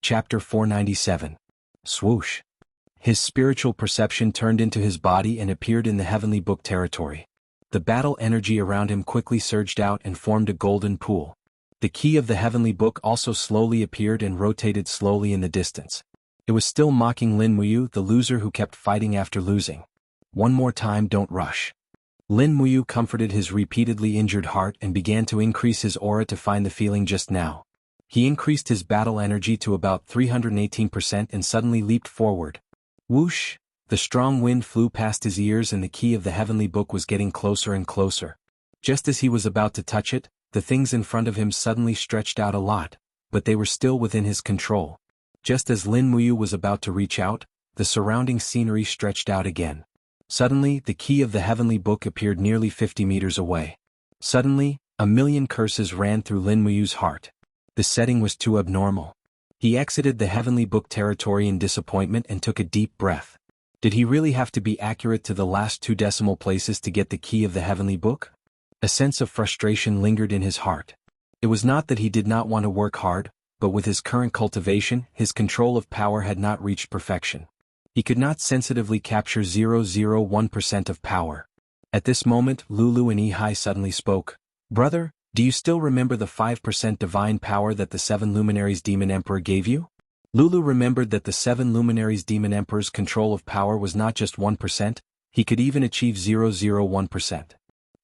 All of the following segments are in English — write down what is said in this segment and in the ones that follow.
Chapter 497. Swoosh. His spiritual perception turned into his body and appeared in the heavenly book territory. The battle energy around him quickly surged out and formed a golden pool. The key of the heavenly book also slowly appeared and rotated slowly in the distance. It was still mocking Lin Muyu, the loser who kept fighting after losing. One more time, don't rush. Lin Muyu comforted his repeatedly injured heart and began to increase his aura to find the feeling just now. He increased his battle energy to about 318% and suddenly leaped forward. Whoosh! The strong wind flew past his ears and the key of the heavenly book was getting closer and closer. Just as he was about to touch it, the things in front of him suddenly stretched out a lot, but they were still within his control. Just as Lin Muyu was about to reach out, the surrounding scenery stretched out again. Suddenly, the key of the heavenly book appeared nearly 50 meters away. Suddenly, a million curses ran through Lin Muyu's heart. The setting was too abnormal. He exited the heavenly book territory in disappointment and took a deep breath. Did he really have to be accurate to the last 2 decimal places to get the key of the heavenly book? A sense of frustration lingered in his heart. It was not that he did not want to work hard, but with his current cultivation, his control of power had not reached perfection. He could not sensitively capture 0.001% of power. At this moment, Lulu and Ehai suddenly spoke. Brother, do you still remember the 5% divine power that the 7 Luminaries Demon Emperor gave you? Lulu remembered that the 7 Luminaries Demon Emperor's control of power was not just 1%, he could even achieve 0.01%.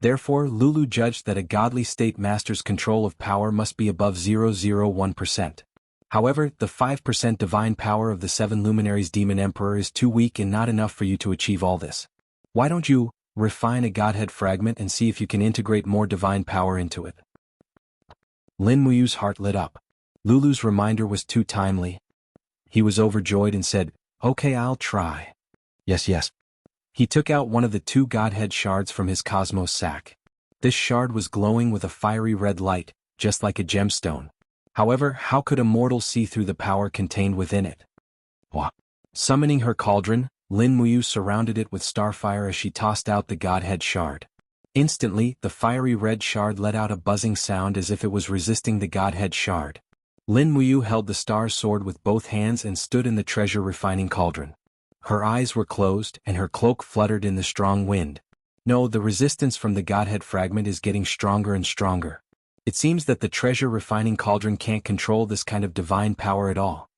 Therefore, Lulu judged that a godly state master's control of power must be above 0.01%. However, the 5% divine power of the 7 Luminaries Demon Emperor is too weak and not enough for you to achieve all this. Why don't you refine a Godhead fragment and see if you can integrate more divine power into it? Lin Muyu's heart lit up. Lulu's reminder was too timely. He was overjoyed and said, "Okay, I'll try." Yes. He took out one of the 2 Godhead shards from his cosmos sack. This shard was glowing with a fiery red light, just like a gemstone. However, how could a mortal see through the power contained within it? What? Summoning her cauldron, Lin Muyu surrounded it with starfire as she tossed out the Godhead shard. Instantly, the fiery red shard let out a buzzing sound as if it was resisting the Godhead shard. Lin Muyu held the star sword with both hands and stood in the treasure-refining cauldron. Her eyes were closed and her cloak fluttered in the strong wind. No, the resistance from the Godhead fragment is getting stronger and stronger. It seems that the treasure-refining cauldron can't control this kind of divine power at all.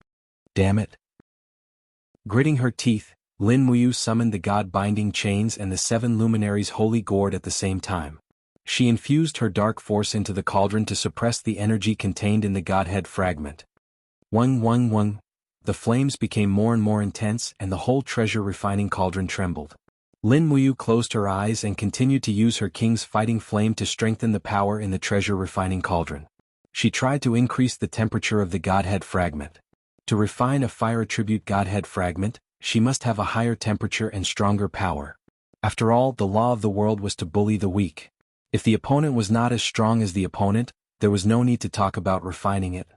Damn it. Gritting her teeth, Lin Muyu summoned the God-binding chains and the 7 Luminaries' holy gourd at the same time. She infused her dark force into the cauldron to suppress the energy contained in the Godhead fragment. Wung. The flames became more and more intense and the whole treasure-refining cauldron trembled. Lin Muyu closed her eyes and continued to use her king's fighting flame to strengthen the power in the treasure-refining cauldron. She tried to increase the temperature of the Godhead fragment. To refine a fire-attribute Godhead fragment, she must have a higher temperature and stronger power. After all, the law of the world was to bully the weak. If the opponent was not as strong as the opponent, there was no need to talk about refining it.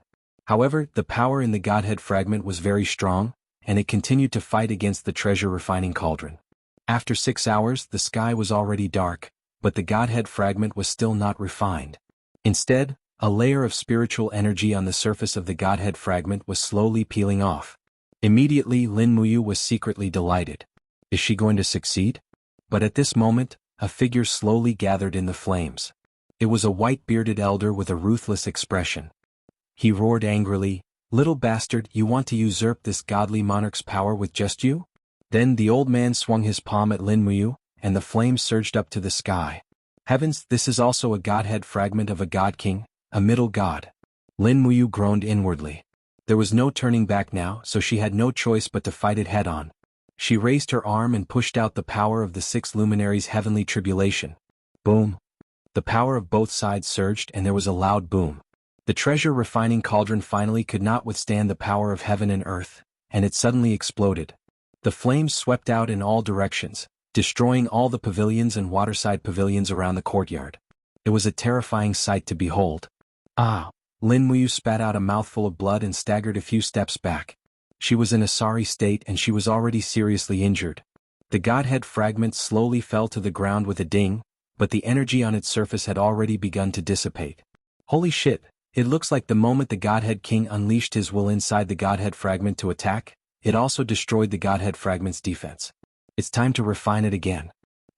However, the power in the Godhead fragment was very strong, and it continued to fight against the treasure-refining cauldron. After 6 hours, the sky was already dark, but the Godhead fragment was still not refined. Instead, a layer of spiritual energy on the surface of the Godhead fragment was slowly peeling off. Immediately, Lin Muyu was secretly delighted. Is she going to succeed? But at this moment, a figure slowly gathered in the flames. It was a white-bearded elder with a ruthless expression. He roared angrily, "Little bastard, you want to usurp this godly monarch's power with just you?" Then the old man swung his palm at Lin Muyu, and the flames surged up to the sky. Heavens, this is also a Godhead fragment of a God King, a middle god. Lin Muyu groaned inwardly. There was no turning back now, so she had no choice but to fight it head-on. She raised her arm and pushed out the power of the 6 Luminaries' heavenly tribulation. Boom! The power of both sides surged and there was a loud boom. The treasure-refining cauldron finally could not withstand the power of heaven and earth, and it suddenly exploded. The flames swept out in all directions, destroying all the pavilions and waterside pavilions around the courtyard. It was a terrifying sight to behold. Ah! Lin Muyu spat out a mouthful of blood and staggered a few steps back. She was in a sorry state and she was already seriously injured. The Godhead fragment slowly fell to the ground with a ding, but the energy on its surface had already begun to dissipate. Holy shit, It looks like the moment the Godhead King unleashed his will inside the Godhead Fragment to attack, it also destroyed the Godhead Fragment's defense. It's time to refine it again.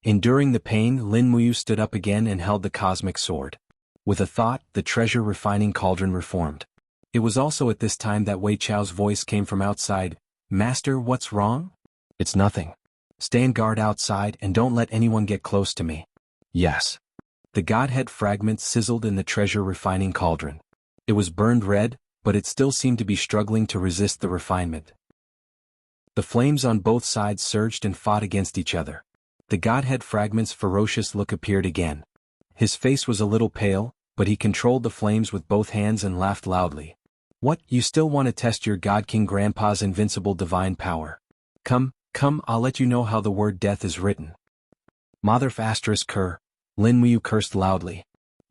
Enduring the pain, Lin Muyu stood up again and held the cosmic sword. With a thought, the treasure-refining cauldron reformed. It was also at this time that Wei Chao's voice came from outside. "Master, what's wrong?" "It's nothing. Stand guard outside and don't let anyone get close to me." "Yes." The Godhead Fragment sizzled in the treasure-refining cauldron. It was burned red, but it still seemed to be struggling to resist the refinement. The flames on both sides surged and fought against each other. The Godhead Fragment's ferocious look appeared again. His face was a little pale, but he controlled the flames with both hands and laughed loudly. "What, you still want to test your God King Grandpa's invincible divine power? Come, I'll let you know how the word death is written." "Motherf asterisk cur." Lin Muyu cursed loudly.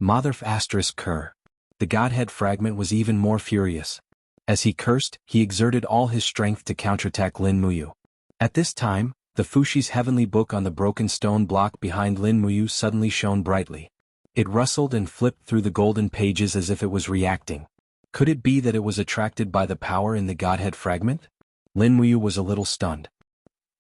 "Motherf asterisk cur." The Godhead Fragment was even more furious. As he cursed, he exerted all his strength to counterattack Lin Muyu. At this time, the Fushi's heavenly book on the broken stone block behind Lin Muyu suddenly shone brightly. It rustled and flipped through the golden pages as if it was reacting. Could it be that it was attracted by the power in the Godhead Fragment? Lin Muyu was a little stunned.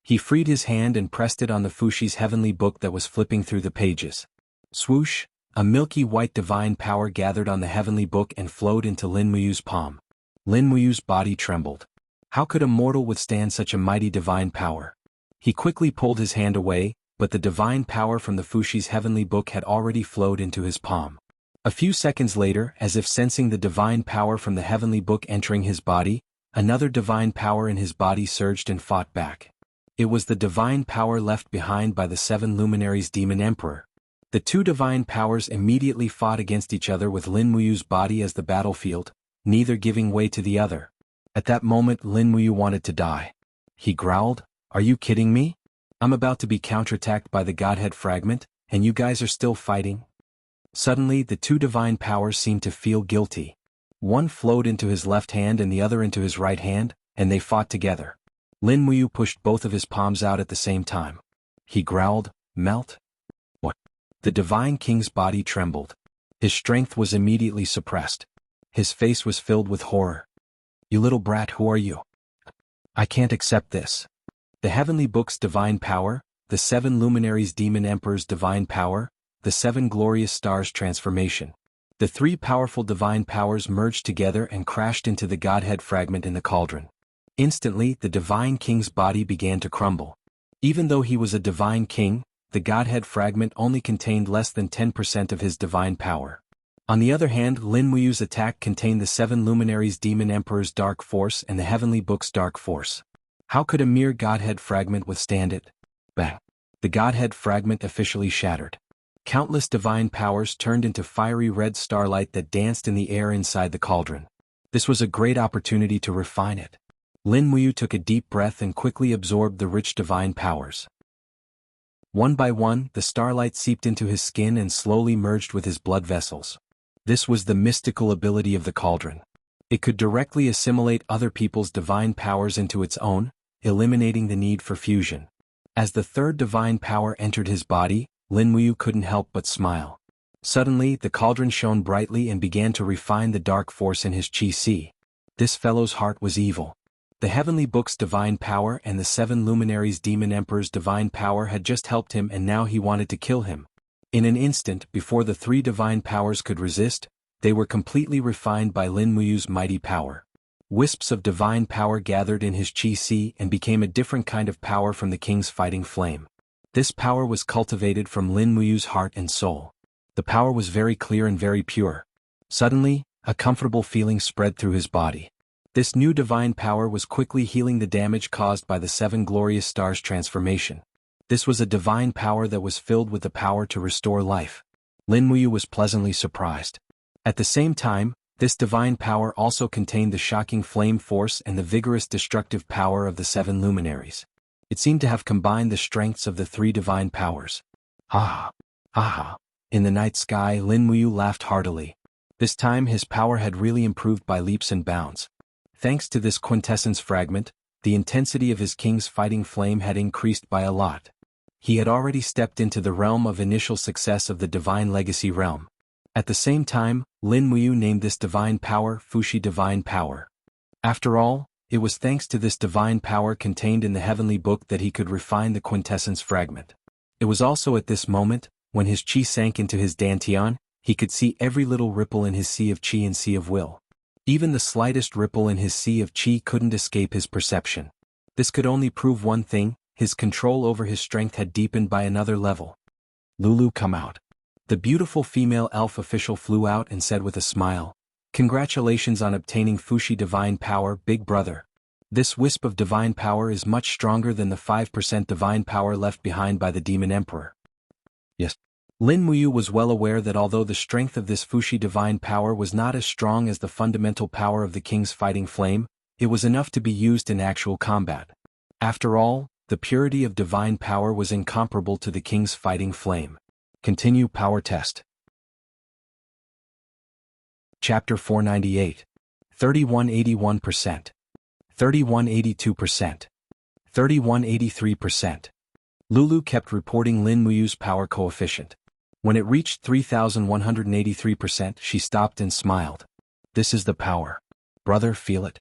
He freed his hand and pressed it on the Fushi's heavenly book that was flipping through the pages. Swoosh! A milky white divine power gathered on the heavenly book and flowed into Lin Muyu's palm. Lin Muyu's body trembled. How could a mortal withstand such a mighty divine power? He quickly pulled his hand away, but the divine power from the Fushi's heavenly book had already flowed into his palm. A few seconds later, as if sensing the divine power from the heavenly book entering his body, another divine power in his body surged and fought back. It was the divine power left behind by the 7 luminaries Demon Emperor. The two divine powers immediately fought against each other with Lin Muyu's body as the battlefield, neither giving way to the other. At that moment Lin Muyu wanted to die. He growled, "Are you kidding me? I'm about to be counterattacked by the Godhead Fragment, and you guys are still fighting?" Suddenly the two divine powers seemed to feel guilty. One flowed into his left hand and the other into his right hand, and they fought together. Lin Muyu pushed both of his palms out at the same time. He growled, "Melt?" "What?" The Divine King's body trembled. His strength was immediately suppressed. His face was filled with horror. "You little brat, who are you? I can't accept this." The Heavenly Book's divine power, the 7 luminaries Demon Emperor's divine power, the 7 glorious stars' transformation. The 3 powerful divine powers merged together and crashed into the Godhead Fragment in the cauldron. Instantly, the Divine King's body began to crumble. Even though he was a Divine King, the Godhead Fragment only contained less than 10% of his divine power. On the other hand, Lin Muyu's attack contained the 7 luminaries Demon Emperor's dark force and the Heavenly Book's dark force. How could a mere Godhead Fragment withstand it? Bang! The Godhead Fragment officially shattered. Countless divine powers turned into fiery red starlight that danced in the air inside the cauldron. This was a great opportunity to refine it. Lin Muyu took a deep breath and quickly absorbed the rich divine powers. One by one, the starlight seeped into his skin and slowly merged with his blood vessels. This was the mystical ability of the cauldron. It could directly assimilate other people's divine powers into its own, eliminating the need for fusion. As the third divine power entered his body, Lin Muyu couldn't help but smile. Suddenly, the cauldron shone brightly and began to refine the dark force in his chi. This fellow's heart was evil. The Heavenly Book's divine power and the 7 luminaries Demon Emperor's divine power had just helped him, and now he wanted to kill him. In an instant, before the 3 divine powers could resist, they were completely refined by Lin Muyu's mighty power. Wisps of divine power gathered in his chi and became a different kind of power from the king's fighting flame. This power was cultivated from Lin Muyu's heart and soul. The power was very clear and very pure. Suddenly, a comfortable feeling spread through his body. This new divine power was quickly healing the damage caused by the 7 glorious stars' transformation. This was a divine power that was filled with the power to restore life. Lin Muyu was pleasantly surprised. At the same time, this divine power also contained the shocking flame force and the vigorous destructive power of the 7 luminaries. It seemed to have combined the strengths of the 3 divine powers. Ah! Ah! In the night sky, Lin Muyu laughed heartily. This time his power had really improved by leaps and bounds. Thanks to this quintessence fragment, the intensity of his king's fighting flame had increased by a lot. He had already stepped into the realm of initial success of the Divine Legacy realm. At the same time, Lin Muyu named this divine power Fuxi Divine Power. After all, it was thanks to this divine power contained in the heavenly book that he could refine the quintessence fragment. It was also at this moment, when his qi sank into his dantian, he could see every little ripple in his sea of qi and sea of will. Even the slightest ripple in his sea of qi couldn't escape his perception. This could only prove one thing: his control over his strength had deepened by another level. "Lulu, come out." The beautiful female elf official flew out and said with a smile, "Congratulations on obtaining Fuxi Divine Power, big brother. This wisp of divine power is much stronger than the 5% divine power left behind by the Demon Emperor." Yes. Lin Muyu was well aware that although the strength of this Fuxi Divine Power was not as strong as the fundamental power of the King's Fighting Flame, it was enough to be used in actual combat. After all, the purity of divine power was incomparable to the King's Fighting Flame. Continue power test. Chapter 498. 3181%. 3182%. 3183%. Lulu kept reporting Lin Muyu's power coefficient. When it reached 3183%, she stopped and smiled. "This is the power. Brother, feel it?"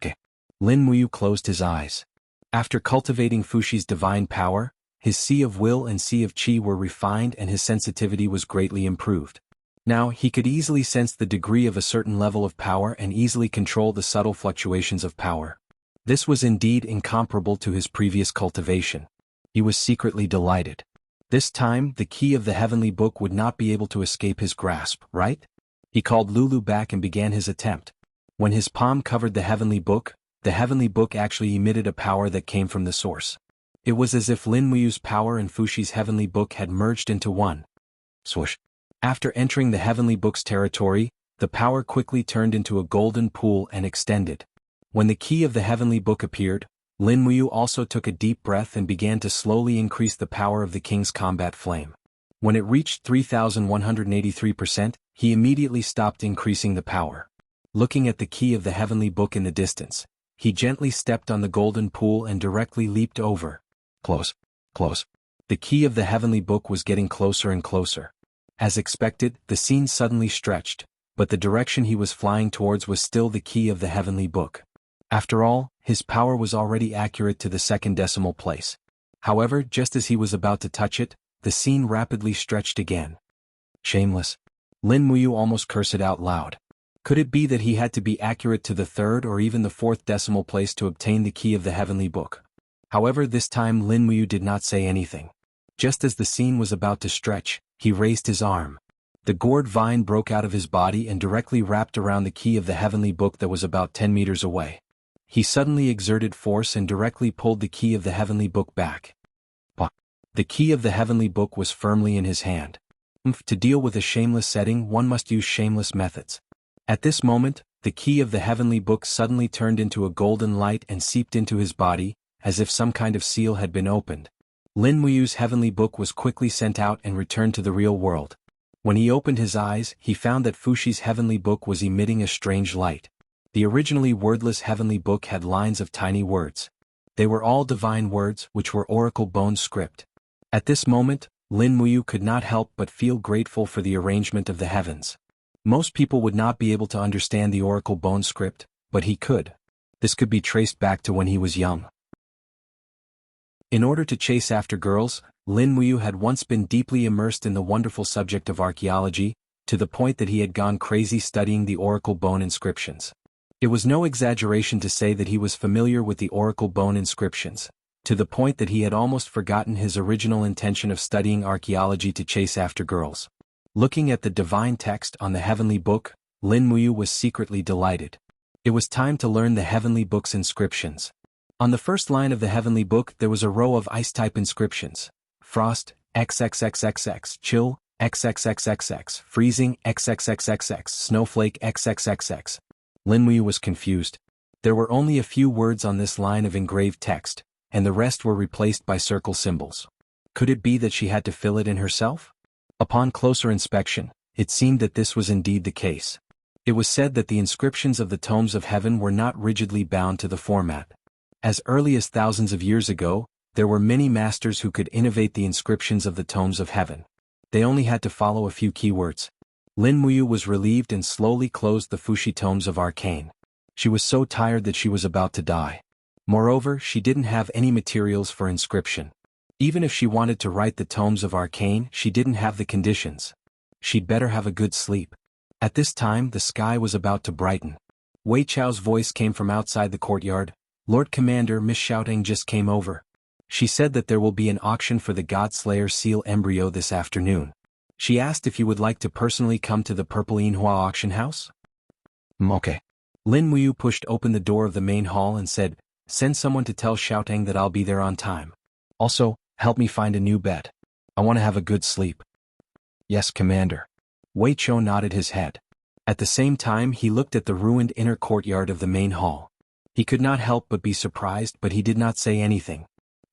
"Okay." Lin Muyu closed his eyes. After cultivating Fuxi's divine power, his sea of will and sea of qi were refined and his sensitivity was greatly improved. Now he could easily sense the degree of a certain level of power and easily control the subtle fluctuations of power. This was indeed incomparable to his previous cultivation. He was secretly delighted. This time, the key of the heavenly book would not be able to escape his grasp, right? He called Lulu back and began his attempt. When his palm covered the heavenly book actually emitted a power that came from the source. It was as if Lin Muyu's power and Fuxi's heavenly book had merged into one. Swoosh. After entering the heavenly book's territory, the power quickly turned into a golden pool and extended. When the key of the heavenly book appeared, Lin Muyu also took a deep breath and began to slowly increase the power of the King's combat flame. When it reached 3183%, he immediately stopped increasing the power. Looking at the key of the heavenly book in the distance, he gently stepped on the golden pool and directly leaped over. Close. The key of the heavenly book was getting closer and closer. As expected, the scene suddenly stretched, but the direction he was flying towards was still the key of the heavenly book. After all, his power was already accurate to the second decimal place. However, just as he was about to touch it, the scene rapidly stretched again. Shameless. Lin Muyu almost cursed it out loud. Could it be that he had to be accurate to the third or even the fourth decimal place to obtain the key of the heavenly book? However, this time Lin Muyu did not say anything. Just as the scene was about to stretch, he raised his arm. The gourd vine broke out of his body and directly wrapped around the key of the heavenly book that was about 10 meters away. He suddenly exerted force and directly pulled the key of the heavenly book back. The key of the heavenly book was firmly in his hand. To deal with a shameless setting, one must use shameless methods. At this moment, the key of the heavenly book suddenly turned into a golden light and seeped into his body, as if some kind of seal had been opened. Lin Muyu's heavenly book was quickly sent out and returned to the real world. When he opened his eyes, he found that Fuxi's heavenly book was emitting a strange light. The originally wordless heavenly book had lines of tiny words. They were all divine words, which were oracle bone script. At this moment, Lin Muyu could not help but feel grateful for the arrangement of the heavens. Most people would not be able to understand the oracle bone script, but he could. This could be traced back to when he was young. In order to chase after girls, Lin Muyu had once been deeply immersed in the wonderful subject of archaeology, to the point that he had gone crazy studying the oracle bone inscriptions. It was no exaggeration to say that he was familiar with the oracle bone inscriptions, to the point that he had almost forgotten his original intention of studying archaeology to chase after girls. Looking at the divine text on the heavenly book, Lin Muyu was secretly delighted. It was time to learn the heavenly book's inscriptions. On the first line of the heavenly book there was a row of ice-type inscriptions. Frost, XXXXX, chill, XXXXX, freezing, XXXXX, snowflake, XXXX. Lin Muyu was confused. There were only a few words on this line of engraved text, and the rest were replaced by circle symbols. Could it be that she had to fill it in herself? Upon closer inspection, it seemed that this was indeed the case. It was said that the inscriptions of the tomes of heaven were not rigidly bound to the format. As early as thousands of years ago, there were many masters who could innovate the inscriptions of the tomes of heaven. They only had to follow a few keywords. Lin Muyu was relieved and slowly closed the Fushi tomes of arcane. She was so tired that she was about to die. Moreover, she didn't have any materials for inscription. Even if she wanted to write the tomes of arcane, she didn't have the conditions. She'd better have a good sleep. At this time, the sky was about to brighten. Wei Chao's voice came from outside the courtyard. Lord Commander, Miss Xiaoteng just came over. She said that there will be an auction for the Godslayer seal embryo this afternoon. She asked if you would like to personally come to the Purple Yinhua auction house? Okay. Lin Muyu pushed open the door of the main hall and said, send someone to tell Xiaoteng that I'll be there on time. Also, help me find a new bed. I want to have a good sleep. Yes, Commander. Wei Chou nodded his head. At the same time he looked at the ruined inner courtyard of the main hall. He could not help but be surprised, but he did not say anything.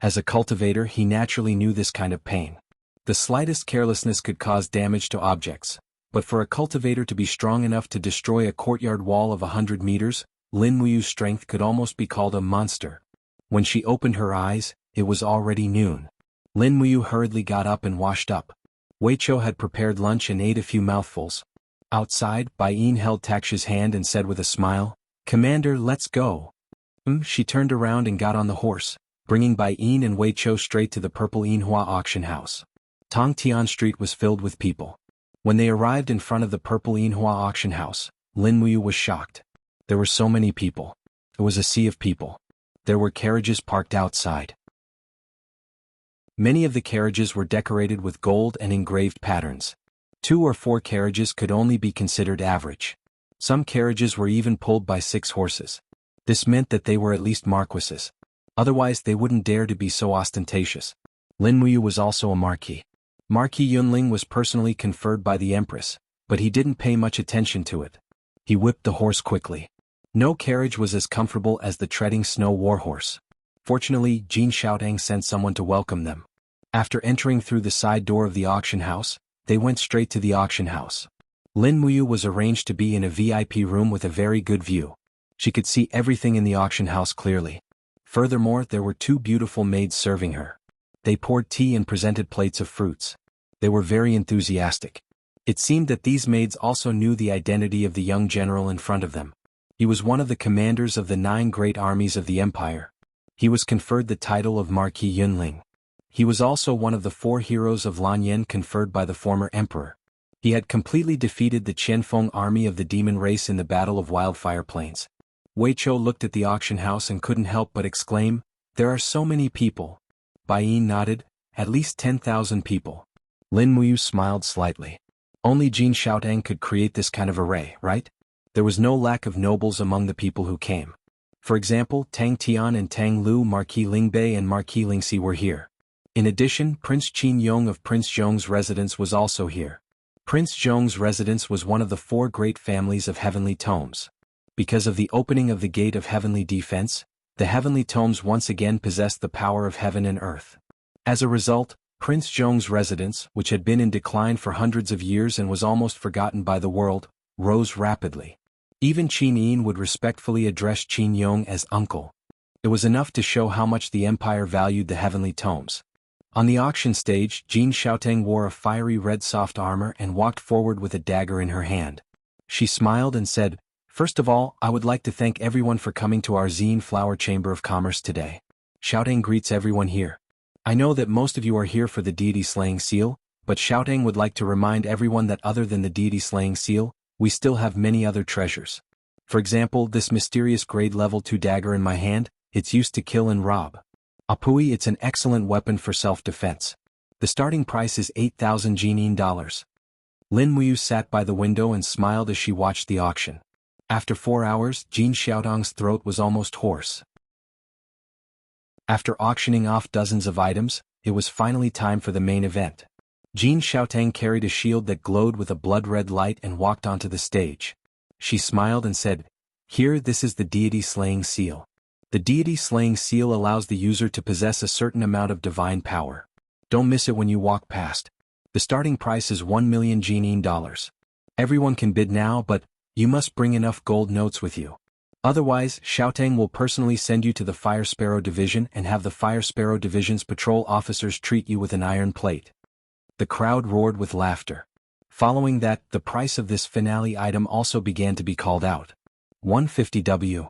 As a cultivator he naturally knew this kind of pain. The slightest carelessness could cause damage to objects, but for a cultivator to be strong enough to destroy a courtyard wall of 100 meters, Lin Muyu's strength could almost be called a monster. When she opened her eyes, it was already noon. Lin Muyu hurriedly got up and washed up. Wei Chou had prepared lunch and ate a few mouthfuls. Outside, Bai Yin held Taksha's hand and said with a smile, Commander, let's go. She turned around and got on the horse, bringing Bai Yin and Wei Chou straight to the Purple Yinhua auction house. Tongtian Street was filled with people. When they arrived in front of the Purple Yinhua auction house, Lin Muyu was shocked. There were so many people. It was a sea of people. There were carriages parked outside. Many of the carriages were decorated with gold and engraved patterns. 2 or 4 carriages could only be considered average. Some carriages were even pulled by 6 horses. This meant that they were at least marquises. Otherwise they wouldn't dare to be so ostentatious. Lin Muyu was also a marquis. Marquis Yunling was personally conferred by the Empress, but he didn't pay much attention to it. He whipped the horse quickly. No carriage was as comfortable as the treading snow warhorse. Fortunately, Jin Xiaoteng sent someone to welcome them. After entering through the side door of the auction house, they went straight to the auction house. Lin Muyu was arranged to be in a VIP room with a very good view. She could see everything in the auction house clearly. Furthermore, there were 2 beautiful maids serving her. They poured tea and presented plates of fruits. They were very enthusiastic. It seemed that these maids also knew the identity of the young general in front of them. He was one of the commanders of the 9 great armies of the empire. He was conferred the title of Marquis Yunling. He was also one of the 4 heroes of Lanyan conferred by the former emperor. He had completely defeated the Qianfeng army of the demon race in the Battle of Wildfire Plains. Wei Chou looked at the auction house and couldn't help but exclaim, there are so many people. Bai Yin nodded, at least 10,000 people. Lin Muyu smiled slightly. Only Jin Xiaoteng could create this kind of array, right? There was no lack of nobles among the people who came. For example, Tang Tian and Tang Lu, Marquis Lingbei and Marquis Lingxi were here. In addition, Prince Qin Yong of Prince Zhong's residence was also here. Prince Zhong's residence was one of the 4 great families of heavenly tomes. Because of the opening of the gate of heavenly defense, the heavenly tomes once again possessed the power of heaven and earth. As a result, Prince Zhong's residence, which had been in decline for hundreds of years and was almost forgotten by the world, rose rapidly. Even Qin Yin would respectfully address Qin Yong as uncle. It was enough to show how much the empire valued the heavenly tomes. On the auction stage, Jin Xiaoteng wore a fiery red soft armor and walked forward with a dagger in her hand. She smiled and said, first of all, I would like to thank everyone for coming to our Zine Flower Chamber of Commerce today. Xiaoteng greets everyone here. I know that most of you are here for the deity slaying seal, but Xiaoteng would like to remind everyone that other than the deity slaying seal, we still have many other treasures. For example, this mysterious grade level 2 dagger in my hand, it's used to kill and rob. Apui, it's an excellent weapon for self-defense. The starting price is 8,000 Jinin dollars. Lin Muyu sat by the window and smiled as she watched the auction. After 4 hours, Jin Xiaotong's throat was almost hoarse. After auctioning off dozens of items, it was finally time for the main event. Jin Xiaoteng carried a shield that glowed with a blood-red light and walked onto the stage. She smiled and said, here, this is the deity slaying seal. The deity slaying seal allows the user to possess a certain amount of divine power. Don't miss it when you walk past. The starting price is 1 million Jinin dollars. Everyone can bid now, but you must bring enough gold notes with you. Otherwise, Xiaoteng will personally send you to the Fire Sparrow Division and have the Fire Sparrow Division's patrol officers treat you with an iron plate. The crowd roared with laughter. Following that, the price of this finale item also began to be called out. 150W.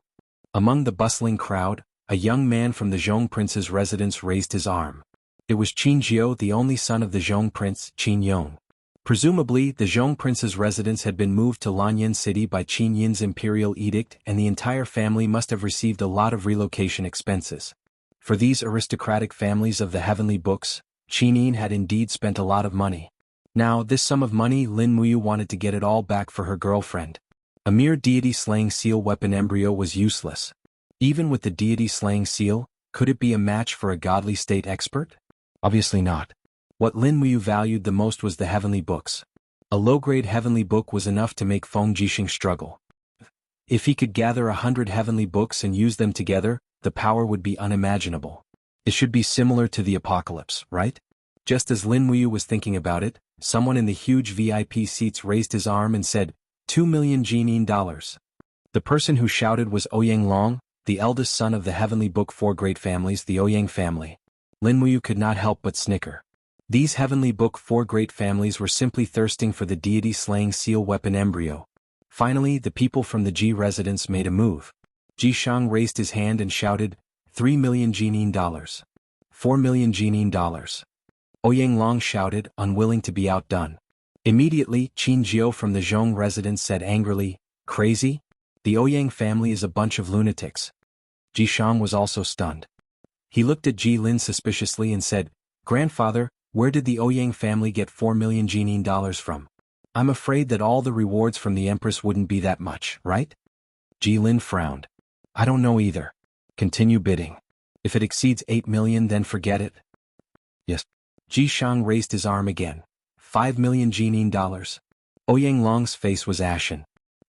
Among the bustling crowd, a young man from the Zhong prince's residence raised his arm. It was Qin Jiao, the only son of the Zhong prince, Qin Yong. Presumably, the Zhong prince's residence had been moved to Lanyan City by Qin Yin's imperial edict, and the entire family must have received a lot of relocation expenses. For these aristocratic families of the heavenly books, Qin Yin had indeed spent a lot of money. Now, this sum of money, Lin Muyu wanted to get it all back for her girlfriend. A mere deity-slaying seal weapon embryo was useless. Even with the deity-slaying seal, could it be a match for a godly state expert? Obviously not. What Lin Muyu valued the most was the heavenly books. A low-grade heavenly book was enough to make Feng Jixing struggle. If he could gather 100 heavenly books and use them together, the power would be unimaginable. It should be similar to the apocalypse, right? Just as Lin Muyu was thinking about it, someone in the huge VIP seats raised his arm and said, 2 million Jianghu dollars. The person who shouted was Ouyang Long, the eldest son of the heavenly book four great families, the Ouyang family. Lin Muyu could not help but snicker. These heavenly book four great families were simply thirsting for the deity-slaying seal weapon embryo. Finally, the people from the Ji residence made a move. Ji Shang raised his hand and shouted, 3 million Jianghu dollars. 4 million Jianghu dollars. Ouyang Long shouted, unwilling to be outdone. Immediately, Qin Jiao from the Zhong residence said angrily, crazy? The Ouyang family is a bunch of lunatics. Ji Shang was also stunned. He looked at Ji Lin suspiciously and said, Grandfather, where did the Ouyang family get 4 million Jianghu dollars from? I'm afraid that all the rewards from the Empress wouldn't be that much, right? Ji Lin frowned. I don't know either. Continue bidding. If it exceeds 8 million, then forget it. Yes. Ji Shang raised his arm again. 5 million Jianghu dollars. Ouyang Long's face was ashen.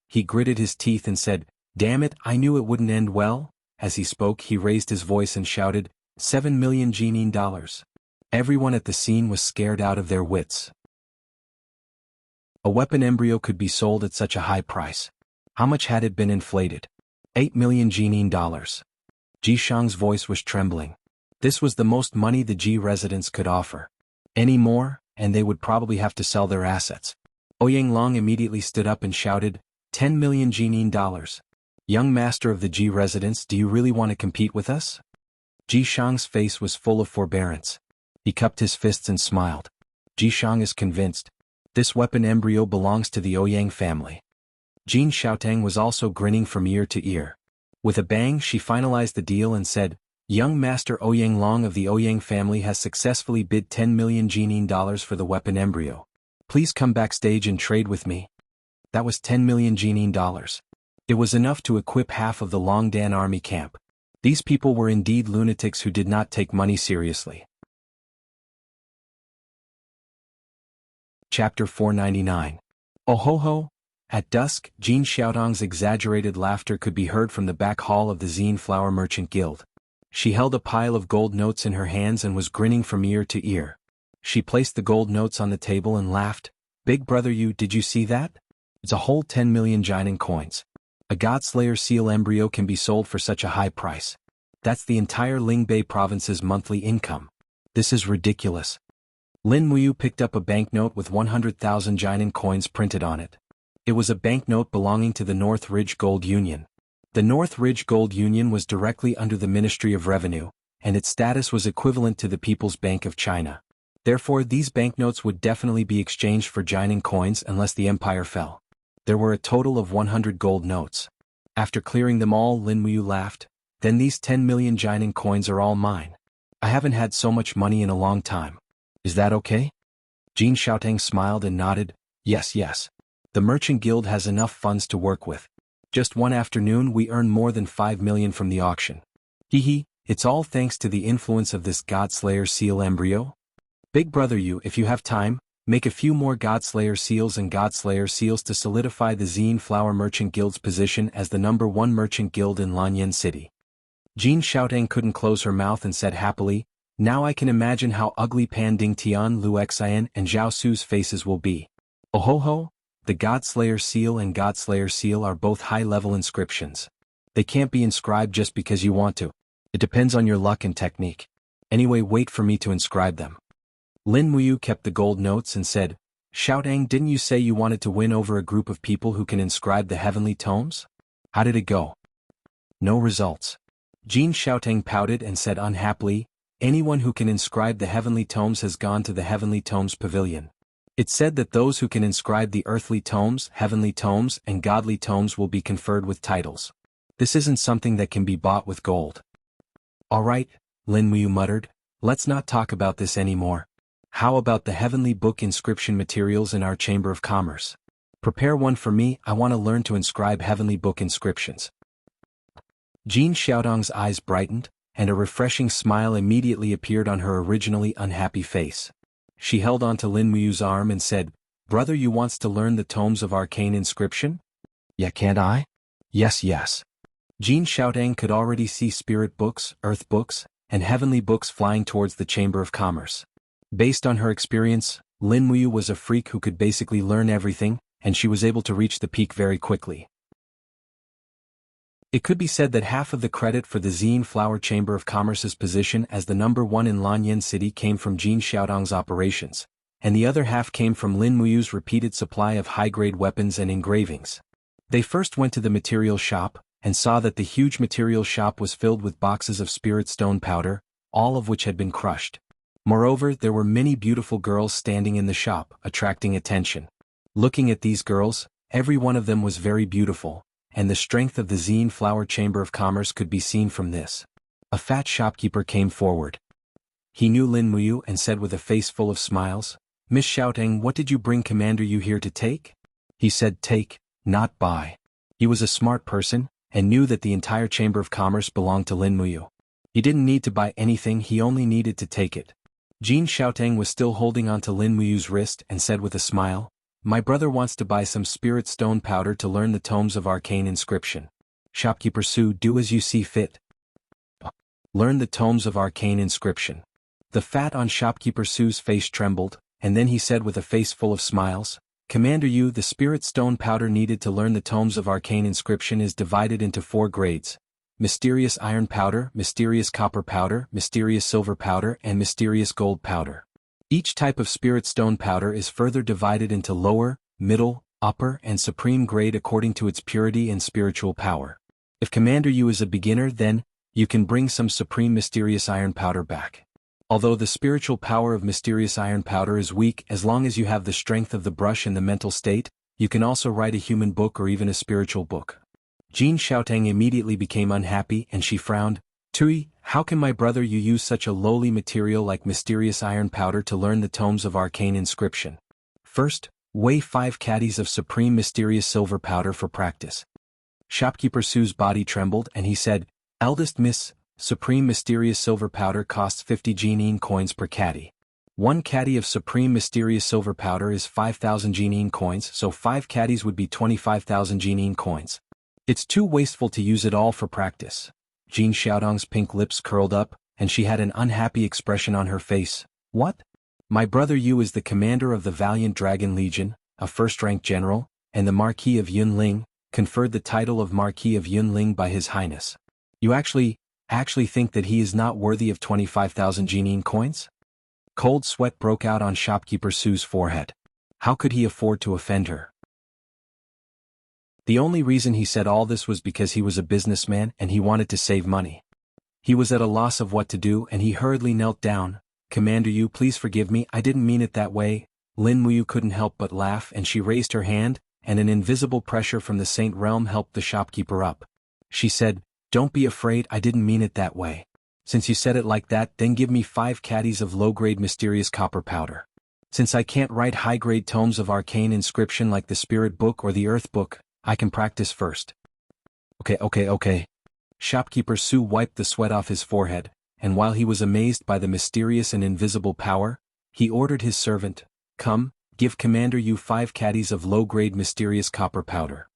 He gritted his teeth and said, damn it, I knew it wouldn't end well. As he spoke, he raised his voice and shouted, 7 million Jianghu dollars. Everyone at the scene was scared out of their wits. A weapon embryo could be sold at such a high price. How much had it been inflated? 8 million Jianghu dollars. Ji Shang's voice was trembling. This was the most money the Ji residents could offer. Any more, and they would probably have to sell their assets. Ouyang Long immediately stood up and shouted, 10 million Jianghu dollars. Young master of the Ji residence, do you really want to compete with us? Ji Shang's face was full of forbearance. He cupped his fists and smiled. Ji Shang is convinced. This weapon embryo belongs to the Ouyang family. Jin Xiaotang was also grinning from ear to ear. With a bang, she finalized the deal and said, Young Master Ouyang Long of the Ouyang family has successfully bid 10 million Jianghu dollars for the weapon embryo. Please come backstage and trade with me. That was 10 million Jianghu dollars. It was enough to equip half of the Longdan army camp. These people were indeed lunatics who did not take money seriously. Chapter 499. Oh ho ho! At dusk, Jin Xiaotang's exaggerated laughter could be heard from the back hall of the Zine Flower Merchant Guild. She held a pile of gold notes in her hands and was grinning from ear to ear. She placed the gold notes on the table and laughed. Big brother, did you see that? It's a whole 10 million Jianghu coins. A Godslayer seal embryo can be sold for such a high price. That's the entire Lingbei province's monthly income. This is ridiculous. Lin Muyu picked up a banknote with 100,000 Jianghu coins printed on it. It was a banknote belonging to the North Ridge Gold Union. The North Ridge Gold Union was directly under the Ministry of Revenue, and its status was equivalent to the People's Bank of China. Therefore, these banknotes would definitely be exchanged for Jianghu coins unless the empire fell. There were a total of 100 gold notes. After clearing them all, Lin Muyu laughed. Then these 10 million Jianghu coins are all mine. I haven't had so much money in a long time. Is that okay? Jin Xiaotang smiled and nodded. Yes, yes. The Merchant Guild has enough funds to work with. Just one afternoon we earned more than 5 million from the auction. Hee, it's all thanks to the influence of this Godslayer seal embryo. Big brother, if you have time, make a few more Godslayer seals and Godslayer seals to solidify the Zine Flower Merchant Guild's position as the #1 merchant guild in Lanyan City. Jin Xiaotang couldn't close her mouth and said happily, now I can imagine how ugly Pan Ding Tian, Lu Xian and Zhao Su's faces will be. Oh ho ho! The Godslayer seal and Godslayer seal are both high-level inscriptions. They can't be inscribed just because you want to. It depends on your luck and technique. Anyway, wait for me to inscribe them. Lin Muyu kept the gold notes and said, Xiaotang, didn't you say you wanted to win over a group of people who can inscribe the heavenly tomes? How did it go? No results. Jin Xiaotang pouted and said unhappily, anyone who can inscribe the heavenly tomes has gone to the heavenly tomes pavilion. It said that those who can inscribe the earthly tomes, heavenly tomes, and godly tomes will be conferred with titles. This isn't something that can be bought with gold. Alright, Lin Muyu muttered, let's not talk about this anymore. How about the heavenly book inscription materials in our Chamber of Commerce? Prepare one for me, I want to learn to inscribe heavenly book inscriptions. Jin Xiaotang's eyes brightened, and a refreshing smile immediately appeared on her originally unhappy face. She held onto Lin Muyu's arm and said, Brother, you wants to learn the tomes of arcane inscription? Yeah, can't I? Yes. Jin Xiaotang could already see spirit books, earth books, and heavenly books flying towards the Chamber of Commerce. Based on her experience, Lin Muyu was a freak who could basically learn everything, and she was able to reach the peak very quickly. It could be said that half of the credit for the Zine Flower Chamber of Commerce's position as the #1 in Lanyan City came from Jin Xiaotang's operations, and the other half came from Lin Muyu's repeated supply of high-grade weapons and engravings. They first went to the material shop, and saw that the huge material shop was filled with boxes of spirit stone powder, all of which had been crushed. Moreover, there were many beautiful girls standing in the shop, attracting attention. Looking at these girls, every one of them was very beautiful, and the strength of the Zine Flower Chamber of Commerce could be seen from this. A fat shopkeeper came forward. He knew Lin Muyu and said with a face full of smiles, Miss Xiaotang, what did you bring Commander Yu here to take? He said take, not buy. He was a smart person, and knew that the entire Chamber of Commerce belonged to Lin Muyu. He didn't need to buy anything, he only needed to take it. Jin Xiaotang was still holding onto Lin Muyu's wrist and said with a smile, My brother wants to buy some spirit stone powder to learn the tomes of arcane inscription. Shopkeeper Su, do as you see fit. Learn the tomes of arcane inscription. The fat on Shopkeeper Su's face trembled, and then he said with a face full of smiles, Commander Yu, the spirit stone powder needed to learn the tomes of arcane inscription is divided into 4 grades. Mysterious iron powder, mysterious copper powder, mysterious silver powder, and mysterious gold powder. Each type of spirit stone powder is further divided into lower, middle, upper, and supreme grade according to its purity and spiritual power. If Commander Yu is a beginner, then you can bring some supreme mysterious iron powder back. Although the spiritual power of mysterious iron powder is weak, as long as you have the strength of the brush and the mental state, you can also write a human book or even a spiritual book. Jin Xiaotang immediately became unhappy and she frowned. Tui, how can my brother Yu use such a lowly material like mysterious iron powder to learn the tomes of arcane inscription? First, weigh 5 caddies of supreme mysterious silver powder for practice. Shopkeeper Su's body trembled and he said, Eldest Miss, supreme mysterious silver powder costs 50 Jinin coins per caddy. 1 caddy of supreme mysterious silver powder is 5,000 Jinin coins, so 5 caddies would be 25,000 Jinin coins. It's too wasteful to use it all for practice. Jin Xiaotang's pink lips curled up, and she had an unhappy expression on her face. What? My brother Yu is the commander of the Valiant Dragon Legion, a first-rank general, and the Marquis of Yunling, conferred the title of Marquis of Yunling by His Highness. You actually think that he is not worthy of 25,000 Jinin coins? Cold sweat broke out on Shopkeeper Su's forehead. How could he afford to offend her? The only reason he said all this was because he was a businessman and he wanted to save money. He was at a loss of what to do and he hurriedly knelt down. Commander Yu, please forgive me, I didn't mean it that way. Lin Muyu couldn't help but laugh and she raised her hand, and an invisible pressure from the Saint Realm helped the shopkeeper up. She said, Don't be afraid, I didn't mean it that way. Since you said it like that, then give me 5 caddies of low-grade mysterious copper powder. Since I can't write high-grade tomes of arcane inscription like the Spirit Book or the Earth Book, I can practice first. Okay. Shopkeeper Su wiped the sweat off his forehead, and while he was amazed by the mysterious and invisible power, he ordered his servant, Come, give Commander Yu 5 caddies of low-grade mysterious copper powder.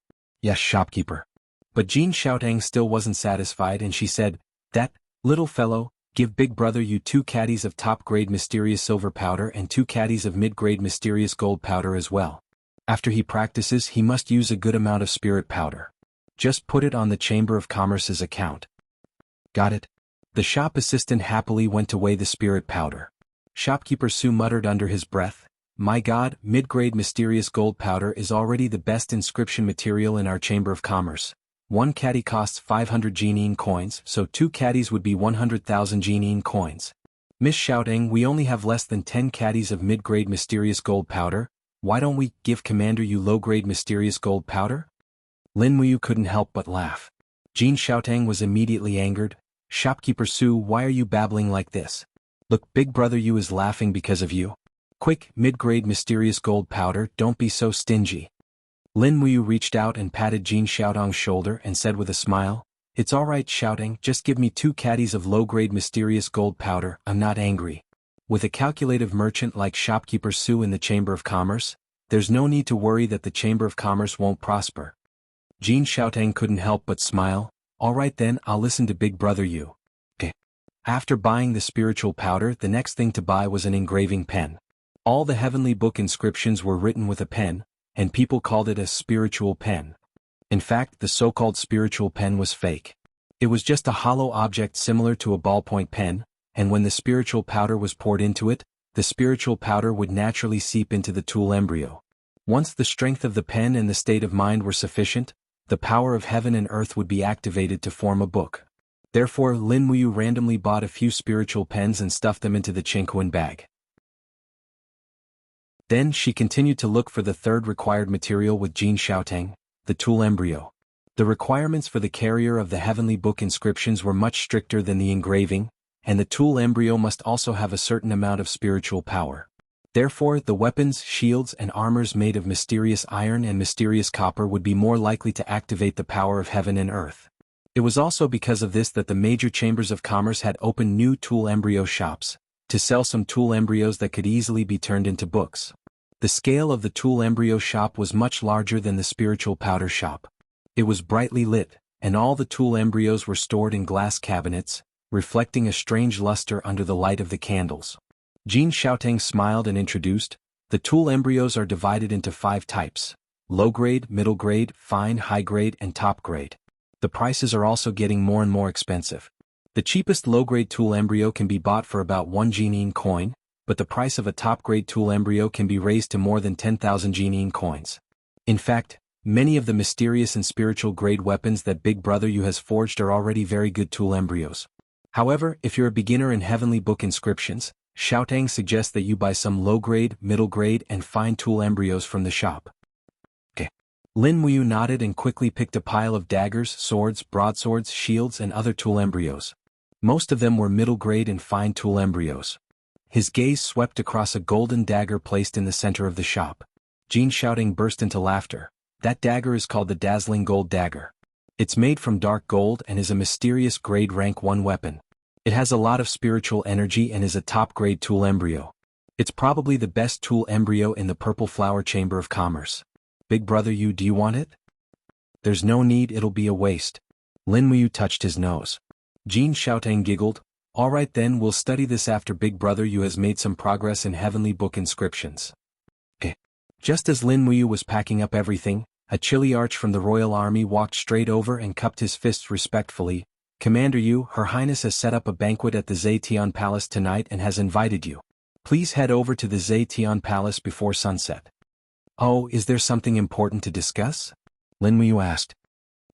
Yes, shopkeeper. But Jin Xiaotang still wasn't satisfied and she said, That, little fellow, give big brother Yu 2 caddies of top-grade mysterious silver powder and 2 caddies of mid-grade mysterious gold powder as well. After he practices, he must use a good amount of spirit powder. Just put it on the Chamber of Commerce's account. Got it? The shop assistant happily went to weigh the spirit powder. Shopkeeper Su muttered under his breath, My god, mid-grade mysterious gold powder is already the best inscription material in our Chamber of Commerce. One caddy costs 500 Jianghu coins, so 2 caddies would be 100,000 Jianghu coins. Miss Xiaoteng, we only have less than 10 caddies of mid-grade mysterious gold powder. Why don't we give Commander Yu low-grade mysterious gold powder? Lin Muyu couldn't help but laugh. Jin Xiaoteng was immediately angered. Shopkeeper Su, why are you babbling like this? Look, Big Brother Yu is laughing because of you. Quick, mid-grade mysterious gold powder, don't be so stingy. Lin Muyu reached out and patted Jin Xiaoteng's shoulder and said with a smile, It's alright Xiaoteng, just give me 2 caddies of low-grade mysterious gold powder, I'm not angry. With a calculative merchant like Shopkeeper Su in the Chamber of Commerce, there's no need to worry that the Chamber of Commerce won't prosper. Jin Xiaoteng couldn't help but smile. Alright then, I'll listen to Big Brother Yu. After buying the spiritual powder, the next thing to buy was an engraving pen. All the heavenly book inscriptions were written with a pen, and people called it a spiritual pen. In fact, the so-called spiritual pen was fake. It was just a hollow object similar to a ballpoint pen, and when the spiritual powder was poured into it, the spiritual powder would naturally seep into the tool embryo. Once the strength of the pen and the state of mind were sufficient, the power of heaven and earth would be activated to form a book. Therefore, Lin Muyu randomly bought a few spiritual pens and stuffed them into the Qingquan bag. Then she continued to look for the third required material with Jin Xiaoteng, the tool embryo. The requirements for the carrier of the heavenly book inscriptions were much stricter than the engraving, and the tool embryo must also have a certain amount of spiritual power. Therefore, the weapons, shields and armors made of mysterious iron and mysterious copper would be more likely to activate the power of heaven and earth. It was also because of this that the major chambers of commerce had opened new tool embryo shops, to sell some tool embryos that could easily be turned into books. The scale of the tool embryo shop was much larger than the spiritual powder shop. It was brightly lit, and all the tool embryos were stored in glass cabinets, reflecting a strange luster under the light of the candles. Jin Xiaoteng smiled and introduced, the tool embryos are divided into 5 types: low grade, middle grade, fine, high grade, and top grade. The prices are also getting more and more expensive. The cheapest low-grade tool embryo can be bought for about 1 Jianghu coin, but the price of a top-grade tool embryo can be raised to more than 10,000 Jianghu coins. In fact, many of the mysterious and spiritual grade weapons that Big Brother Yu has forged are already very good tool embryos. However, if you're a beginner in heavenly book inscriptions, Xiaoteng suggests that you buy some low-grade, middle-grade, and fine tool embryos from the shop. Lin Muyu nodded and quickly picked a pile of daggers, swords, broadswords, shields and other tool embryos. Most of them were middle-grade and fine tool embryos. His gaze swept across a golden dagger placed in the center of the shop. Jin Xiaoteng burst into laughter. That dagger is called the Dazzling Gold Dagger. It's made from dark gold and is a mysterious grade rank 1 weapon. It has a lot of spiritual energy and is a top-grade tool embryo. It's probably the best tool embryo in the Purple Flower Chamber of Commerce. Big Brother Yu, do you want it? There's no need, it'll be a waste. Lin Muyu touched his nose. Jin Xiaoteng giggled. Alright then, we'll study this after Big Brother Yu has made some progress in heavenly book inscriptions. Just as Lin Muyu was packing up everything, a chilly arch from the royal army walked straight over and cupped his fists respectfully. Commander Yu, Her Highness has set up a banquet at the Zetian Palace tonight and has invited you. Please head over to the Zetian Palace before sunset. Oh, is there something important to discuss? Lin Muyu asked.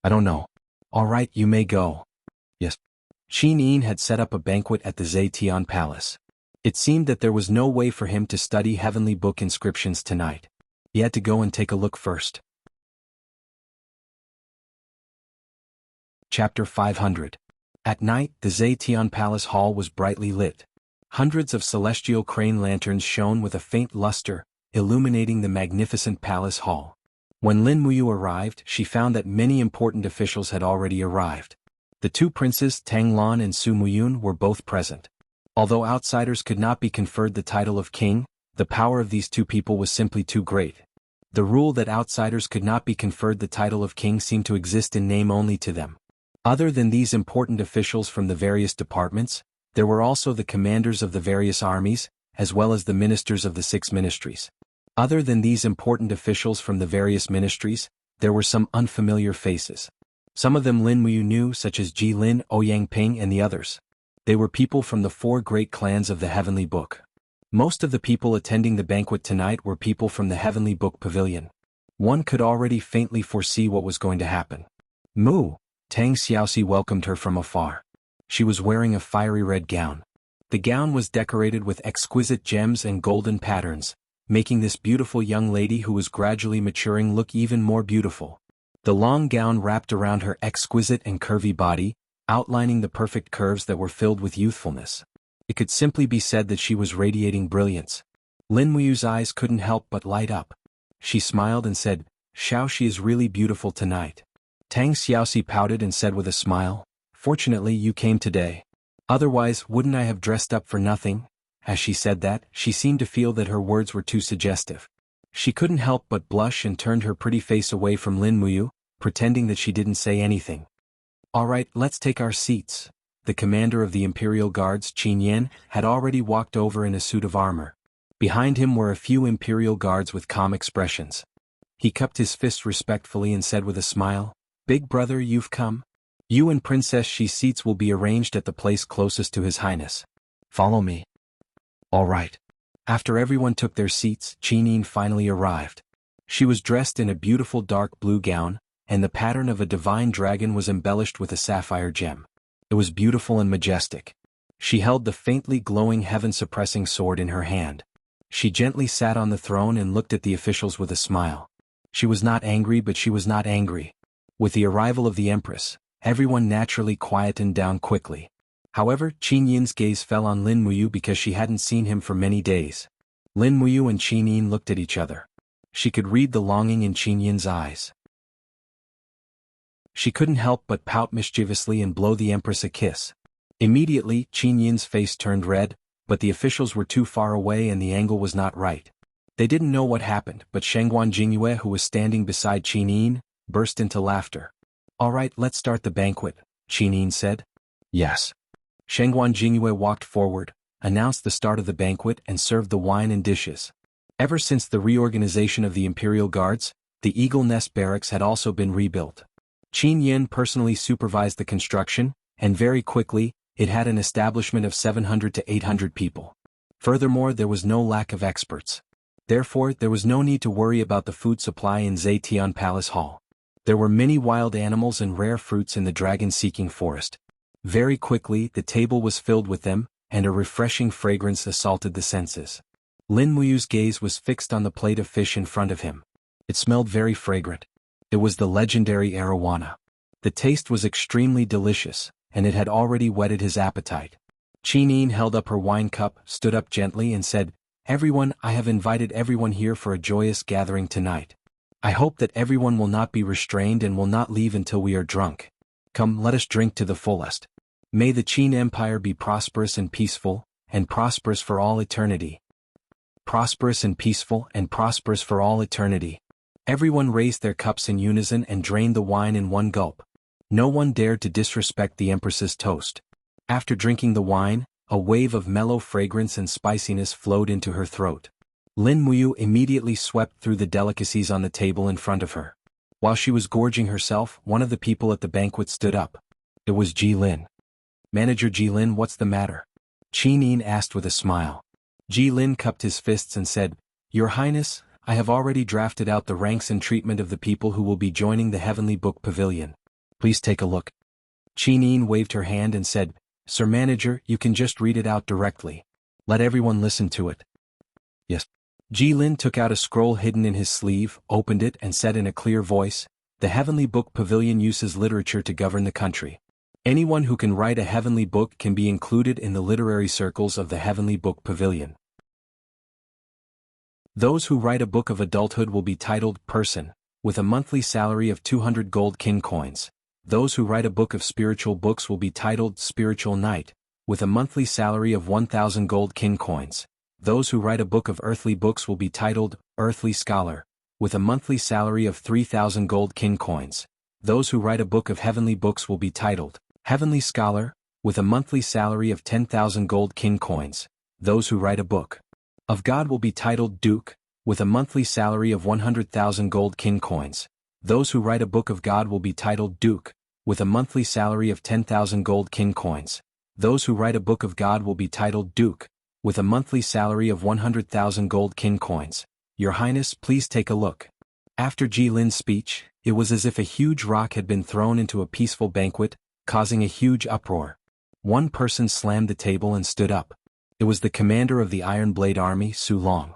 I don't know. Alright, you may go. Yes. Qin Yin had set up a banquet at the Zetian Palace. It seemed that there was no way for him to study heavenly book inscriptions tonight. He had to go and take a look first. Chapter 500. At night, the Zetian Palace Hall was brightly lit. Hundreds of celestial crane lanterns shone with a faint luster, illuminating the magnificent palace hall. When Lin Muyu arrived, she found that many important officials had already arrived. The 2 princes, Tang Lan and Su Muyun, were both present. Although outsiders could not be conferred the title of king, the power of these 2 people was simply too great. The rule that outsiders could not be conferred the title of king seemed to exist in name only to them. Other than these important officials from the various departments, there were also the commanders of the various armies, as well as the ministers of the 6 ministries. Other than these important officials from the various ministries, there were some unfamiliar faces. Some of them Lin Muyu knew, such as Ji Lin, Ouyang Ping and the others. They were people from the 4 great clans of the Heavenly Book. Most of the people attending the banquet tonight were people from the Heavenly Book Pavilion. One could already faintly foresee what was going to happen. Moo! Tang Xiaoxi welcomed her from afar. She was wearing a fiery red gown. The gown was decorated with exquisite gems and golden patterns, making this beautiful young lady who was gradually maturing look even more beautiful. The long gown wrapped around her exquisite and curvy body, outlining the perfect curves that were filled with youthfulness. It could simply be said that she was radiating brilliance. Lin Muyu's eyes couldn't help but light up. She smiled and said, "Xiao, she is really beautiful tonight." Tang Xiaoxi pouted and said with a smile, "Fortunately you came today. Otherwise, wouldn't I have dressed up for nothing?" As she said that, she seemed to feel that her words were too suggestive. She couldn't help but blush and turned her pretty face away from Lin Muyu, pretending that she didn't say anything. "All right, let's take our seats." The commander of the Imperial Guards, Qin Yan, had already walked over in a suit of armor. Behind him were a few Imperial Guards with calm expressions. He cupped his fist respectfully and said with a smile, "Big brother, you've come? You and Princess Xi's seats will be arranged at the place closest to His Highness. Follow me." "All right." After everyone took their seats, Qin Yan finally arrived. She was dressed in a beautiful dark blue gown, and the pattern of a divine dragon was embellished with a sapphire gem. It was beautiful and majestic. She held the faintly glowing heaven-suppressing sword in her hand. She gently sat on the throne and looked at the officials with a smile. She was not angry, but she was not angry. With the arrival of the Empress, everyone naturally quietened down quickly. However, Qin Yan's gaze fell on Lin Muyu because she hadn't seen him for many days. Lin Muyu and Qin Yan looked at each other. She could read the longing in Qin Yan's eyes. She couldn't help but pout mischievously and blow the Empress a kiss. Immediately, Qin Yan's face turned red, but the officials were too far away and the angle was not right. They didn't know what happened, but Shengguan Jingyue, who was standing beside Qin Yan, burst into laughter. "All right, let's start the banquet," Qin Yan said. "Yes." Shengguan Jingyue walked forward, announced the start of the banquet and served the wine and dishes. Ever since the reorganization of the Imperial Guards, the Eagle Nest Barracks had also been rebuilt. Qin Yan personally supervised the construction, and very quickly, it had an establishment of 700 to 800 people. Furthermore, there was no lack of experts. Therefore, there was no need to worry about the food supply in Zetian Palace Hall. There were many wild animals and rare fruits in the dragon-seeking forest. Very quickly, the table was filled with them, and a refreshing fragrance assaulted the senses. Lin Muyu's gaze was fixed on the plate of fish in front of him. It smelled very fragrant. It was the legendary arowana. The taste was extremely delicious, and it had already whetted his appetite. Qin Yan held up her wine cup, stood up gently and said, "Everyone, I have invited everyone here for a joyous gathering tonight. I hope that everyone will not be restrained and will not leave until we are drunk. Come, let us drink to the fullest. May the Qin Empire be prosperous and prosperous for all eternity. Prosperous and peaceful and prosperous for all eternity." Everyone raised their cups in unison and drained the wine in one gulp. No one dared to disrespect the Empress's toast. After drinking the wine, a wave of mellow fragrance and spiciness flowed into her throat. Lin Muyu immediately swept through the delicacies on the table in front of her. While she was gorging herself, one of the people at the banquet stood up. It was Ji Lin. "Manager Ji Lin, what's the matter?" Qin Yan asked with a smile. Ji Lin cupped his fists and said, "Your Highness, I have already drafted out the ranks and treatment of the people who will be joining the Heavenly Book Pavilion. Please take a look." Qin Yan waved her hand and said, "Sir Manager, you can just read it out directly. Let everyone listen to it." "Yes." Ji Lin took out a scroll hidden in his sleeve, opened it and said in a clear voice, "The Heavenly Book Pavilion uses literature to govern the country. Anyone who can write a heavenly book can be included in the literary circles of the Heavenly Book Pavilion. Those who write a book of adulthood will be titled Person, with a monthly salary of 200 gold kin coins. Those who write a book of spiritual books will be titled Spiritual Knight, with a monthly salary of 1,000 gold kin coins. Those who write a book of earthly books will be titled Earthly Scholar, with a monthly salary of 3,000 gold kin coins. Those who write a book of heavenly books will be titled Heavenly Scholar, with a monthly salary of 10,000 gold kin coins. Those who write a book of God will be titled Duke, with a monthly salary of 100,000 gold kin coins. Those who write a book of God will be titled Duke, with a monthly salary of 10,000 gold kin coins. Those who write a book of God will be titled Duke, with a monthly salary of 100,000 gold kin coins. Your Highness, please take a look. After Jilin's speech, it was as if a huge rock had been thrown into a peaceful banquet, causing a huge uproar. One person slammed the table and stood up. It was the commander of the Iron Blade Army, Su Long.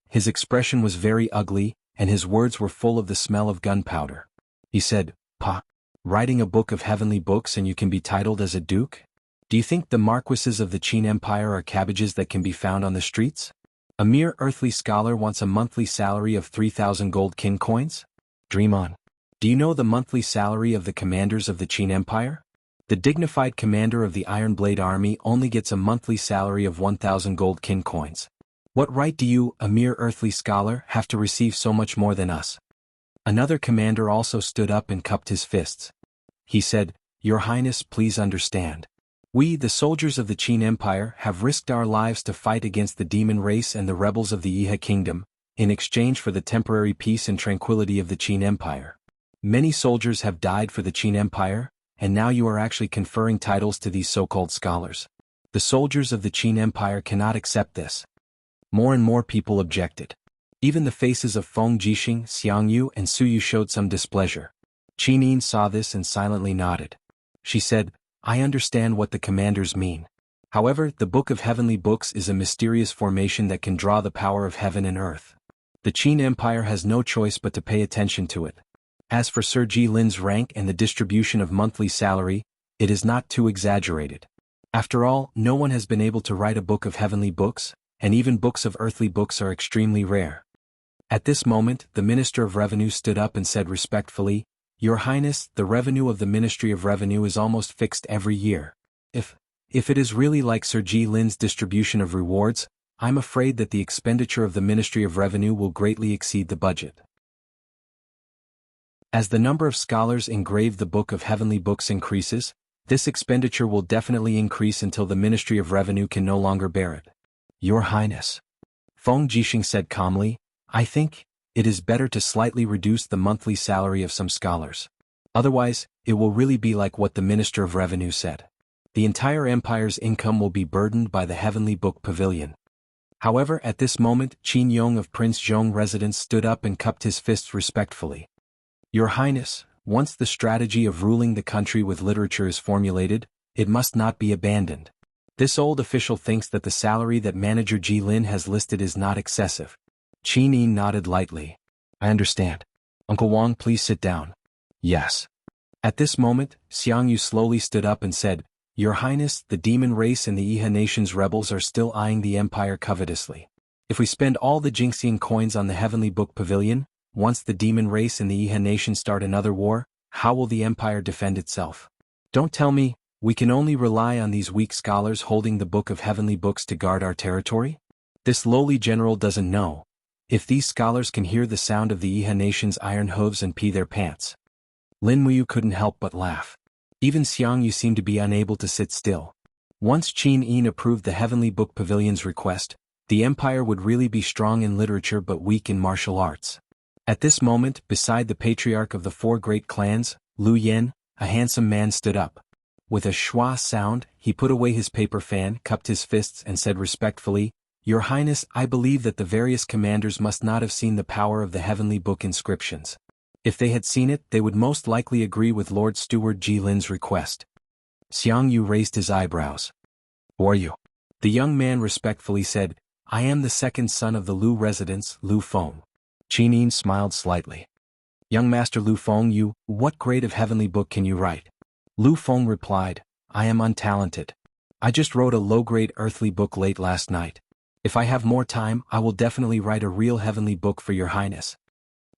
His expression was very ugly, and his words were full of the smell of gunpowder. He said, "Pa, writing a book of heavenly books and you can be titled as a duke? Do you think the marquises of the Qin Empire are cabbages that can be found on the streets? A mere earthly scholar wants a monthly salary of 3,000 gold kin coins? Dream on. Do you know the monthly salary of the commanders of the Qin Empire? The dignified commander of the Iron Blade Army only gets a monthly salary of 1,000 gold kin coins. What right do you, a mere earthly scholar, have to receive so much more than us?" Another commander also stood up and cupped his fists. He said, "Your Highness, please understand. We, the soldiers of the Qin Empire, have risked our lives to fight against the demon race and the rebels of the Yihe Kingdom, in exchange for the temporary peace and tranquility of the Qin Empire. Many soldiers have died for the Qin Empire, and now you are actually conferring titles to these so-called scholars. The soldiers of the Qin Empire cannot accept this." More and more people objected. Even the faces of Feng Jixing, Xiangyu, and Suyu showed some displeasure. Qin Yin saw this and silently nodded. She said, "I understand what the commanders mean. However, the Book of Heavenly Books is a mysterious formation that can draw the power of heaven and earth. The Qin Empire has no choice but to pay attention to it. As for Sir Jilin's rank and the distribution of monthly salary, it is not too exaggerated. After all, no one has been able to write a book of heavenly books, and even books of earthly books are extremely rare." At this moment, the Minister of Revenue stood up and said respectfully, "Your Highness, the revenue of the Ministry of Revenue is almost fixed every year. If it is really like Sir Jilin's distribution of rewards, I'm afraid that the expenditure of the Ministry of Revenue will greatly exceed the budget. As the number of scholars engrave the Book of Heavenly Books increases, this expenditure will definitely increase until the Ministry of Revenue can no longer bear it." "Your Highness," Feng Jixing said calmly, "I think it is better to slightly reduce the monthly salary of some scholars. Otherwise, it will really be like what the Minister of Revenue said. The entire empire's income will be burdened by the Heavenly Book Pavilion." However, at this moment, Qin Yong of Prince Zhong residence stood up and cupped his fists respectfully. "Your Highness, once the strategy of ruling the country with literature is formulated, it must not be abandoned. This old official thinks that the salary that Manager Jilin has listed is not excessive." Qin Yin nodded lightly. "I understand. Uncle Wang, please sit down." "Yes." At this moment, Xiangyu slowly stood up and said, "Your Highness, the demon race and the Yihe nation's rebels are still eyeing the empire covetously. If we spend all the Jingxian coins on the Heavenly Book Pavilion, once the demon race and the Yihe nation start another war, how will the empire defend itself? Don't tell me we can only rely on these weak scholars holding the Book of Heavenly Books to guard our territory? This lowly general doesn't know. If these scholars can hear the sound of the Yihe nation's iron hooves and pee their pants." Lin Muyu couldn't help but laugh. Even Xiangyu seemed to be unable to sit still. Once Qin Yin approved the Heavenly Book Pavilion's request, the empire would really be strong in literature but weak in martial arts. At this moment, beside the patriarch of the four great clans, Lu Yen, a handsome man stood up. With a schwa sound, he put away his paper fan, cupped his fists and said respectfully, "Your Highness, I believe that the various commanders must not have seen the power of the Heavenly Book inscriptions. If they had seen it, they would most likely agree with Lord Steward Jilin's request." Xiangyu raised his eyebrows. "Who are you?" The young man respectfully said, "I am the second son of the Lu residents, Lu Feng." Qin Yin smiled slightly. "Young Master Lu Feng, what grade of Heavenly Book can you write?" Lu Feng replied, "I am untalented. I just wrote a low-grade earthly book late last night. If I have more time, I will definitely write a real heavenly book for your highness."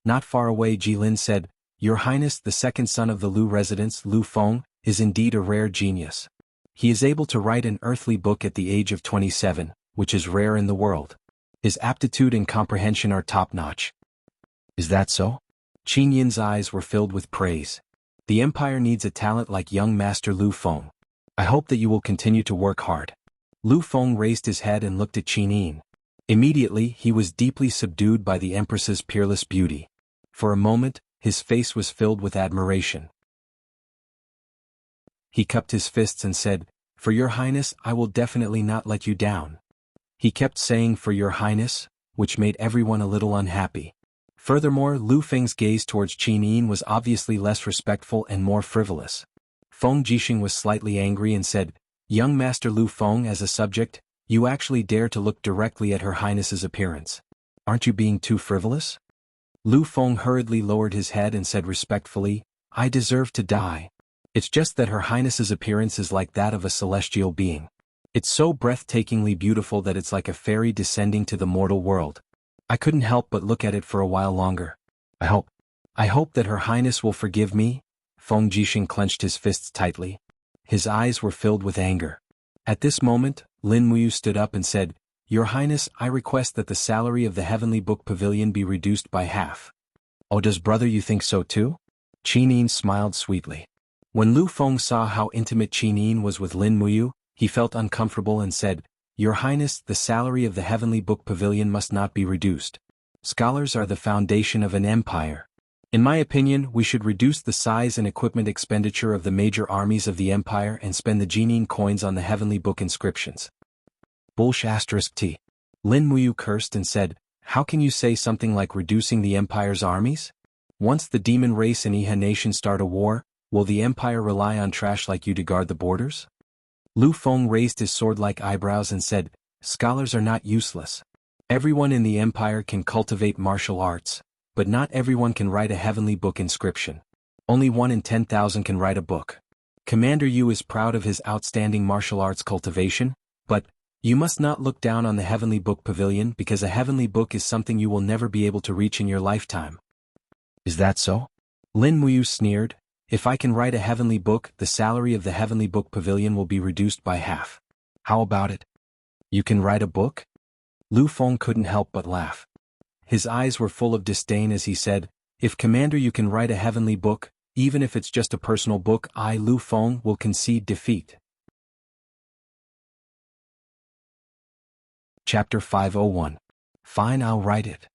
Not far away, Jilin said, "Your Highness, the second son of the Lu residents, Lu Feng, is indeed a rare genius. He is able to write an earthly book at the age of 27, which is rare in the world. His aptitude and comprehension are top-notch." "Is that so?" Qin Yin's eyes were filled with praise. "The empire needs a talent like young Master Lu Feng. I hope that you will continue to work hard." Lu Feng raised his head and looked at Qin Yin. Immediately, he was deeply subdued by the Empress's peerless beauty. For a moment, his face was filled with admiration. He cupped his fists and said, "For your highness, I will definitely not let you down." He kept saying "for your highness," which made everyone a little unhappy. Furthermore, Lu Feng's gaze towards Qin Yin was obviously less respectful and more frivolous. Feng Jixing was slightly angry and said, "Young Master Lu Feng, as a subject, you actually dare to look directly at Her Highness's appearance. Aren't you being too frivolous?" Lu Feng hurriedly lowered his head and said respectfully, "I deserve to die. It's just that Her Highness's appearance is like that of a celestial being. It's so breathtakingly beautiful that it's like a fairy descending to the mortal world. I couldn't help but look at it for a while longer. I hope that Her Highness will forgive me." Feng Jixing clenched his fists tightly. His eyes were filled with anger. At this moment, Lin Muyu stood up and said, "Your Highness, I request that the salary of the Heavenly Book Pavilion be reduced by half." "Oh, does brother you think so too?" Qin Yin smiled sweetly. When Lu Feng saw how intimate Qin Yin was with Lin Muyu, he felt uncomfortable and said, "Your Highness, the salary of the Heavenly Book Pavilion must not be reduced. Scholars are the foundation of an empire. In my opinion, we should reduce the size and equipment expenditure of the major armies of the empire and spend the Jinin coins on the Heavenly Book inscriptions." Bullsh*T. Lin Muyu cursed and said, "How can you say something like reducing the empire's armies? Once the demon race and Iha nation start a war, will the empire rely on trash like you to guard the borders?" Lu Feng raised his sword-like eyebrows and said, "Scholars are not useless. Everyone in the empire can cultivate martial arts, but not everyone can write a Heavenly Book inscription. Only 1 in 10,000 can write a book. Commander Yu is proud of his outstanding martial arts cultivation, but you must not look down on the Heavenly Book Pavilion because a Heavenly Book is something you will never be able to reach in your lifetime." "Is that so?" Lin Muyu sneered. "If I can write a Heavenly Book, the salary of the Heavenly Book Pavilion will be reduced by half. How about it? You can write a book?" Lu Feng couldn't help but laugh. His eyes were full of disdain as he said, "If Commander you can write a Heavenly Book, even if it's just a personal book, I, Lu Feng, will concede defeat." Chapter 501. "Fine, I'll write it,"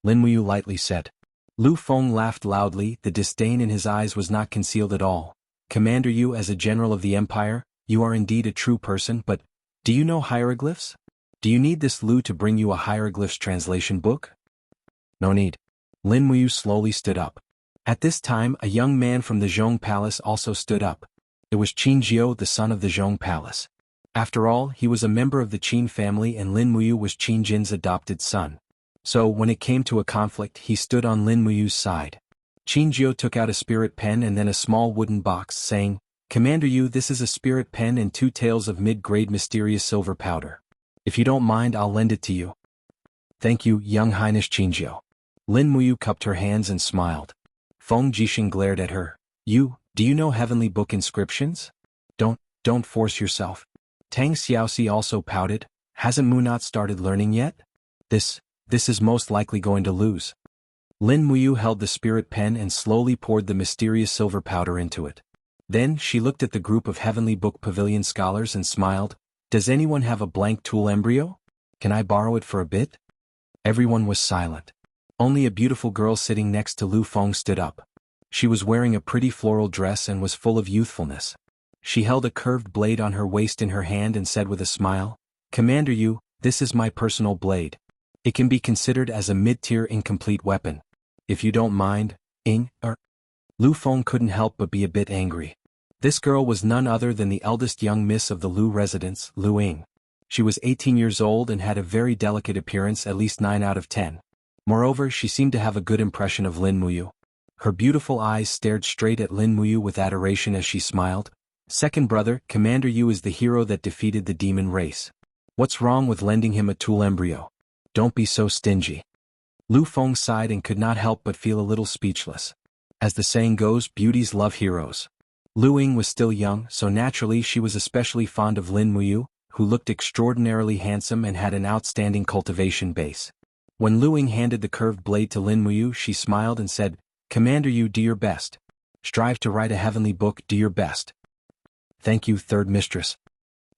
Lin Muyu lightly said. Lu Feng laughed loudly. The disdain in his eyes was not concealed at all. "Commander Yu, as a general of the empire, you are indeed a true person, but do you know hieroglyphs? Do you need this Lu to bring you a hieroglyphs translation book?" "No need." Lin Muyu slowly stood up. At this time, a young man from the Zhong Palace also stood up. It was Qin Jiao, the son of the Zhong Palace. After all, he was a member of the Qin family and Lin Muyu was Qin Jin's adopted son. So, when it came to a conflict, he stood on Lin Muyu's side. Qin Jiao took out a spirit pen and then a small wooden box, saying, "Commander Yu, this is a spirit pen and 2 taels of mid-grade mysterious silver powder. If you don't mind, I'll lend it to you." "Thank you, Young Highness Qin Jiao." Lin Muyu cupped her hands and smiled. Feng Jixing glared at her. Do you know Heavenly Book inscriptions? Don't force yourself." Tang Xiaoxi also pouted. "Hasn't Mu not started learning yet? This is most likely going to lose." Lin Muyu held the spirit pen and slowly poured the mysterious silver powder into it. Then she looked at the group of Heavenly Book Pavilion scholars and smiled. "Does anyone have a blank tool embryo? Can I borrow it for a bit?" Everyone was silent. Only a beautiful girl sitting next to Lu Feng stood up. She was wearing a pretty floral dress and was full of youthfulness. She held a curved blade on her waist in her hand and said with a smile, "Commander Yu, this is my personal blade. It can be considered as a mid-tier incomplete weapon. If you don't mind, Lu Feng couldn't help but be a bit angry. This girl was none other than the eldest young miss of the Lu residence, Lu Ying. She was 18 years old and had a very delicate appearance, at least 9 out of 10. Moreover, she seemed to have a good impression of Lin Muyu. Her beautiful eyes stared straight at Lin Muyu with adoration as she smiled. "Second brother, Commander Yu is the hero that defeated the demon race. What's wrong with lending him a tool embryo? Don't be so stingy." Lu Feng sighed and could not help but feel a little speechless. As the saying goes, beauties love heroes. Lu Ying was still young, so naturally she was especially fond of Lin Muyu, who looked extraordinarily handsome and had an outstanding cultivation base. When Lu Ying handed the curved blade to Lin Muyu, she smiled and said, "Commander Yu, do your best. Strive to write a Heavenly Book, do your best." "Thank you, third mistress."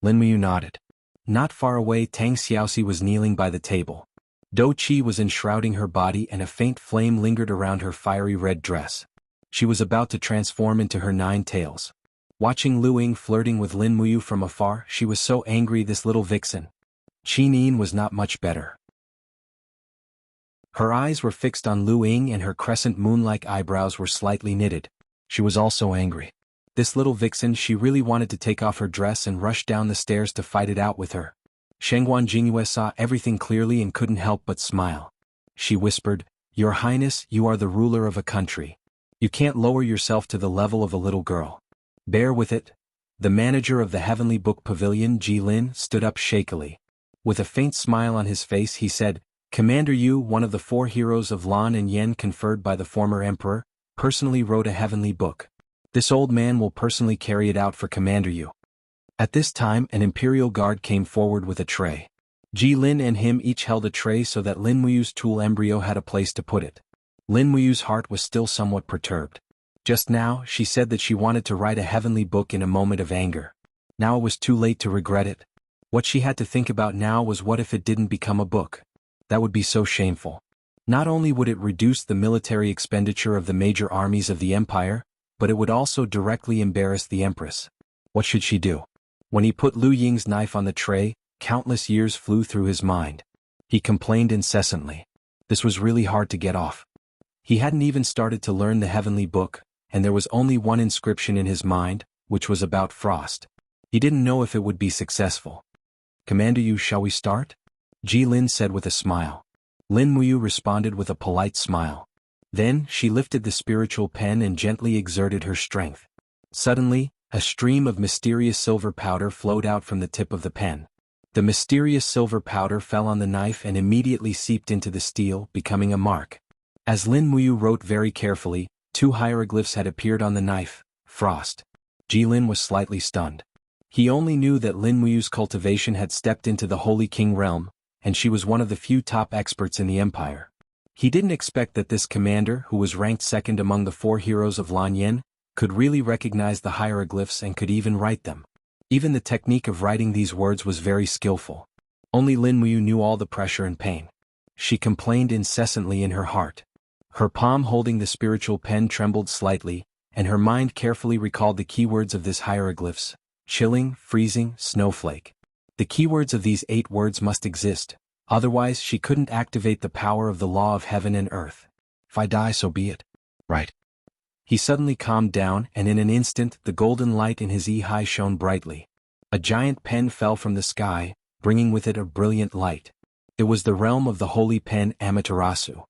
Lin Muyu nodded. Not far away, Tang Xiaoxi was kneeling by the table. Do Qi was enshrouding her body and a faint flame lingered around her fiery red dress. She was about to transform into her 9 tails. Watching Lu Ying flirting with Lin Muyu from afar, she was so angry, this little vixen. Qin was not much better. Her eyes were fixed on Lu Ying and her crescent moon-like eyebrows were slightly knitted. She was also angry. This little vixen, she really wanted to take off her dress and rush down the stairs to fight it out with her. Shengguan Jingyue saw everything clearly and couldn't help but smile. She whispered, "Your Highness, you are the ruler of a country. You can't lower yourself to the level of a little girl. Bear with it." The manager of the Heavenly Book Pavilion, Jilin, stood up shakily. With a faint smile on his face he said, "Commander Yu, one of the 4 heroes of Lan and Yen conferred by the former emperor, personally wrote a heavenly book. This old man will personally carry it out for Commander Yu." At this time an imperial guard came forward with a tray. Jilin and him each held a tray so that Lin Muyu's tool embryo had a place to put it. Lin Muyu's heart was still somewhat perturbed. Just now, she said that she wanted to write a heavenly book in a moment of anger. Now it was too late to regret it. What she had to think about now was what if it didn't become a book? That would be so shameful. Not only would it reduce the military expenditure of the major armies of the empire, but it would also directly embarrass the empress. What should she do? When he put Lu Ying's knife on the tray, countless years flew through his mind. He complained incessantly. This was really hard to get off. He hadn't even started to learn the heavenly book, and there was only one inscription in his mind, which was about frost. He didn't know if it would be successful. "Commander Yu, shall we start?" Jilin said with a smile. Lin Muyu responded with a polite smile. Then, she lifted the spiritual pen and gently exerted her strength. Suddenly, a stream of mysterious silver powder flowed out from the tip of the pen. The mysterious silver powder fell on the knife and immediately seeped into the steel, becoming a mark. As Lin Muyu wrote very carefully, 2 hieroglyphs had appeared on the knife: frost. Jilin was slightly stunned. He only knew that Lin Muyu's cultivation had stepped into the Holy King realm, and she was one of the few top experts in the empire. He didn't expect that this commander, who was ranked second among the 4 heroes of Lan Yen, could really recognize the hieroglyphs and could even write them. Even the technique of writing these words was very skillful. Only Lin Muyu knew all the pressure and pain. She complained incessantly in her heart. Her palm holding the spiritual pen trembled slightly, and her mind carefully recalled the keywords of this hieroglyphs: chilling, freezing, snowflake. The keywords of these 8 words must exist, otherwise she couldn't activate the power of the law of heaven and earth. If I die, so be it. Right. He suddenly calmed down, and in an instant the golden light in his eye shone brightly. A giant pen fell from the sky, bringing with it a brilliant light. It was the realm of the holy pen Amaterasu.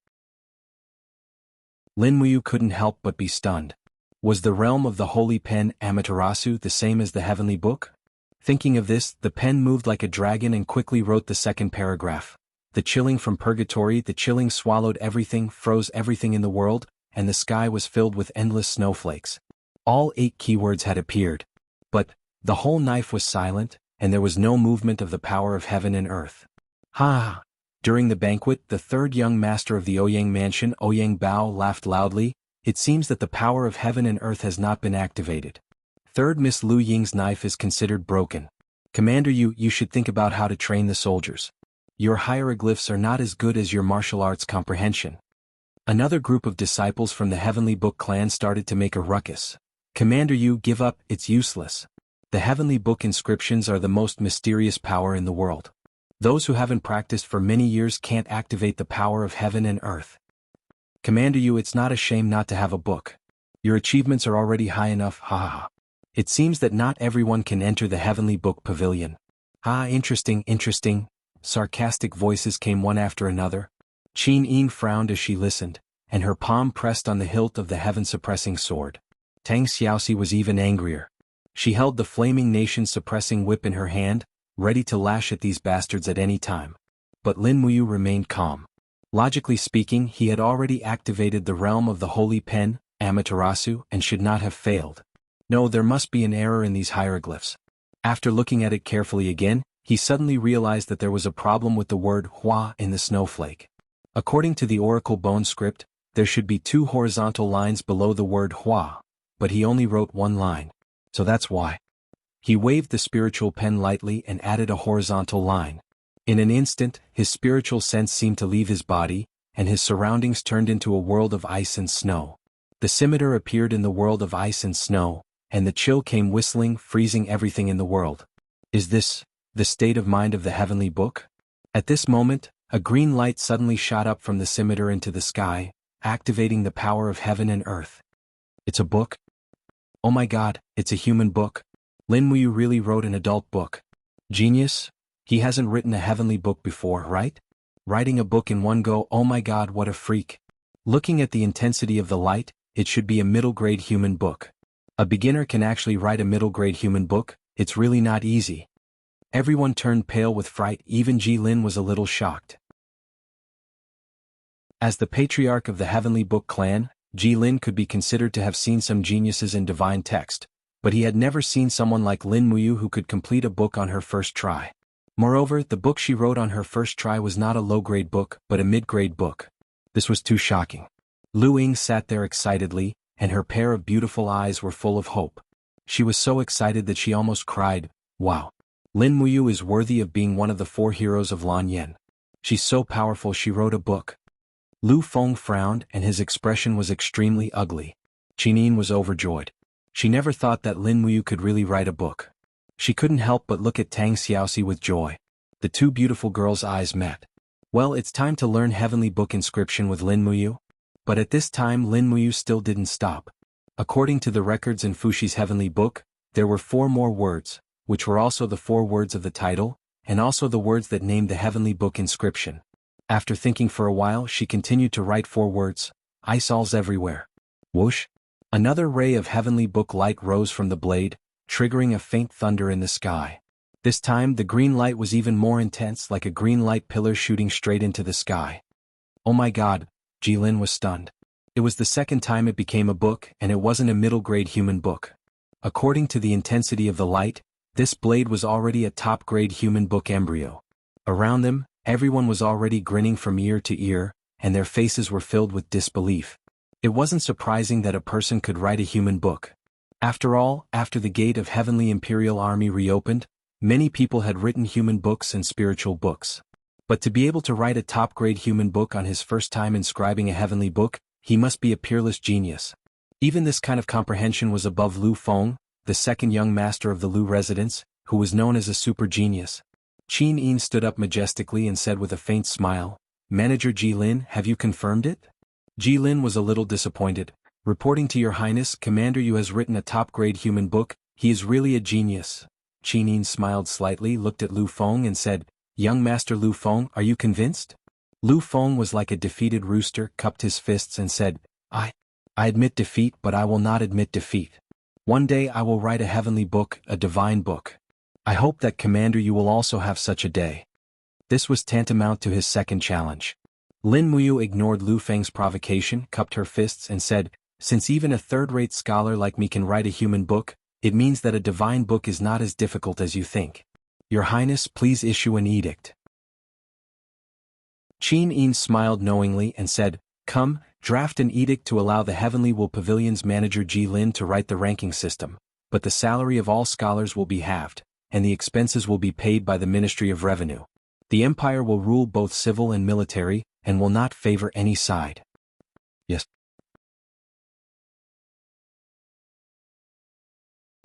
Lin Muyu couldn't help but be stunned. Was the realm of the holy pen Amaterasu the same as the heavenly book? Thinking of this, the pen moved like a dragon and quickly wrote the second paragraph. The chilling from purgatory, the chilling swallowed everything, froze everything in the world, and the sky was filled with endless snowflakes. All 8 keywords had appeared. But, the whole knife was silent, and there was no movement of the power of heaven and earth. Ha! During the banquet, the 3rd young master of the Ouyang mansion, Ouyang Bao, laughed loudly. "It seems that the power of heaven and earth has not been activated. 3rd Miss Lu Ying's knife is considered broken. Commander Yu, you should think about how to train the soldiers. Your hieroglyphs are not as good as your martial arts comprehension." Another group of disciples from the Heavenly Book clan started to make a ruckus. "Commander Yu, give up, it's useless. The Heavenly Book inscriptions are the most mysterious power in the world. Those who haven't practiced for many years can't activate the power of heaven and earth. Commander Yu, it's not a shame not to have a book. Your achievements are already high enough, ha ha ha. It seems that not everyone can enter the Heavenly Book Pavilion." "Ah, interesting, interesting." Sarcastic voices came one after another. Qin Yin frowned as she listened, and her palm pressed on the hilt of the heaven-suppressing sword. Tang Xiaoxi was even angrier. She held the flaming nation-suppressing whip in her hand, ready to lash at these bastards at any time. But Lin Muyu remained calm. Logically speaking, he had already activated the realm of the holy pen, Amaterasu, and should not have failed. No, there must be an error in these hieroglyphs. After looking at it carefully again, he suddenly realized that there was a problem with the word hua in the snowflake. According to the Oracle Bone script, there should be 2 horizontal lines below the word hua, but he only wrote 1 line. So that's why. He waved the spiritual pen lightly and added a horizontal line. In an instant, his spiritual sense seemed to leave his body, and his surroundings turned into a world of ice and snow. The scimitar appeared in the world of ice and snow, and the chill came whistling, freezing everything in the world. Is this The state of mind of the heavenly book? At this moment, a green light suddenly shot up from the scimitar into the sky, activating the power of heaven and earth. It's a book? Oh my god, it's a human book. Lin Muyu really wrote an adult book. Genius? He hasn't written a heavenly book before, right? Writing a book in one go, oh my god, what a freak. Looking at the intensity of the light, it should be a middle-grade human book. A beginner can actually write a middle-grade human book, it's really not easy. Everyone turned pale with fright, even Ji Lin was a little shocked. As the patriarch of the Heavenly Book clan, Ji Lin could be considered to have seen some geniuses in divine text, but he had never seen someone like Lin Muyu who could complete a book on her first try. Moreover, the book she wrote on her first try was not a low-grade book, but a mid-grade book. This was too shocking. Lu Ying sat there excitedly, and her pair of beautiful eyes were full of hope. She was so excited that she almost cried, wow. Lin Muyu is worthy of being one of the 4 heroes of Lan Yen. She's so powerful she wrote a book. Lu Feng frowned and his expression was extremely ugly. Qinin was overjoyed. She never thought that Lin Muyu could really write a book. She couldn't help but look at Tang Xiaoxi with joy. The 2 beautiful girls' eyes met. Well, it's time to learn Heavenly Book inscription with Lin Muyu. But at this time Lin Muyu still didn't stop. According to the records in Fushi's Heavenly Book, there were 4 more words, which were also the 4 words of the title, and also the words that named the Heavenly Book inscription. After thinking for a while, she continued to write 4 words, eyesalls everywhere. Whoosh! Another ray of Heavenly Book light rose from the blade, triggering a faint thunder in the sky. This time the green light was even more intense, like a green light pillar shooting straight into the sky. Oh my god, Ji Lin was stunned. It was the second time it became a book, and it wasn't a middle-grade human book. According to the intensity of the light, this blade was already a top-grade human book embryo. Around them, everyone was already grinning from ear to ear, and their faces were filled with disbelief. It wasn't surprising that a person could write a human book. After all, after the gate of Heavenly Imperial Army reopened, many people had written human books and spiritual books. But to be able to write a top-grade human book on his first time inscribing a heavenly book, he must be a peerless genius. Even this kind of comprehension was above Lu Feng, the second young master of the Lu residence, who was known as a super genius. Qin Yin stood up majestically and said with a faint smile, Manager Ji Lin, have you confirmed it? Ji Lin was a little disappointed. Reporting to your highness, Commander Yu has written a top-grade human book, he is really a genius. Qin Yin smiled slightly, looked at Lu Feng and said, Young Master Lu Feng, are you convinced? Lu Feng was like a defeated rooster, cupped his fists and said, I admit defeat, but I will not admit defeat. One day I will write a heavenly book, a divine book. I hope that Commander Yu will also have such a day. This was tantamount to his second challenge. Lin Muyu ignored Lu Feng's provocation, cupped her fists and said, Since even a third-rate scholar like me can write a human book, it means that a divine book is not as difficult as you think. Your Highness, please issue an edict. Qin Yin smiled knowingly and said, Come, draft an edict to allow the Heavenly Will Pavilion's manager Ji Lin to write the ranking system, but the salary of all scholars will be halved, and the expenses will be paid by the Ministry of Revenue. The Empire will rule both civil and military, and will not favor any side. Yes.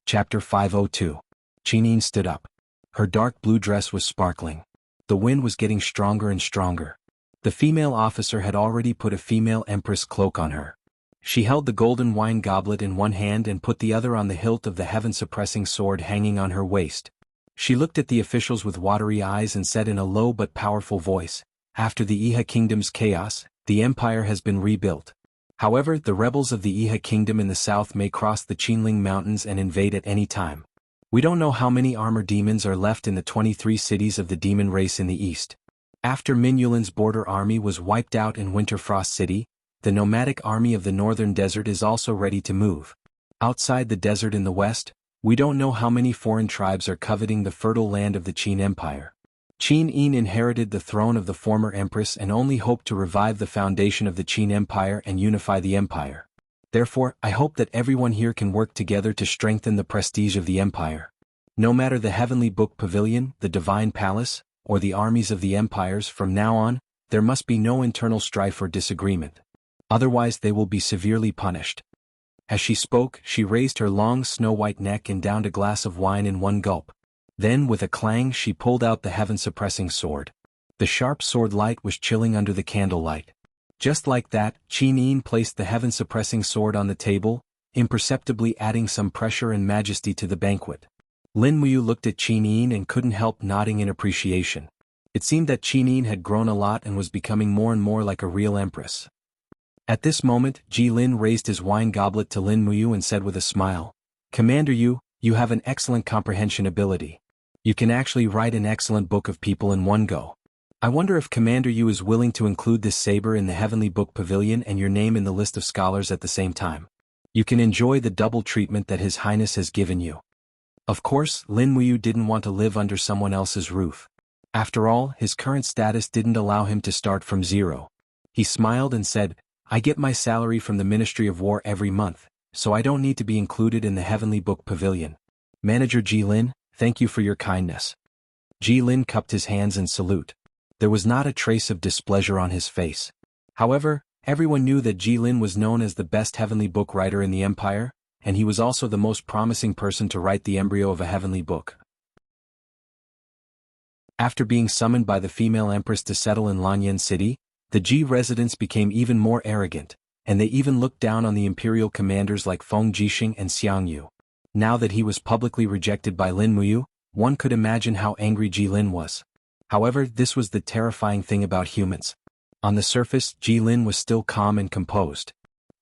Chapter 502. Qin Yin stood up. Her dark blue dress was sparkling. The wind was getting stronger and stronger. The female officer had already put a female empress cloak on her. She held the golden wine goblet in one hand and put the other on the hilt of the heaven-suppressing sword hanging on her waist. She looked at the officials with watery eyes and said in a low but powerful voice, After the Iha Kingdom's chaos, the empire has been rebuilt. However, the rebels of the Iha Kingdom in the south may cross the Qinling Mountains and invade at any time. We don't know how many armor demons are left in the 23 cities of the demon race in the east. After Min Yulin's border army was wiped out in Winterfrost City, the nomadic army of the northern desert is also ready to move. Outside the desert in the west, we don't know how many foreign tribes are coveting the fertile land of the Qin Empire. Qin Yin inherited the throne of the former empress and only hoped to revive the foundation of the Qin Empire and unify the empire. Therefore, I hope that everyone here can work together to strengthen the prestige of the empire. No matter the Heavenly Book Pavilion, the Divine Palace, or the armies of the empires, from now on, there must be no internal strife or disagreement. Otherwise they will be severely punished. As she spoke, she raised her long snow-white neck and downed a glass of wine in one gulp. Then with a clang she pulled out the heaven-suppressing sword. The sharp sword light was chilling under the candlelight. Just like that, Qin Yin placed the heaven-suppressing sword on the table, imperceptibly adding some pressure and majesty to the banquet. Lin Muyu looked at Qin Yin and couldn't help nodding in appreciation. It seemed that Qin Yin had grown a lot and was becoming more and more like a real empress. At this moment, Ji Lin raised his wine goblet to Lin Muyu and said with a smile, "Commander Yu, you have an excellent comprehension ability. You can actually write an excellent book of people in one go. I wonder if Commander Yu is willing to include this saber in the Heavenly Book Pavilion and your name in the list of scholars at the same time. You can enjoy the double treatment that His Highness has given you." Of course, Lin Muyu didn't want to live under someone else's roof. After all, his current status didn't allow him to start from zero. He smiled and said, "I get my salary from the Ministry of War every month, so I don't need to be included in the Heavenly Book Pavilion. Manager Ji Lin, thank you for your kindness." Ji Lin cupped his hands in salute. There was not a trace of displeasure on his face. However, everyone knew that Ji Lin was known as the best heavenly book writer in the empire, and he was also the most promising person to write the embryo of a heavenly book. After being summoned by the female empress to settle in Lanyan City, the Ji residents became even more arrogant, and they even looked down on the imperial commanders like Feng Jixing and Xiangyu. Now that he was publicly rejected by Lin Muyu, one could imagine how angry Ji Lin was. However, this was the terrifying thing about humans. On the surface, Ji Lin was still calm and composed.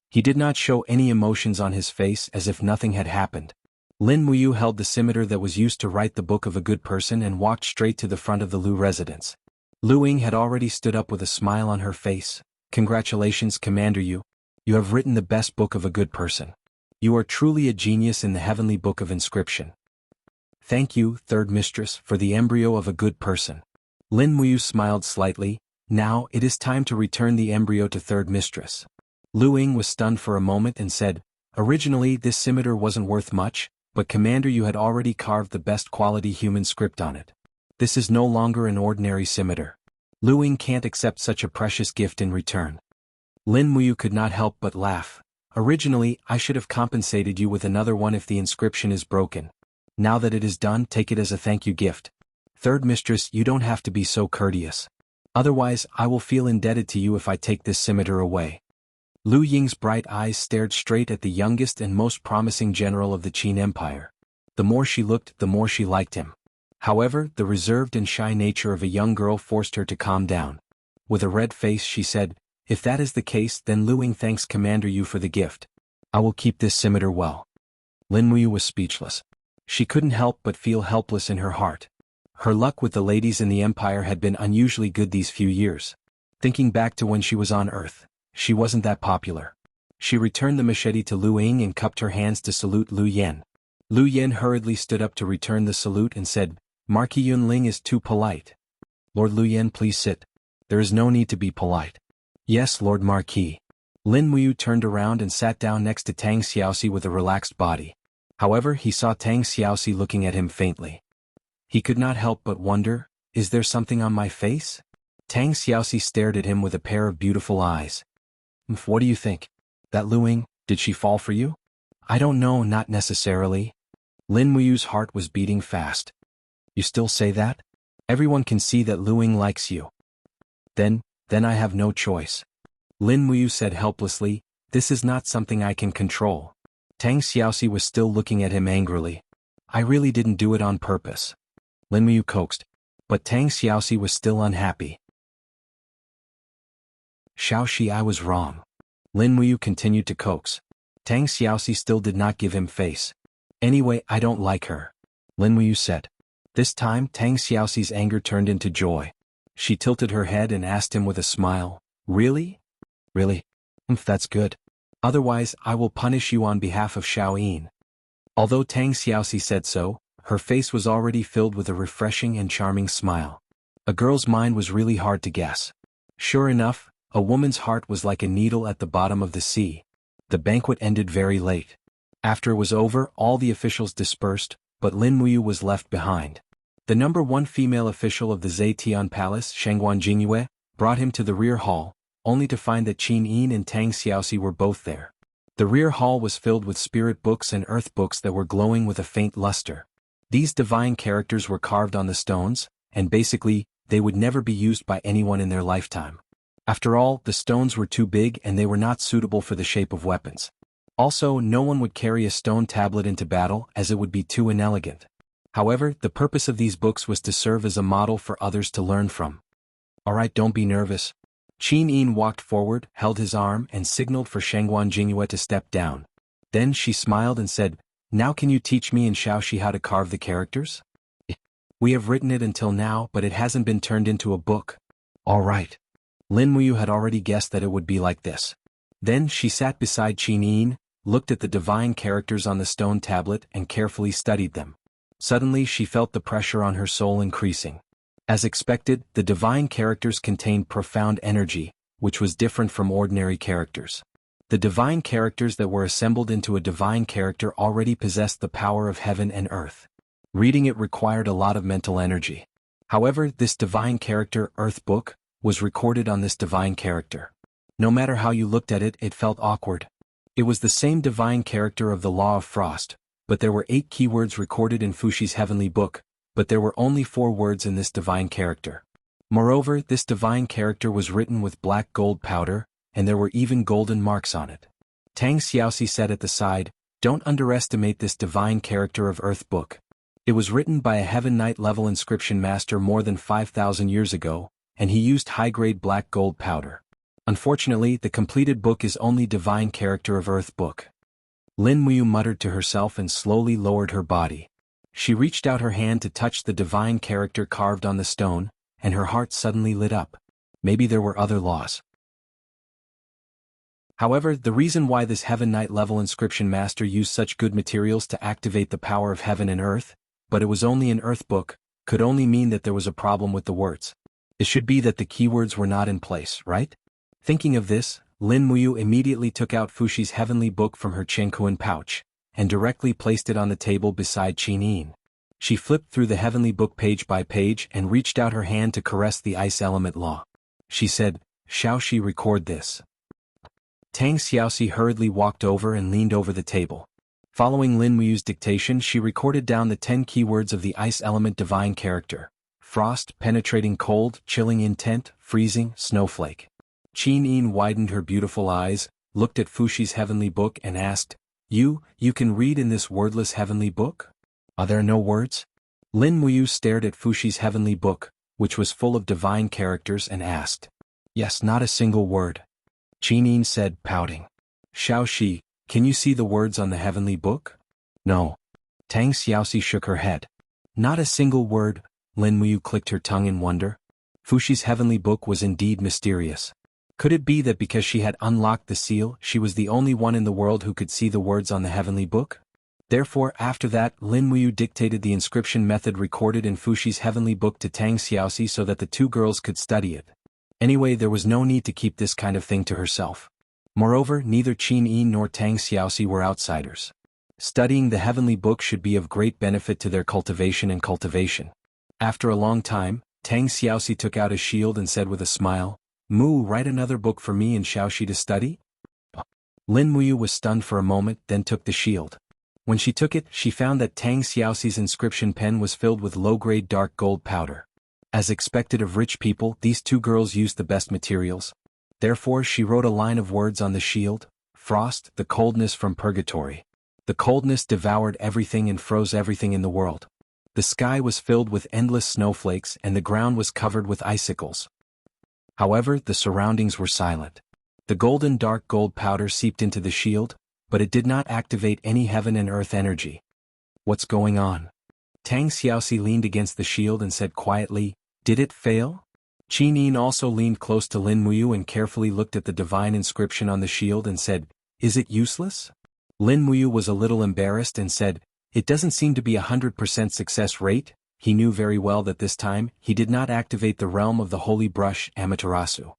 He did not show any emotions on his face as if nothing had happened. Lin Muyu held the scimitar that was used to write the book of a good person and walked straight to the front of the Lu residence. Lu Ying had already stood up with a smile on her face. "Congratulations, Commander Yu. You have written the best book of a good person. You are truly a genius in the heavenly book of inscription." "Thank you, Third Mistress, for the embryo of a good person." Lin Muyu smiled slightly. "Now, it is time to return the embryo to Third Mistress." Lu Ying was stunned for a moment and said, "Originally this scimitar wasn't worth much, but Commander Yu had already carved the best quality human script on it. This is no longer an ordinary scimitar. Lu Ying can't accept such a precious gift in return." Lin Muyu could not help but laugh. "Originally, I should have compensated you with another one if the inscription is broken. Now that it is done, take it as a thank you gift. Third Mistress, you don't have to be so courteous. Otherwise, I will feel indebted to you if I take this scimitar away." Lu Ying's bright eyes stared straight at the youngest and most promising general of the Qin Empire. The more she looked, the more she liked him. However, the reserved and shy nature of a young girl forced her to calm down. With a red face she said, "If that is the case, then Lu Ying thanks Commander Yu for the gift. I will keep this scimitar well." Lin Muyu was speechless. She couldn't help but feel helpless in her heart. Her luck with the ladies in the Empire had been unusually good these few years. Thinking back to when she was on Earth, she wasn't that popular. She returned the machete to Lu Ying and cupped her hands to salute Lu Yen. Lu Yen hurriedly stood up to return the salute and said, "Marquis Yunling is too polite. Lord Lu Yen, please sit. There is no need to be polite." "Yes, Lord Marquis." Lin Muyu turned around and sat down next to Tang Xiaoxi with a relaxed body. However, he saw Tang Xiaoxi looking at him faintly. He could not help but wonder, "Is there something on my face?" Tang Xiaoxi stared at him with a pair of beautiful eyes. "What do you think? That Lu Ying, did she fall for you?" "I don't know, not necessarily." Lin Muyu's heart was beating fast. "You still say that? Everyone can see that Lu Ying likes you." Then I have no choice." Lin Muyu said helplessly, "This is not something I can control." Tang Xiaoxi was still looking at him angrily. "I really didn't do it on purpose." Lin Muyu coaxed. But Tang Xiaoxi was still unhappy. "Xiaoxi, I was wrong." Lin Muyu continued to coax. Tang Xiaoxi still did not give him face. "Anyway, I don't like her," Lin Muyu said. This time Tang Xiaoxi's anger turned into joy. She tilted her head and asked him with a smile, "Really? Really? That's good. Otherwise, I will punish you on behalf of Xiao Yin." Although Tang Xiaoxi said so, her face was already filled with a refreshing and charming smile. A girl's mind was really hard to guess. Sure enough, a woman's heart was like a needle at the bottom of the sea. The banquet ended very late. After it was over, all the officials dispersed, but Lin Muyu was left behind. The number one female official of the Zetian Palace, Shangguan Jingyue, brought him to the rear hall, only to find that Qin Yin and Tang Xiaoxi were both there. The rear hall was filled with spirit books and earth books that were glowing with a faint luster. These divine characters were carved on the stones, and basically, they would never be used by anyone in their lifetime. After all, the stones were too big and they were not suitable for the shape of weapons. Also, no one would carry a stone tablet into battle as it would be too inelegant. However, the purpose of these books was to serve as a model for others to learn from. Alright, don't be nervous. Qin Yin walked forward, held his arm, and signaled for Shengguan Jingyue to step down. Then she smiled and said, "Now can you teach me and Xiaoxi how to carve the characters? We have written it until now, but it hasn't been turned into a book." Alright. Lin Muyu had already guessed that it would be like this. Then she sat beside Qin Yin, looked at the divine characters on the stone tablet and carefully studied them. Suddenly she felt the pressure on her soul increasing. As expected, the divine characters contained profound energy, which was different from ordinary characters. The divine characters that were assembled into a divine character already possessed the power of heaven and earth. Reading it required a lot of mental energy. However, this divine character, Earth Book, was recorded on this divine character. No matter how you looked at it, it felt awkward. It was the same divine character of the Law of Frost, but there were 8 keywords recorded in Fushi's heavenly book, but there were only 4 words in this divine character. Moreover, this divine character was written with black gold powder, and there were even golden marks on it. Tang Xiaoxi said at the side, "Don't underestimate this divine character of Earth Book. It was written by a Heaven Knight level inscription master more than 5,000 years ago, and he used high-grade black gold powder. Unfortunately, the completed book is only divine character of Earth Book." Lin Muyu muttered to herself and slowly lowered her body. She reached out her hand to touch the divine character carved on the stone, and her heart suddenly lit up. Maybe there were other laws. However, the reason why this Heaven Knight level inscription master used such good materials to activate the power of heaven and earth, but it was only an Earth Book, could only mean that there was a problem with the words. It should be that the keywords were not in place, right? Thinking of this, Lin Muyu immediately took out Fushi's heavenly book from her Chenkuan pouch, and directly placed it on the table beside Qin Yin. She flipped through the heavenly book page by page and reached out her hand to caress the ice element law. She said, "Xiaoxi, record this." Tang Xiaoxi hurriedly walked over and leaned over the table. Following Lin Muyu's dictation, she recorded down the 10 keywords of the ice element divine character: frost, penetrating cold, chilling intent, freezing, snowflake. Qin Yin widened her beautiful eyes, looked at Fushi's heavenly book and asked, You can read in this wordless heavenly book? Are there no words?" Lin Muyu stared at Fushi's heavenly book, which was full of divine characters, and asked. "Yes, not a single word." Qin Yin said, pouting. "Xiaoxi, can you see the words on the heavenly book?" "No." Tang Xiaoxi shook her head. "Not a single word." Lin Muyu clicked her tongue in wonder. Fushi's heavenly book was indeed mysterious. Could it be that because she had unlocked the seal, she was the only one in the world who could see the words on the heavenly book? Therefore, after that, Lin Muyu dictated the inscription method recorded in Fushi's heavenly book to Tang Xiaoxi so that the 2 girls could study it. Anyway, there was no need to keep this kind of thing to herself. Moreover, neither Qin Yin nor Tang Xiaoxi were outsiders. Studying the heavenly book should be of great benefit to their cultivation and cultivation. After a long time, Tang Xiaoxi took out a shield and said with a smile, "Mu, write another book for me and Xiaoxi to study?" Lin Muyu was stunned for a moment, then took the shield. When she took it, she found that Tang Xiaoxi's inscription pen was filled with low-grade dark gold powder. As expected of rich people, these 2 girls used the best materials. Therefore, she wrote a line of words on the shield: "Frost, the coldness from purgatory. The coldness devoured everything and froze everything in the world. The sky was filled with endless snowflakes and the ground was covered with icicles." However, the surroundings were silent. The golden dark gold powder seeped into the shield, but it did not activate any heaven and earth energy. "What's going on?" Tang Xiaoxi leaned against the shield and said quietly, "Did it fail?" Qin Yin also leaned close to Lin Muyu and carefully looked at the divine inscription on the shield and said, "Is it useless?" Lin Muyu was a little embarrassed and said, "It doesn't seem to be 100% success rate." He knew very well that this time, he did not activate the realm of the holy brush, Amaterasu.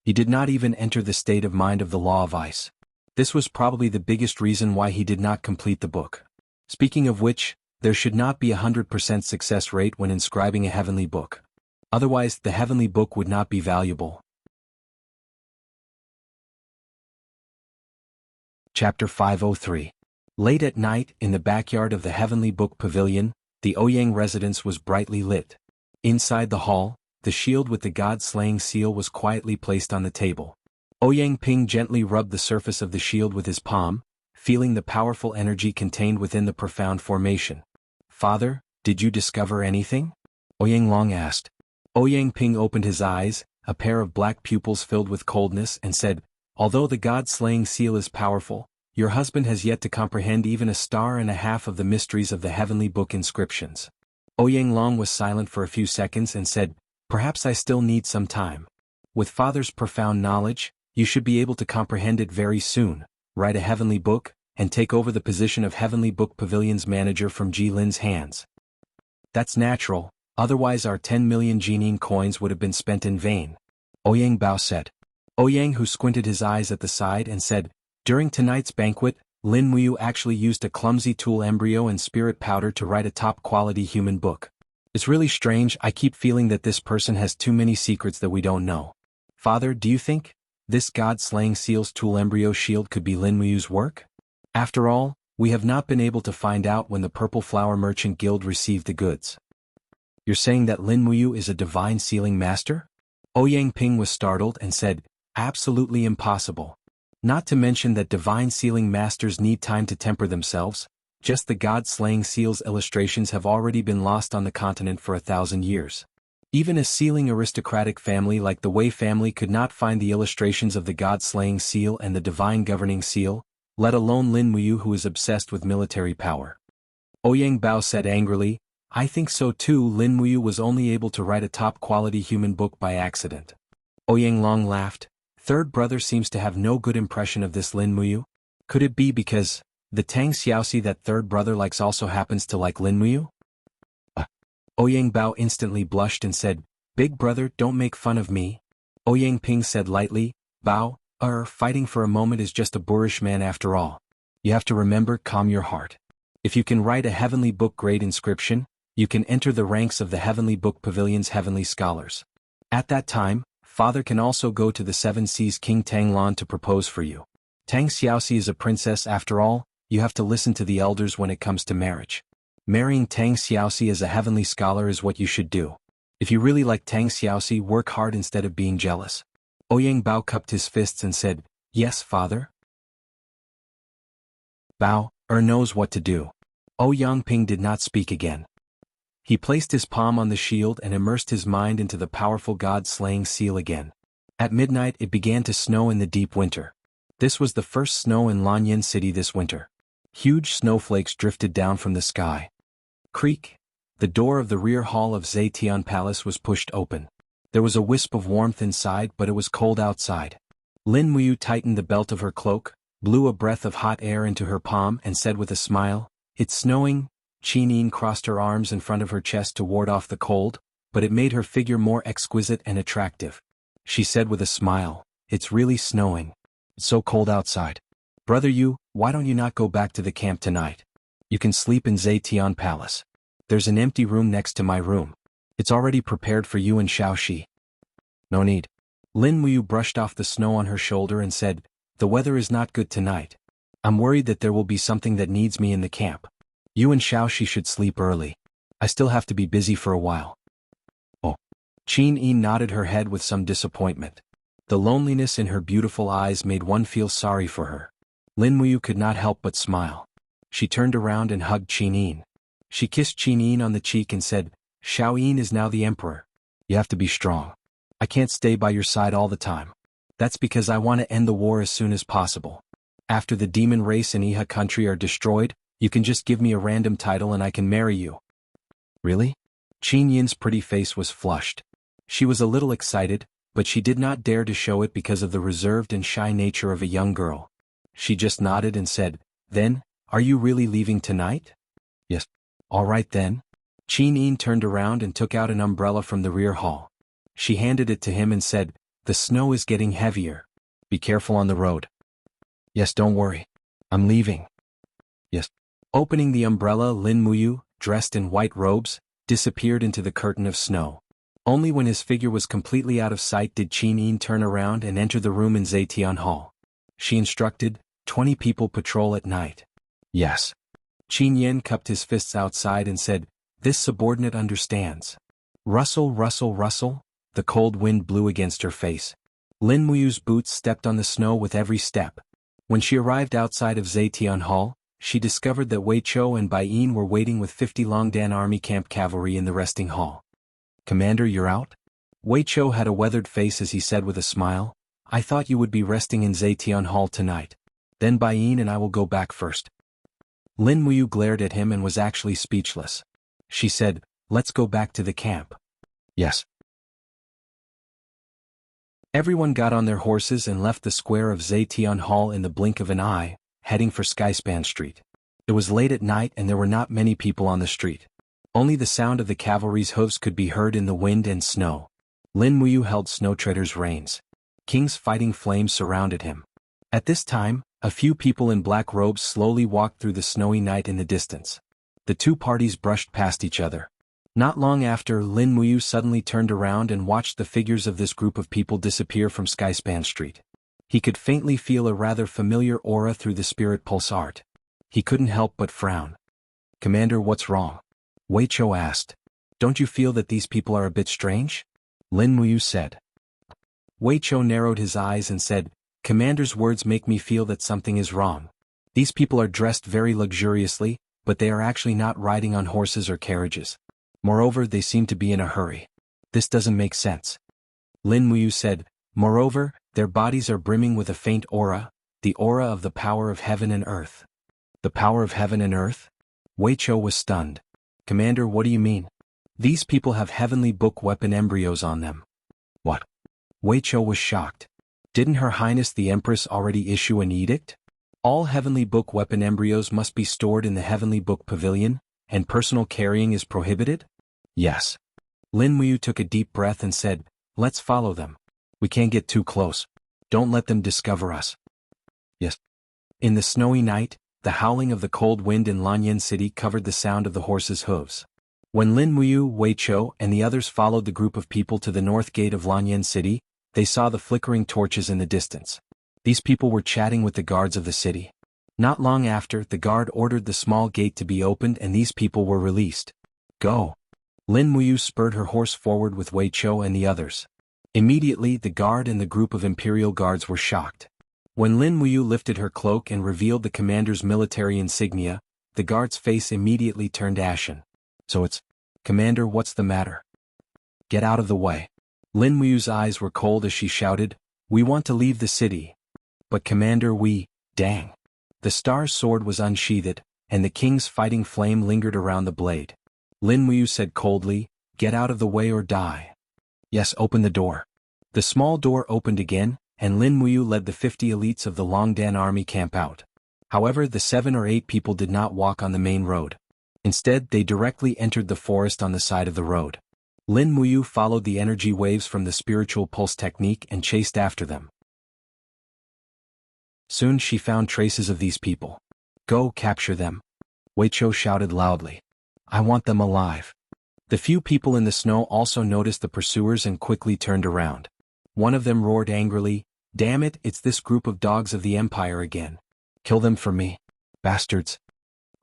He did not even enter the state of mind of the law of ice. This was probably the biggest reason why he did not complete the book. Speaking of which, there should not be 100% success rate when inscribing a heavenly book. Otherwise, the heavenly book would not be valuable. Chapter 503. Late at night, in the backyard of the Heavenly Book Pavilion, the Ouyang residence was brightly lit. Inside the hall, the shield with the god-slaying seal was quietly placed on the table. Ouyang Ping gently rubbed the surface of the shield with his palm, feeling the powerful energy contained within the profound formation. "Father, did you discover anything?" Ouyang Long asked. Ouyang Ping opened his eyes, a pair of black pupils filled with coldness, and said, "Although the god-slaying seal is powerful, your husband has yet to comprehend even a star and a half of the mysteries of the Heavenly Book inscriptions." Ouyang Long was silent for a few seconds and said, "Perhaps I still need some time. With Father's profound knowledge, you should be able to comprehend it very soon. Write a Heavenly Book, and take over the position of Heavenly Book Pavilion's manager from Ji Lin's hands." "That's natural, otherwise our 10 million Jining coins would have been spent in vain," Ouyang Bao said. Ouyang, who squinted his eyes at the side and said, "During tonight's banquet, Lin Muyu actually used a clumsy tool embryo and spirit powder to write a top-quality human book. It's really strange. I keep feeling that this person has too many secrets that we don't know. Father, do you think this god-slaying seal's tool embryo shield could be Lin Muyu's work? After all, we have not been able to find out when the Purple Flower Merchant Guild received the goods." "You're saying that Lin Muyu is a divine sealing master?" Ouyang Ping was startled and said, "Absolutely impossible. Not to mention that divine sealing masters need time to temper themselves. Just the god-slaying seal's illustrations have already been lost on the continent for 1,000 years. Even a sealing aristocratic family like the Wei family could not find the illustrations of the god-slaying seal and the divine governing seal, let alone Lin Muyu, who is obsessed with military power." Ouyang Bao said angrily, "I think so too. Lin Muyu was only able to write a top-quality human book by accident." Ouyang Long laughed. "Third brother seems to have no good impression of this Lin Muyu. Could it be because the Tang Xiaoxi that third brother likes also happens to like Lin Muyu?" Ouyang Bao instantly blushed and said, "Big brother, don't make fun of me." Ouyang Ping said lightly, "Bao, fighting for a moment is just a boorish man after all. You have to remember, calm your heart. If you can write a Heavenly Book grade inscription, you can enter the ranks of the Heavenly Book Pavilion's heavenly scholars. At that time, Father can also go to the Seven Seas King Tang Lan to propose for you. Tang Xiaoxi is a princess after all. You have to listen to the elders when it comes to marriage. Marrying Tang Xiaoxi as a heavenly scholar is what you should do. If you really like Tang Xiaoxi, work hard instead of being jealous." Ouyang Bao cupped his fists and said, "Yes, Father." Bao knows what to do. Ouyang Ping did not speak again. He placed his palm on the shield and immersed his mind into the powerful god-slaying seal again. At midnight it began to snow in the deep winter. This was the first snow in Lanyan City this winter. Huge snowflakes drifted down from the sky. Creak! The door of the rear hall of Zetian Palace was pushed open. There was a wisp of warmth inside, but it was cold outside. Lin Muyu tightened the belt of her cloak, blew a breath of hot air into her palm and said with a smile, "It's snowing." Qin crossed her arms in front of her chest to ward off the cold, but it made her figure more exquisite and attractive. She said with a smile, "It's really snowing. It's so cold outside. Brother Yu, why don't you not go back to the camp tonight? You can sleep in Zetian Palace. There's an empty room next to my room. It's already prepared for you and Xiaoxi." "No need." Lin Muyu brushed off the snow on her shoulder and said, "The weather is not good tonight. I'm worried that there will be something that needs me in the camp. You and Xiaoxi should sleep early. I still have to be busy for a while." "Oh." Qin nodded her head with some disappointment. The loneliness in her beautiful eyes made one feel sorry for her. Lin Muyu could not help but smile. She turned around and hugged Qin. She kissed Qin on the cheek and said, "Xiaoyin is now the emperor. You have to be strong. I can't stay by your side all the time. That's because I want to end the war as soon as possible. After the demon race and Iha country are destroyed, you can just give me a random title and I can marry you." "Really?" Qin Yin's pretty face was flushed. She was a little excited, but she did not dare to show it because of the reserved and shy nature of a young girl. She just nodded and said, "Then, are you really leaving tonight?" "Yes." "All right then." Qin Yin turned around and took out an umbrella from the rear hall. She handed it to him and said, "The snow is getting heavier. Be careful on the road." "Yes, don't worry. I'm leaving." "Yes." Opening the umbrella, Lin Muyu, dressed in white robes, disappeared into the curtain of snow. Only when his figure was completely out of sight did Qin Yin turn around and enter the room in Zetian Hall. She instructed, 20 people patrol at night. Yes. Qin Yen cupped his fists outside and said, "This subordinate understands." Rustle, rustle, rustle, the cold wind blew against her face. Lin Muyu's boots stepped on the snow with every step. When she arrived outside of Zetian Hall, she discovered that Wei Chou and Bai Yin were waiting with 50 Longdan Army Camp cavalry in the resting hall. "Commander, you're out?" Wei Chou had a weathered face as he said with a smile, "I thought you would be resting in Zetian Hall tonight. Then Bai Yin and I will go back first." Lin Muyu glared at him and was actually speechless. She said, "Let's go back to the camp." "Yes." Everyone got on their horses and left the square of Zetian Hall in the blink of an eye, heading for Skyspan Street. It was late at night and there were not many people on the street. Only the sound of the cavalry's hooves could be heard in the wind and snow. Lin Muyu held Snow Treader's reins. King's fighting flames surrounded him. At this time, a few people in black robes slowly walked through the snowy night in the distance. The two parties brushed past each other. Not long after, Lin Muyu suddenly turned around and watched the figures of this group of people disappear from Skyspan Street. He could faintly feel a rather familiar aura through the spirit pulse art. He couldn't help but frown. "Commander, what's wrong?" Wei Chou asked. "Don't you feel that these people are a bit strange?" Lin Muyu said. Wei Chou narrowed his eyes and said, "Commander's words make me feel that something is wrong. These people are dressed very luxuriously, but they are actually not riding on horses or carriages. Moreover, they seem to be in a hurry. This doesn't make sense." Lin Muyu said, "Moreover, their bodies are brimming with a faint aura, the aura of the power of heaven and earth." "The power of heaven and earth?" Wei Chou was stunned. "Commander, what do you mean?" "These people have heavenly book weapon embryos on them." "What?" Wei Chou was shocked. "Didn't Her Highness the Empress already issue an edict? All heavenly book weapon embryos must be stored in the heavenly book pavilion, and personal carrying is prohibited?" "Yes." Lin Muyu took a deep breath and said, "Let's follow them. We can't get too close. Don't let them discover us." "Yes." In the snowy night, the howling of the cold wind in Lanyan City covered the sound of the horses' hooves. When Lin Muyu, Wei Chou, and the others followed the group of people to the north gate of Lanyan City, they saw the flickering torches in the distance. These people were chatting with the guards of the city. Not long after, the guard ordered the small gate to be opened and these people were released. "Go." Lin Muyu spurred her horse forward with Wei Chou and the others. Immediately, the guard and the group of imperial guards were shocked. When Lin Muyu lifted her cloak and revealed the commander's military insignia, the guard's face immediately turned ashen. "So it's... Commander, what's the matter?" "Get out of the way." Lin Muyu's eyes were cold as she shouted, "We want to leave the city." "But Commander, dang." The star's sword was unsheathed, and the king's fighting flame lingered around the blade. Lin Muyu said coldly, "Get out of the way or die." "Yes, open the door." The small door opened again, and Lin Muyu led the 50 elites of the Longdan army camp out. However, the 7 or 8 people did not walk on the main road. Instead, they directly entered the forest on the side of the road. Lin Muyu followed the energy waves from the spiritual pulse technique and chased after them. Soon she found traces of these people. "Go capture them." Wei Chou shouted loudly. "I want them alive." The few people in the snow also noticed the pursuers and quickly turned around. One of them roared angrily, "Damn it, it's this group of dogs of the Empire again. Kill them for me. Bastards."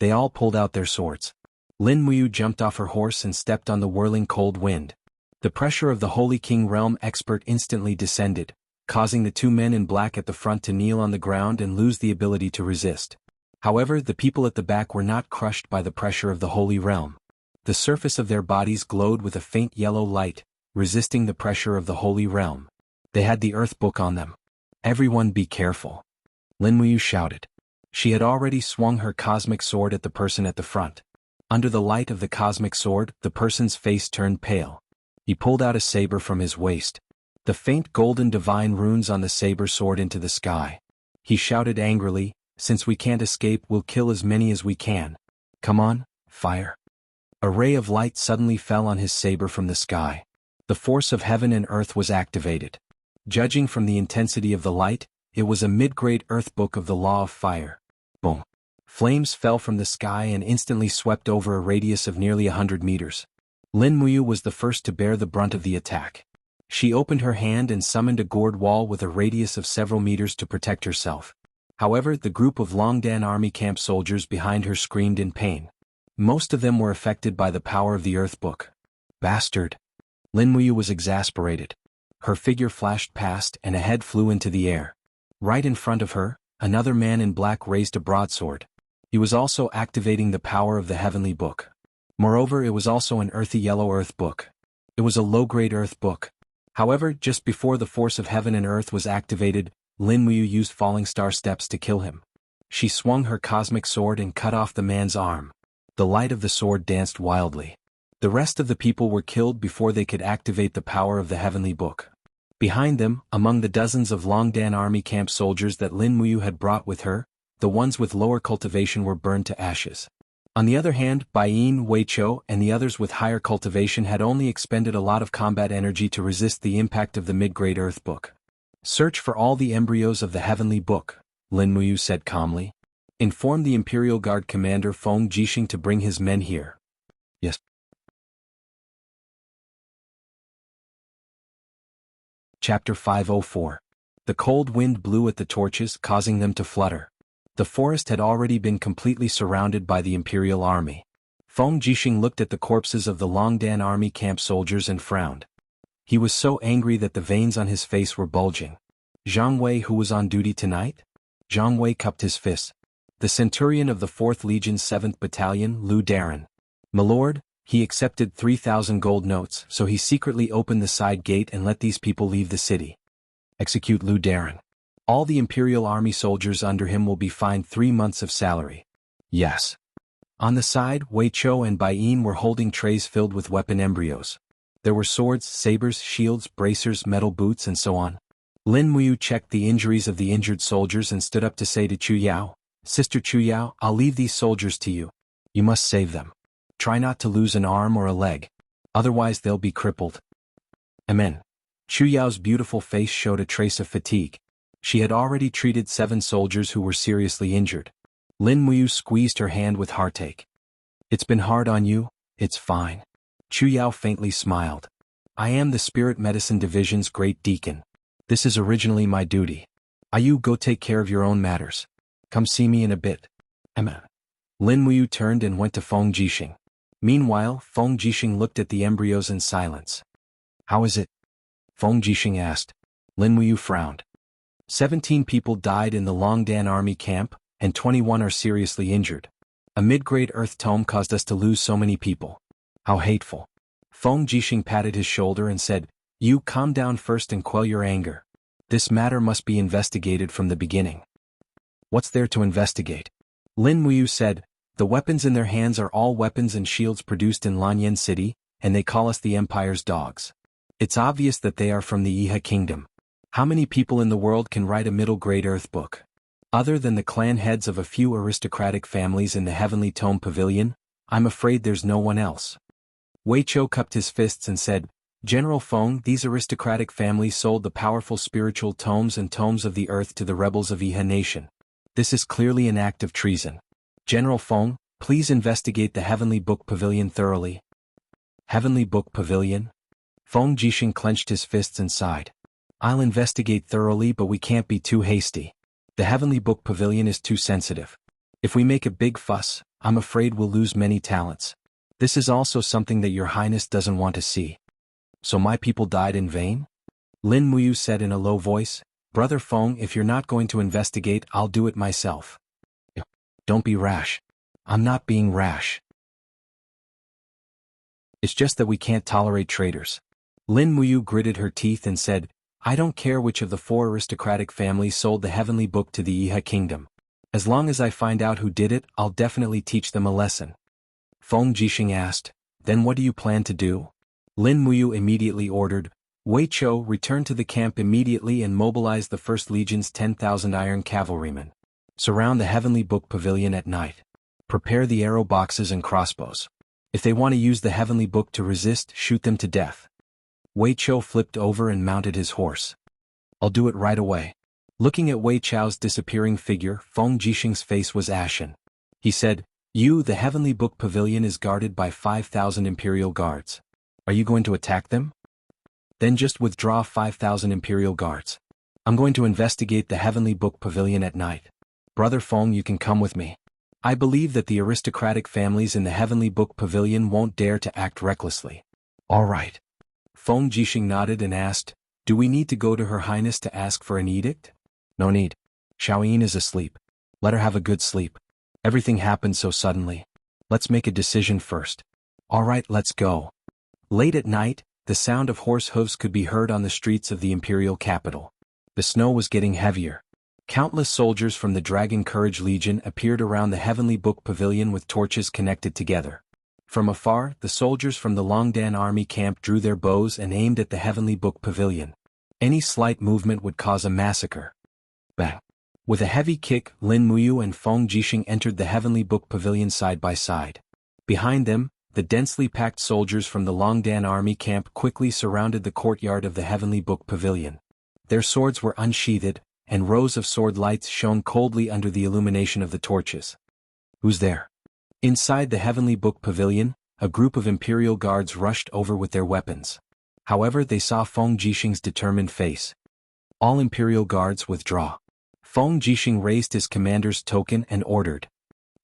They all pulled out their swords. Lin Muyu jumped off her horse and stepped on the whirling cold wind. The pressure of the Holy King Realm expert instantly descended, causing the 2 men in black at the front to kneel on the ground and lose the ability to resist. However, the people at the back were not crushed by the pressure of the Holy Realm. The surface of their bodies glowed with a faint yellow light, resisting the pressure of the Holy Realm. They had the Earth Book on them. "Everyone be careful," Lin Muyu shouted. She had already swung her cosmic sword at the person at the front. Under the light of the cosmic sword, the person's face turned pale. He pulled out a saber from his waist. The faint golden divine runes on the saber soared into the sky. He shouted angrily, "Since we can't escape, we'll kill as many as we can. Come on, fire." A ray of light suddenly fell on his saber from the sky. The force of heaven and earth was activated. Judging from the intensity of the light, it was a mid-grade earth book of the law of fire. Boom. Flames fell from the sky and instantly swept over a radius of nearly 100 meters. Lin Muyu was the first to bear the brunt of the attack. She opened her hand and summoned a gourd wall with a radius of several meters to protect herself. However, the group of Longdan army camp soldiers behind her screamed in pain. Most of them were affected by the power of the Earth Book. Bastard! Lin Muyu was exasperated. Her figure flashed past and a head flew into the air. Right in front of her, another man in black raised a broadsword. He was also activating the power of the Heavenly Book. Moreover, it was also an earthy yellow Earth Book. It was a low-grade Earth Book. However, just before the force of heaven and earth was activated, Lin Muyu used falling star steps to kill him. She swung her cosmic sword and cut off the man's arm. The light of the sword danced wildly. The rest of the people were killed before they could activate the power of the Heavenly Book. Behind them, among the dozens of Longdan army camp soldiers that Lin Muyu had brought with her, the ones with lower cultivation were burned to ashes. On the other hand, Baiyin, Weiqiu, and the others with higher cultivation had only expended a lot of combat energy to resist the impact of the mid-grade Earth Book. Search for all the embryos of the Heavenly Book, Lin Muyu said calmly. Inform the Imperial Guard Commander Feng Jixing to bring his men here. Yes. Chapter 504. The cold wind blew at the torches, causing them to flutter. The forest had already been completely surrounded by the Imperial Army. Feng Jixing looked at the corpses of the Longdan army camp soldiers and frowned. He was so angry that the veins on his face were bulging. Zhang Wei, who was on duty tonight? Zhang Wei cupped his fists. The centurion of the 4th Legion's 7th Battalion, Lu Daran. My lord, he accepted 3,000 gold notes, so he secretly opened the side gate and let these people leave the city. Execute Lu Daran. All the Imperial Army soldiers under him will be fined 3 months of salary. Yes. On the side, Weiqiu and Baiyin were holding trays filled with weapon embryos. There were swords, sabers, shields, bracers, metal boots, and so on. Lin Muyu checked the injuries of the injured soldiers and stood up to say to Chu Yao, Sister Chu Yao, I'll leave these soldiers to you. You must save them. Try not to lose an arm or a leg. Otherwise they'll be crippled. Amen. Chu Yao's beautiful face showed a trace of fatigue. She had already treated 7 soldiers who were seriously injured. Lin Muyu squeezed her hand with heartache. It's been hard on you, it's fine. Chu Yao faintly smiled. I am the Spirit Medicine Division's Great Deacon. This is originally my duty. You go take care of your own matters. Come see me in a bit. Emma. Lin Muyu turned and went to Feng Jixing. Meanwhile, Feng Jixing looked at the embryos in silence. How is it? Feng Jixing asked. Lin Muyu frowned. 17 people died in the Longdan army camp, and 21 are seriously injured. A mid-grade earth tome caused us to lose so many people. How hateful. Feng Jixing patted his shoulder and said, You calm down first and quell your anger. This matter must be investigated from the beginning. What's there to investigate? Lin Muyu said, The weapons in their hands are all weapons and shields produced in Lanyan City, and they call us the Empire's dogs. It's obvious that they are from the Yihe Kingdom. How many people in the world can write a middle-grade Earth Book? Other than the clan heads of a few aristocratic families in the Heavenly Tome Pavilion, I'm afraid there's no one else. Weiqiu cupped his fists and said, General Feng, these aristocratic families sold the powerful spiritual tomes and tomes of the earth to the rebels of Yihe Nation. This is clearly an act of treason. General Feng, please investigate the Heavenly Book Pavilion thoroughly. Heavenly Book Pavilion? Feng Jixing clenched his fists and sighed. I'll investigate thoroughly, but we can't be too hasty. The Heavenly Book Pavilion is too sensitive. If we make a big fuss, I'm afraid we'll lose many talents. This is also something that Your Highness doesn't want to see. So my people died in vain? Lin Muyu said in a low voice, Brother Feng, if you're not going to investigate, I'll do it myself. Don't be rash. I'm not being rash. It's just that we can't tolerate traitors. Lin Muyu gritted her teeth and said, I don't care which of the 4 aristocratic families sold the Heavenly Book to the Yihe Kingdom. As long as I find out who did it, I'll definitely teach them a lesson. Feng Jixing asked, Then what do you plan to do? Lin Muyu immediately ordered, Weiqiu, return to the camp immediately and mobilize the 1st Legion's 10,000 iron cavalrymen. Surround the Heavenly Book Pavilion at night. Prepare the arrow boxes and crossbows. If they want to use the Heavenly Book to resist, shoot them to death. Weiqiu flipped over and mounted his horse. I'll do it right away. Looking at Weiqiu's disappearing figure, Feng Jixing's face was ashen. He said, The Heavenly Book Pavilion is guarded by 5,000 Imperial Guards. Are you going to attack them? Then just withdraw 5,000 Imperial Guards. I'm going to investigate the Heavenly Book Pavilion at night. Brother Feng, you can come with me. I believe that the aristocratic families in the Heavenly Book Pavilion won't dare to act recklessly. All right. Feng Jixing nodded and asked, do we need to go to Her Highness to ask for an edict? No need. Xiaoyin is asleep. Let her have a good sleep. Everything happened so suddenly. Let's make a decision first. All right, let's go. Late at night, the sound of horse hooves could be heard on the streets of the imperial capital. The snow was getting heavier. Countless soldiers from the Dragon Courage Legion appeared around the Heavenly Book Pavilion with torches connected together. From afar, the soldiers from the Longdan army camp drew their bows and aimed at the Heavenly Book Pavilion. Any slight movement would cause a massacre. Bang! With a heavy kick, Lin Muyu and Feng Jixing entered the Heavenly Book Pavilion side by side. Behind them, the densely packed soldiers from the Longdan army camp quickly surrounded the courtyard of the Heavenly Book Pavilion. Their swords were unsheathed, and rows of sword lights shone coldly under the illumination of the torches. Who's there? Inside the Heavenly Book Pavilion, a group of Imperial guards rushed over with their weapons. However, they saw Feng Jixing's determined face. All Imperial guards withdraw. Feng Jixing raised his commander's token and ordered.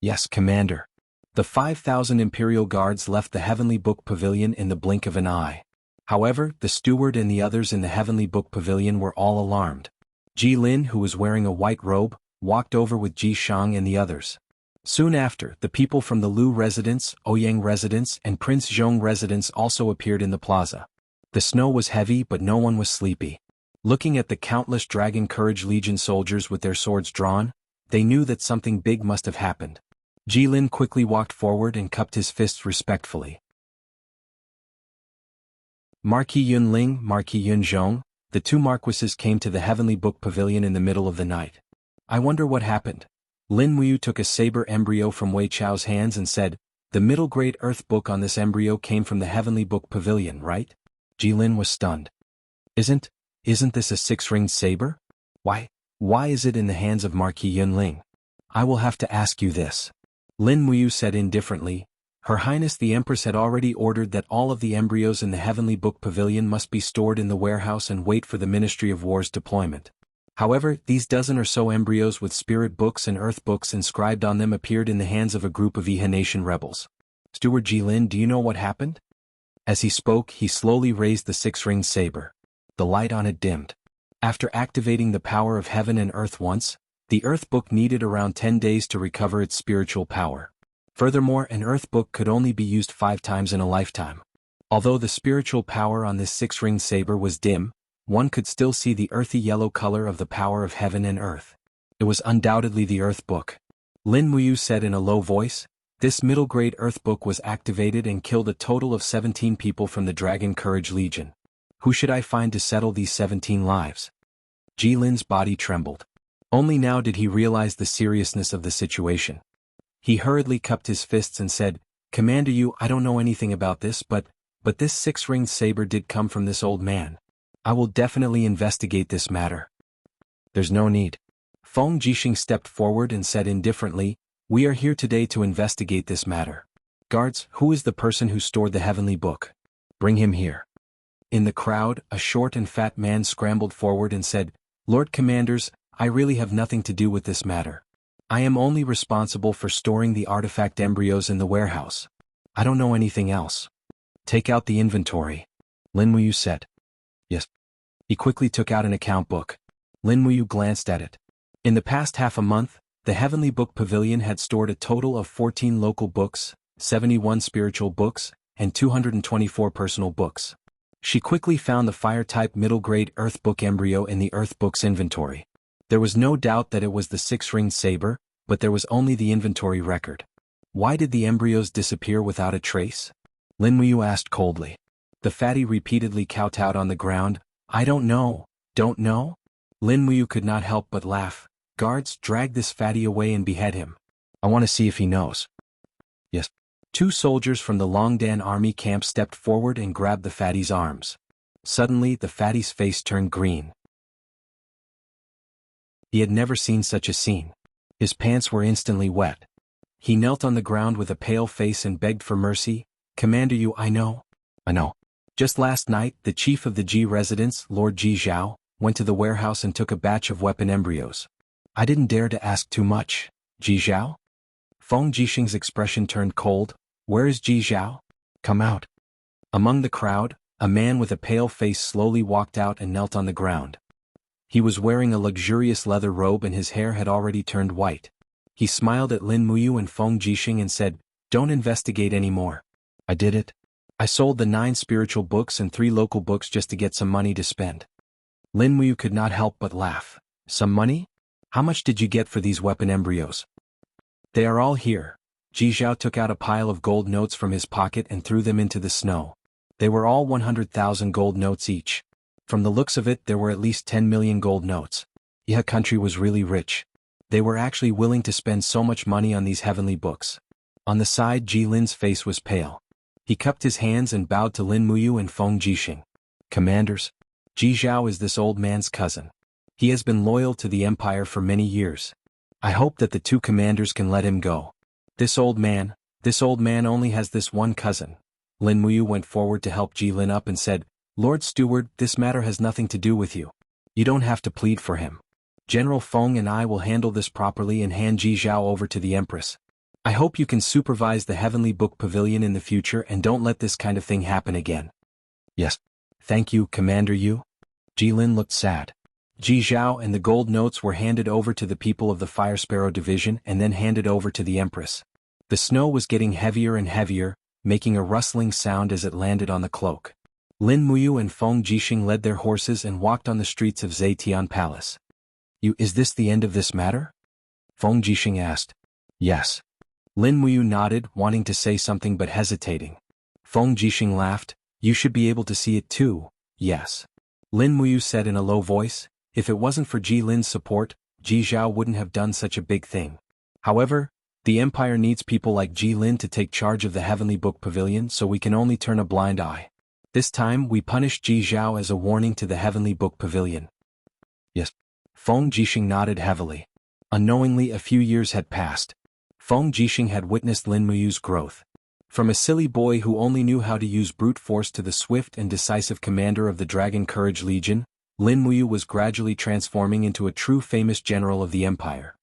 Yes, Commander. The 5,000 Imperial guards left the Heavenly Book Pavilion in the blink of an eye. However, the steward and the others in the Heavenly Book Pavilion were all alarmed. Ji Lin, who was wearing a white robe, walked over with Ji Shang and the others. Soon after, the people from the Lu residence, Ouyang residence, and Prince Zhong residence also appeared in the plaza. The snow was heavy, but no one was sleepy. Looking at the countless Dragon Courage Legion soldiers with their swords drawn, they knew that something big must have happened. Ji Lin quickly walked forward and cupped his fists respectfully. Marquis Yun Ling, Marquis Yun Zhong, the two marquises came to the Heavenly Book Pavilion in the middle of the night. I wonder what happened. Lin Muyu took a saber embryo from Wei Chao's hands and said, the middle grade earth book on this embryo came from the Heavenly Book Pavilion, right? Ji Lin was stunned. Isn't this a six-ringed saber? Why is it in the hands of Marquis Yun Ling? I will have to ask you this. Lin Muyu said indifferently, Her Highness the Empress had already ordered that all of the embryos in the Heavenly Book Pavilion must be stored in the warehouse and wait for the Ministry of War's deployment. However, these dozen or so embryos with spirit books and earth books inscribed on them appeared in the hands of a group of Iha Nation rebels. Steward Ji Lin, do you know what happened? As he spoke, he slowly raised the six-ringed saber. The light on it dimmed. After activating the power of heaven and earth once, the earth book needed around 10 days to recover its spiritual power. Furthermore, an earth book could only be used 5 times in a lifetime. Although the spiritual power on this six-ringed saber was dim, one could still see the earthy yellow color of the power of heaven and earth. It was undoubtedly the earth book. Lin Muyu said in a low voice, this middle-grade earth book was activated and killed a total of 17 people from the Dragon Courage Legion. Who should I find to settle these 17 lives? Ji Lin's body trembled. Only now did he realize the seriousness of the situation. He hurriedly cupped his fists and said, Commander Yu, I don't know anything about this, but this six-ringed saber did come from this old man. I will definitely investigate this matter. There's no need. Feng Jixing stepped forward and said indifferently, we are here today to investigate this matter. Guards, who is the person who stored the Heavenly Book? Bring him here. In the crowd, a short and fat man scrambled forward and said, Lord Commanders, I really have nothing to do with this matter. I am only responsible for storing the artifact embryos in the warehouse. I don't know anything else. Take out the inventory. Lin Muyu said. Yes. He quickly took out an account book. Lin Muyu glanced at it. In the past half a month, the Heavenly Book Pavilion had stored a total of 14 local books, 71 spiritual books, and 224 personal books. She quickly found the fire-type middle-grade earth book embryo in the earth book's inventory. There was no doubt that it was the six-ringed saber, but there was only the inventory record. Why did the embryos disappear without a trace? Lin Muyu asked coldly. The fatty repeatedly kowtowed on the ground. I don't know. Don't know? Lin Muyu could not help but laugh. Guards, drag this fatty away and behead him. I want to see if he knows. Yes. 2 soldiers from the Longdan army camp stepped forward and grabbed the fatty's arms. Suddenly, the fatty's face turned green. He had never seen such a scene. His pants were instantly wet. He knelt on the ground with a pale face and begged for mercy. Commander Yu, I know. Just last night, the chief of the Ji residence, Lord Ji Zhao, went to the warehouse and took a batch of weapon embryos. I didn't dare to ask too much. Ji Zhao? Feng Jixing's expression turned cold. Where is Ji Zhao? Come out. Among the crowd, a man with a pale face slowly walked out and knelt on the ground. He was wearing a luxurious leather robe and his hair had already turned white. He smiled at Lin Muyu and Feng Jixing and said, "Don't investigate anymore. I did it. I sold the 9 spiritual books and 3 local books just to get some money to spend." Lin Muyu could not help but laugh. Some money? How much did you get for these weapon embryos? They are all here. Ji Zhao took out a pile of gold notes from his pocket and threw them into the snow. They were all 100,000 gold notes each. From the looks of it, there were at least 10 million gold notes. Yihe country was really rich. They were actually willing to spend so much money on these heavenly books. On the side, Ji Lin's face was pale. He cupped his hands and bowed to Lin Muyu and Feng Jixing. Commanders, Ji Zhao is this old man's cousin. He has been loyal to the Empire for many years. I hope that the 2 commanders can let him go. This old man only has this one cousin. Lin Muyu went forward to help Ji Lin up and said, Lord Steward, this matter has nothing to do with you. You don't have to plead for him. General Feng and I will handle this properly and hand Ji Zhao over to the Empress. I hope you can supervise the Heavenly Book Pavilion in the future and don't let this kind of thing happen again. Yes. Thank you, Commander Yu. Ji Lin looked sad. Ji Zhao and the gold notes were handed over to the people of the Fire Sparrow Division and then handed over to the Empress. The snow was getting heavier and heavier, making a rustling sound as it landed on the cloak. Lin Muyu and Feng Jixing led their horses and walked on the streets of Zetian Palace. Is this the end of this matter? Feng Jixing asked. Yes. Lin Muyu nodded, wanting to say something but hesitating. Feng Jixing laughed. You should be able to see it too, yes. Lin Muyu said in a low voice, if it wasn't for Ji Lin's support, Ji Zhao wouldn't have done such a big thing. However, the Empire needs people like Ji Lin to take charge of the Heavenly Book Pavilion, so we can only turn a blind eye. This time we punished Ji Zhao as a warning to the Heavenly Book Pavilion. Yes. Feng Jixing nodded heavily. Unknowingly, a few years had passed. Feng Jixing had witnessed Lin Muyu's growth. From a silly boy who only knew how to use brute force to the swift and decisive commander of the Dragon Courage Legion, Lin Muyu was gradually transforming into a true famous general of the Empire.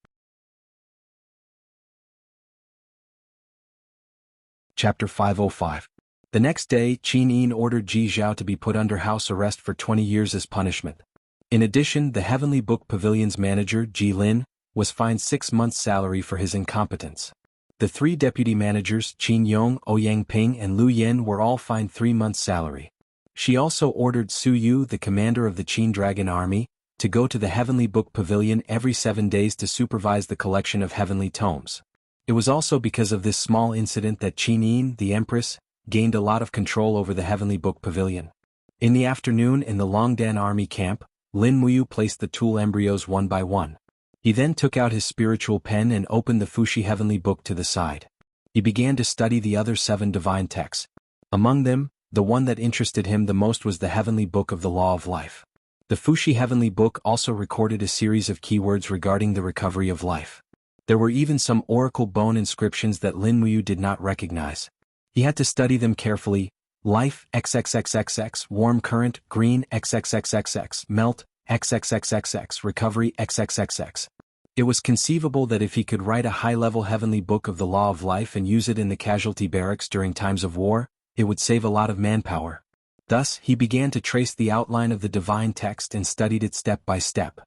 Chapter 505. The next day, Qin Yin ordered Ji Zhao to be put under house arrest for 20 years as punishment. In addition, the Heavenly Book Pavilion's manager, Ji Lin, was fined 6 months' salary for his incompetence. The 3 deputy managers, Qin Yong, Ouyang Ping and Lu Yen, were all fined 3 months' salary. She also ordered Su Yu, the commander of the Qin Dragon Army, to go to the Heavenly Book Pavilion every 7 days to supervise the collection of heavenly tomes. It was also because of this small incident that Qin Yin, the Empress, gained a lot of control over the Heavenly Book Pavilion. In the afternoon in the Longdan army camp, Lin Muyu placed the tool embryos one by one. He then took out his spiritual pen and opened the Fuxi Heavenly Book to the side. He began to study the other 7 divine texts. Among them, the one that interested him the most was the Heavenly Book of the Law of Life. The Fuxi Heavenly Book also recorded a series of keywords regarding the recovery of life. There were even some oracle bone inscriptions that Lin Muyu did not recognize. He had to study them carefully. Life, XXXXX, warm current, green, XXXXX, melt, XXXXX, recovery, XXXX. It was conceivable that if he could write a high-level heavenly book of the law of life and use it in the casualty barracks during times of war, it would save a lot of manpower. Thus, he began to trace the outline of the divine text and studied it step by step.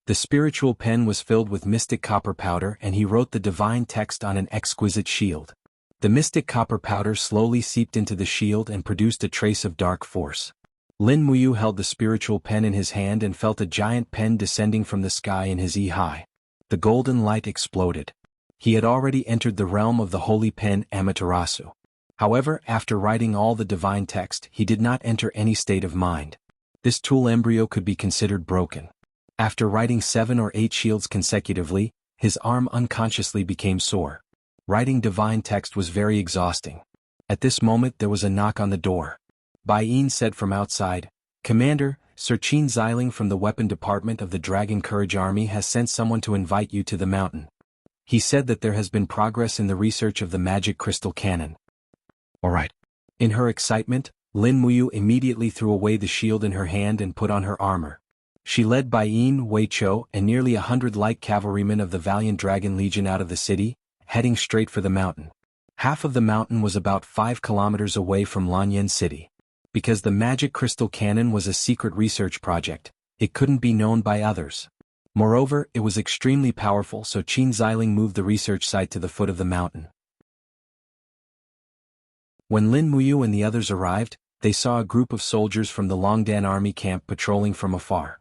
The spiritual pen was filled with mystic copper powder and he wrote the divine text on an exquisite shield. The mystic copper powder slowly seeped into the shield and produced a trace of dark force. Lin Muyu held the spiritual pen in his hand and felt a giant pen descending from the sky in his eye. The golden light exploded. He had already entered the realm of the holy pen Amaterasu. However, after writing all the divine text, he did not enter any state of mind. This tool embryo could be considered broken. After writing 7 or 8 shields consecutively, his arm unconsciously became sore. Writing divine text was very exhausting. At this moment there was a knock on the door. Bai Yin said from outside, "Commander, Sir Qin Xiling from the weapon department of the Dragon Courage Army has sent someone to invite you to the mountain. He said that there has been progress in the research of the magic crystal cannon." All right. In her excitement, Lin Muyu immediately threw away the shield in her hand and put on her armor. She led Bai Yin, Wei Chou, and nearly 100 light cavalrymen of the valiant Dragon Legion out of the city, heading straight for the mountain. Half of the mountain was about 5 kilometers away from Lanyan City. Because the magic crystal cannon was a secret research project, it couldn't be known by others. Moreover, it was extremely powerful, so Qin Xiling moved the research site to the foot of the mountain. When Lin Muyu and the others arrived, they saw a group of soldiers from the Longdan army camp patrolling from afar.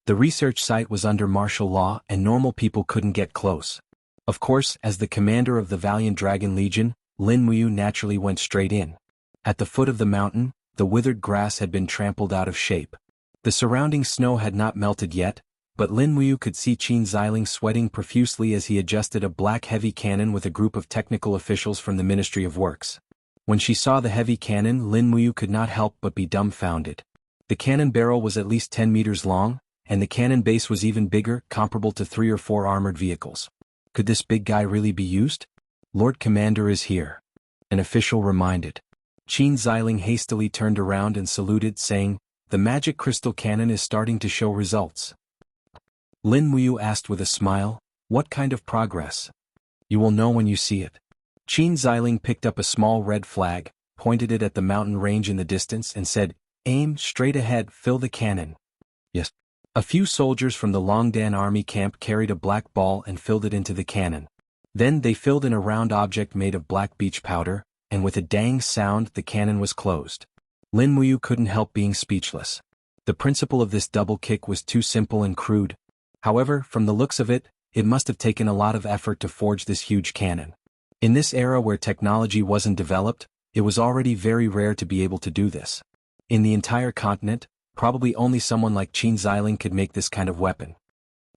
The research site was under martial law and normal people couldn't get close. Of course, as the commander of the valiant Dragon Legion, Lin Muyu naturally went straight in. At the foot of the mountain, the withered grass had been trampled out of shape. The surrounding snow had not melted yet, but Lin Muyu could see Qin Xiling sweating profusely as he adjusted a black heavy cannon with a group of technical officials from the Ministry of Works. When she saw the heavy cannon, Lin Muyu could not help but be dumbfounded. The cannon barrel was at least 10 meters long, and the cannon base was even bigger, comparable to 3 or 4 armored vehicles. Could this big guy really be used? Lord Commander is here. An official reminded. Qin Xiling hastily turned around and saluted, saying, "The magic crystal cannon is starting to show results." Lin Muyu asked with a smile, "What kind of progress?" "You will know when you see it." Qin Xiling picked up a small red flag, pointed it at the mountain range in the distance and said, "Aim straight ahead, fill the cannon." "Yes." A few soldiers from the Longdan army camp carried a black ball and filled it into the cannon. Then they filled in a round object made of black beach powder, and with a dang sound the cannon was closed. Lin Muyu couldn't help being speechless. The principle of this double kick was too simple and crude. However, from the looks of it, it must have taken a lot of effort to forge this huge cannon. In this era where technology wasn't developed, it was already very rare to be able to do this. In the entire continent, probably only someone like Qin Xiling could make this kind of weapon.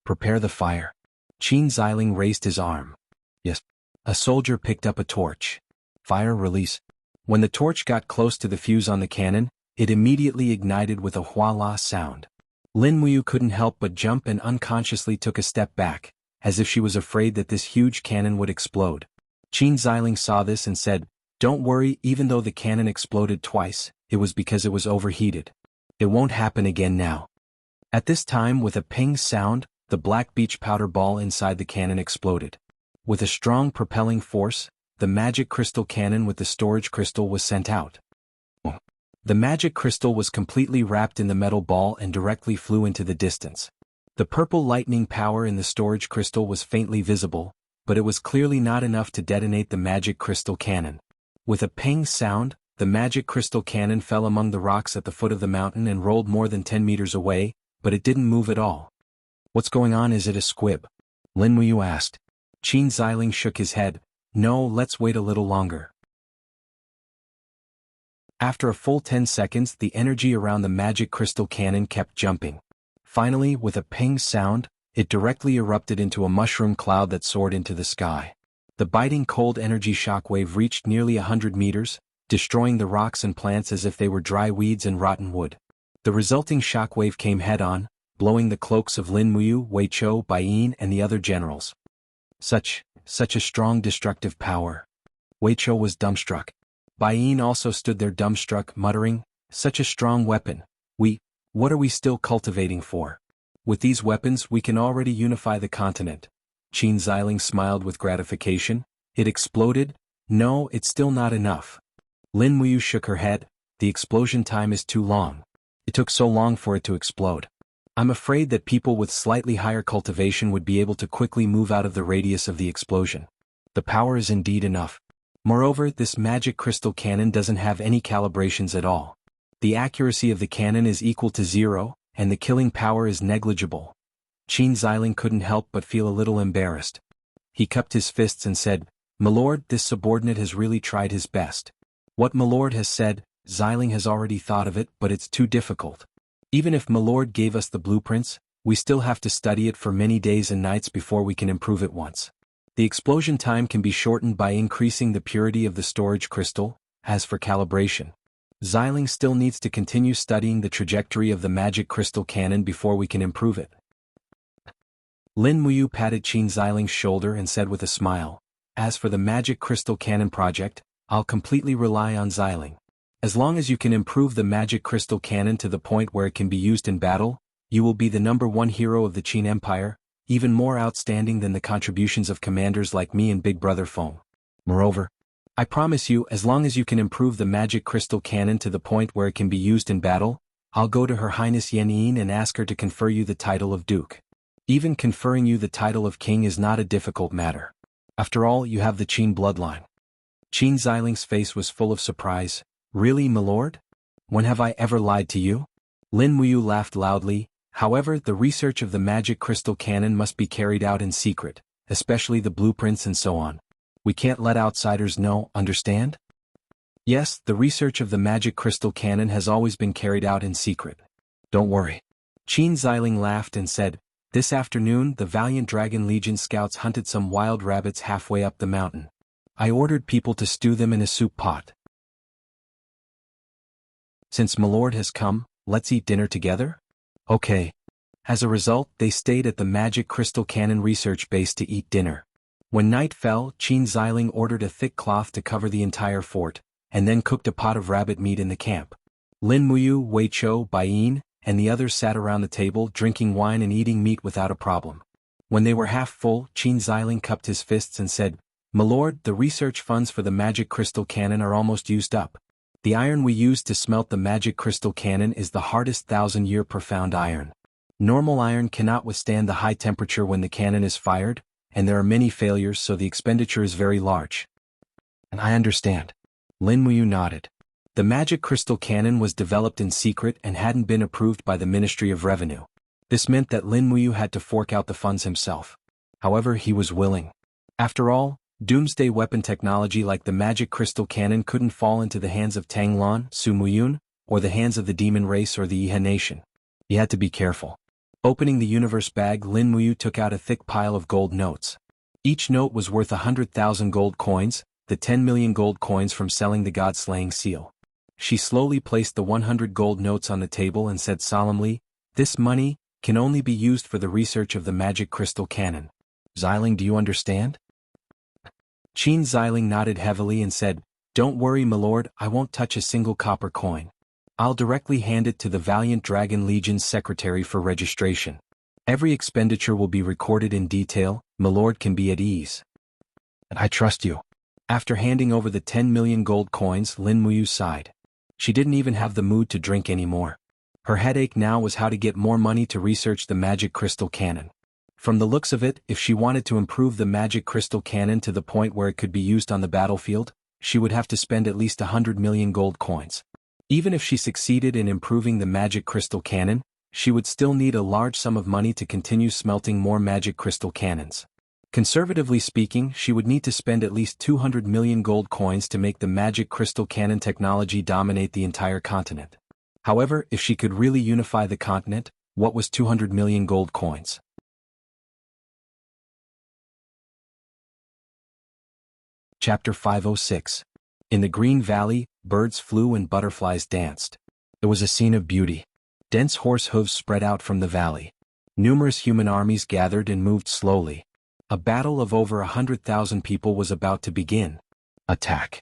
"Prepare the fire." Qin Xiling raised his arm. "Yes." A soldier picked up a torch. "Fire release." When the torch got close to the fuse on the cannon, it immediately ignited with a hua-la sound. Lin Muyu couldn't help but jump and unconsciously took a step back, as if she was afraid that this huge cannon would explode. Qin Xiling saw this and said, "Don't worry, even though the cannon exploded twice, it was because it was overheated. It won't happen again now." At this time, with a ping sound, the black beach powder ball inside the cannon exploded. With a strong propelling force, the magic crystal cannon with the storage crystal was sent out. The magic crystal was completely wrapped in the metal ball and directly flew into the distance. The purple lightning power in the storage crystal was faintly visible, but it was clearly not enough to detonate the magic crystal cannon. With a ping sound, the magic crystal cannon fell among the rocks at the foot of the mountain and rolled more than 10 meters away, but it didn't move at all. "What's going on? Is it a squib?" Lin Muyu asked. Qin Xiling shook his head. "No, let's wait a little longer." After a full 10 seconds, the energy around the magic crystal cannon kept jumping. Finally, with a ping sound, it directly erupted into a mushroom cloud that soared into the sky. The biting cold energy shockwave reached nearly 100 meters, destroying the rocks and plants as if they were dry weeds and rotten wood. The resulting shockwave came head-on, blowing the cloaks of Lin Muyu, Wei Chou, Bai Yin and the other generals. Such a strong destructive power. Wei Chou was dumbstruck. Bai Yin also stood there dumbstruck, muttering, "Such a strong weapon. What are we still cultivating for? With these weapons we can already unify the continent." Qin Xiling smiled with gratification. "It exploded? No, it's still not enough." Lin Muyu shook her head. "The explosion time is too long. It took so long for it to explode. I'm afraid that people with slightly higher cultivation would be able to quickly move out of the radius of the explosion. The power is indeed enough. Moreover, this magic crystal cannon doesn't have any calibrations at all. The accuracy of the cannon is equal to 0, and the killing power is negligible." Qin Xiling couldn't help but feel a little embarrassed. He cupped his fists and said, "Milord, this subordinate has really tried his best. What Milord has said, Xiling has already thought of it, but it's too difficult. Even if Milord gave us the blueprints, we still have to study it for many days and nights before we can improve it once. The explosion time can be shortened by increasing the purity of the storage crystal. As for calibration, Xiling still needs to continue studying the trajectory of the magic crystal cannon before we can improve it." Lin Muyu patted Qin Xiling's shoulder and said with a smile, "As for the magic crystal cannon project, I'll completely rely on Xiling. As long as you can improve the magic crystal cannon to the point where it can be used in battle, you will be the #1 hero of the Qin Empire, even more outstanding than the contributions of commanders like me and Big Brother Feng. Moreover, I promise you, as long as you can improve the magic crystal cannon to the point where it can be used in battle, I'll go to Her Highness Yen Yin and ask her to confer you the title of Duke. Even conferring you the title of King is not a difficult matter. After all, you have the Qin bloodline. Qin Xiling's face was full of surprise. Really, milord? When have I ever lied to you? Lin Muyu laughed loudly. However, the research of the magic crystal cannon must be carried out in secret, especially the blueprints and so on. We can't let outsiders know, understand? Yes, the research of the magic crystal cannon has always been carried out in secret. Don't worry. Qin Xiling laughed and said, this afternoon the valiant Dragon Legion scouts hunted some wild rabbits halfway up the mountain. I ordered people to stew them in a soup pot. Since Milord has come, let's eat dinner together? Okay. As a result, they stayed at the magic crystal cannon research base to eat dinner. When night fell, Qin Xiling ordered a thick cloth to cover the entire fort, and then cooked a pot of rabbit meat in the camp. Lin Muyu, Wei Chou, Bai Yin, and the others sat around the table drinking wine and eating meat without a problem. When they were half full, Qin Xiling cupped his fists and said, Milord, the research funds for the magic crystal cannon are almost used up. The iron we used to smelt the magic crystal cannon is the hardest 1,000-year profound iron. Normal iron cannot withstand the high temperature when the cannon is fired, and there are many failures, so the expenditure is very large. And I understand. Lin Muyu nodded. The magic crystal cannon was developed in secret and hadn't been approved by the Ministry of Revenue. This meant that Lin Muyu had to fork out the funds himself. However, he was willing. After all, doomsday weapon technology like the magic crystal cannon couldn't fall into the hands of Tang Lan, Su Muyun, or the hands of the demon race or the Yihe nation. He had to be careful. Opening the universe bag, Lin Muyu took out a thick pile of gold notes. Each note was worth 100,000 gold coins, the 10 million gold coins from selling the god-slaying seal. She slowly placed the 100 gold notes on the table and said solemnly, this money can only be used for the research of the magic crystal cannon. Xiling, do you understand? Qin Xiling nodded heavily and said, don't worry, milord, I won't touch a single copper coin. I'll directly hand it to the valiant Dragon Legion's secretary for registration. Every expenditure will be recorded in detail, milord can be at ease. And I trust you. After handing over the 10 million gold coins, Lin Muyu sighed. She didn't even have the mood to drink anymore. Her headache now was how to get more money to research the magic crystal cannon. From the looks of it, if she wanted to improve the magic crystal cannon to the point where it could be used on the battlefield, she would have to spend at least 100 million gold coins. Even if she succeeded in improving the magic crystal cannon, she would still need a large sum of money to continue smelting more magic crystal cannons. Conservatively speaking, she would need to spend at least 200 million gold coins to make the magic crystal cannon technology dominate the entire continent. However, if she could really unify the continent, what was 200 million gold coins? Chapter 506. In the Green Valley, birds flew and butterflies danced. It was a scene of beauty. Dense horse hooves spread out from the valley. Numerous human armies gathered and moved slowly. A battle of over 100,000 people was about to begin. Attack.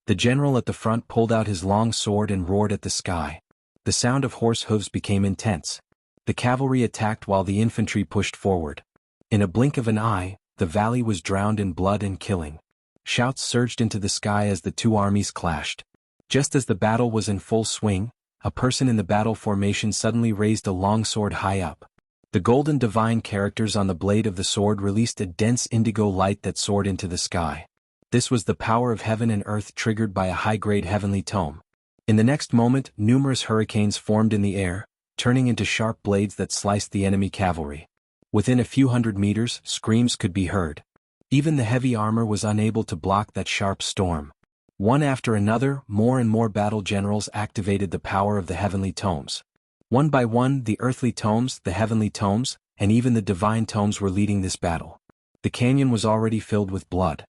The general at the front pulled out his long sword and roared at the sky. The sound of horse hooves became intense. The cavalry attacked while the infantry pushed forward. In a blink of an eye, the valley was drowned in blood and killing. Shouts surged into the sky as the two armies clashed. Just as the battle was in full swing, a person in the battle formation suddenly raised a long sword high up. The golden divine characters on the blade of the sword released a dense indigo light that soared into the sky. This was the power of heaven and earth triggered by a high-grade heavenly tome. In the next moment, numerous hurricanes formed in the air, turning into sharp blades that sliced the enemy cavalry. Within a few hundred meters, screams could be heard. Even the heavy armor was unable to block that sharp storm. One after another, more and more battle generals activated the power of the heavenly tomes. One by one, the earthly tomes, the heavenly tomes, and even the divine tomes were leading this battle. The canyon was already filled with blood.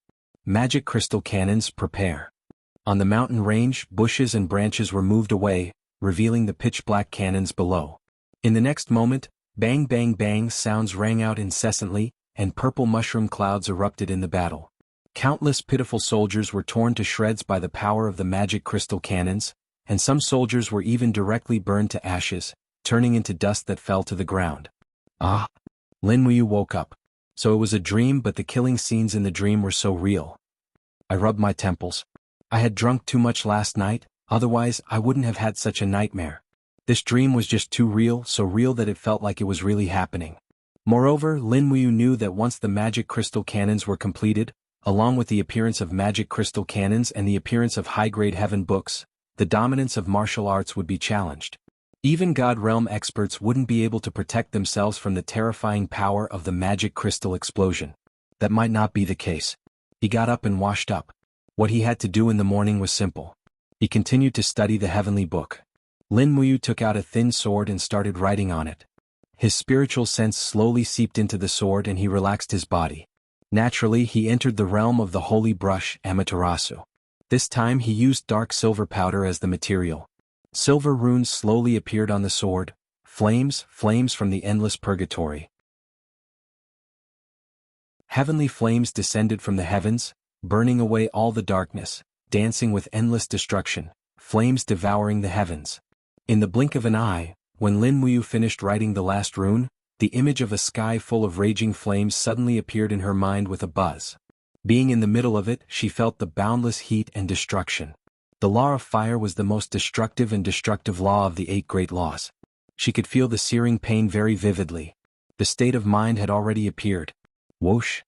Magic crystal cannons, prepare. On the mountain range, bushes and branches were moved away, revealing the pitch-black cannons below. In the next moment, bang bang bang sounds rang out incessantly, and purple mushroom clouds erupted in the battle. Countless pitiful soldiers were torn to shreds by the power of the magic crystal cannons, and some soldiers were even directly burned to ashes. turning into dust that fell to the ground. Ah! Lin Muyu woke up. So it was a dream, but the killing scenes in the dream were so real. I rubbed my temples. I had drunk too much last night, otherwise I wouldn't have had such a nightmare. This dream was just too real, so real that it felt like it was really happening. Moreover, Lin Muyu knew that once the magic crystal cannons were completed, along with the appearance of magic crystal cannons and the appearance of high-grade heaven books, the dominance of martial arts would be challenged. Even God Realm experts wouldn't be able to protect themselves from the terrifying power of the magic crystal explosion. That might not be the case. He got up and washed up. What he had to do in the morning was simple. He continued to study the heavenly book. Lin Muyu took out a thin sword and started writing on it. His spiritual sense slowly seeped into the sword and he relaxed his body. Naturally, he entered the realm of the holy brush, Amaterasu. This time he used dark silver powder as the material. Silver runes slowly appeared on the sword, flames from the endless purgatory. Heavenly flames descended from the heavens, burning away all the darkness, dancing with endless destruction, flames devouring the heavens. In the blink of an eye, when Lin Muyu finished writing the last rune, the image of a sky full of raging flames suddenly appeared in her mind with a buzz. Being in the middle of it, she felt the boundless heat and destruction. The law of fire was the most destructive and destructive law of the 8 great laws. She could feel the searing pain very vividly. The state of mind had already appeared. Whoosh!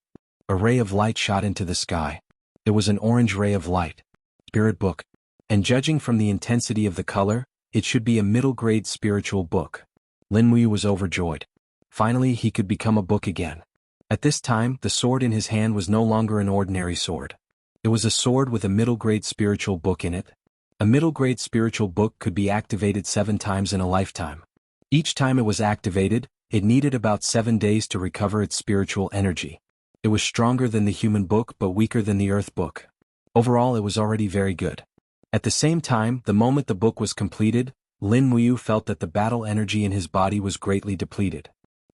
A ray of light shot into the sky. It was an orange ray of light. Spirit book. And judging from the intensity of the color, it should be a middle-grade spiritual book. Lin Muyu was overjoyed. Finally, he could become a book again. At this time, the sword in his hand was no longer an ordinary sword. It was a sword with a middle-grade spiritual book in it. A middle-grade spiritual book could be activated 7 times in a lifetime. Each time it was activated, it needed about 7 days to recover its spiritual energy. It was stronger than the human book but weaker than the earth book. Overall, it was already very good. At the same time, the moment the book was completed, Lin Muyu felt that the battle energy in his body was greatly depleted.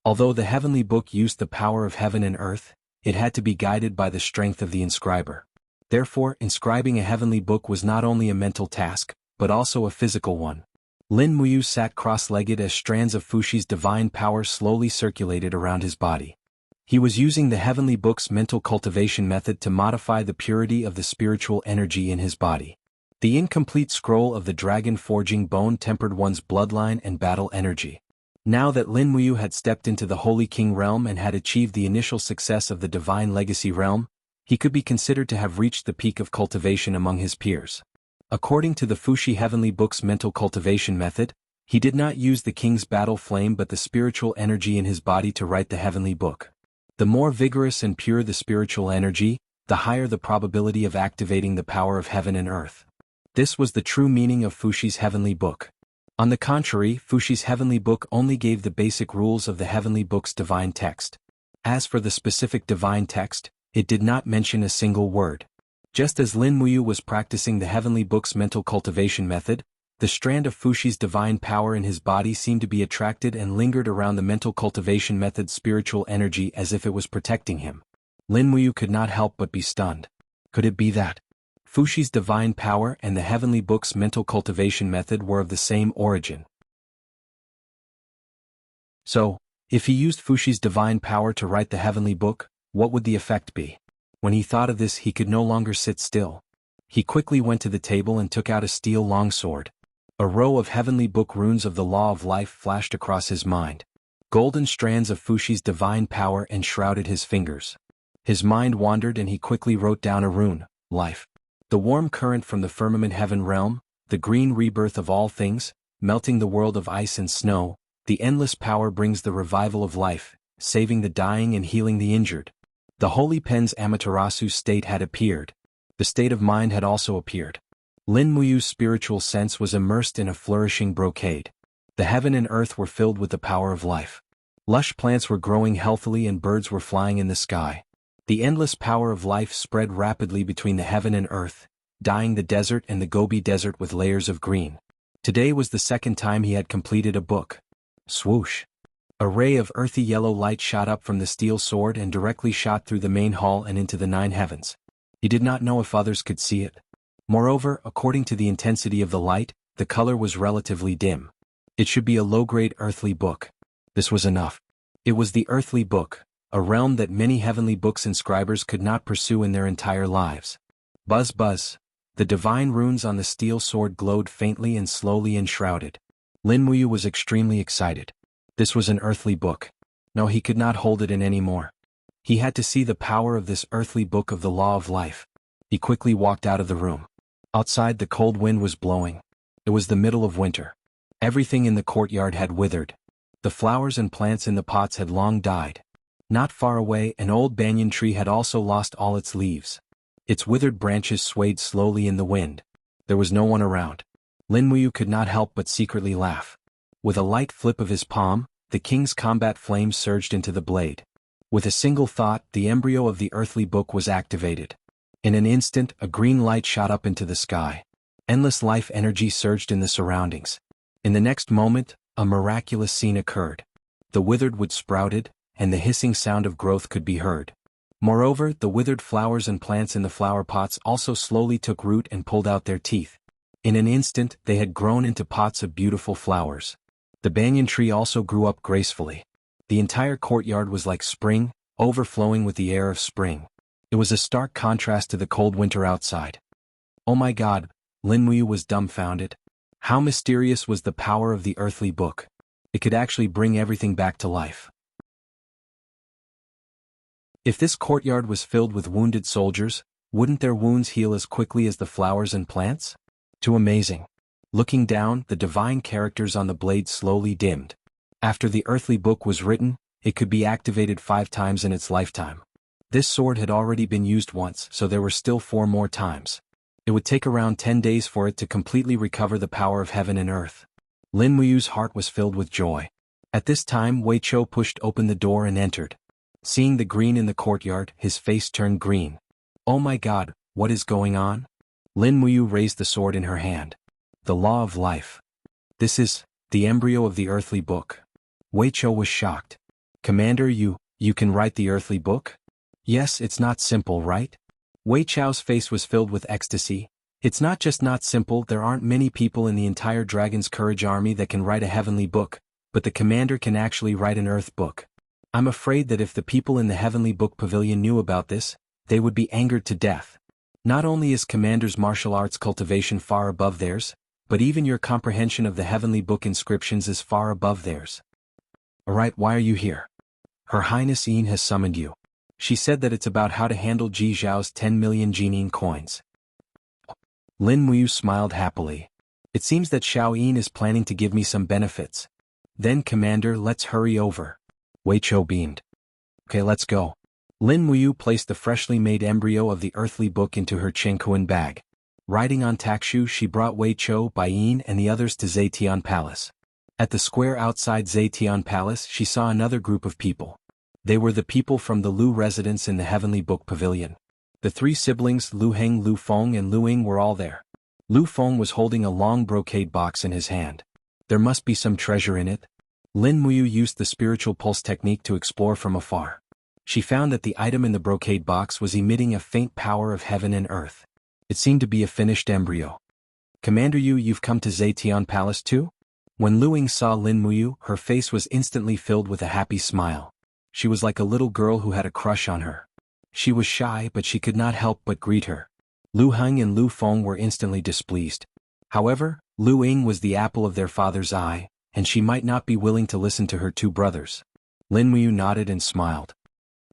Although the heavenly book used the power of heaven and earth, it had to be guided by the strength of the inscriber. Therefore, inscribing a heavenly book was not only a mental task, but also a physical one. Lin Muyu sat cross-legged as strands of Fushi's divine power slowly circulated around his body. He was using the heavenly book's mental cultivation method to modify the purity of the spiritual energy in his body. The incomplete scroll of the dragon forging bone tempered one's bloodline and battle energy. Now that Lin Muyu had stepped into the Holy King realm and had achieved the initial success of the Divine Legacy realm, he could be considered to have reached the peak of cultivation among his peers. According to the Fushi Heavenly Book's mental cultivation method, he did not use the king's battle flame but the spiritual energy in his body to write the heavenly book. The more vigorous and pure the spiritual energy, the higher the probability of activating the power of heaven and earth. This was the true meaning of Fushi's heavenly book. On the contrary, Fushi's heavenly book only gave the basic rules of the heavenly book's divine text. As for the specific divine text, it did not mention a single word. Just as Lin Muyu was practicing the heavenly book's mental cultivation method, the strand of Fushi's divine power in his body seemed to be attracted and lingered around the mental cultivation method's spiritual energy as if it was protecting him. Lin Muyu could not help but be stunned. Could it be that Fushi's divine power and the heavenly book's mental cultivation method were of the same origin? So, if he used Fushi's divine power to write the heavenly book, what would the effect be? When he thought of this, he could no longer sit still. He quickly went to the table and took out a steel longsword. A row of heavenly book runes of the law of life flashed across his mind. Golden strands of Fushi's divine power enshrouded his fingers. His mind wandered and he quickly wrote down a rune, life. The warm current from the firmament heaven realm, the green rebirth of all things, melting the world of ice and snow, the endless power brings the revival of life, saving the dying and healing the injured. The holy pen's Amaterasu state had appeared. The state of mind had also appeared. Lin Muyu's spiritual sense was immersed in a flourishing brocade. The heaven and earth were filled with the power of life. Lush plants were growing healthily and birds were flying in the sky. The endless power of life spread rapidly between the heaven and earth, dyeing the desert and the Gobi Desert with layers of green. Today was the second time he had completed a book. Swoosh! A ray of earthy yellow light shot up from the steel sword and directly shot through the main hall and into the 9 heavens. He did not know if others could see it. Moreover, according to the intensity of the light, the color was relatively dim. It should be a low-grade earthly book. This was enough. It was the earthly book, a realm that many heavenly books inscribers could not pursue in their entire lives. Buzz buzz. The divine runes on the steel sword glowed faintly and slowly enshrouded. Lin Muyu was extremely excited. This was an earthly book. No, he could not hold it in any more. He had to see the power of this earthly book of the law of life. He quickly walked out of the room. Outside, the cold wind was blowing. It was the middle of winter. Everything in the courtyard had withered. The flowers and plants in the pots had long died. Not far away, an old banyan tree had also lost all its leaves. Its withered branches swayed slowly in the wind. There was no one around. Lin Muyu could not help but secretly laugh. With a light flip of his palm, the king's combat flames surged into the blade. With a single thought, the embryo of the earthly book was activated. In an instant, a green light shot up into the sky. Endless life energy surged in the surroundings. In the next moment, a miraculous scene occurred. The withered wood sprouted, and the hissing sound of growth could be heard. Moreover, the withered flowers and plants in the flower pots also slowly took root and pulled out their teeth. In an instant, they had grown into pots of beautiful flowers. The banyan tree also grew up gracefully. The entire courtyard was like spring, overflowing with the air of spring. It was a stark contrast to the cold winter outside. Oh my God, Lin Muyu was dumbfounded. How mysterious was the power of the earthly book. It could actually bring everything back to life. If this courtyard was filled with wounded soldiers, wouldn't their wounds heal as quickly as the flowers and plants? Too amazing. Looking down, the divine characters on the blade slowly dimmed. After the earthly book was written, it could be activated 5 times in its lifetime. This sword had already been used once, so there were still 4 more times. It would take around 10 days for it to completely recover the power of heaven and earth. Lin Muyu's heart was filled with joy. At this time, Wei Chou pushed open the door and entered. Seeing the green in the courtyard, his face turned green. Oh my God, what is going on? Lin Muyu raised the sword in her hand. The law of life. This is the embryo of the earthly book. Wei Chou was shocked. Commander, you can write the earthly book? Yes, it's not simple, right? Wei Chou's face was filled with ecstasy. It's not just not simple, there aren't many people in the entire Dragon's Courage army that can write a heavenly book, but the commander can actually write an earth book. I'm afraid that if the people in the heavenly book pavilion knew about this, they would be angered to death. Not only is commander's martial arts cultivation far above theirs, but even your comprehension of the heavenly book inscriptions is far above theirs. Alright, why are you here? Her Highness Yin has summoned you. She said that it's about how to handle Ji Zhao's 10 million Jining coins. Lin Muyu smiled happily. It seems that Xiao Yin is planning to give me some benefits. Then Commander, let's hurry over. Wei Chou beamed. Okay, let's go. Lin Muyu placed the freshly made embryo of the earthly book into her Chengkuan bag. Riding on Takshu, she brought Wei Chou, Bai Yin and the others to Zetian Palace. At the square outside Zetian Palace, she saw another group of people. They were the people from the Lu residence in the Heavenly Book Pavilion. The 3 siblings Lu Heng, Lu Feng and Lu Ying were all there. Lu Feng was holding a long brocade box in his hand. There must be some treasure in it. Lin Muyu used the spiritual pulse technique to explore from afar. She found that the item in the brocade box was emitting a faint power of heaven and earth. It seemed to be a finished embryo. Commander Yu, you've come to Zetian Palace too? When Lu Ying saw Lin Muyu, her face was instantly filled with a happy smile. She was like a little girl who had a crush on her. She was shy, but she could not help but greet her. Lu Heng and Lu Feng were instantly displeased. However, Lu Ying was the apple of their father's eye, and she might not be willing to listen to her 2 brothers. Lin Muyu nodded and smiled.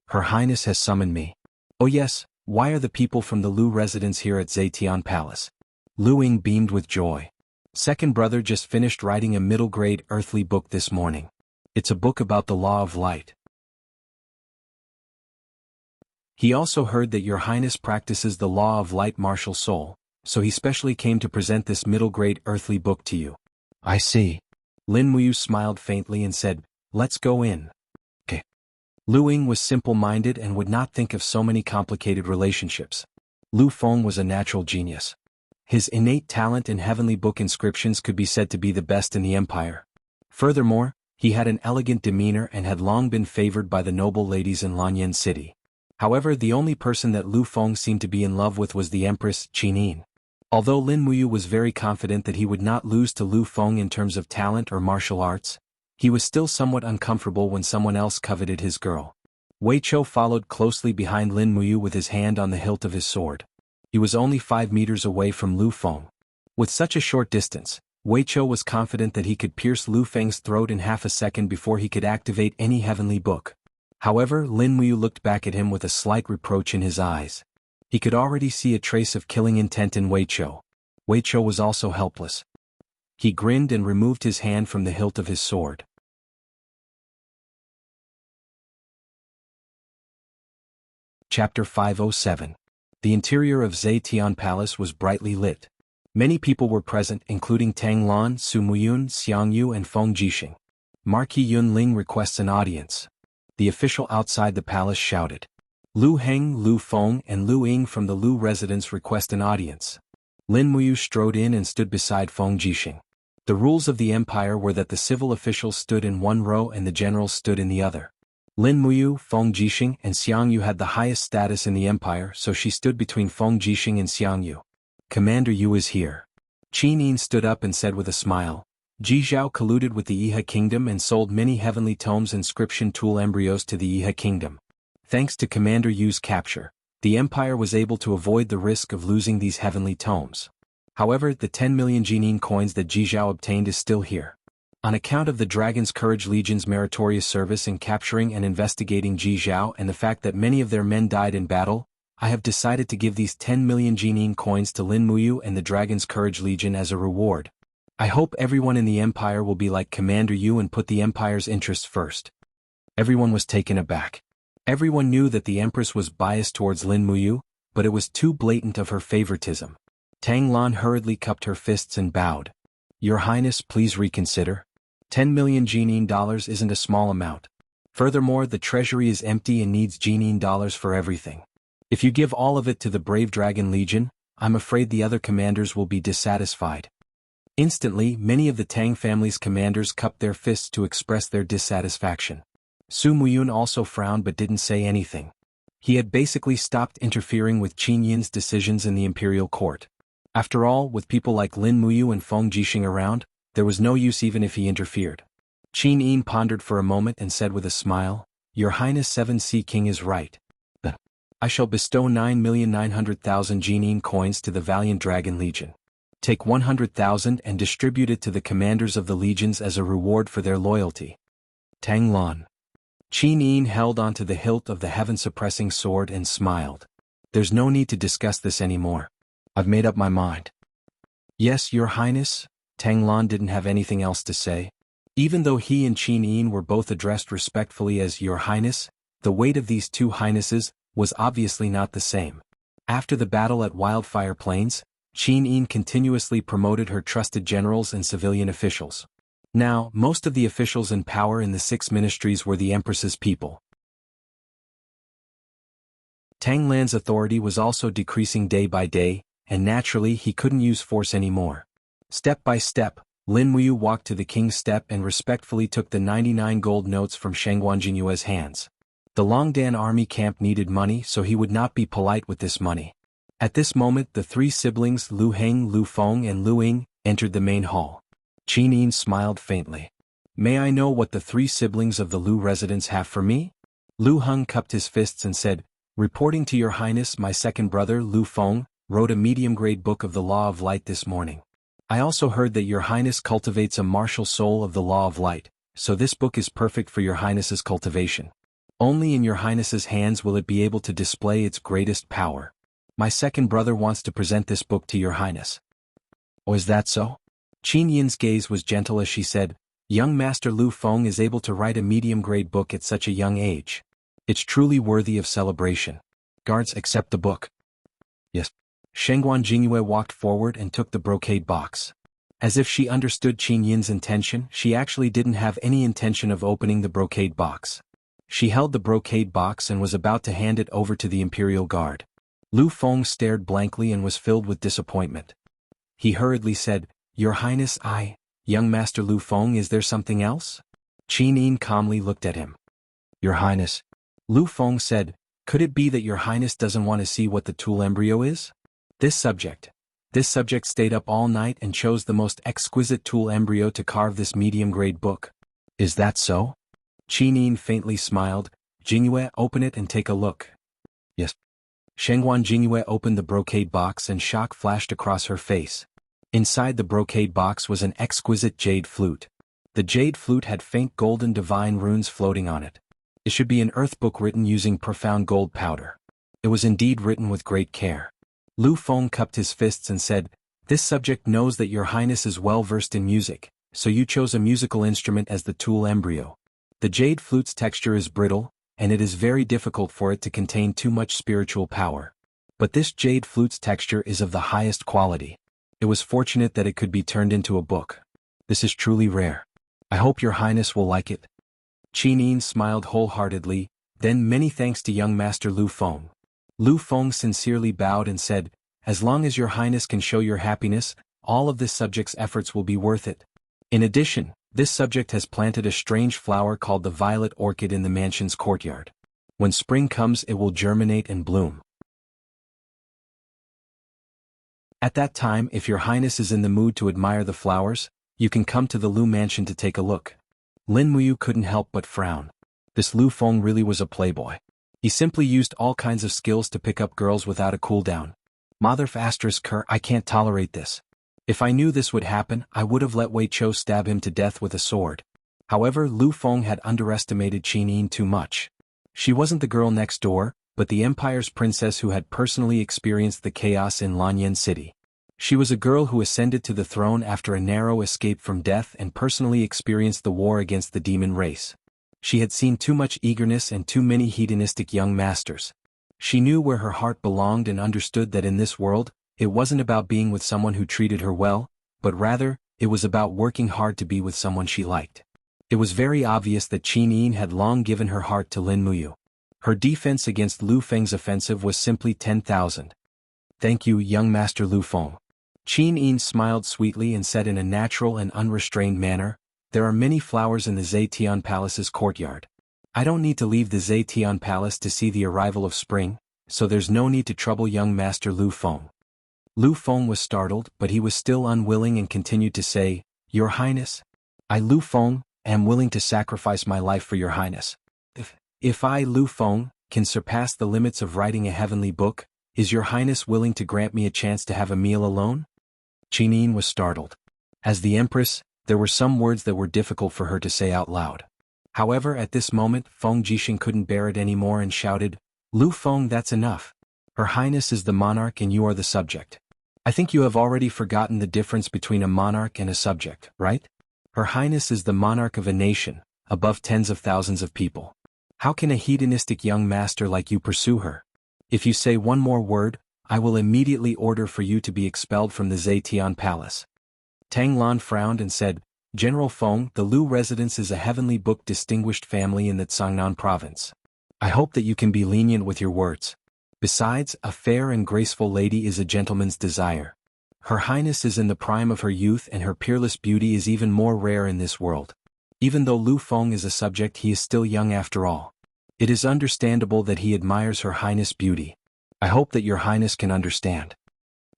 Her Highness has summoned me. Oh yes, why are the people from the Lu residence here at Zetian Palace? Lu Ying beamed with joy. Second brother just finished writing a middle-grade earthly book this morning. It's a book about the law of light. He also heard that your Highness practices the law of light martial soul, so he specially came to present this middle-grade earthly book to you. I see. Lin Muyu smiled faintly and said, let's go in. Okay. Lu Ying was simple-minded and would not think of so many complicated relationships. Lu Feng was a natural genius. His innate talent in heavenly book inscriptions could be said to be the best in the empire. Furthermore, he had an elegant demeanor and had long been favored by the noble ladies in Lanyan City. However, the only person that Lu Feng seemed to be in love with was the Empress, Qinin. Although Lin Muyu was very confident that he would not lose to Lu Feng in terms of talent or martial arts, he was still somewhat uncomfortable when someone else coveted his girl. Wei Chou followed closely behind Lin Muyu with his hand on the hilt of his sword. He was only 5 meters away from Lu Feng. With such a short distance, Wei Chou was confident that he could pierce Lu Feng's throat in half a second before he could activate any heavenly book. However, Lin Muyu looked back at him with a slight reproach in his eyes. He could already see a trace of killing intent in Wei Chou. Wei Chou was also helpless. He grinned and removed his hand from the hilt of his sword. Chapter 507. The interior of Zetian Palace was brightly lit. Many people were present, including Tang Lan, Su Muyun, Xiang Yu and Feng Jixing. Marquis Yun Ling requests an audience. The official outside the palace shouted. Lu Heng, Lu Feng and Lu Ying from the Lu residence request an audience. Lin Muyu strode in and stood beside Feng Jixing. The rules of the empire were that the civil officials stood in one row and the generals stood in the other. Lin Muyu, Feng Jixing and Xiang Yu had the highest status in the empire, so she stood between Feng Jixing and Xiang Yu. Commander Yu is here. Qin Yin stood up and said with a smile. Ji Zhao colluded with the Iha kingdom and sold many heavenly tomes inscription tool embryos to the Iha kingdom. Thanks to Commander Yu's capture, the empire was able to avoid the risk of losing these heavenly tomes. However, the 10 million Jinin coins that Ji Zhao obtained is still here. On account of the Dragon's Courage Legion's meritorious service in capturing and investigating Ji Zhao and the fact that many of their men died in battle, I have decided to give these 10 million Jinin coins to Lin Muyu and the Dragon's Courage Legion as a reward. I hope everyone in the empire will be like Commander Yu and put the empire's interests first. Everyone was taken aback. Everyone knew that the empress was biased towards Lin Muyu, but it was too blatant of her favoritism. Tang Lan hurriedly cupped her fists and bowed. Your Highness, please reconsider. 10 million Jinin dollars isn't a small amount. Furthermore, the treasury is empty and needs Jinin dollars for everything. If you give all of it to the Brave Dragon Legion, I'm afraid the other commanders will be dissatisfied. Instantly, many of the Tang family's commanders cupped their fists to express their dissatisfaction. Su Muyun also frowned but didn't say anything. He had basically stopped interfering with Qin Yin's decisions in the imperial court. After all, with people like Lin Muyu and Feng Jixing around, there was no use even if he interfered. Qin Yin pondered for a moment and said with a smile, Your Highness 7C King is right. I shall bestow 9,900,000 Jinin coins to the Valiant Dragon Legion. Take 100,000 and distribute it to the commanders of the legions as a reward for their loyalty. Tang Lan. Qin Yin held onto the hilt of the heaven-suppressing sword and smiled. There's no need to discuss this anymore. I've made up my mind. Yes, Your Highness. Tang Lan didn't have anything else to say. Even though he and Qin Yin were both addressed respectfully as Your Highness, the weight of these two highnesses was obviously not the same. After the battle at Wildfire Plains, Qin Yin continuously promoted her trusted generals and civilian officials. Now, most of the officials in power in the 6 ministries were the Empress's people. Tang Lan's authority was also decreasing day by day, and naturally he couldn't use force anymore. Step by step, Lin Muyu walked to the king's step and respectfully took the 99 gold notes from Shengguan Jinyue's hands. The Longdan army camp needed money, so he would not be polite with this money. At this moment, the 3 siblings Lu Heng, Lu Feng and Lu Ying entered the main hall. Qin Yin smiled faintly. May I know what the 3 siblings of the Lu residents have for me? Lu Heng cupped his fists and said, Reporting to Your Highness, my second brother Lu Feng wrote a medium-grade book of the Law of Light this morning. I also heard that Your Highness cultivates a martial soul of the Law of Light, so this book is perfect for Your Highness's cultivation. Only in Your Highness's hands will it be able to display its greatest power. My second brother wants to present this book to Your Highness. Oh, is that so? Qin Yin's gaze was gentle as she said, Young Master Lu Feng is able to write a medium-grade book at such a young age. It's truly worthy of celebration. Guards, accept the book. Yes. Shengguan Jingyue walked forward and took the brocade box. As if she understood Qin Yin's intention, she actually didn't have any intention of opening the brocade box. She held the brocade box and was about to hand it over to the Imperial Guard. Lu Feng stared blankly and was filled with disappointment. He hurriedly said, Your Highness, Young Master Lu Feng, is there something else? Qin Yin calmly looked at him. Your Highness. Lu Feng said, Could it be that Your Highness doesn't want to see what the tool embryo is? This subject. This subject stayed up all night and chose the most exquisite tool embryo to carve this medium-grade book. Is that so? Qinin faintly smiled. Jingyue, open it and take a look. Yes. Shenghuan Jingyue opened the brocade box and shock flashed across her face. Inside the brocade box was an exquisite jade flute. The jade flute had faint golden divine runes floating on it. It should be an earth book written using profound gold powder. It was indeed written with great care. Lu Feng cupped his fists and said, "This subject knows that your highness is well versed in music, so you chose a musical instrument as the tool embryo. The jade flute's texture is brittle, and it is very difficult for it to contain too much spiritual power. But this jade flute's texture is of the highest quality. It was fortunate that it could be turned into a book. This is truly rare. I hope your highness will like it." Qinin smiled wholeheartedly, then many thanks to young master Lu Feng. Lu Feng sincerely bowed and said, "As long as your highness can show your happiness, all of this subject's efforts will be worth it. In addition, this subject has planted a strange flower called the violet orchid in the mansion's courtyard. When spring comes it will germinate and bloom. At that time, if your highness is in the mood to admire the flowers, you can come to the Lu mansion to take a look." Lin Muyu couldn't help but frown. This Lu Feng really was a playboy. He simply used all kinds of skills to pick up girls without a cooldown. I can't tolerate this. If I knew this would happen, I would have let Wei Chou stab him to death with a sword. However, Lu Feng had underestimated Qinin too much. She wasn't the girl next door, but the Empire's princess who had personally experienced the chaos in Lanyan City. She was a girl who ascended to the throne after a narrow escape from death and personally experienced the war against the demon race. She had seen too much eagerness and too many hedonistic young masters. She knew where her heart belonged and understood that in this world, it wasn't about being with someone who treated her well, but rather, it was about working hard to be with someone she liked. It was very obvious that Qinin had long given her heart to Lin Muyu. Her defense against Lu Feng's offensive was simply 10,000. "Thank you, young master Lu Feng." Qinin smiled sweetly and said in a natural and unrestrained manner, "There are many flowers in the Zetian Palace's courtyard. I don't need to leave the Zetian Palace to see the arrival of spring, so there's no need to trouble young master Lu Feng." Lu Feng was startled, but he was still unwilling and continued to say, "Your highness, I Lu Feng, am willing to sacrifice my life for your highness. If I Lu Feng, can surpass the limits of writing a heavenly book, is your highness willing to grant me a chance to have a meal alone?" Qinin was startled. As the empress, there were some words that were difficult for her to say out loud. However, at this moment, Feng Jixing couldn't bear it anymore and shouted, "Lu Feng, that's enough. Her highness is the monarch and you are the subject. I think you have already forgotten the difference between a monarch and a subject, right? Her highness is the monarch of a nation, above tens of thousands of people. How can a hedonistic young master like you pursue her? If you say one more word, I will immediately order for you to be expelled from the Zetian Palace." Tang Lan frowned and said, "General Feng, the Lu residence is a heavenly book distinguished family in the Cangnan province. I hope that you can be lenient with your words. Besides, a fair and graceful lady is a gentleman's desire. Her highness is in the prime of her youth and her peerless beauty is even more rare in this world. Even though Lu Feng is a subject, he is still young after all. It is understandable that he admires her highness' beauty. I hope that your highness can understand."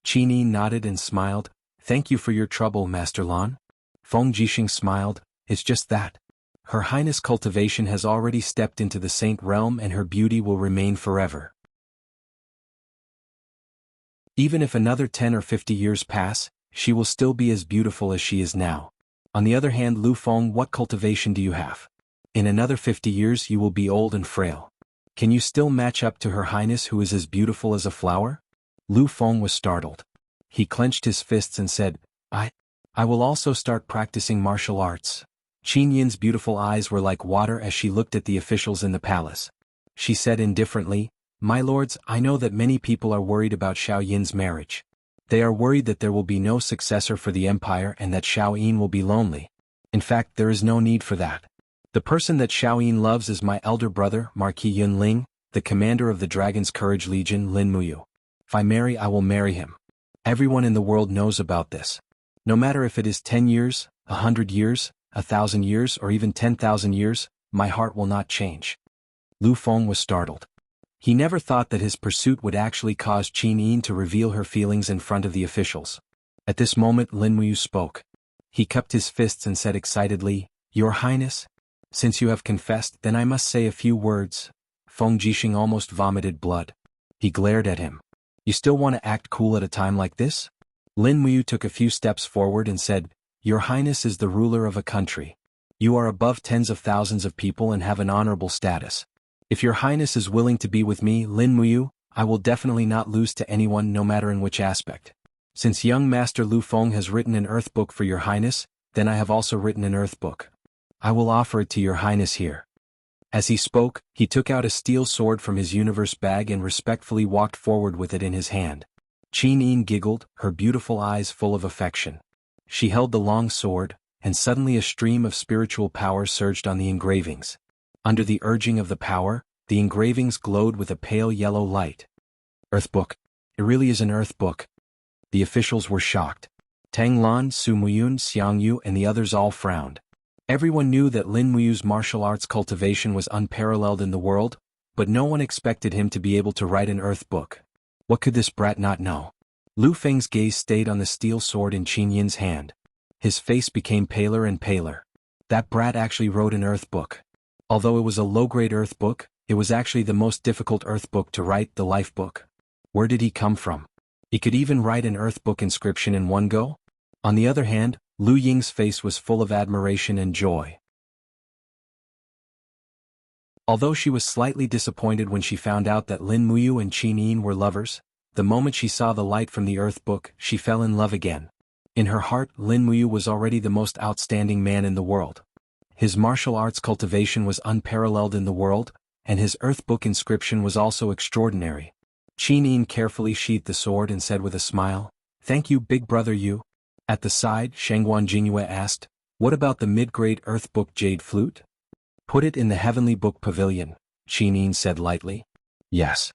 Qinin nodded and smiled, "Thank you for your trouble, Master Lan." Feng Jixing smiled, "It's just that. Her highness Cultivation has already stepped into the saint realm and her beauty will remain forever. Even if another 10 or 50 years pass, she will still be as beautiful as she is now. On the other hand, Lu Feng, what cultivation do you have? In another 50 years you will be old and frail. Can you still match up to her highness who is as beautiful as a flower?" Lu Feng was startled. He clenched his fists and said, I will also start practicing martial arts." Qin Yin's beautiful eyes were like water as she looked at the officials in the palace. She said indifferently, "My lords, I know that many people are worried about Xiao Yin's marriage. They are worried that there will be no successor for the empire and that Xiao Yin will be lonely. In fact, there is no need for that. The person that Xiao Yin loves is my elder brother, Marquis Yun Ling, the commander of the Dragon's Courage Legion, Lin Muyu. If I marry, I will marry him. Everyone in the world knows about this. No matter if it is 10 years, 100 years, 1,000 years or even 10,000 years, my heart will not change." Lu Feng was startled. He never thought that his pursuit would actually cause Qin Yin to reveal her feelings in front of the officials. At this moment Lin Muyu spoke. He cupped his fists and said excitedly, "Your Highness? Since you have confessed, then I must say a few words." Feng Jixing almost vomited blood. He glared at him. "You still want to act cool at a time like this?" Lin Muyu took a few steps forward and said, "Your Highness is the ruler of a country. You are above tens of thousands of people and have an honorable status. If your Highness is willing to be with me, Lin Muyu, I will definitely not lose to anyone no matter in which aspect. Since young Master Lu Feng has written an earth book for your Highness, then I have also written an earth book. I will offer it to your Highness here." As he spoke, he took out a steel sword from his universe bag and respectfully walked forward with it in his hand. Qin Yin giggled, her beautiful eyes full of affection. She held the long sword, and suddenly a stream of spiritual power surged on the engravings. Under the urging of the power, the engravings glowed with a pale yellow light. "Earth book? It really is an earth book." The officials were shocked. Tang Lan, Su Muyun, Jianghu and the others all frowned. Everyone knew that Lin Muyu's martial arts cultivation was unparalleled in the world, but no one expected him to be able to write an earth book. What could this brat not know? Lu Feng's gaze stayed on the steel sword in Qin Yin's hand. His face became paler and paler. That brat actually wrote an earth book. Although it was a low-grade earth book, it was actually the most difficult earth book to write, the life book. Where did he come from? He could even write an earth book inscription in one go? On the other hand, Lu Ying's face was full of admiration and joy. Although she was slightly disappointed when she found out that Lin Muyu and Qin Yin were lovers, the moment she saw the light from the earth book, she fell in love again. In her heart, Lin Muyu was already the most outstanding man in the world. His martial arts cultivation was unparalleled in the world, and his earth book inscription was also extraordinary. Qin Yin carefully sheathed the sword and said with a smile, "Thank you, big brother Yu." At the side, Shangguan Jingyue asked, "What about the mid-grade earth book jade flute?" "Put it in the heavenly book pavilion," Qin Yin said lightly. "Yes."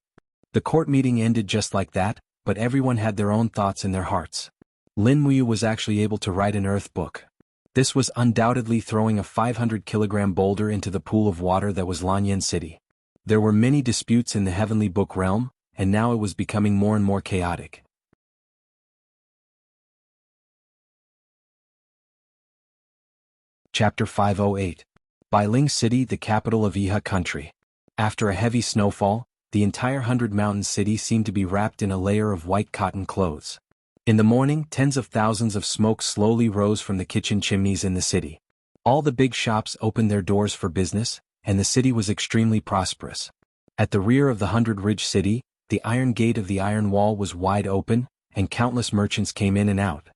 The court meeting ended just like that, but everyone had their own thoughts in their hearts. Lin Muyu was actually able to write an earth book. This was undoubtedly throwing a 500-kilogram boulder into the pool of water that was Lanyan City. There were many disputes in the heavenly book realm, and now it was becoming more and more chaotic. Chapter 508. Bailing City, the capital of Iha country. After a heavy snowfall, the entire 100-mountain city seemed to be wrapped in a layer of white cotton clothes. In the morning, tens of thousands of smoke slowly rose from the kitchen chimneys in the city. All the big shops opened their doors for business, and the city was extremely prosperous. At the rear of the 100-ridge city, the iron gate of the iron wall was wide open, and countless merchants came in and out.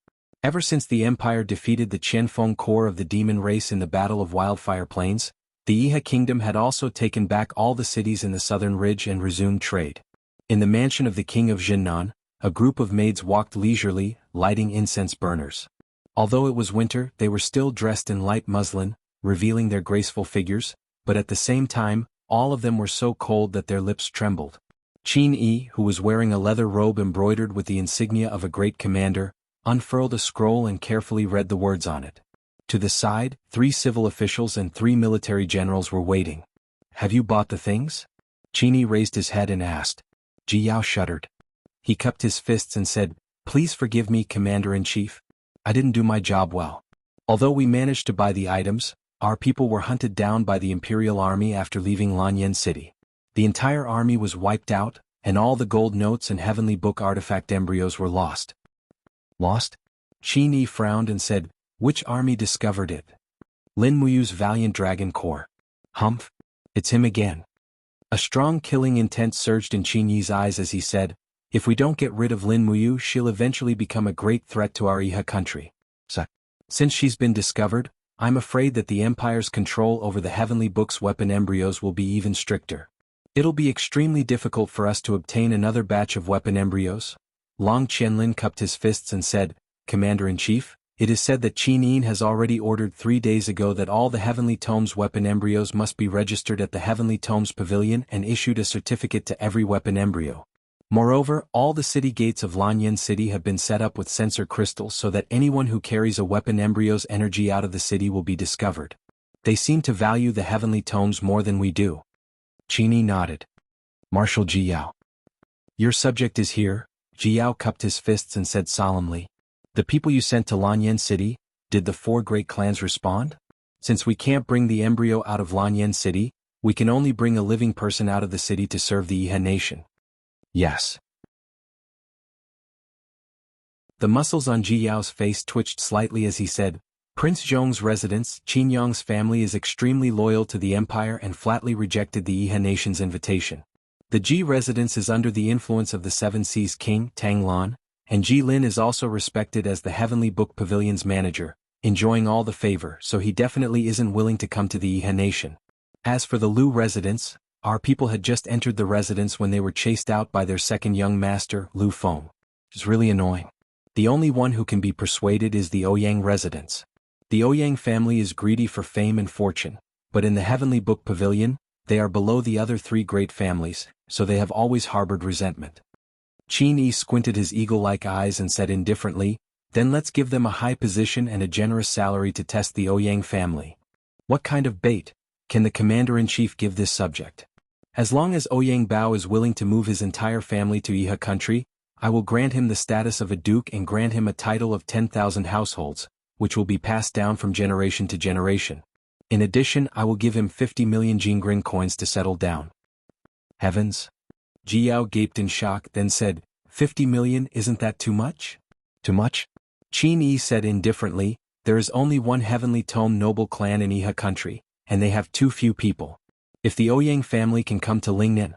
Ever since the Empire defeated the Qianfeng Corps of the demon race in the Battle of Wildfire Plains, the Iha Kingdom had also taken back all the cities in the southern ridge and resumed trade. In the mansion of the king of Jinnan, a group of maids walked leisurely, lighting incense burners. Although it was winter, they were still dressed in light muslin, revealing their graceful figures, but at the same time, all of them were so cold that their lips trembled. Qin Yi, who was wearing a leather robe embroidered with the insignia of a great commander, unfurled a scroll and carefully read the words on it. To the side, 3 civil officials and 3 military generals were waiting. "Have you bought the things?" Qin Yi raised his head and asked. Ji Yao shuddered. He cupped his fists and said, "Please forgive me, Commander-in-Chief. I didn't do my job well. Although we managed to buy the items, our people were hunted down by the Imperial Army after leaving Lanyan City. The entire army was wiped out, and all the gold notes and heavenly book artifact embryos were lost." "Lost?" Qin Yi frowned and said, "Which army discovered it?" "Lin Muyu's valiant Dragon Corps." "Humph. It's him again." A strong killing intent surged in Qin Yi's eyes as he said, "If we don't get rid of Lin Muyu, she'll eventually become a great threat to our Iha country. Since she's been discovered, I'm afraid that the Empire's control over the heavenly book's weapon embryos will be even stricter. It'll be extremely difficult for us to obtain another batch of weapon embryos." Long Qianlin cupped his fists and said, "Commander-in-Chief, it is said that Qin Yin has already ordered 3 days ago that all the Heavenly Tomes weapon embryos must be registered at the Heavenly Tomes Pavilion and issued a certificate to every weapon embryo. Moreover, all the city gates of Lanyan City have been set up with sensor crystals so that anyone who carries a weapon embryo's energy out of the city will be discovered. They seem to value the Heavenly Tomes more than we do." Qin Yi nodded. Marshal Ji Yao. Your subject is here, Ji Yao cupped his fists and said solemnly. The people you sent to Lanyan City, did the 4 great clans respond? Since we can't bring the embryo out of Lanyan City, we can only bring a living person out of the city to serve the Iha nation. Yes. The muscles on Ji Yao's face twitched slightly as he said, Prince Zhong's residence, Qin Yang's family is extremely loyal to the empire and flatly rejected the Iha nation's invitation. The Ji residence is under the influence of the Seven Seas King, Tang Lan, and Ji Lin is also respected as the Heavenly Book Pavilion's manager, enjoying all the favor, so he definitely isn't willing to come to the Iha nation. As for the Lu residence, our people had just entered the residence when they were chased out by their second young master, Lu Feng. It's really annoying. The only one who can be persuaded is the Ouyang residence. The Ouyang family is greedy for fame and fortune, but in the Heavenly Book Pavilion, they are below the other 3 great families, so they have always harbored resentment. Qin Yi squinted his eagle-like eyes and said indifferently, then let's give them a high position and a generous salary to test the Ouyang family. What kind of bait can the commander-in-chief give this subject? As long as Ouyang Bao is willing to move his entire family to Iha country, I will grant him the status of a duke and grant him a title of 10,000 households, which will be passed down from generation to generation. In addition, I will give him 50 million Jingring coins to settle down. Heavens! Ji Yao gaped in shock, then said, 50 million, isn't that too much? Too much? Qin Yi said indifferently, there is only one Heavenly Tome noble clan in Iha country, and they have too few people. If the Ouyang family can come to Lingnan,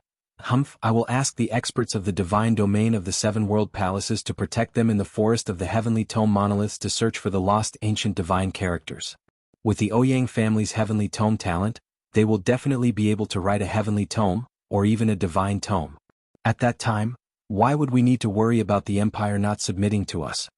I will ask the experts of the divine domain of the 7 world palaces to protect them in the forest of the Heavenly Tome monoliths to search for the lost ancient divine characters. With the Ouyang family's Heavenly Tome talent, they will definitely be able to write a Heavenly Tome, or even a divine tome. At that time, why would we need to worry about the Empire not submitting to us?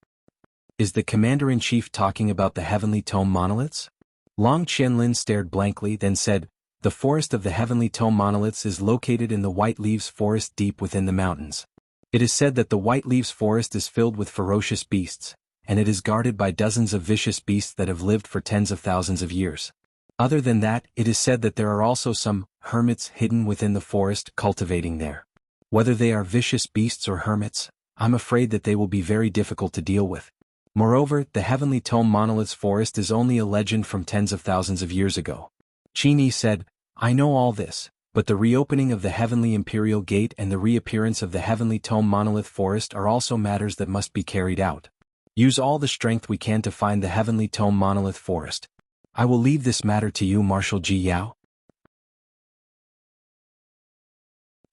Is the Commander-in-Chief talking about the Heavenly Tome monoliths? Long Qianlin stared blankly, then said, the forest of the Heavenly Tome monoliths is located in the White Leaves Forest deep within the mountains. It is said that the White Leaves Forest is filled with ferocious beasts, and it is guarded by dozens of vicious beasts that have lived for tens of thousands of years. Other than that, it is said that there are also some hermits hidden within the forest cultivating there. Whether they are vicious beasts or hermits, I'm afraid that they will be very difficult to deal with. Moreover, the Heavenly Tome monoliths forest is only a legend from tens of thousands of years ago. Qin Yi said, I know all this, but the reopening of the Heavenly Imperial Gate and the reappearance of the Heavenly Tome monolith forest are also matters that must be carried out. Use all the strength we can to find the Heavenly Tome monolith forest. I will leave this matter to you, Marshal Ji Yao.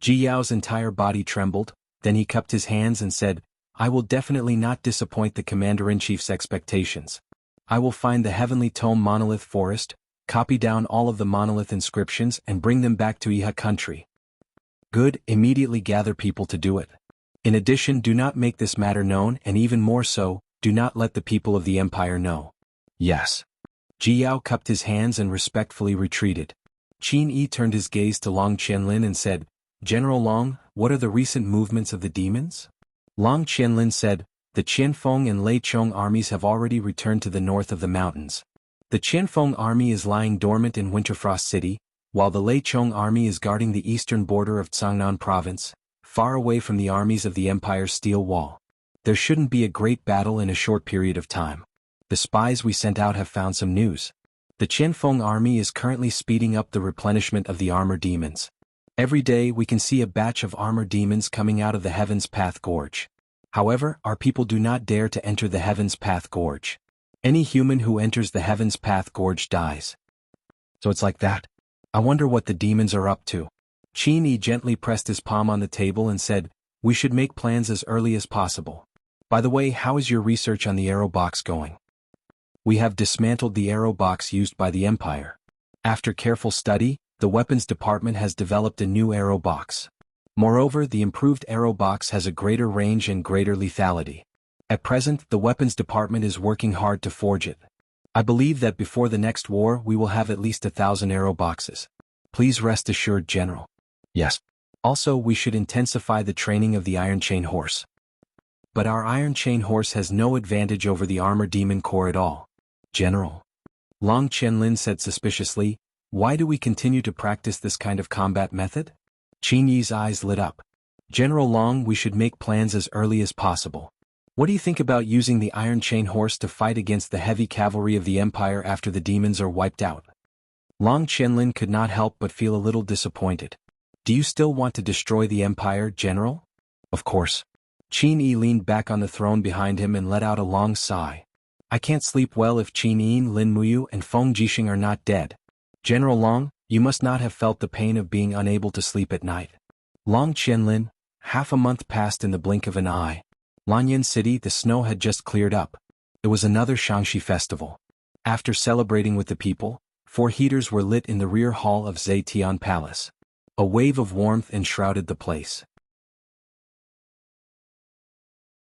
Ji Yao's entire body trembled, then he cupped his hands and said, I will definitely not disappoint the Commander-in-Chief's expectations. I will find the Heavenly Tome monolith forest, copy down all of the monolith inscriptions and bring them back to Iha country. Good, immediately gather people to do it. In addition, do not make this matter known, and even more so, do not let the people of the Empire know. Yes. Ji Yao cupped his hands and respectfully retreated. Qin Yi turned his gaze to Long Qianlin and said, General Long, what are the recent movements of the demons? Long Qianlin said, the Qianfeng and Lei Chong armies have already returned to the north of the mountains. The Qianfeng army is lying dormant in Winterfrost City, while the Lei Chong army is guarding the eastern border of Cangnan province, far away from the armies of the Empire's steel wall. There shouldn't be a great battle in a short period of time. The spies we sent out have found some news. The Qianfeng army is currently speeding up the replenishment of the armor demons. Every day we can see a batch of armor demons coming out of the Heaven's Path Gorge. However, our people do not dare to enter the Heaven's Path Gorge. Any human who enters the Heaven's Path Gorge dies. So it's like that. I wonder what the demons are up to. Qin Yi gently pressed his palm on the table and said, we should make plans as early as possible. By the way, how is your research on the arrow box going? We have dismantled the arrow box used by the Empire. After careful study, the weapons department has developed a new arrow box. Moreover, the improved arrow box has a greater range and greater lethality. At present, the weapons department is working hard to forge it. I believe that before the next war we will have at least 1,000 arrow boxes. Please rest assured, General. Yes. Also, we should intensify the training of the Iron Chain Horse. But our Iron Chain Horse has no advantage over the Armor Demon Corps at all. General. Long Qianlin said suspiciously, why do we continue to practice this kind of combat method? Qin Yi's eyes lit up. General Long, we should make plans as early as possible. What do you think about using the Iron Chain Horse to fight against the heavy cavalry of the Empire after the demons are wiped out? Long Qianlin could not help but feel a little disappointed. Do you still want to destroy the Empire, General? Of course. Qin Yi leaned back on the throne behind him and let out a long sigh. I can't sleep well if Qin Yin, Lin Muyu, and Feng Jixing are not dead. General Long, you must not have felt the pain of being unable to sleep at night. Long Qianlin, half a month passed in the blink of an eye. Lanyan City, the snow had just cleared up. It was another Shangxi festival. After celebrating with the people, 4 heaters were lit in the rear hall of Zetian Palace. A wave of warmth enshrouded the place.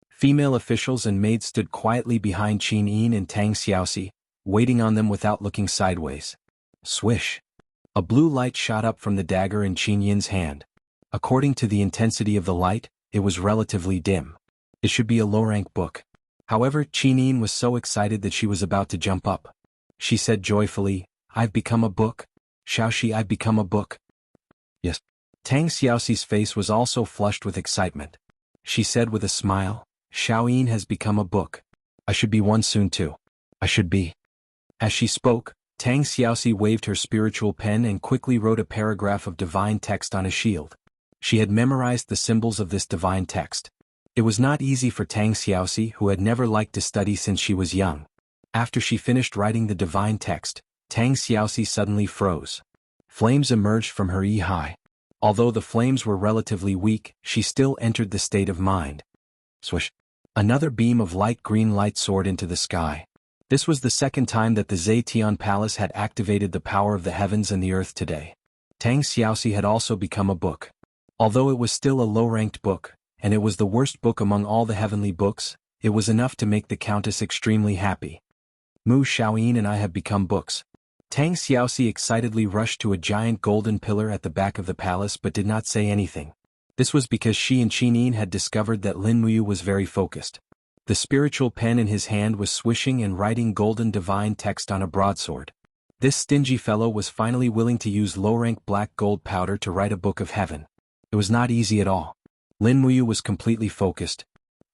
Female officials and maids stood quietly behind Qin Yin and Tang Xiaoxi, waiting on them without looking sideways. Swish! A blue light shot up from the dagger in Qin Yin's hand. According to the intensity of the light, it was relatively dim. It should be a low-rank book. However, Qin Yin was so excited that she was about to jump up. She said joyfully, I've become a book. Xiaoxi, I've become a book. Yes. Tang Xiaoxi's face was also flushed with excitement. She said with a smile, Xiaoyin has become a book. I should be one soon too. I should be. As she spoke, Tang Xiaoxi waved her spiritual pen and quickly wrote a paragraph of divine text on a shield. She had memorized the symbols of this divine text. It was not easy for Tang Xiaoxi, who had never liked to study since she was young. After she finished writing the divine text, Tang Xiaoxi suddenly froze. Flames emerged from her eye. Although the flames were relatively weak, she still entered the state of mind. Swish! Another beam of light green light soared into the sky. This was the second time that the Zetian Palace had activated the power of the heavens and the earth today. Tang Xiaoxi had also become a book. Although it was still a low-ranked book, and it was the worst book among all the heavenly books, it was enough to make the Countess extremely happy. Mu Xiaoyin and I have become books. Tang Xiaoxi excitedly rushed to a giant golden pillar at the back of the palace but did not say anything. This was because she and Qin Yin had discovered that Lin Muyu was very focused. The spiritual pen in his hand was swishing and writing golden divine text on a broadsword. This stingy fellow was finally willing to use low-rank black gold powder to write a book of heaven. It was not easy at all. Lin Muyu was completely focused.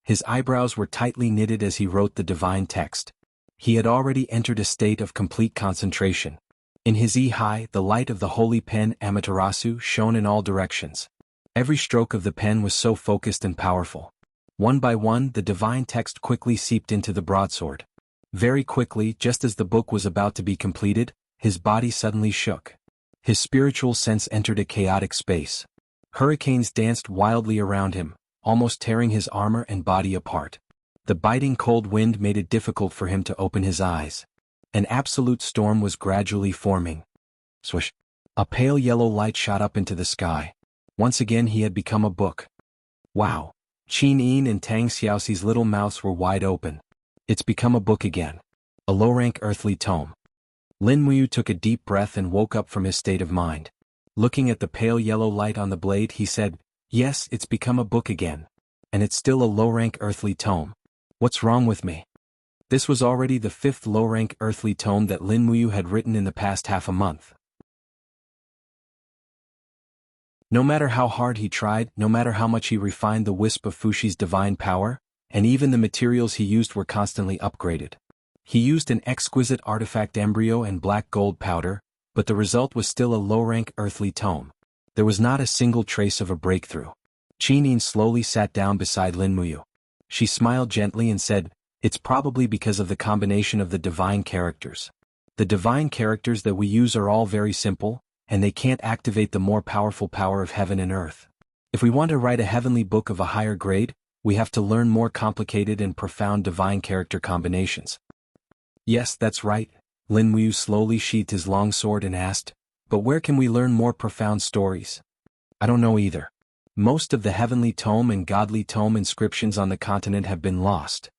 His eyebrows were tightly knitted as he wrote the divine text. He had already entered a state of complete concentration. In his eye, the light of the holy pen Amaterasu shone in all directions. Every stroke of the pen was so focused and powerful. One by one, the divine text quickly seeped into the broadsword. Very quickly, just as the book was about to be completed, his body suddenly shook. His spiritual sense entered a chaotic space. Hurricanes danced wildly around him, almost tearing his armor and body apart. The biting cold wind made it difficult for him to open his eyes. An absolute storm was gradually forming. Swish! A pale yellow light shot up into the sky. Once again he had become a book. Wow! Qin Yin and Tang Xiaoxi's little mouths were wide open. It's become a book again. A low-rank earthly tome. Lin Muyu took a deep breath and woke up from his state of mind. Looking at the pale yellow light on the blade, he said, Yes, it's become a book again. And it's still a low-rank earthly tome. What's wrong with me? This was already the 5th low-rank earthly tome that Lin Muyu had written in the past half a month. No matter how hard he tried, no matter how much he refined the wisp of Fushi's divine power, and even the materials he used were constantly upgraded. He used an exquisite artifact embryo and black gold powder, but the result was still a low-rank earthly tome. There was not a single trace of a breakthrough. Qin Yin slowly sat down beside Lin Muyu. She smiled gently and said, It's probably because of the combination of the divine characters. The divine characters that we use are all very simple, and they can't activate the more powerful power of heaven and earth. If we want to write a heavenly book of a higher grade, we have to learn more complicated and profound divine character combinations. Yes, that's right. Lin Muyu slowly sheathed his long sword and asked, But where can we learn more profound stories? I don't know either. Most of the heavenly tome and godly tome inscriptions on the continent have been lost.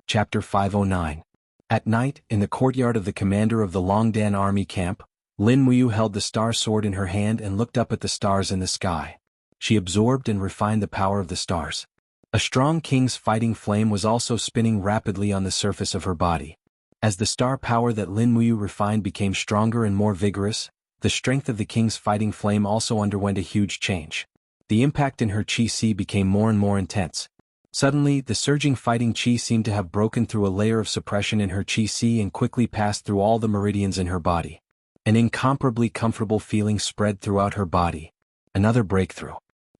Chapter 509. At night, in the courtyard of the commander of the Longdan army camp, Lin Muyu held the star sword in her hand and looked up at the stars in the sky. She absorbed and refined the power of the stars. A strong king's fighting flame was also spinning rapidly on the surface of her body. As the star power that Lin Muyu refined became stronger and more vigorous, the strength of the king's fighting flame also underwent a huge change. The impact in her qi became more and more intense. Suddenly, the surging fighting qi seemed to have broken through a layer of suppression in her qi and quickly passed through all the meridians in her body. An incomparably comfortable feeling spread throughout her body. Another breakthrough.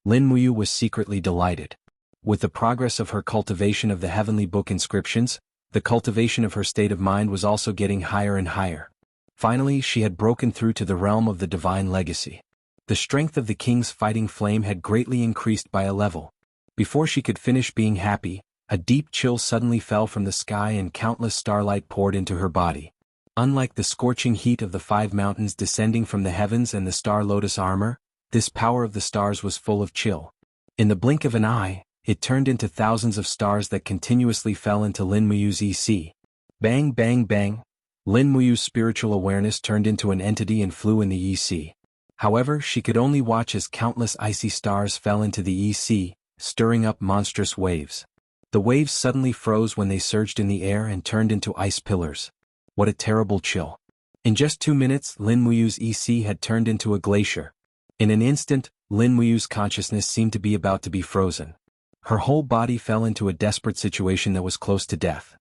Lin Muyu was secretly delighted. With the progress of her cultivation of the heavenly book inscriptions, the cultivation of her state of mind was also getting higher and higher. Finally, she had broken through to the realm of the divine legacy. The strength of the king's fighting flame had greatly increased by a level. Before she could finish being happy, a deep chill suddenly fell from the sky and countless starlight poured into her body. Unlike the scorching heat of the 5 mountains descending from the heavens and the star lotus armor, this power of the stars was full of chill. In the blink of an eye, it turned into thousands of stars that continuously fell into Lin Muyu's EC. Bang bang bang. Lin Muyu's spiritual awareness turned into an entity and flew in the EC. However, she could only watch as countless icy stars fell into the EC, stirring up monstrous waves. The waves suddenly froze when they surged in the air and turned into ice pillars. What a terrible chill. In just 2 minutes, Lin Muyu's EC had turned into a glacier. In an instant, Lin Muyu's consciousness seemed to be about to be frozen. Her whole body fell into a desperate situation that was close to death.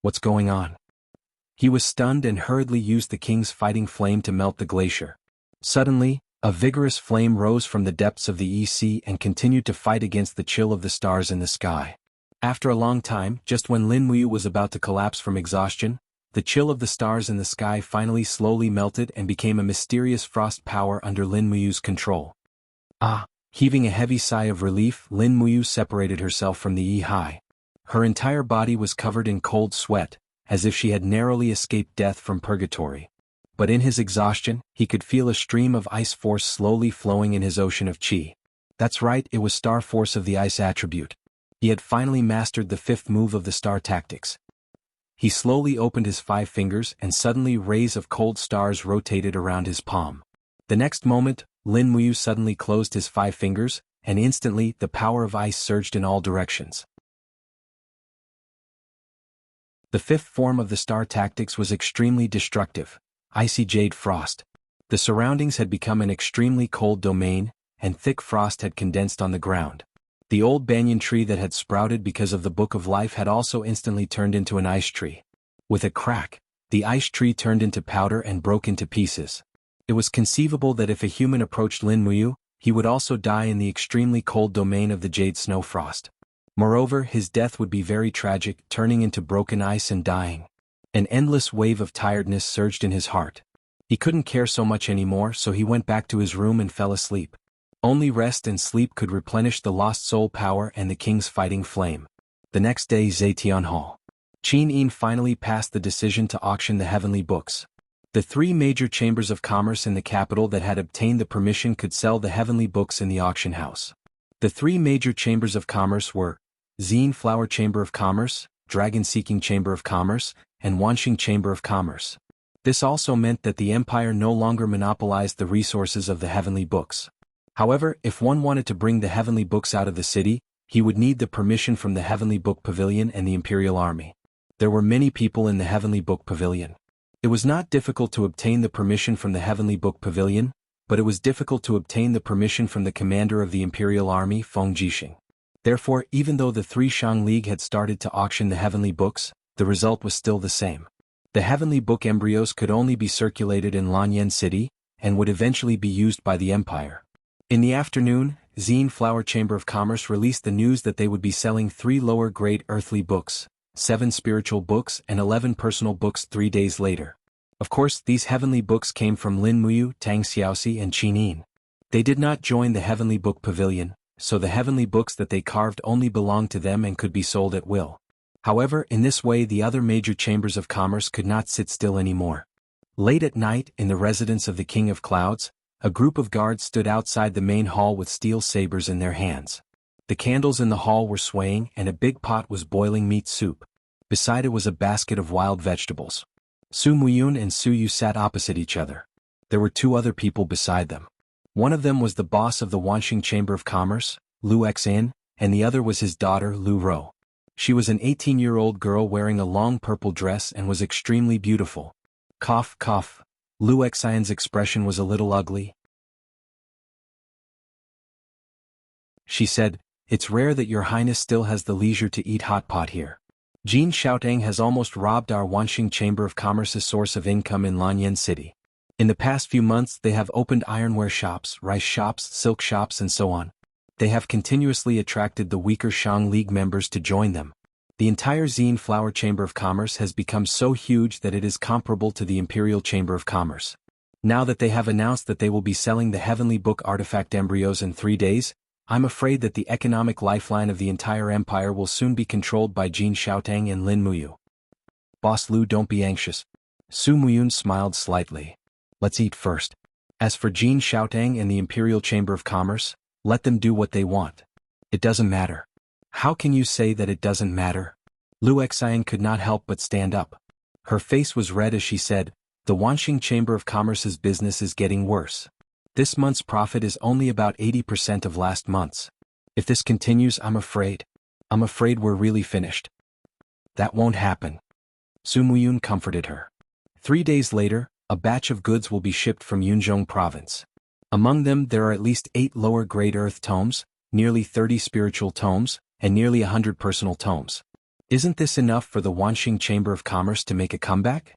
What's going on? He was stunned and hurriedly used the king's fighting flame to melt the glacier. Suddenly, a vigorous flame rose from the depths of the EC and continued to fight against the chill of the stars in the sky. After a long time, just when Lin Muyu was about to collapse from exhaustion, the chill of the stars in the sky finally slowly melted and became a mysterious frost power under Lin Muyu's control. Ah! Heaving a heavy sigh of relief, Lin Muyu separated herself from the E-High. Her entire body was covered in cold sweat, as if she had narrowly escaped death from purgatory. But in his exhaustion, he could feel a stream of ice force slowly flowing in his ocean of qi. That's right, it was star force of the ice attribute. He had finally mastered the 5th move of the star tactics. He slowly opened his 5 fingers and suddenly rays of cold stars rotated around his palm. The next moment, Lin Muyu suddenly closed his 5 fingers, and instantly the power of ice surged in all directions. The 5th form of the star tactics was extremely destructive, icy jade frost. The surroundings had become an extremely cold domain, and thick frost had condensed on the ground. The old banyan tree that had sprouted because of the Book of Life had also instantly turned into an ice tree. With a crack, the ice tree turned into powder and broke into pieces. It was conceivable that if a human approached Lin Muyu, he would also die in the extremely cold domain of the jade snow frost. Moreover, his death would be very tragic, turning into broken ice and dying. An endless wave of tiredness surged in his heart. He couldn't care so much anymore, so he went back to his room and fell asleep. Only rest and sleep could replenish the lost soul power and the king's fighting flame. The next day, Zetian Hall. Qin Yin finally passed the decision to auction the heavenly books. The 3 major chambers of commerce in the capital that had obtained the permission could sell the heavenly books in the auction house. The 3 major chambers of commerce were Xin Flower Chamber of Commerce, Dragon Seeking Chamber of Commerce, and Wanxing Chamber of Commerce. This also meant that the empire no longer monopolized the resources of the heavenly books. However, if one wanted to bring the heavenly books out of the city, he would need the permission from the Heavenly Book Pavilion and the Imperial Army. There were many people in the Heavenly Book Pavilion. It was not difficult to obtain the permission from the Heavenly Book Pavilion, but it was difficult to obtain the permission from the commander of the Imperial Army, Feng Jixing. Therefore, even though the 3 Shang League had started to auction the heavenly books, the result was still the same. The heavenly book embryos could only be circulated in Lanyan City, and would eventually be used by the empire. In the afternoon, Xin Flower Chamber of Commerce released the news that they would be selling 3 lower-grade earthly books, 7 spiritual books and 11 personal books 3 days later. Of course, these heavenly books came from Lin Muyu, Tang Xiaoxi and Qin Yin. They did not join the Heavenly Book Pavilion, so the heavenly books that they carved only belonged to them and could be sold at will. However, in this way the other major chambers of commerce could not sit still anymore. Late at night, in the residence of the King of Clouds, a group of guards stood outside the main hall with steel sabers in their hands. The candles in the hall were swaying and a big pot was boiling meat soup. Beside it was a basket of wild vegetables. Su Muyun and Su Yu sat opposite each other. There were 2 other people beside them. One of them was the boss of the Wanxing Chamber of Commerce, Lu Xin, and the other was his daughter, Lu Ro. She was an 18-year-old girl wearing a long purple dress and was extremely beautiful. Cough, cough. Lu Xian's expression was a little ugly. She said, "It's rare that your highness still has the leisure to eat hot pot here. Jin Xiaotang has almost robbed our Wanxing Chamber of Commerce's source of income in Lanyan City. In the past few months they have opened ironware shops, rice shops, silk shops and so on. They have continuously attracted the weaker Shang League members to join them. The entire Xin Flower Chamber of Commerce has become so huge that it is comparable to the Imperial Chamber of Commerce. Now that they have announced that they will be selling the Heavenly Book artifact embryos in 3 days, I'm afraid that the economic lifeline of the entire empire will soon be controlled by Jin Xiaotang and Lin Muyu." "Boss Lu, don't be anxious." Su Muyun smiled slightly. "Let's eat first. As for Jin Xiaotang and the Imperial Chamber of Commerce, let them do what they want. It doesn't matter." "How can you say that it doesn't matter?" Lu Xian could not help but stand up. Her face was red as she said, "The Wanxing Chamber of Commerce's business is getting worse. This month's profit is only about 80% of last month's. If this continues, I'm afraid we're really finished." "That won't happen." Su Muyun comforted her. 3 days later, a batch of goods will be shipped from Yunzhong province. Among them there are at least 8 lower-grade earth tomes, nearly 30 spiritual tomes, and nearly 100 personal tomes. Isn't this enough for the Wanxing Chamber of Commerce to make a comeback?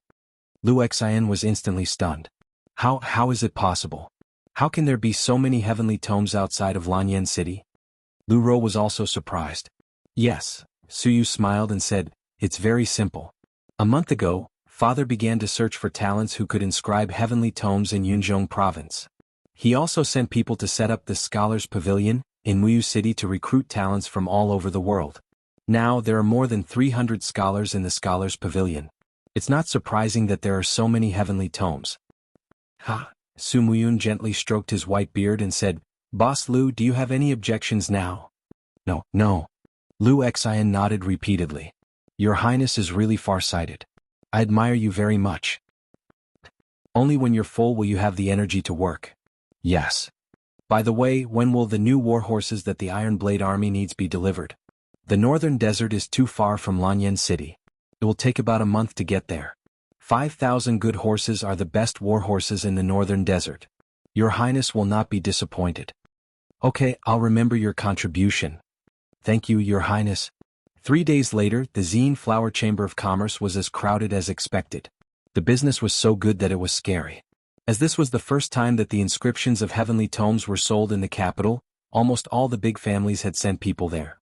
Lu Xian was instantly stunned. How is it possible? How can there be so many heavenly tomes outside of Lanyan City? Lu Ro was also surprised. "Yes," Su Yu smiled and said, "it's very simple. A month ago, Father began to search for talents who could inscribe heavenly tomes in Yunzhong province. He also sent people to set up the Scholars Pavilion in Muyu City to recruit talents from all over the world. Now there are more than 300 scholars in the Scholars Pavilion. It's not surprising that there are so many heavenly tomes." "Ha!" Su Muyun gently stroked his white beard and said, "Boss Lu, do you have any objections now?" No. Lu Xian nodded repeatedly. "Your Highness is really far-sighted. I admire you very much. Only when you're full will you have the energy to work." "Yes. By the way, when will the new war horses that the Iron Blade Army needs be delivered?" "The northern desert is too far from Lanyan City. It will take about a month to get there. 5,000 good horses are the best war horses in the northern desert. Your Highness will not be disappointed." "Okay, I'll remember your contribution." "Thank you, Your Highness." 3 days later, the Xin Flower Chamber of Commerce was as crowded as expected. The business was so good that it was scary. As this was the first time that the inscriptions of heavenly tomes were sold in the capital, almost all the big families had sent people there.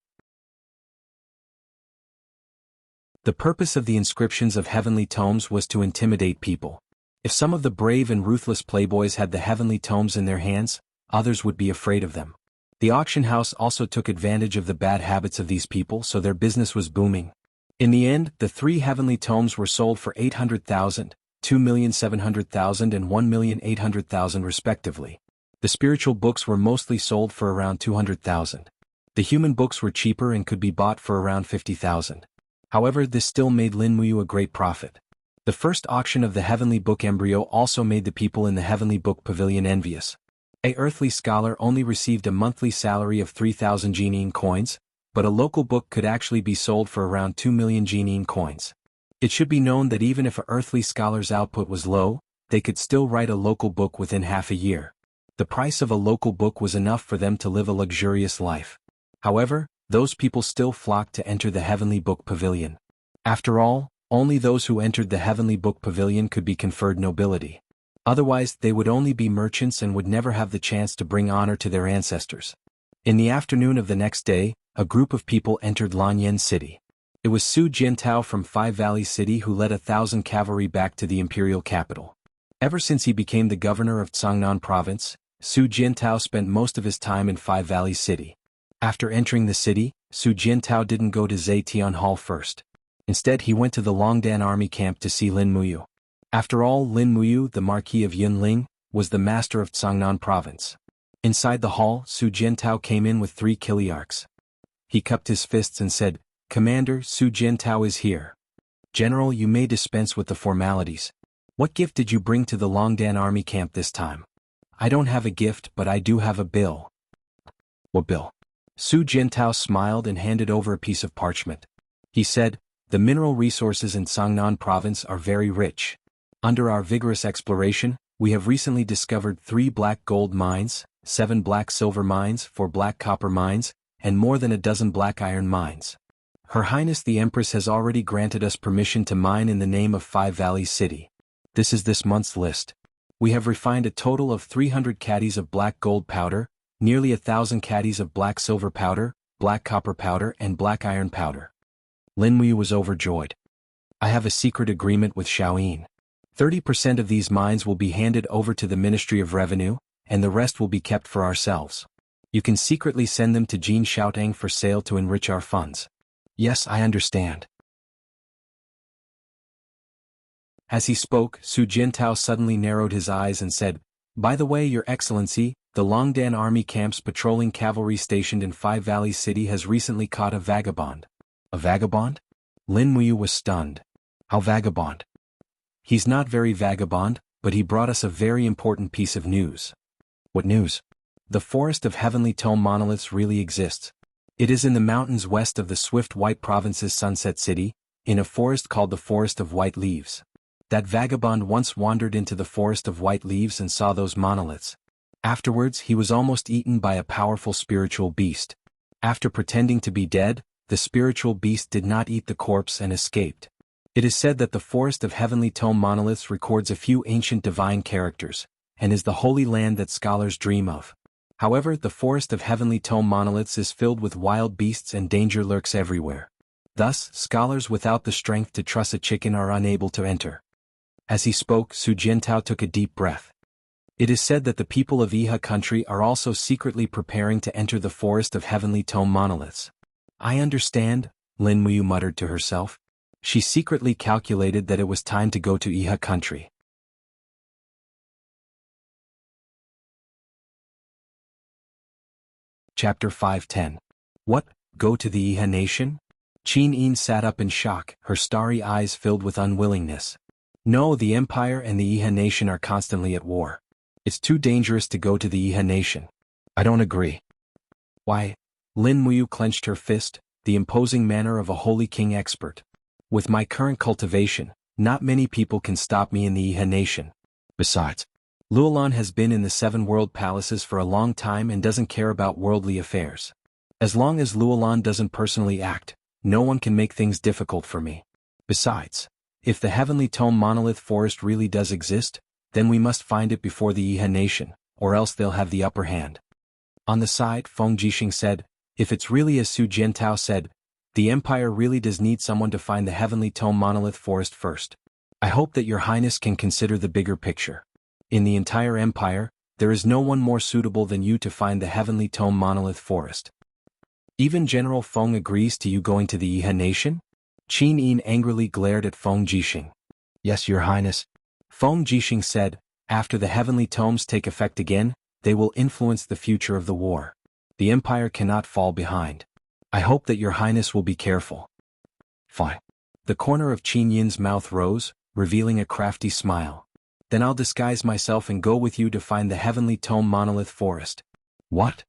The purpose of the inscriptions of heavenly tomes was to intimidate people. If some of the brave and ruthless playboys had the heavenly tomes in their hands, others would be afraid of them. The auction house also took advantage of the bad habits of these people, so their business was booming. In the end, the 3 heavenly tomes were sold for 800,000, 2,700,000 and 1,800,000 respectively. The spiritual books were mostly sold for around 200,000. The human books were cheaper and could be bought for around 50,000. However, this still made Lin Muyu a great profit. The first auction of the Heavenly Book embryo also made the people in the Heavenly Book Pavilion envious. A earthly scholar only received a monthly salary of 3,000 Jianyin coins, but a local book could actually be sold for around 2 million Jianyin coins. It should be known that even if a earthly scholar's output was low, they could still write a local book within half a year. The price of a local book was enough for them to live a luxurious life. However, those people still flocked to enter the Heavenly Book Pavilion. After all, only those who entered the Heavenly Book Pavilion could be conferred nobility. Otherwise, they would only be merchants and would never have the chance to bring honor to their ancestors. In the afternoon of the next day, a group of people entered Lanyan City. It was Su Jiantao from Five Valley City who led 1,000 cavalry back to the imperial capital. Ever since he became the governor of Changnan province, Su Jiantao spent most of his time in Five Valley City. After entering the city, Su Jiantao didn't go to Zetian Hall first. Instead, he went to the Longdan army camp to see Lin Muyu. After all, Lin Muyu, the Marquis of Yunling, was the master of Changnan province. Inside the hall, Su Jiantao came in with 3 kiliarchs. He cupped his fists and said, "Commander, Su Jiantao is here. General, you may dispense with the formalities. What gift did you bring to the Longdan army camp this time?" "I don't have a gift, but I do have a bill." "What bill?" Su Jiantao smiled and handed over a piece of parchment. He said, "The mineral resources in Sangnan province are very rich. Under our vigorous exploration, we have recently discovered 3 black gold mines, 7 black silver mines, 4 black copper mines, and more than a dozen black iron mines. Her Highness the Empress has already granted us permission to mine in the name of 5 Valleys City. This is this month's list. We have refined a total of 300 caddies of black gold powder, nearly 1,000 caddies of black silver powder, black copper powder and black iron powder." Lin Muyu was overjoyed. "I have a secret agreement with Xiaoyin. 30% of these mines will be handed over to the Ministry of Revenue, and the rest will be kept for ourselves. You can secretly send them to Jin Xiaotang for sale to enrich our funds." "Yes, I understand." As he spoke, Su Jintao suddenly narrowed his eyes and said, "By the way, Your Excellency, the Longdan Army Camp's patrolling cavalry stationed in 5 Valleys City has recently caught a vagabond." "A vagabond?" Lin Muyu was stunned. "How vagabond?" "He's not very vagabond, but he brought us a very important piece of news." "What news?" "The Forest of Heavenly Tome Monoliths really exists. It is in the mountains west of the Swift White Province's Sunset City, in a forest called the Forest of White Leaves. That vagabond once wandered into the Forest of White Leaves and saw those monoliths. Afterwards he was almost eaten by a powerful spiritual beast. After pretending to be dead, the spiritual beast did not eat the corpse and escaped. It is said that the Forest of Heavenly Tome Monoliths records a few ancient divine characters, and is the holy land that scholars dream of. However, the Forest of Heavenly Tome Monoliths is filled with wild beasts and danger lurks everywhere. Thus, scholars without the strength to truss a chicken are unable to enter." As he spoke, Su Jintao took a deep breath. "It is said that the people of Iha country are also secretly preparing to enter the Forest of Heavenly Tome Monoliths." "I understand," Lin Muyu muttered to herself. She secretly calculated that it was time to go to Iha country. Chapter 510. What, go to the Iha nation? Qin Yin sat up in shock, her starry eyes filled with unwillingness. "No, the Empire and the Iha nation are constantly at war. It's too dangerous to go to the Iha nation." "I don't agree." "Why?" Lin Muyu clenched her fist, the imposing manner of a holy king expert. "With my current cultivation, not many people can stop me in the Iha nation. Besides, Luolan has been in the 7 world palaces for a long time and doesn't care about worldly affairs. As long as Luolan doesn't personally act, no one can make things difficult for me. Besides, if the Heavenly Tome Monolith Forest really does exist, then we must find it before the Iha nation, or else they'll have the upper hand." On the side, Feng Jixing said, "If it's really as Su Jiantao said, the Empire really does need someone to find the Heavenly Tome Monolith Forest first. I hope that Your Highness can consider the bigger picture. In the entire Empire, there is no one more suitable than you to find the Heavenly Tome Monolith Forest." "Even General Feng agrees to you going to the Iha nation?" Qin Yin angrily glared at Feng Jixing. "Yes, Your Highness." Feng Jixing said, "After the Heavenly Tomes take effect again, they will influence the future of the war. The Empire cannot fall behind. I hope that Your Highness will be careful." "Fine." The corner of Qin Yin's mouth rose, revealing a crafty smile. "Then I'll disguise myself and go with you to find the Heavenly Tome Monolith Forest." "What?"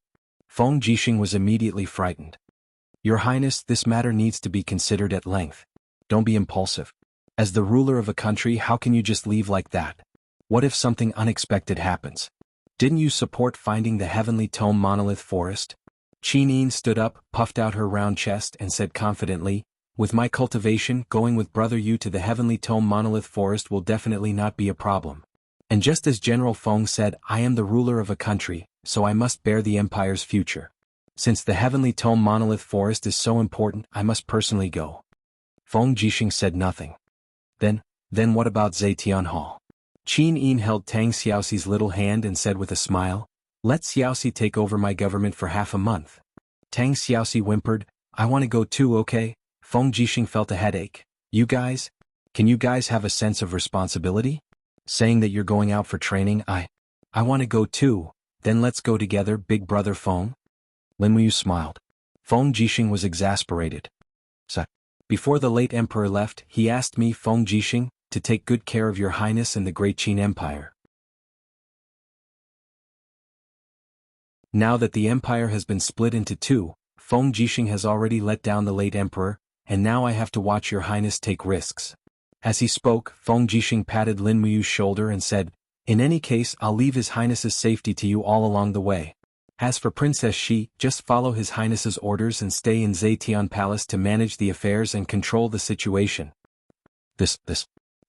Feng Jixing was immediately frightened. "Your Highness, this matter needs to be considered at length. Don't be impulsive. As the ruler of a country, how can you just leave like that? What if something unexpected happens? Didn't you support finding the Heavenly Tome Monolith Forest?" Qin Yin stood up, puffed out her round chest and said confidently, "With my cultivation, going with Brother Yu to the Heavenly Tome Monolith Forest will definitely not be a problem. And just as General Feng said, I am the ruler of a country, so I must bear the Empire's future. Since the Heavenly Tome Monolith Forest is so important, I must personally go." Feng Jixing said nothing. Then what about Zetian Hall?" Qin Yin held Tang Xiaoxi's little hand and said with a smile, "Let Xiaoxi take over my government for half a month." Tang Xiaoxi whimpered, "I want to go too, okay?" Feng Jixing felt a headache. Can you guys have a sense of responsibility? Saying that you're going out for training, I want to go too, then let's go together, big brother Feng." Lin Muyu smiled. Feng Jixing was exasperated. "So, before the late emperor left, he asked me, Feng Jixing, to take good care of Your Highness and the great Qin Empire. Now that the empire has been split into 2, Feng Jixing has already let down the late emperor, and now I have to watch your highness take risks. As he spoke, Feng Jixing patted Lin Muyu's shoulder and said, in any case I'll leave his highness's safety to you all along the way. As for Princess Shi, just follow his highness's orders and stay in Zetian Palace to manage the affairs and control the situation. This.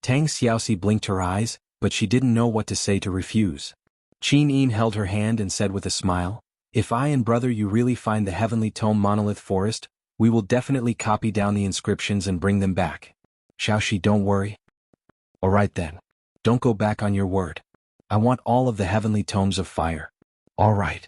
Tang Xiaoxi blinked her eyes, but she didn't know what to say to refuse. Qin Yin held her hand and said with a smile, if I and brother you really find the Heavenly Tome Monolith Forest, we will definitely copy down the inscriptions and bring them back. Xiaoxi, don't worry. Alright then. Don't go back on your word. I want all of the Heavenly Tomes of Fire. Alright.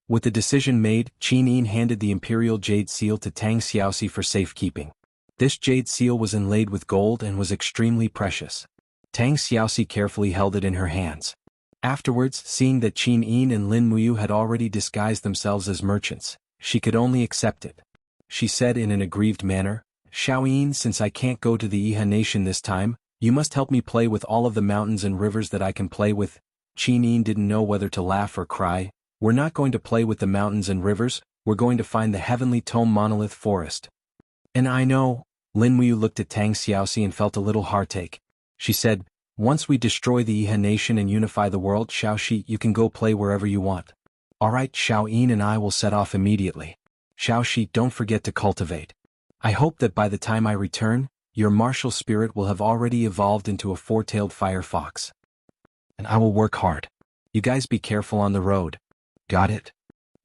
With the decision made, Qin Yin handed the Imperial Jade Seal to Tang Xiaoxi for safekeeping. This jade seal was inlaid with gold and was extremely precious. Tang Xiaoxi carefully held it in her hands. Afterwards, seeing that Qin Yin and Lin Muyu had already disguised themselves as merchants, she could only accept it. She said in an aggrieved manner, Xiao Yin, since I can't go to the Iha nation this time, you must help me play with all of the mountains and rivers that I can play with. Qin Yin didn't know whether to laugh or cry. We're not going to play with the mountains and rivers, we're going to find the Heavenly Tome Monolith Forest. And I know. Lin Muyu looked at Tang Xiaoxi and felt a little heartache. She said, once we destroy the Iha nation and unify the world, Xiaoxi, you can go play wherever you want. Alright, Xiao Yin and I will set off immediately. Xiaoxi, don't forget to cultivate. I hope that by the time I return, your martial spirit will have already evolved into a four-tailed fire fox. And I will work hard. You guys be careful on the road. Got it?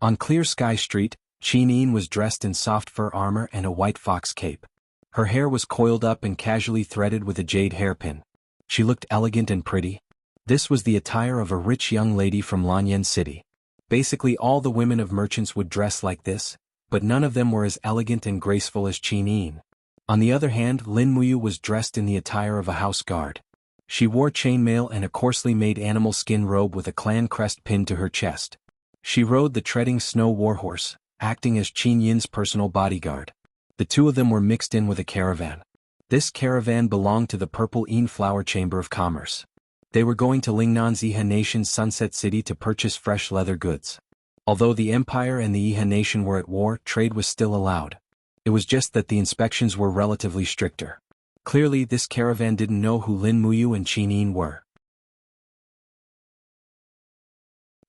On Clear Sky Street, Qin Yin was dressed in soft fur armor and a white fox cape. Her hair was coiled up and casually threaded with a jade hairpin. She looked elegant and pretty. This was the attire of a rich young lady from Lanyan City. Basically all the women of merchants would dress like this, but none of them were as elegant and graceful as Qin Yin. On the other hand, Lin Muyu was dressed in the attire of a house guard. She wore chainmail and a coarsely made animal skin robe with a clan crest pinned to her chest. She rode the treading snow warhorse, acting as Qin Yin's personal bodyguard. The two of them were mixed in with a caravan. This caravan belonged to the Purple Yin Flower Chamber of Commerce. They were going to Lingnan's Iha Nation's Sunset City to purchase fresh leather goods. Although the Empire and the Iha Nation were at war, trade was still allowed. It was just that the inspections were relatively stricter. Clearly, this caravan didn't know who Lin Muyu and Qin Yin were.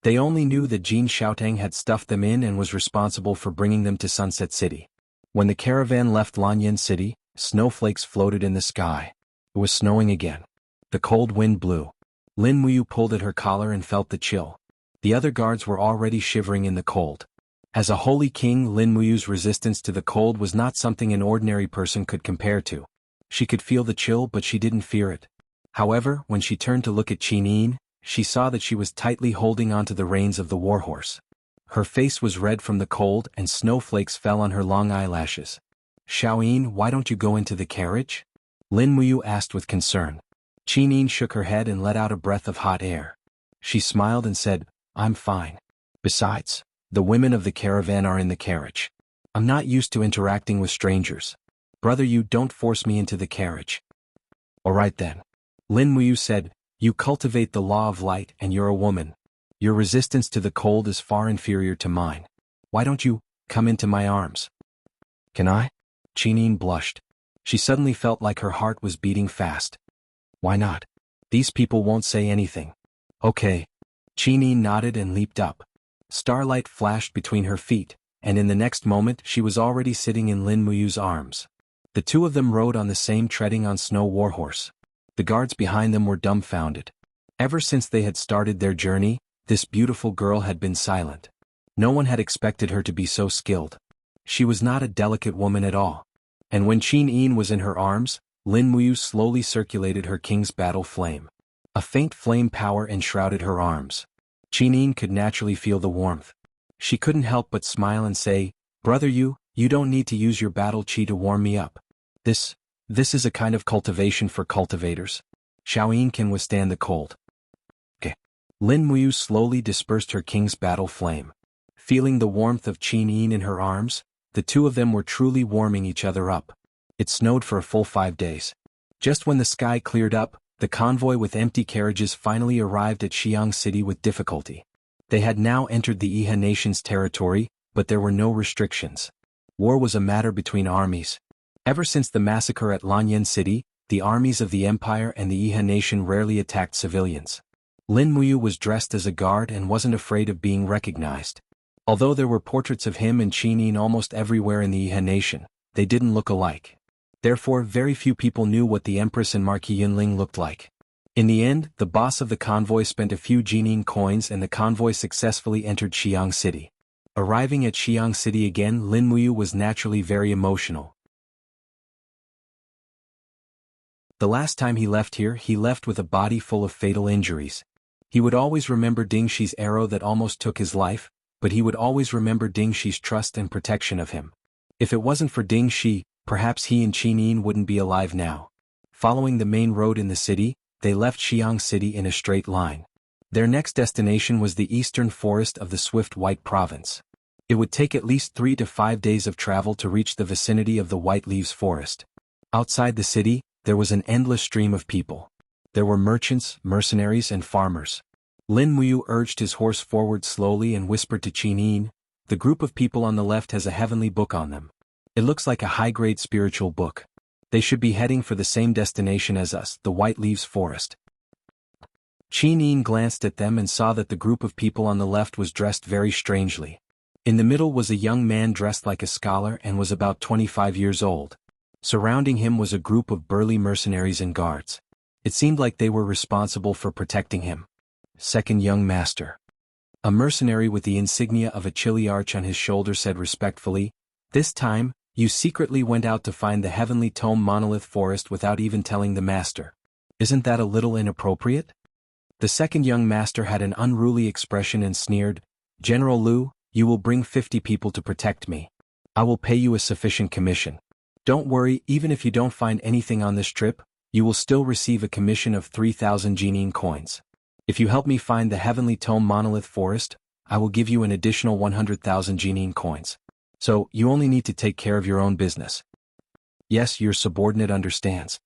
They only knew that Jin Xiaotang had stuffed them in and was responsible for bringing them to Sunset City. When the caravan left Lanyan City, snowflakes floated in the sky. It was snowing again. The cold wind blew. Lin Muyu pulled at her collar and felt the chill. The other guards were already shivering in the cold. As a holy king, Lin Muyu's resistance to the cold was not something an ordinary person could compare to. She could feel the chill, but she didn't fear it. However, when she turned to look at Qin Yin, she saw that she was tightly holding onto the reins of the warhorse. Her face was red from the cold and snowflakes fell on her long eyelashes. Xiao Yin, why don't you go into the carriage? Lin Muyu asked with concern. Qin Yin shook her head and let out a breath of hot air. She smiled and said, I'm fine. Besides, the women of the caravan are in the carriage. I'm not used to interacting with strangers. Brother, you don't force me into the carriage. Alright then. Lin Muyu said, you cultivate the law of light and you're a woman. Your resistance to the cold is far inferior to mine. Why don't you come into my arms? Can I? Qin Yin blushed. She suddenly felt like her heart was beating fast. Why not? These people won't say anything. Okay. Qin Yin nodded and leaped up. Starlight flashed between her feet, and in the next moment she was already sitting in Lin Muyu's arms. The two of them rode on the same treading on snow warhorse. The guards behind them were dumbfounded. Ever since they had started their journey, this beautiful girl had been silent. No one had expected her to be so skilled. She was not a delicate woman at all. And when Qin Yin was in her arms, Lin Muyu slowly circulated her king's battle flame. A faint flame power enshrouded her arms. Qin Yin could naturally feel the warmth. She couldn't help but smile and say, Brother, you don't need to use your battle chi to warm me up. This is a kind of cultivation for cultivators. Xiao Yin can withstand the cold. Okay. Lin Muyu slowly dispersed her king's battle flame. Feeling the warmth of Qin Yin in her arms, the two of them were truly warming each other up. It snowed for a full 5 days. Just when the sky cleared up, the convoy with empty carriages finally arrived at Xiang City with difficulty. They had now entered the Iha nation's territory, but there were no restrictions. War was a matter between armies. Ever since the massacre at Lanyan City, the armies of the Empire and the Iha nation rarely attacked civilians. Lin Muyu was dressed as a guard and wasn't afraid of being recognized. Although there were portraits of him and Qin almost everywhere in the Iha nation, they didn't look alike. Therefore, very few people knew what the Empress and Marquis Yunling looked like. In the end, the boss of the convoy spent a few Jining coins and the convoy successfully entered Xiang City. Arriving at Xiang City again, Lin Muyu was naturally very emotional. The last time he left here, he left with a body full of fatal injuries. He would always remember Ding Shi's arrow that almost took his life, but he would always remember Ding Shi's trust and protection of him. If it wasn't for Ding Shi, perhaps he and Qin wouldn't be alive now. Following the main road in the city, they left Xiang City in a straight line. Their next destination was the eastern forest of the Swift White Province. It would take at least 3 to 5 days of travel to reach the vicinity of the White Leaves Forest. Outside the city, there was an endless stream of people. There were merchants, mercenaries, and farmers. Lin Muyu urged his horse forward slowly and whispered to Qin, "The group of people on the left has a heavenly book on them. It looks like a high-grade spiritual book. They should be heading for the same destination as us, the White Leaves Forest." Qin glanced at them and saw that the group of people on the left was dressed very strangely. In the middle was a young man dressed like a scholar and was about 25 years old. Surrounding him was a group of burly mercenaries and guards. It seemed like they were responsible for protecting him. Second young master. A mercenary with the insignia of a chili arch on his shoulder said respectfully, "This time, you secretly went out to find the Heavenly Tome Monolith Forest without even telling the master. Isn't that a little inappropriate?" The second young master had an unruly expression and sneered, "General Liu, you will bring 50 people to protect me. I will pay you a sufficient commission. Don't worry, even if you don't find anything on this trip, you will still receive a commission of 3,000 Jining coins. If you help me find the Heavenly Tome Monolith Forest, I will give you an additional 100,000 Jining coins. So, you only need to take care of your own business." "Yes, your subordinate understands."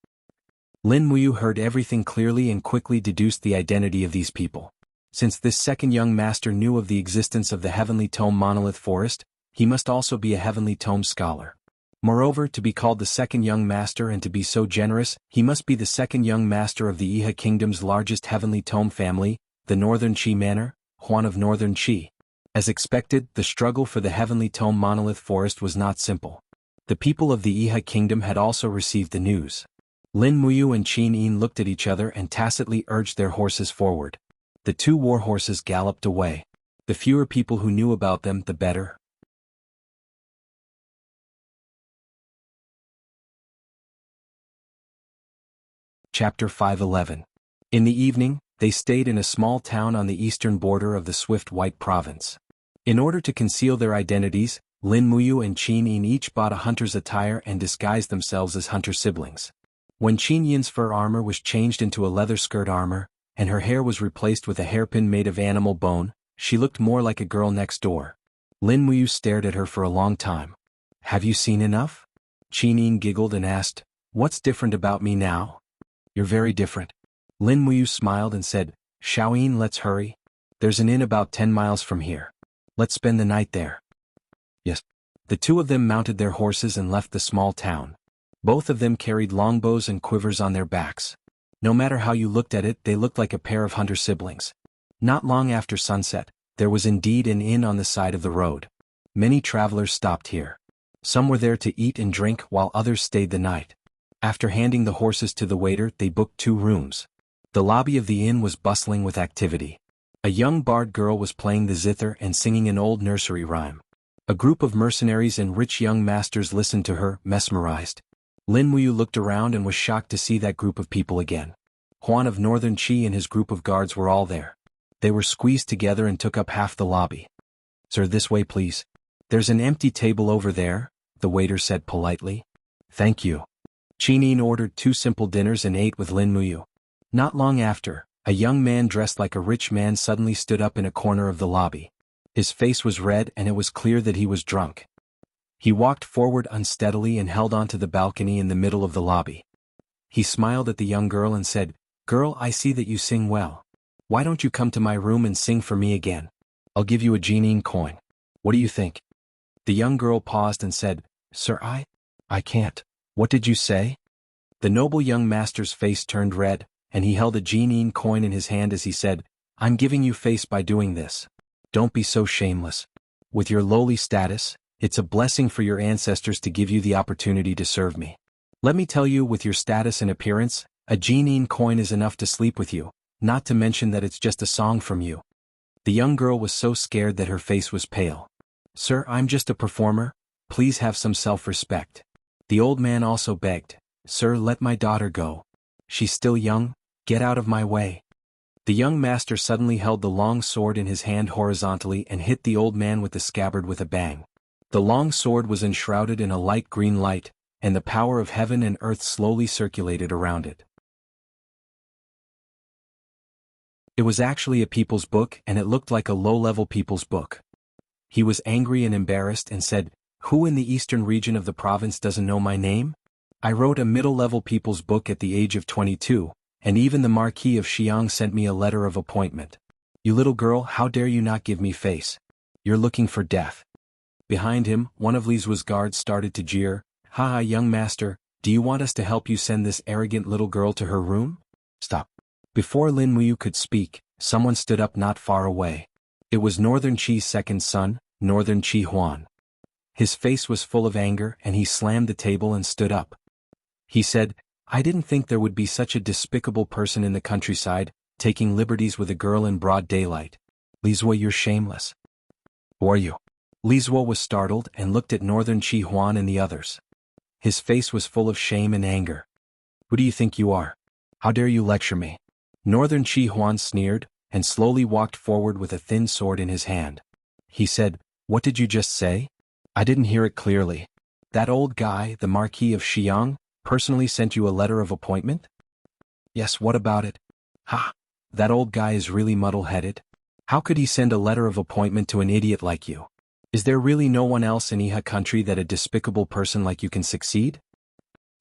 Lin Muyu heard everything clearly and quickly deduced the identity of these people. Since this second young master knew of the existence of the Heavenly Tome Monolith Forest, he must also be a Heavenly Tome scholar. Moreover, to be called the second young master and to be so generous, he must be the second young master of the Iha Kingdom's largest Heavenly Tome family, the Northern Qi Manor, Huan of Northern Qi. As expected, the struggle for the Heavenly Tome Monolith Forest was not simple. The people of the Iha Kingdom had also received the news. Lin Muyu and Qin looked at each other and tacitly urged their horses forward. The 2 war horses galloped away. The fewer people who knew about them, the better. Chapter 511. In the evening, they stayed in a small town on the eastern border of the Swift White Province. In order to conceal their identities, Lin Muyu and Qin each bought a hunter's attire and disguised themselves as hunter siblings. When Qin Yin's fur armor was changed into a leather skirt armor, and her hair was replaced with a hairpin made of animal bone, she looked more like a girl next door. Lin Muyu stared at her for a long time. "Have you seen enough?" Qin Yin giggled and asked, "What's different about me now?" "You're very different." Lin Muyu smiled and said, "Xiaoyin, let's hurry. There's an inn about 10 miles from here. Let's spend the night there." "Yes." The 2 of them mounted their horses and left the small town. Both of them carried longbows and quivers on their backs. No matter how you looked at it, they looked like a pair of hunter siblings. Not long after sunset, there was indeed an inn on the side of the road. Many travelers stopped here. Some were there to eat and drink while others stayed the night. After handing the horses to the waiter, they booked 2 rooms. The lobby of the inn was bustling with activity. A young bard girl was playing the zither and singing an old nursery rhyme. A group of mercenaries and rich young masters listened to her, mesmerized. Lin Muyu looked around and was shocked to see that group of people again. Huan of Northern Qi and his group of guards were all there. They were squeezed together and took up half the lobby. "Sir, this way please." "There's an empty table over there," the waiter said politely. "Thank you." Qin ordered 2 simple dinners and ate with Lin Muyu. Not long after, a young man dressed like a rich man suddenly stood up in a corner of the lobby. His face was red and it was clear that he was drunk. He walked forward unsteadily and held onto the balcony in the middle of the lobby. He smiled at the young girl and said, "Girl, I see that you sing well. Why don't you come to my room and sing for me again? I'll give you a Jining coin. What do you think?" The young girl paused and said, "Sir, I can't." What did you say? The noble young master's face turned red, and he held a Jianghu coin in his hand as he said, I'm giving you face by doing this. Don't be so shameless. With your lowly status, it's a blessing for your ancestors to give you the opportunity to serve me. Let me tell you, with your status and appearance, a Jianghu coin is enough to sleep with you, not to mention that it's just a song from you. The young girl was so scared that her face was pale. Sir, I'm just a performer, please have some self-respect. The old man also begged, Sir, let my daughter go. She's still young, get out of my way. The young master suddenly held the long sword in his hand horizontally and hit the old man with the scabbard with a bang. The long sword was enshrouded in a light green light, and the power of heaven and earth slowly circulated around it. It was actually a people's book, and it looked like a low-level people's book. He was angry and embarrassed and said, Who in the eastern region of the province doesn't know my name? I wrote a middle-level people's book at the age of 22, and even the Marquis of Jianghu sent me a letter of appointment. You little girl, how dare you not give me face? You're looking for death. Behind him, one of Li's guards started to jeer, Ha ha, young master, do you want us to help you send this arrogant little girl to her room? Stop. Before Lin Muyu could speak, someone stood up not far away. It was Northern Qi's second son, Northern Qi Huan. His face was full of anger and he slammed the table and stood up. He said, I didn't think there would be such a despicable person in the countryside, taking liberties with a girl in broad daylight. Lizua, you're shameless. Who are you? Lizua was startled and looked at Northern Qi Huan and the others. His face was full of shame and anger. Who do you think you are? How dare you lecture me? Northern Qi Huan sneered, and slowly walked forward with a thin sword in his hand. He said, What did you just say? I didn't hear it clearly. That old guy, the Marquis of Jianghu, personally sent you a letter of appointment? Yes, what about it? Ha! That old guy is really muddle-headed. How could he send a letter of appointment to an idiot like you? Is there really no one else in Iha country that a despicable person like you can succeed?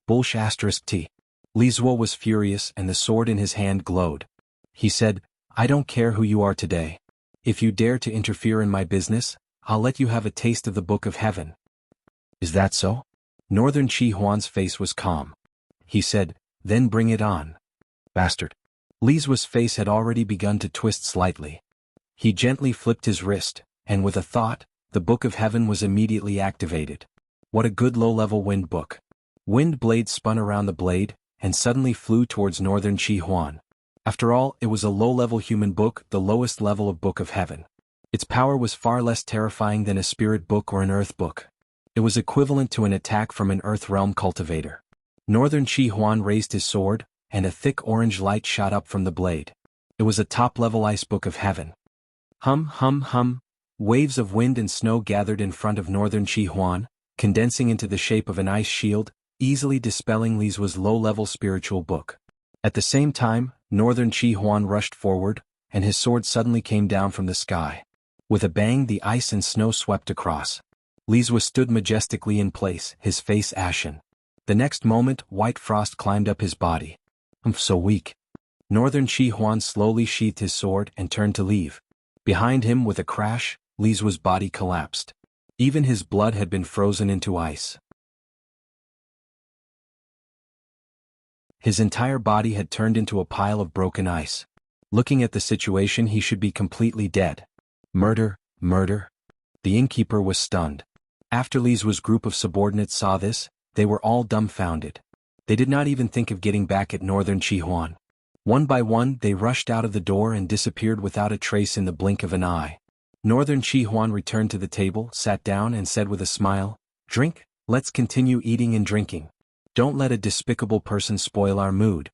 Bullsh***. Lizua was furious and the sword in his hand glowed. He said, I don't care who you are today. If you dare to interfere in my business, I'll let you have a taste of the Book of Heaven. Is that so? Northern Qi Huan's face was calm. He said, Then bring it on. Bastard. Lizua's face had already begun to twist slightly. He gently flipped his wrist, and with a thought, the Book of Heaven was immediately activated. What a good low-level wind book. Wind blades spun around the blade, and suddenly flew towards Northern Qi Huan. After all, it was a low-level human book, the lowest level of Book of Heaven. Its power was far less terrifying than a spirit book or an earth book. It was equivalent to an attack from an earth realm cultivator. Northern Qi Huan raised his sword, and a thick orange light shot up from the blade. It was a top-level ice Book of Heaven. Hum, hum, hum. Waves of wind and snow gathered in front of Northern Qi Huan, condensing into the shape of an ice shield, easily dispelling Lizua's low-level spiritual book. At the same time, Northern Qi Huan rushed forward, and his sword suddenly came down from the sky. With a bang, the ice and snow swept across. Lizua stood majestically in place, his face ashen. The next moment, white frost climbed up his body. So weak. Northern Qi Huan slowly sheathed his sword and turned to leave. Behind him, with a crash, Lizua's body collapsed. Even his blood had been frozen into ice. His entire body had turned into a pile of broken ice. Looking at the situation, he should be completely dead. Murder, murder. The innkeeper was stunned. After Lizua's group of subordinates saw this, they were all dumbfounded. They did not even think of getting back at Northern Qi Huan. One by one, they rushed out of the door and disappeared without a trace in the blink of an eye. Northern Qi Huan returned to the table, sat down and said with a smile, Drink, let's continue eating and drinking. Don't let a despicable person spoil our mood.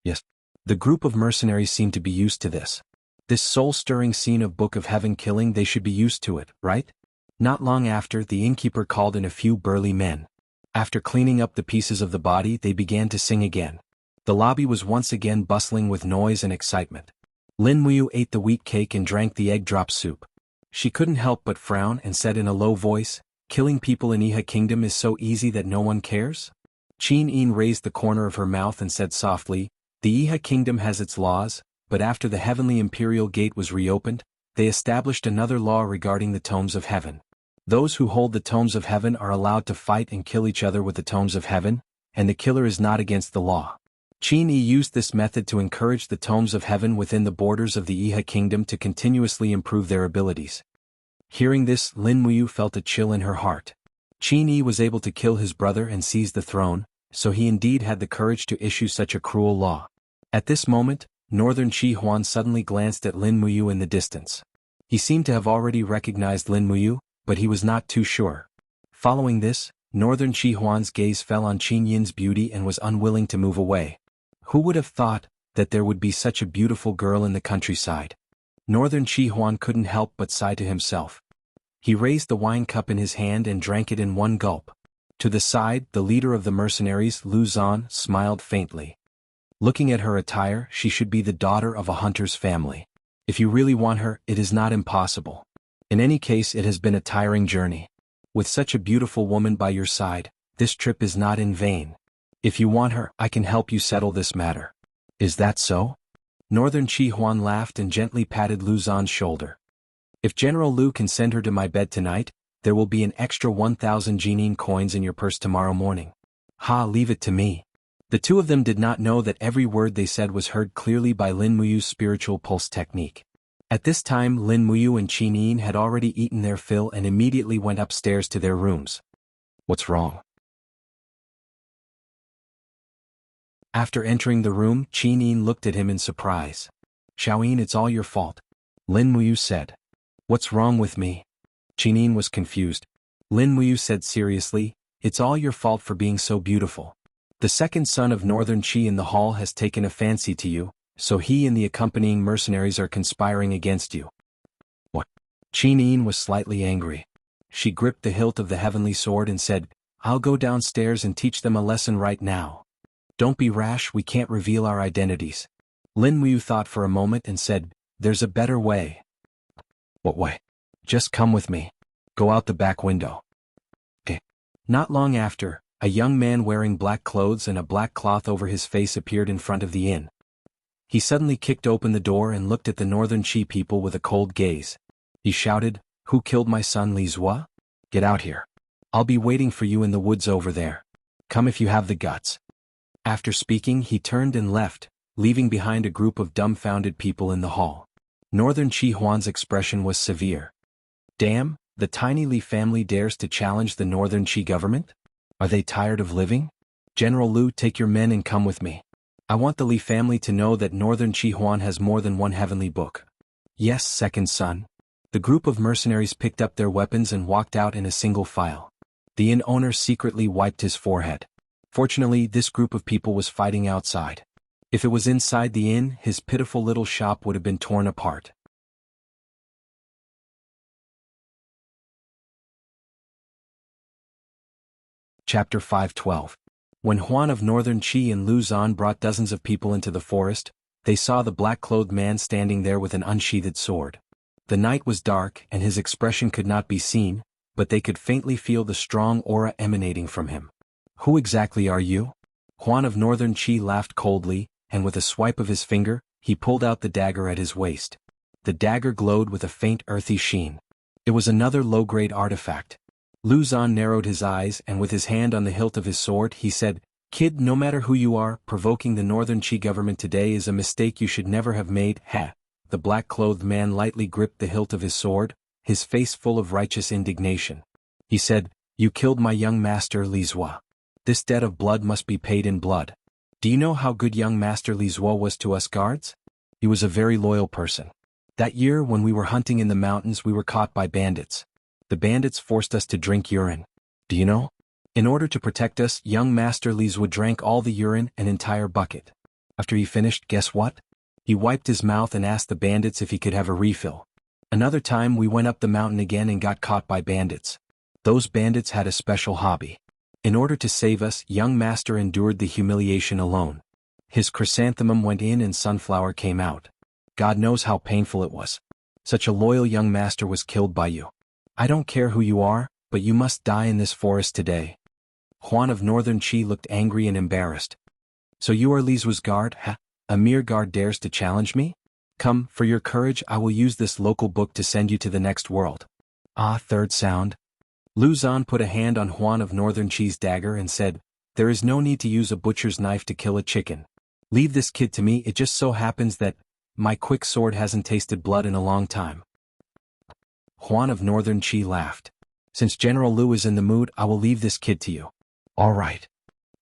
Yes. The group of mercenaries seemed to be used to this. This soul-stirring scene of Book of Heaven killing, they should be used to it, right? Not long after, the innkeeper called in a few burly men. After cleaning up the pieces of the body, they began to sing again. The lobby was once again bustling with noise and excitement. Lin Muyu ate the wheat cake and drank the egg drop soup. She couldn't help but frown and said in a low voice, Killing people in Iha Kingdom is so easy that no one cares? Qin Yin raised the corner of her mouth and said softly, The Iha Kingdom has its laws, but after the Heavenly Imperial Gate was reopened, they established another law regarding the Tomes of Heaven. Those who hold the tomes of heaven are allowed to fight and kill each other with the tomes of heaven, and the killer is not against the law. Qin Yi used this method to encourage the tomes of heaven within the borders of the Iha kingdom to continuously improve their abilities. Hearing this, Lin Muyu felt a chill in her heart. Qin Yi was able to kill his brother and seize the throne, so he indeed had the courage to issue such a cruel law. At this moment, Northern Qi Huan suddenly glanced at Lin Muyu in the distance. He seemed to have already recognized Lin Muyu, but he was not too sure. Following this, Northern Qi Huan's gaze fell on Qin Yin's beauty and was unwilling to move away. Who would have thought that there would be such a beautiful girl in the countryside? Northern Qi Huan couldn't help but sigh to himself. He raised the wine cup in his hand and drank it in one gulp. To the side, the leader of the mercenaries, Lu Zan, smiled faintly. Looking at her attire, she should be the daughter of a hunter's family. If you really want her, it is not impossible. In any case, it has been a tiring journey. With such a beautiful woman by your side, this trip is not in vain. If you want her, I can help you settle this matter. Is that so? Northern Qi Huan laughed and gently patted Lu Zan's shoulder. If General Lu can send her to my bed tonight, there will be an extra 1,000 Jinin coins in your purse tomorrow morning. Ha, leave it to me. The two of them did not know that every word they said was heard clearly by Lin Muyu's spiritual pulse technique. At this time, Lin Muyu and Qin Yin had already eaten their fill and immediately went upstairs to their rooms. What's wrong? After entering the room, Qin Yin looked at him in surprise. Xiaoyin, it's all your fault. Lin Muyu said. What's wrong with me? Qin Yin was confused. Lin Muyu said seriously, it's all your fault for being so beautiful. The second son of Northern Qi in the hall has taken a fancy to you, so he and the accompanying mercenaries are conspiring against you. What? Qin Yin was slightly angry. She gripped the hilt of the heavenly sword and said, I'll go downstairs and teach them a lesson right now. Don't be rash, we can't reveal our identities. Lin Muyu thought for a moment and said, there's a better way. What way? Just come with me. Go out the back window. Okay. Not long after, a young man wearing black clothes and a black cloth over his face appeared in front of the inn. He suddenly kicked open the door and looked at the Northern Qi people with a cold gaze. He shouted, Who killed my son Li Zua? Get out here. I'll be waiting for you in the woods over there. Come if you have the guts. After speaking, he turned and left, leaving behind a group of dumbfounded people in the hall. Northern Qi Huan's expression was severe. Damn, the tiny Li family dares to challenge the Northern Qi government? Are they tired of living? General Lu, take your men and come with me. I want the Li family to know that Northern Qi Huan has more than one heavenly book. Yes, second son. The group of mercenaries picked up their weapons and walked out in a single file. The inn owner secretly wiped his forehead. Fortunately, this group of people was fighting outside. If it was inside the inn, his pitiful little shop would have been torn apart. Chapter 5:12. When Huan of Northern Qi and Lu Zan brought dozens of people into the forest, they saw the black-clothed man standing there with an unsheathed sword. The night was dark and his expression could not be seen, but they could faintly feel the strong aura emanating from him. Who exactly are you? Huan of Northern Qi laughed coldly, and with a swipe of his finger, he pulled out the dagger at his waist. The dagger glowed with a faint earthy sheen. It was another low-grade artifact. Lu Zan narrowed his eyes and with his hand on the hilt of his sword he said, Kid, no matter who you are, provoking the Northern Qi government today is a mistake you should never have made. Ha! The black-clothed man lightly gripped the hilt of his sword, his face full of righteous indignation. He said, You killed my young master Li Zua. This debt of blood must be paid in blood. Do you know how good young master Li Zua was to us guards? He was a very loyal person. That year when we were hunting in the mountains we were caught by bandits. The bandits forced us to drink urine. Do you know? In order to protect us, young Master Li Zua drank all the urine, an entire bucket. After he finished, guess what? He wiped his mouth and asked the bandits if he could have a refill. Another time we went up the mountain again and got caught by bandits. Those bandits had a special hobby. In order to save us, young Master endured the humiliation alone. His chrysanthemum went in and sunflower came out. God knows how painful it was. Such a loyal young master was killed by you. I don't care who you are, but you must die in this forest today. Huan of Northern Qi looked angry and embarrassed. So you are Li Zua's guard? Ha! A mere guard dares to challenge me? Come, for your courage I will use this local book to send you to the next world. Ah, third sound. Lu Zan put a hand on Huan of Northern Qi's dagger and said, "There is no need to use a butcher's knife to kill a chicken. Leave this kid to me. It just so happens that my quick sword hasn't tasted blood in a long time." Huan of Northern Qi laughed. "Since General Lu is in the mood, I will leave this kid to you." "All right."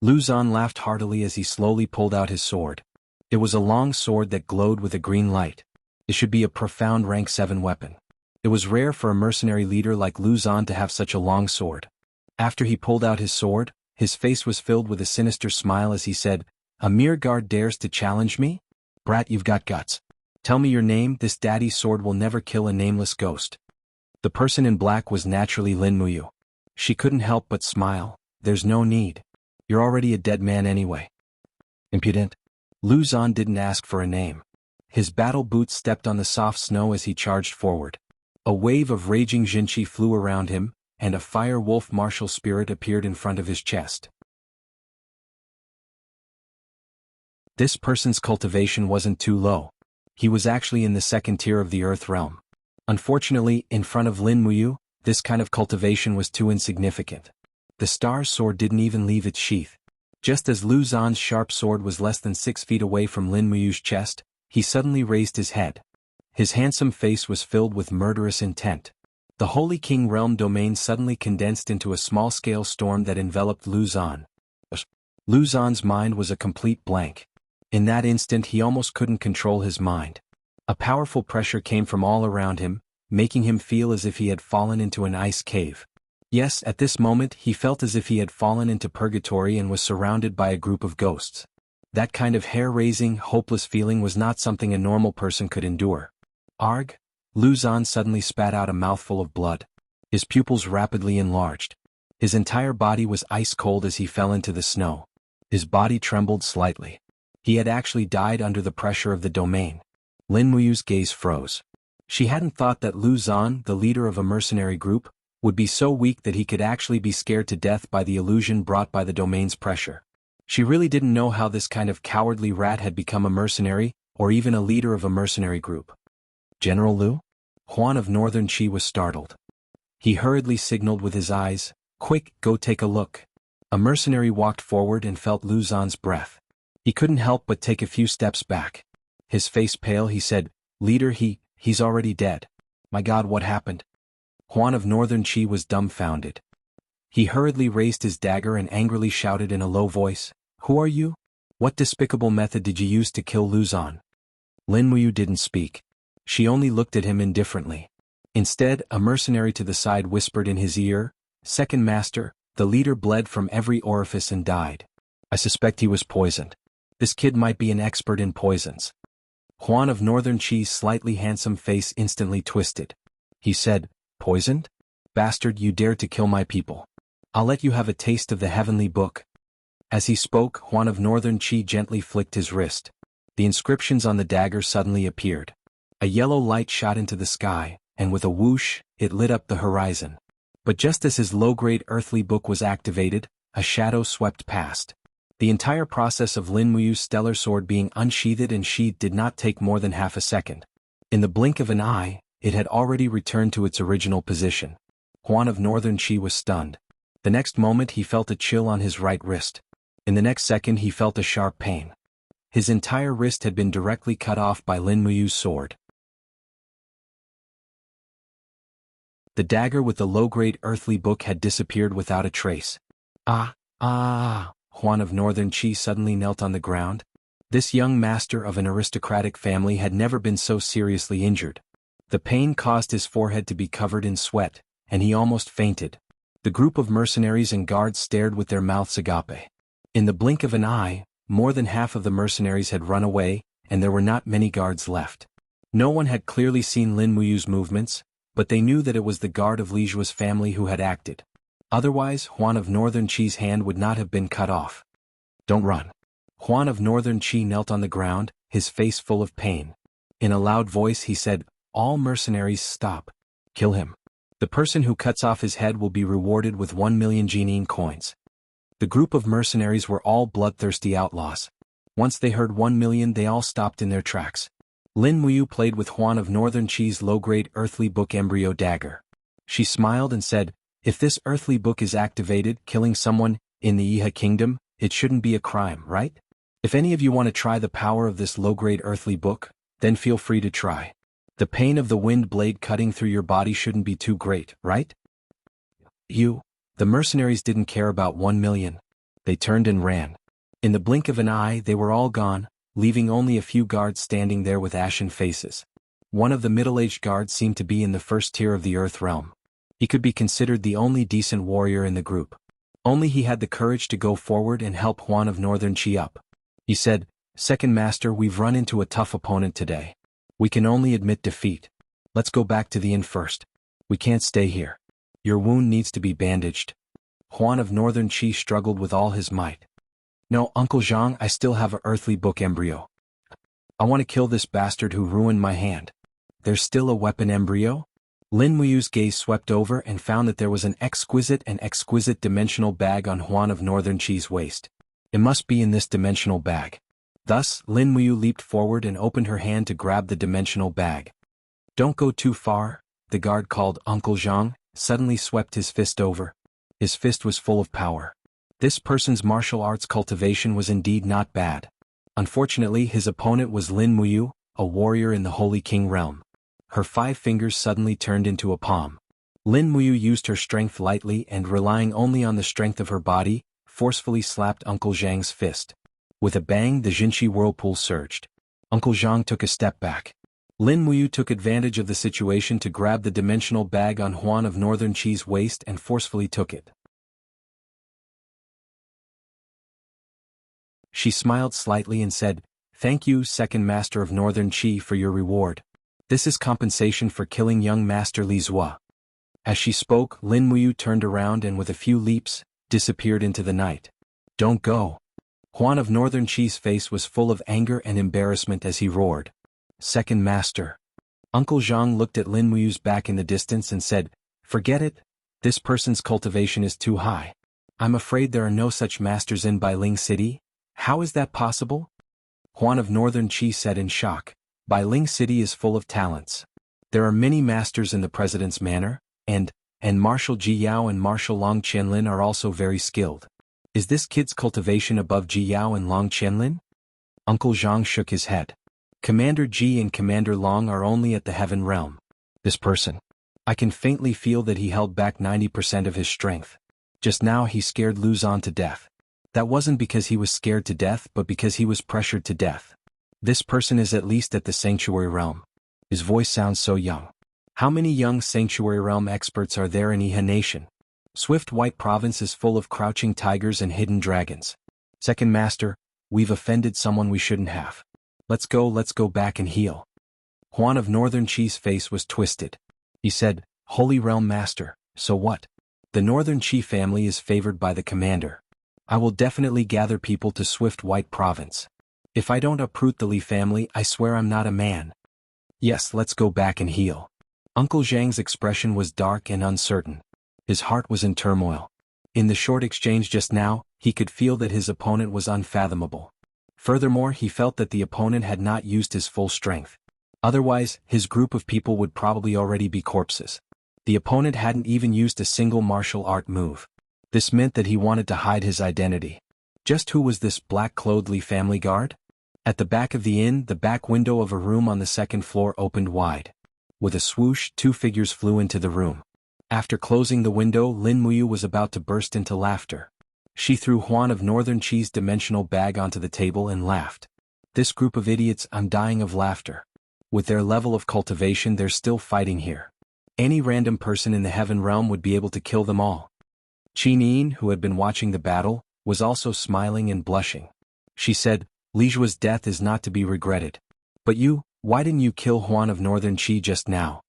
Lu Zan laughed heartily as he slowly pulled out his sword. It was a long sword that glowed with a green light. It should be a profound rank 7 weapon. It was rare for a mercenary leader like Lu Zan to have such a long sword. After he pulled out his sword, his face was filled with a sinister smile as he said, "A mere guard dares to challenge me? Brat, you've got guts. Tell me your name. This daddy's sword will never kill a nameless ghost." The person in black was naturally Lin Muyu. She couldn't help but smile. "There's no need. You're already a dead man anyway." Impudent. Lu Zan didn't ask for a name. His battle boots stepped on the soft snow as he charged forward. A wave of raging Jinqi flew around him, and a fire wolf martial spirit appeared in front of his chest. This person's cultivation wasn't too low. He was actually in the second tier of the Earth realm. Unfortunately, in front of Lin Muyu, this kind of cultivation was too insignificant. The star's sword didn't even leave its sheath. Just as Lu Zan's sharp sword was less than 6 feet away from Lin Muyu's chest, he suddenly raised his head. His handsome face was filled with murderous intent. The Holy King Realm domain suddenly condensed into a small-scale storm that enveloped Lu Zan. Lu Zan's mind was a complete blank. In that instant he almost couldn't control his mind. A powerful pressure came from all around him, making him feel as if he had fallen into an ice cave. Yes, at this moment he felt as if he had fallen into purgatory and was surrounded by a group of ghosts. That kind of hair-raising, hopeless feeling was not something a normal person could endure. Arg! Lu Zan suddenly spat out a mouthful of blood. His pupils rapidly enlarged. His entire body was ice-cold as he fell into the snow. His body trembled slightly. He had actually died under the pressure of the domain. Lin Muyu's gaze froze. She hadn't thought that Lu Zan, the leader of a mercenary group, would be so weak that he could actually be scared to death by the illusion brought by the domain's pressure. She really didn't know how this kind of cowardly rat had become a mercenary, or even a leader of a mercenary group. "General Lu?" Huan of Northern Qi was startled. He hurriedly signaled with his eyes, "Quick, go take a look." A mercenary walked forward and felt Lu Zan's breath. He couldn't help but take a few steps back. His face pale, he said, "Leader, he's already dead. My God, what happened?" Huan of Northern Qi was dumbfounded. He hurriedly raised his dagger and angrily shouted in a low voice, "Who are you? What despicable method did you use to kill Lu Zan?" Lin Muyu didn't speak. She only looked at him indifferently. Instead, a mercenary to the side whispered in his ear, "Second Master, the leader bled from every orifice and died. I suspect he was poisoned. This kid might be an expert in poisons." Huan of Northern Qi's slightly handsome face instantly twisted. He said, "Poisoned? Bastard, you dared to kill my people. I'll let you have a taste of the heavenly book." As he spoke, Huan of Northern Qi gently flicked his wrist. The inscriptions on the dagger suddenly appeared. A yellow light shot into the sky, and with a whoosh, it lit up the horizon. But just as his low-grade earthly book was activated, a shadow swept past. The entire process of Lin Muyu's stellar sword being unsheathed and sheathed did not take more than half a second. In the blink of an eye, it had already returned to its original position. Huan of Northern Qi was stunned. The next moment he felt a chill on his right wrist. In the next second he felt a sharp pain. His entire wrist had been directly cut off by Lin Muyu's sword. The dagger with the low-grade earthly book had disappeared without a trace. Huan of Northern Qi suddenly knelt on the ground. This young master of an aristocratic family had never been so seriously injured. The pain caused his forehead to be covered in sweat, and he almost fainted. The group of mercenaries and guards stared with their mouths agape. In the blink of an eye, more than half of the mercenaries had run away, and there were not many guards left. No one had clearly seen Lin Muyu's movements, but they knew that it was the guard of Li Jue's family who had acted. Otherwise, Huan of Northern Qi's hand would not have been cut off. "Don't run." Huan of Northern Qi knelt on the ground, his face full of pain. In a loud voice he said, "All mercenaries stop. Kill him. The person who cuts off his head will be rewarded with 1 million Jianghu coins." The group of mercenaries were all bloodthirsty outlaws. Once they heard 1 million, they all stopped in their tracks. Lin Muyu played with Huan of Northern Qi's low-grade earthly book embryo dagger. She smiled and said, If this earthly book is activated, killing someone in the Iha kingdom, it shouldn't be a crime, right? If any of you want to try the power of this low-grade earthly book, then feel free to try. The pain of the wind blade cutting through your body shouldn't be too great, right? The mercenaries didn't care about 1 million. They turned and ran. In the blink of an eye, they were all gone, leaving only a few guards standing there with ashen faces. One of the middle-aged guards seemed to be in the first tier of the Earth realm. He could be considered the only decent warrior in the group. Only he had the courage to go forward and help Juan of Northern Qi up. He said, "Second Master, we've run into a tough opponent today. We can only admit defeat. Let's go back to the inn first. We can't stay here. Your wound needs to be bandaged." Juan of Northern Qi struggled with all his might. "No, Uncle Zhang, I still have a earthly book embryo. I want to kill this bastard who ruined my hand." "There's still a weapon embryo?" Lin Muyu's gaze swept over and found that there was an exquisite dimensional bag on Juan of Northern Qi's waist. It must be in this dimensional bag. Thus, Lin Muyu leaped forward and opened her hand to grab the dimensional bag. "Don't go too far," the guard called. Uncle Zhang suddenly swept his fist over. His fist was full of power. This person's martial arts cultivation was indeed not bad. Unfortunately, his opponent was Lin Muyu, a warrior in the Holy King realm. Her 5 fingers suddenly turned into a palm. Lin Muyu used her strength lightly and, relying only on the strength of her body, forcefully slapped Uncle Zhang's fist. With a bang, the Jinshi whirlpool surged. Uncle Zhang took a step back. Lin Muyu took advantage of the situation to grab the dimensional bag on Juan of Northern Qi's waist and forcefully took it. She smiled slightly and said, "Thank you, Second Master of Northern Qi, for your reward. This is compensation for killing young Master Li Zua." As she spoke, Lin Muyu turned around and with a few leaps, disappeared into the night. "Don't go." Juan of Northern Qi's face was full of anger and embarrassment as he roared, "Second Master." Uncle Zhang looked at Lin Muyu's back in the distance and said, "Forget it. This person's cultivation is too high. I'm afraid there are no such masters in Bailing City." "How is that possible?" Juan of Northern Qi said in shock. "Bailing City is full of talents. There are many masters in the President's Manor, and Marshal Ji Yao and Marshal Long Qianlin are also very skilled. Is this kid's cultivation above Ji Yao and Long Qianlin?" Uncle Zhang shook his head. "Commander Ji and Commander Long are only at the Heaven Realm. This person. I can faintly feel that he held back 90% of his strength. Just now he scared Lu Zan to death. That wasn't because he was scared to death but because he was pressured to death. This person is at least at the Sanctuary Realm. His voice sounds so young. How many young Sanctuary Realm experts are there in Iha Nation? Swift White Province is full of crouching tigers and hidden dragons. Second Master, we've offended someone we shouldn't have. Let's go back and heal." Juan of Northern Qi's face was twisted. He said, "Holy Realm Master, so what? The Northern Qi family is favored by the commander. I will definitely gather people to Swift White Province. If I don't uproot the Li family, I swear I'm not a man. Yes, let's go back and heal." Uncle Zhang's expression was dark and uncertain. His heart was in turmoil. In the short exchange just now, he could feel that his opponent was unfathomable. Furthermore, he felt that the opponent had not used his full strength. Otherwise, his group of people would probably already be corpses. The opponent hadn't even used a single martial art move. This meant that he wanted to hide his identity. Just who was this black-clothed Li family guard? At the back of the inn, the back window of a room on the second floor opened wide. With a swoosh, 2 figures flew into the room. After closing the window, Lin Muyu was about to burst into laughter. She threw Juan of Northern Qi's dimensional bag onto the table and laughed. "This group of idiots, I'm dying of laughter. With their level of cultivation, they're still fighting here. Any random person in the Heaven Realm would be able to kill them all." Qin Yin, who had been watching the battle, was also smiling and blushing. She said, "Li Zhua's death is not to be regretted. But why didn't you kill Juan of Northern Qi just now?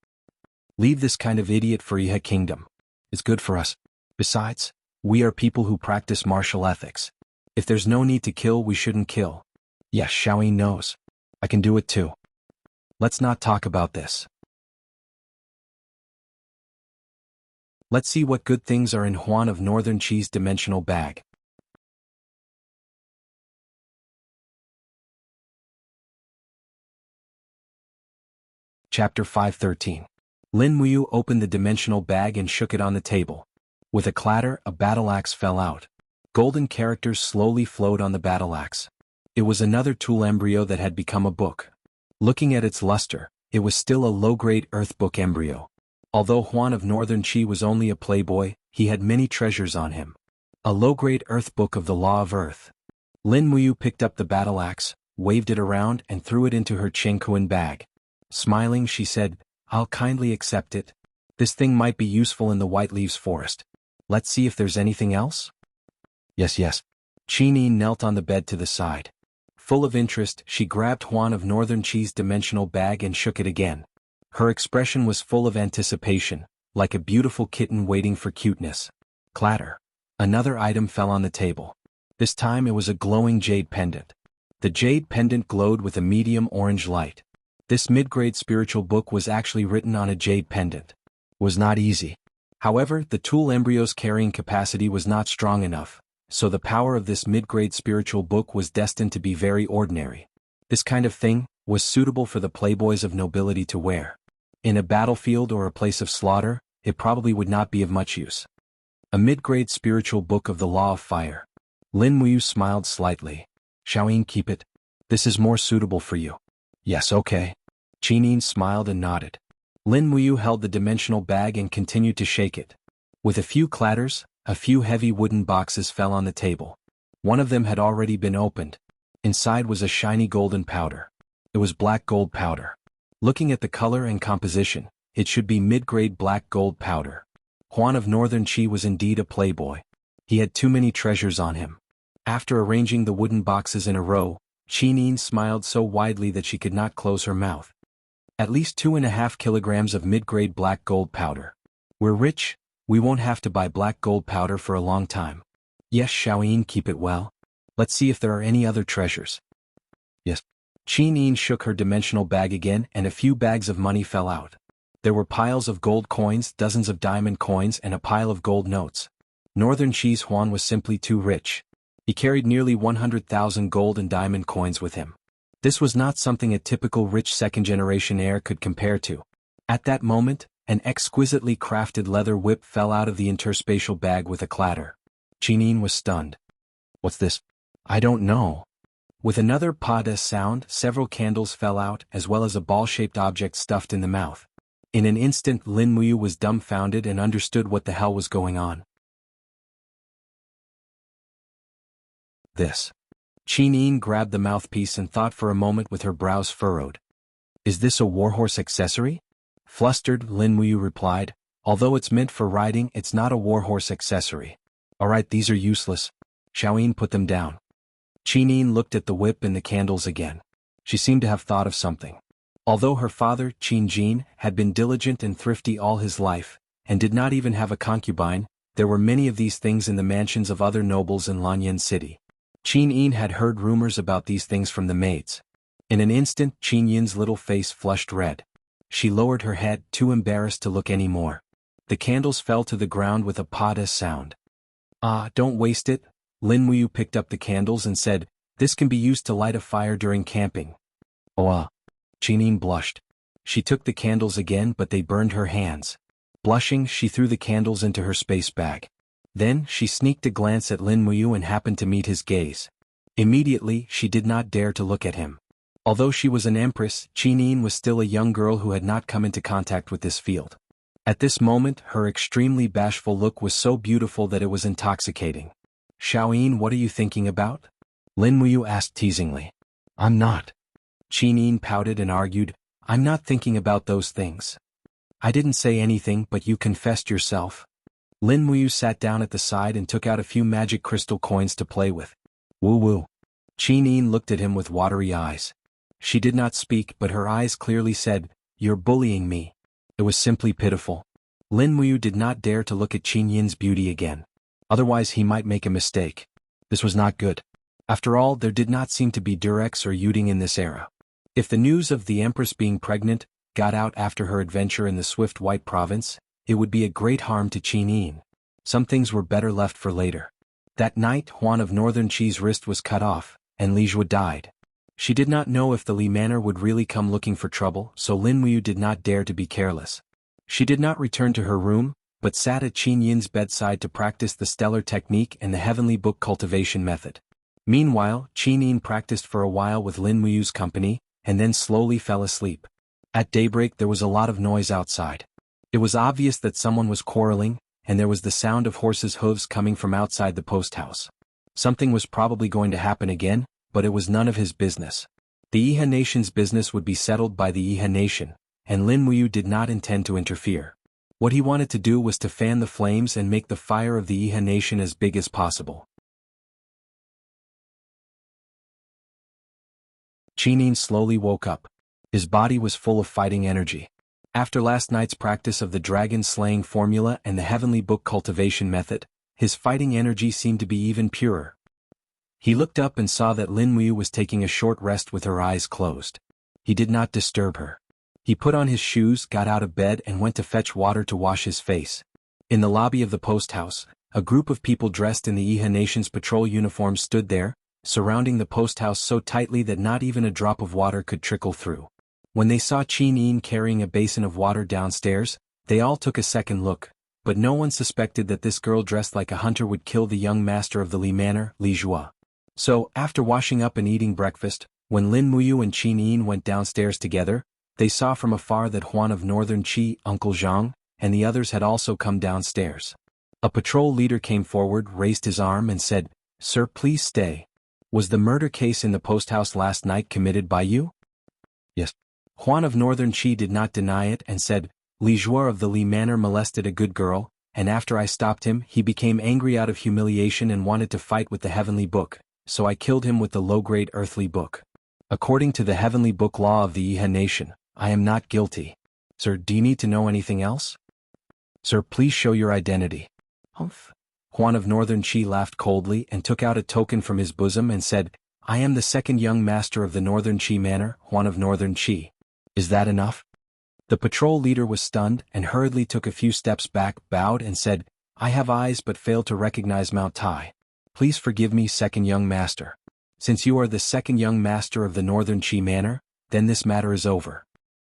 Leave this kind of idiot for Iha Kingdom. It's good for us. Besides, we are people who practice martial ethics. If there's no need to kill, we shouldn't kill." "Yes, Xiaoyin knows. I can do it too. Let's not talk about this. Let's see what good things are in Juan of Northern Qi's dimensional bag." Chapter 513. Lin Muyu opened the dimensional bag and shook it on the table. With a clatter, a battle axe fell out. Golden characters slowly flowed on the battle axe. It was another tool embryo that had become a book. Looking at its luster, it was still a low-grade earth book embryo. Although Juan of Northern Qi was only a playboy, he had many treasures on him. A low-grade earth book of the Law of Earth. Lin Muyu picked up the battle axe, waved it around and threw it into her Chengkuan bag. Smiling, she said, "I'll kindly accept it. This thing might be useful in the White Leaves Forest. Let's see if there's anything else?" Yes. Qi knelt on the bed to the side. Full of interest, she grabbed Juan of Northern Qi's dimensional bag and shook it again. Her expression was full of anticipation, like a beautiful kitten waiting for cuteness. Clatter. Another item fell on the table. This time it was a glowing jade pendant. The jade pendant glowed with a medium orange light. This mid-grade spiritual book was actually written on a jade pendant. It was not easy. However, the tool embryo's carrying capacity was not strong enough, so the power of this mid-grade spiritual book was destined to be very ordinary. This kind of thing was suitable for the playboys of nobility to wear. In a battlefield or a place of slaughter, it probably would not be of much use. A mid-grade spiritual book of the Law of Fire. Lin Muyu smiled slightly. "Xiaoyin, keep it. This is more suitable for you." "Yes, okay." Qi smiled and nodded. Lin Muyu held the dimensional bag and continued to shake it. With a few clatters, a few heavy wooden boxes fell on the table. One of them had already been opened. Inside was a shiny golden powder. It was black gold powder. Looking at the color and composition, it should be mid-grade black gold powder. Juan of Northern Qi was indeed a playboy. He had too many treasures on him. After arranging the wooden boxes in a row, Qi smiled so widely that she could not close her mouth. At least 2.5 kilograms of mid-grade black gold powder. We're rich. We won't have to buy black gold powder for a long time. Yes, Xiaoyin, keep it well. Let's see if there are any other treasures. Yes. Qi shook her dimensional bag again and a few bags of money fell out. There were piles of gold coins, dozens of diamond coins and a pile of gold notes. Northern Qi's Juan was simply too rich. He carried nearly 100,000 gold and diamond coins with him. This was not something a typical rich second-generation heir could compare to. At that moment, an exquisitely crafted leather whip fell out of the interspatial bag with a clatter. Qi was stunned. "What's this?" "I don't know." With another pa-da sound, several candles fell out as well as a ball-shaped object stuffed in the mouth. In an instant, Lin Muyu was dumbfounded and understood what the hell was going on. This. Qi grabbed the mouthpiece and thought for a moment with her brows furrowed. "Is this a warhorse accessory?" Flustered, Lin Muyu replied, "Although it's meant for riding, it's not a warhorse accessory." "Alright, these are useless." Xiaoyin put them down. Qi looked at the whip and the candles again. She seemed to have thought of something. Although her father, Qin Jin, had been diligent and thrifty all his life, and did not even have a concubine, there were many of these things in the mansions of other nobles in Lanyan City. Qin had heard rumors about these things from the maids. In an instant, Qin Yin's little face flushed red. She lowered her head, too embarrassed to look any more. The candles fell to the ground with a pa-da sound. "Ah, don't waste it." Lin Muyu picked up the candles and said, "This can be used to light a fire during camping." "Oh, Qi blushed. She took the candles again but they burned her hands. Blushing, she threw the candles into her space bag. Then, she sneaked a glance at Lin Muyu and happened to meet his gaze. Immediately, she did not dare to look at him. Although she was an empress, Qi was still a young girl who had not come into contact with this field. At this moment, her extremely bashful look was so beautiful that it was intoxicating. "Xiaoyin, what are you thinking about?" Lin Muyu asked teasingly. "I'm not." Qi pouted and argued, "I'm not thinking about those things." "I didn't say anything but you confessed yourself." Lin Muyu sat down at the side and took out a few magic crystal coins to play with. "Woo-woo." Qi looked at him with watery eyes. She did not speak but her eyes clearly said, "You're bullying me." It was simply pitiful. Lin Muyu did not dare to look at Qin Yin's beauty again. Otherwise he might make a mistake. This was not good. After all, there did not seem to be Durex or Yuding in this era. If the news of the Empress being pregnant got out after her adventure in the Swift White Province, it would be a great harm to Qin Yin. Some things were better left for later. That night, Juan of Northern Qi's wrist was cut off, and Li Jue died. She did not know if the Li Manor would really come looking for trouble, so Lin Muyu did not dare to be careless. She did not return to her room, but sat at Qin Yin's bedside to practice the stellar technique and the heavenly book cultivation method. Meanwhile, Qin Yin practiced for a while with Lin Muyu's company, and then slowly fell asleep. At daybreak there was a lot of noise outside. It was obvious that someone was quarreling, and there was the sound of horses' hooves coming from outside the post house. Something was probably going to happen again, but it was none of his business. The Iha nation's business would be settled by the Iha nation, and Lin Muyu did not intend to interfere. What he wanted to do was to fan the flames and make the fire of the Iha nation as big as possible. Qin Yin slowly woke up. His body was full of fighting energy. After last night's practice of the dragon-slaying formula and the heavenly book cultivation method, his fighting energy seemed to be even purer. He looked up and saw that Lin Muyu was taking a short rest with her eyes closed. He did not disturb her. He put on his shoes, got out of bed and went to fetch water to wash his face. In the lobby of the post house, a group of people dressed in the Iha nation's patrol uniforms stood there, surrounding the post house so tightly that not even a drop of water could trickle through. When they saw Qin Yin carrying a basin of water downstairs, they all took a second look, but no one suspected that this girl dressed like a hunter would kill the young master of the Li Manor, Li Jua. So, after washing up and eating breakfast, when Lin Muyu and Qin Yin went downstairs together, they saw from afar that Huan of Northern Qi, Uncle Zhang, and the others had also come downstairs. A patrol leader came forward, raised his arm and said, "Sir, please stay. Was the murder case in the post house last night committed by you?" "Yes." Huan of Northern Qi did not deny it and said, "Li Jua of the Li Manor molested a good girl, and after I stopped him he became angry out of humiliation and wanted to fight with the heavenly book, so I killed him with the low-grade earthly book. According to the heavenly book law of the Iha nation, I am not guilty. Sir, do you need to know anything else?" "Sir, please show your identity." "Humph." Huan of Northern Qi laughed coldly and took out a token from his bosom and said, "I am the second young master of the Northern Qi Manor, Huan of Northern Qi. Is that enough?" The patrol leader was stunned and hurriedly took a few steps back, bowed and said, "I have eyes but fail to recognize Mount Tai. Please forgive me, second young master. Since you are the second young master of the Northern Qi Manor, then this matter is over."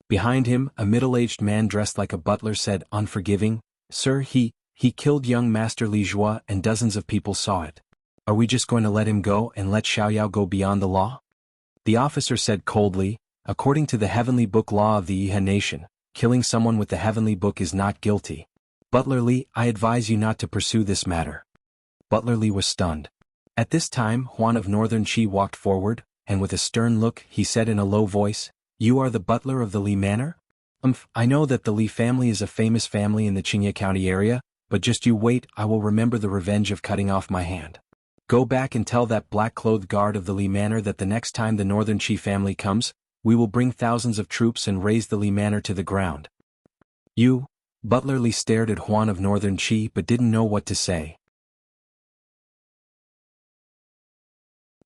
Behind him, a middle-aged man dressed like a butler said, unforgiving, "Sir, he killed young Master Li Jua and dozens of people saw it. Are we just going to let him go and let Xiaoyao go beyond the law?" The officer said coldly, "According to the heavenly book law of the Iha nation, killing someone with the heavenly book is not guilty. Butler Li, I advise you not to pursue this matter." Butler Li was stunned. At this time Huan of Northern Qi walked forward, and with a stern look he said in a low voice, "You are the butler of the Li Manor? I know that the Li family is a famous family in the Qingye County area, but just you wait, I will remember the revenge of cutting off my hand. Go back and tell that black-clothed guard of the Li Manor that the next time the Northern Qi family comes, we will bring thousands of troops and raze the Li Manor to the ground." "You?" Butler Li stared at Huan of Northern Qi but didn't know what to say.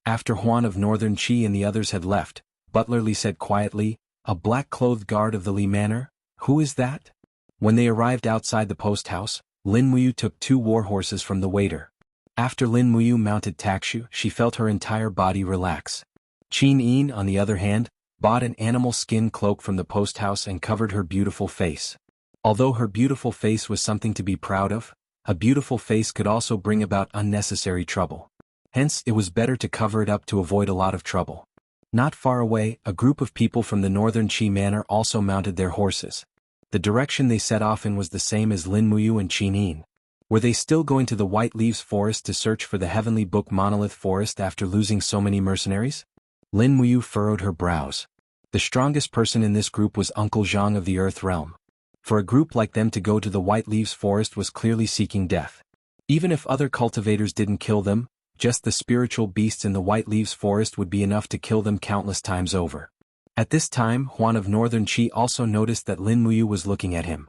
After Huan of Northern Qi and the others had left, Butler Li said quietly, "A black-clothed guard of the Li Manor? Who is that?" When they arrived outside the post house, Lin Muyu took 2 war horses from the waiter. After Lin Muyu mounted Takshu, she felt her entire body relax. Qin Yin, on the other hand, bought an animal skin cloak from the post house and covered her beautiful face. Although her beautiful face was something to be proud of, a beautiful face could also bring about unnecessary trouble. Hence, it was better to cover it up to avoid a lot of trouble. Not far away, a group of people from the Northern Qi Manor also mounted their horses. The direction they set off in was the same as Lin Muyu and Qin Yin. Were they still going to the White Leaves Forest to search for the Heavenly Book Monolith Forest after losing so many mercenaries? Lin Muyu furrowed her brows. The strongest person in this group was Uncle Zhang of the Earth Realm. For a group like them to go to the White Leaves Forest was clearly seeking death. Even if other cultivators didn't kill them, just the spiritual beasts in the White Leaves Forest would be enough to kill them countless times over. At this time, Huan of Northern Qi also noticed that Lin Muyu was looking at him.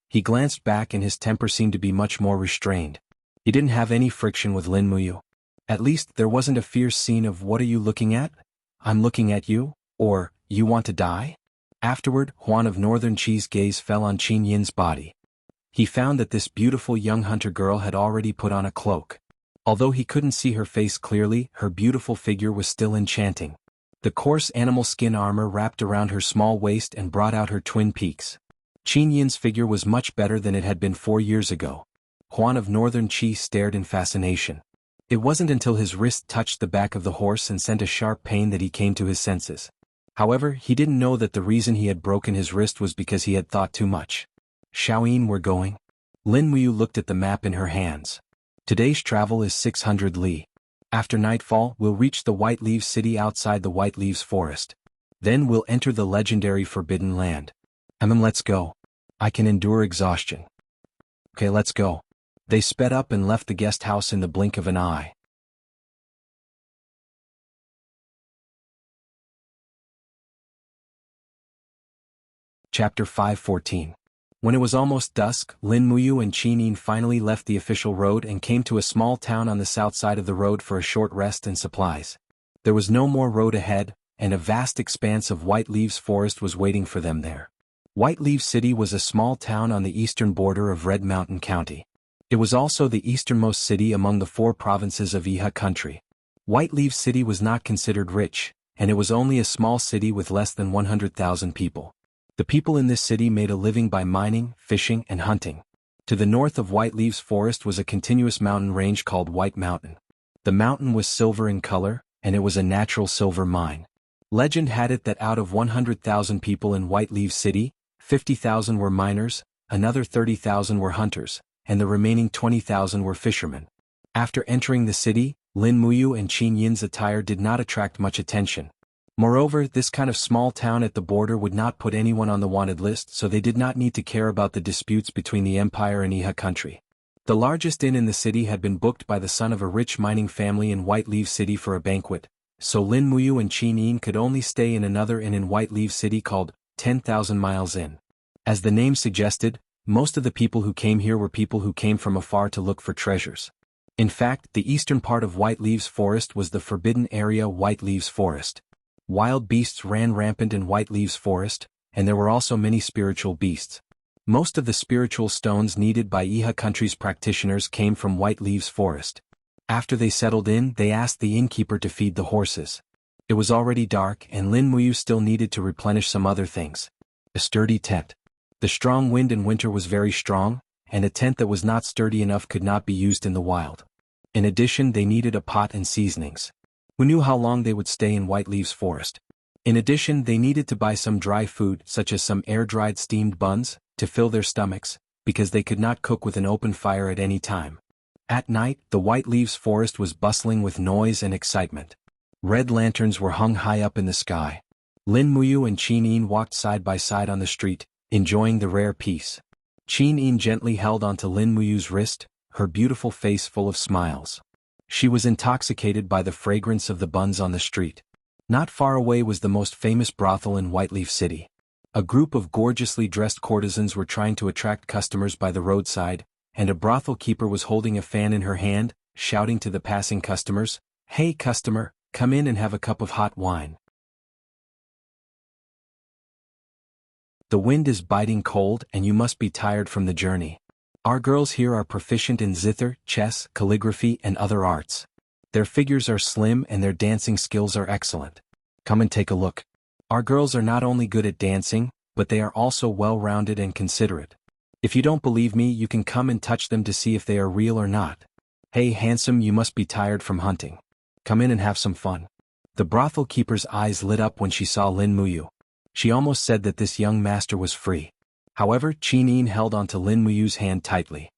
He glanced back and his temper seemed to be much more restrained. He didn't have any friction with Lin Muyu. At least there wasn't a fierce scene of "What are you looking at? I'm looking at you," or "You want to die?" Afterward, Huan of Northern Qi's gaze fell on Qin Yin's body. He found that this beautiful young hunter girl had already put on a cloak. Although he couldn't see her face clearly, her beautiful figure was still enchanting. The coarse animal skin armor wrapped around her small waist and brought out her twin peaks. Qin Yin's figure was much better than it had been 4 years ago. Huan of Northern Qi stared in fascination. It wasn't until his wrist touched the back of the horse and sent a sharp pain that he came to his senses. However, he didn't know that the reason he had broken his wrist was because he had thought too much. Xiaoyin, we're going? Lin Muyu looked at the map in her hands. Today's travel is 600 li. After nightfall, we'll reach the White Leaves City outside the White Leaves Forest. Then we'll enter the legendary Forbidden Land. Let's go. I can endure exhaustion. Okay, let's go. They sped up and left the guest house in the blink of an eye. Chapter 5:14. When it was almost dusk, Lin Muyu and Qin Yin finally left the official road and came to a small town on the south side of the road for a short rest and supplies. There was no more road ahead, and a vast expanse of White Leaves Forest was waiting for them there. White Leaves City was a small town on the eastern border of Red Mountain County. It was also the easternmost city among the 4 provinces of Iha country. White Leaves City was not considered rich, and it was only a small city with less than 100,000 people. The people in this city made a living by mining, fishing, and hunting. To the north of White Leaves Forest was a continuous mountain range called White Mountain. The mountain was silver in color, and it was a natural silver mine. Legend had it that out of 100,000 people in White Leaves City, 50,000 were miners, another 30,000 were hunters, and the remaining 20,000 were fishermen. After entering the city, Lin Muyu and Qin Yin's attire did not attract much attention. Moreover, this kind of small town at the border would not put anyone on the wanted list, so they did not need to care about the disputes between the empire and Iha country. The largest inn in the city had been booked by the son of a rich mining family in White Leaves City for a banquet, so Lin Muyu and Qin Yin could only stay in another inn in White Leaves City called 10,000 Miles Inn. As the name suggested, most of the people who came here were people who came from afar to look for treasures. In fact, the eastern part of White Leaves Forest was the forbidden area White Leaves Forest. Wild beasts ran rampant in White Leaves Forest, and there were also many spiritual beasts. Most of the spiritual stones needed by Iha country's practitioners came from White Leaves Forest. After they settled in, they asked the innkeeper to feed the horses. It was already dark, and Lin Muyu still needed to replenish some other things. A sturdy tent. The strong wind in winter was very strong, and a tent that was not sturdy enough could not be used in the wild. In addition, they needed a pot and seasonings. Who knew how long they would stay in White Leaves Forest? In addition, they needed to buy some dry food, such as some air-dried steamed buns, to fill their stomachs, because they could not cook with an open fire at any time. At night, the White Leaves Forest was bustling with noise and excitement. Red lanterns were hung high up in the sky. Lin Muyu and Qin Yin walked side by side on the street, enjoying the rare peace. Qin Yin gently held onto Lin Muyu's wrist, her beautiful face full of smiles. She was intoxicated by the fragrance of the buns on the street. Not far away was the most famous brothel in White Leaf City. A group of gorgeously dressed courtesans were trying to attract customers by the roadside, and a brothel keeper was holding a fan in her hand, shouting to the passing customers, "Hey customer, come in and have a cup of hot wine. The wind is biting cold and you must be tired from the journey. Our girls here are proficient in zither, chess, calligraphy, and other arts. Their figures are slim and their dancing skills are excellent. Come and take a look. Our girls are not only good at dancing, but they are also well-rounded and considerate. If you don't believe me, you can come and touch them to see if they are real or not. Hey handsome, you must be tired from hunting. Come in and have some fun." The brothel keeper's eyes lit up when she saw Lin Muyu. She almost said that this young master was free. However, Qin Yin held onto Lin Muyu's hand tightly.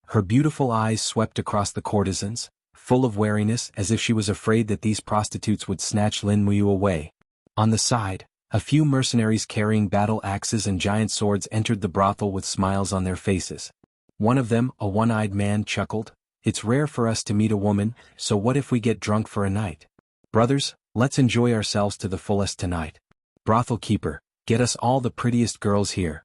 Her beautiful eyes swept across the courtesans, full of wariness, as if she was afraid that these prostitutes would snatch Lin Muyu away. On the side, a few mercenaries carrying battle axes and giant swords entered the brothel with smiles on their faces. One of them, a one-eyed man, chuckled, "It's rare for us to meet a woman, so what if we get drunk for a night? Brothers, let's enjoy ourselves to the fullest tonight. Brothel keeper, get us all the prettiest girls here."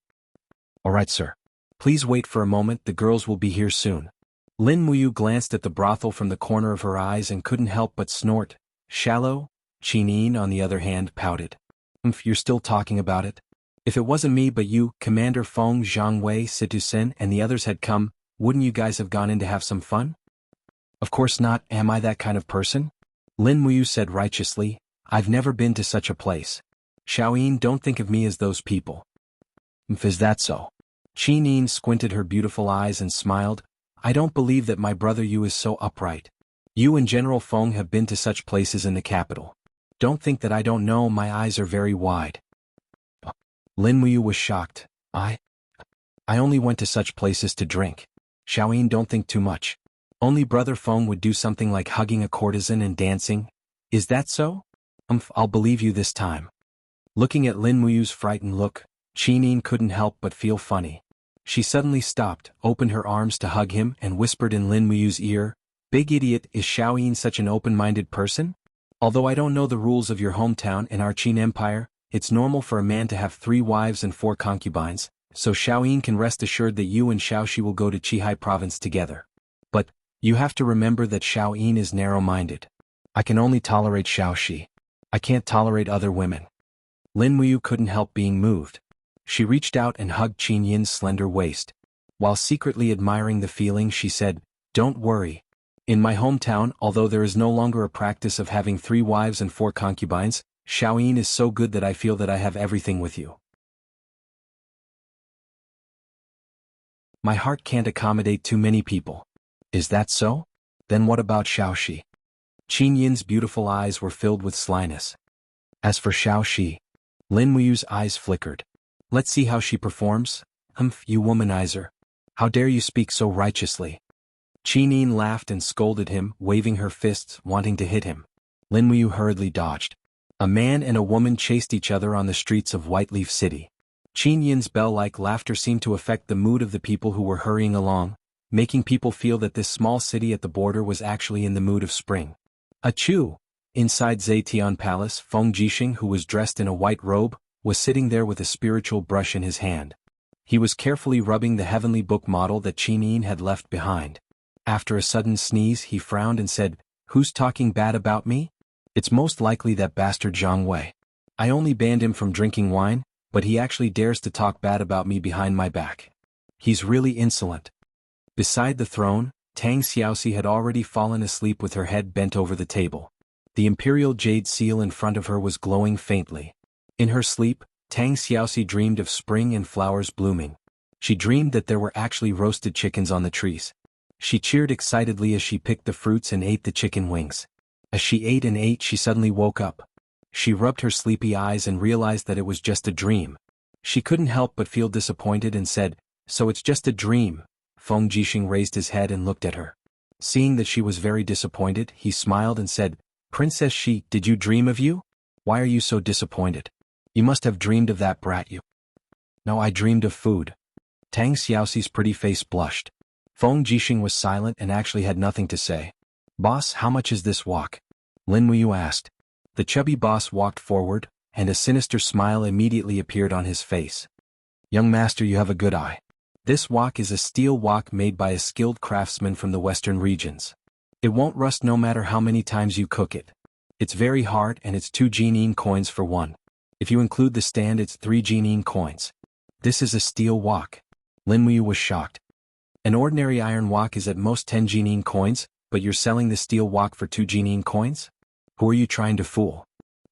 "All right, sir. Please wait for a moment, the girls will be here soon." Lin Muyu glanced at the brothel from the corner of her eyes and couldn't help but snort. "Shallow?" Qin Yin, on the other hand, pouted. You're still talking about it? If it wasn't me but you, Commander Feng, Zhang Wei, Situ Sen, and the others had come, wouldn't you guys have gone in to have some fun?" "Of course not, am I that kind of person?" Lin Muyu said righteously, "I've never been to such a place. Xiaoyin, don't think of me as those people." "Is that so? Qi Nin squinted her beautiful eyes and smiled. I don't believe that my brother Yu is so upright. You and General Feng have been to such places in the capital. Don't think that I don't know, my eyes are very wide. Lin Muyu was shocked. I only went to such places to drink. Xiaoyin, don't think too much. Only brother Feng would do something like hugging a courtesan and dancing. Is that so? I'll believe you this time. Looking at Lin Muyu's frightened look, Qi Nin couldn't help but feel funny. She suddenly stopped, opened her arms to hug him and whispered in Lin Muyu's ear, Big idiot, is Xiaoyin such an open-minded person? Although I don't know the rules of your hometown in our Qin Empire, it's normal for a man to have 3 wives and 4 concubines, so Xiaoyin can rest assured that you and Xiaoxi will go to Qihai province together. But, you have to remember that Xiaoyin is narrow-minded. I can only tolerate Xiaoxi. I can't tolerate other women. Lin Muyu couldn't help being moved. She reached out and hugged Qin Yin's slender waist. While secretly admiring the feeling, she said, Don't worry. In my hometown, although there is no longer a practice of having 3 wives and 4 concubines, Xiaoyin is so good that I feel that I have everything with you. My heart can't accommodate too many people. Is that so? Then what about Xiaoxi? Qin Yin's beautiful eyes were filled with slyness. As for Xiaoxi, Lin Muyu's eyes flickered. Let's see how she performs. You womanizer. How dare you speak so righteously? Qin Yin laughed and scolded him, waving her fists, wanting to hit him. Lin Muyu hurriedly dodged. A man and a woman chased each other on the streets of Whiteleaf City. Qin Yin's bell-like laughter seemed to affect the mood of the people who were hurrying along, making people feel that this small city at the border was actually in the mood of spring. Achoo! Inside Zetian Palace, Feng Jixing, who was dressed in a white robe, was sitting there with a spiritual brush in his hand. He was carefully rubbing the heavenly book model that Qin Yin had left behind. After a sudden sneeze, he frowned and said, Who's talking bad about me? It's most likely that bastard Jianghu. I only banned him from drinking wine, but he actually dares to talk bad about me behind my back. He's really insolent. Beside the throne, Tang Xiaoxi had already fallen asleep with her head bent over the table. The imperial jade seal in front of her was glowing faintly. In her sleep, Tang Xiaoxi dreamed of spring and flowers blooming. She dreamed that there were actually roasted chickens on the trees. She cheered excitedly as she picked the fruits and ate the chicken wings. As she ate and ate, she suddenly woke up. She rubbed her sleepy eyes and realized that it was just a dream. She couldn't help but feel disappointed and said, So it's just a dream. Feng Jixing raised his head and looked at her. Seeing that she was very disappointed, he smiled and said, Princess Shi, did you dream of you? Why are you so disappointed? You must have dreamed of that brat you. No, I dreamed of food. Tang Xiaoxi's pretty face blushed. Feng Jixing was silent and actually had nothing to say. Boss, how much is this wok? Lin Muyu asked. The chubby boss walked forward, and a sinister smile immediately appeared on his face. Young master, you have a good eye. This wok is a steel wok made by a skilled craftsman from the western regions. It won't rust no matter how many times you cook it. It's very hard and it's 2 Jianyin coins for one. If you include the stand, it's 3 Jianyin coins. This is a steel wok. Lin Muyu was shocked. An ordinary iron wok is at most 10 Jianyin coins, but you're selling the steel wok for 2 Jianyin coins? Who are you trying to fool?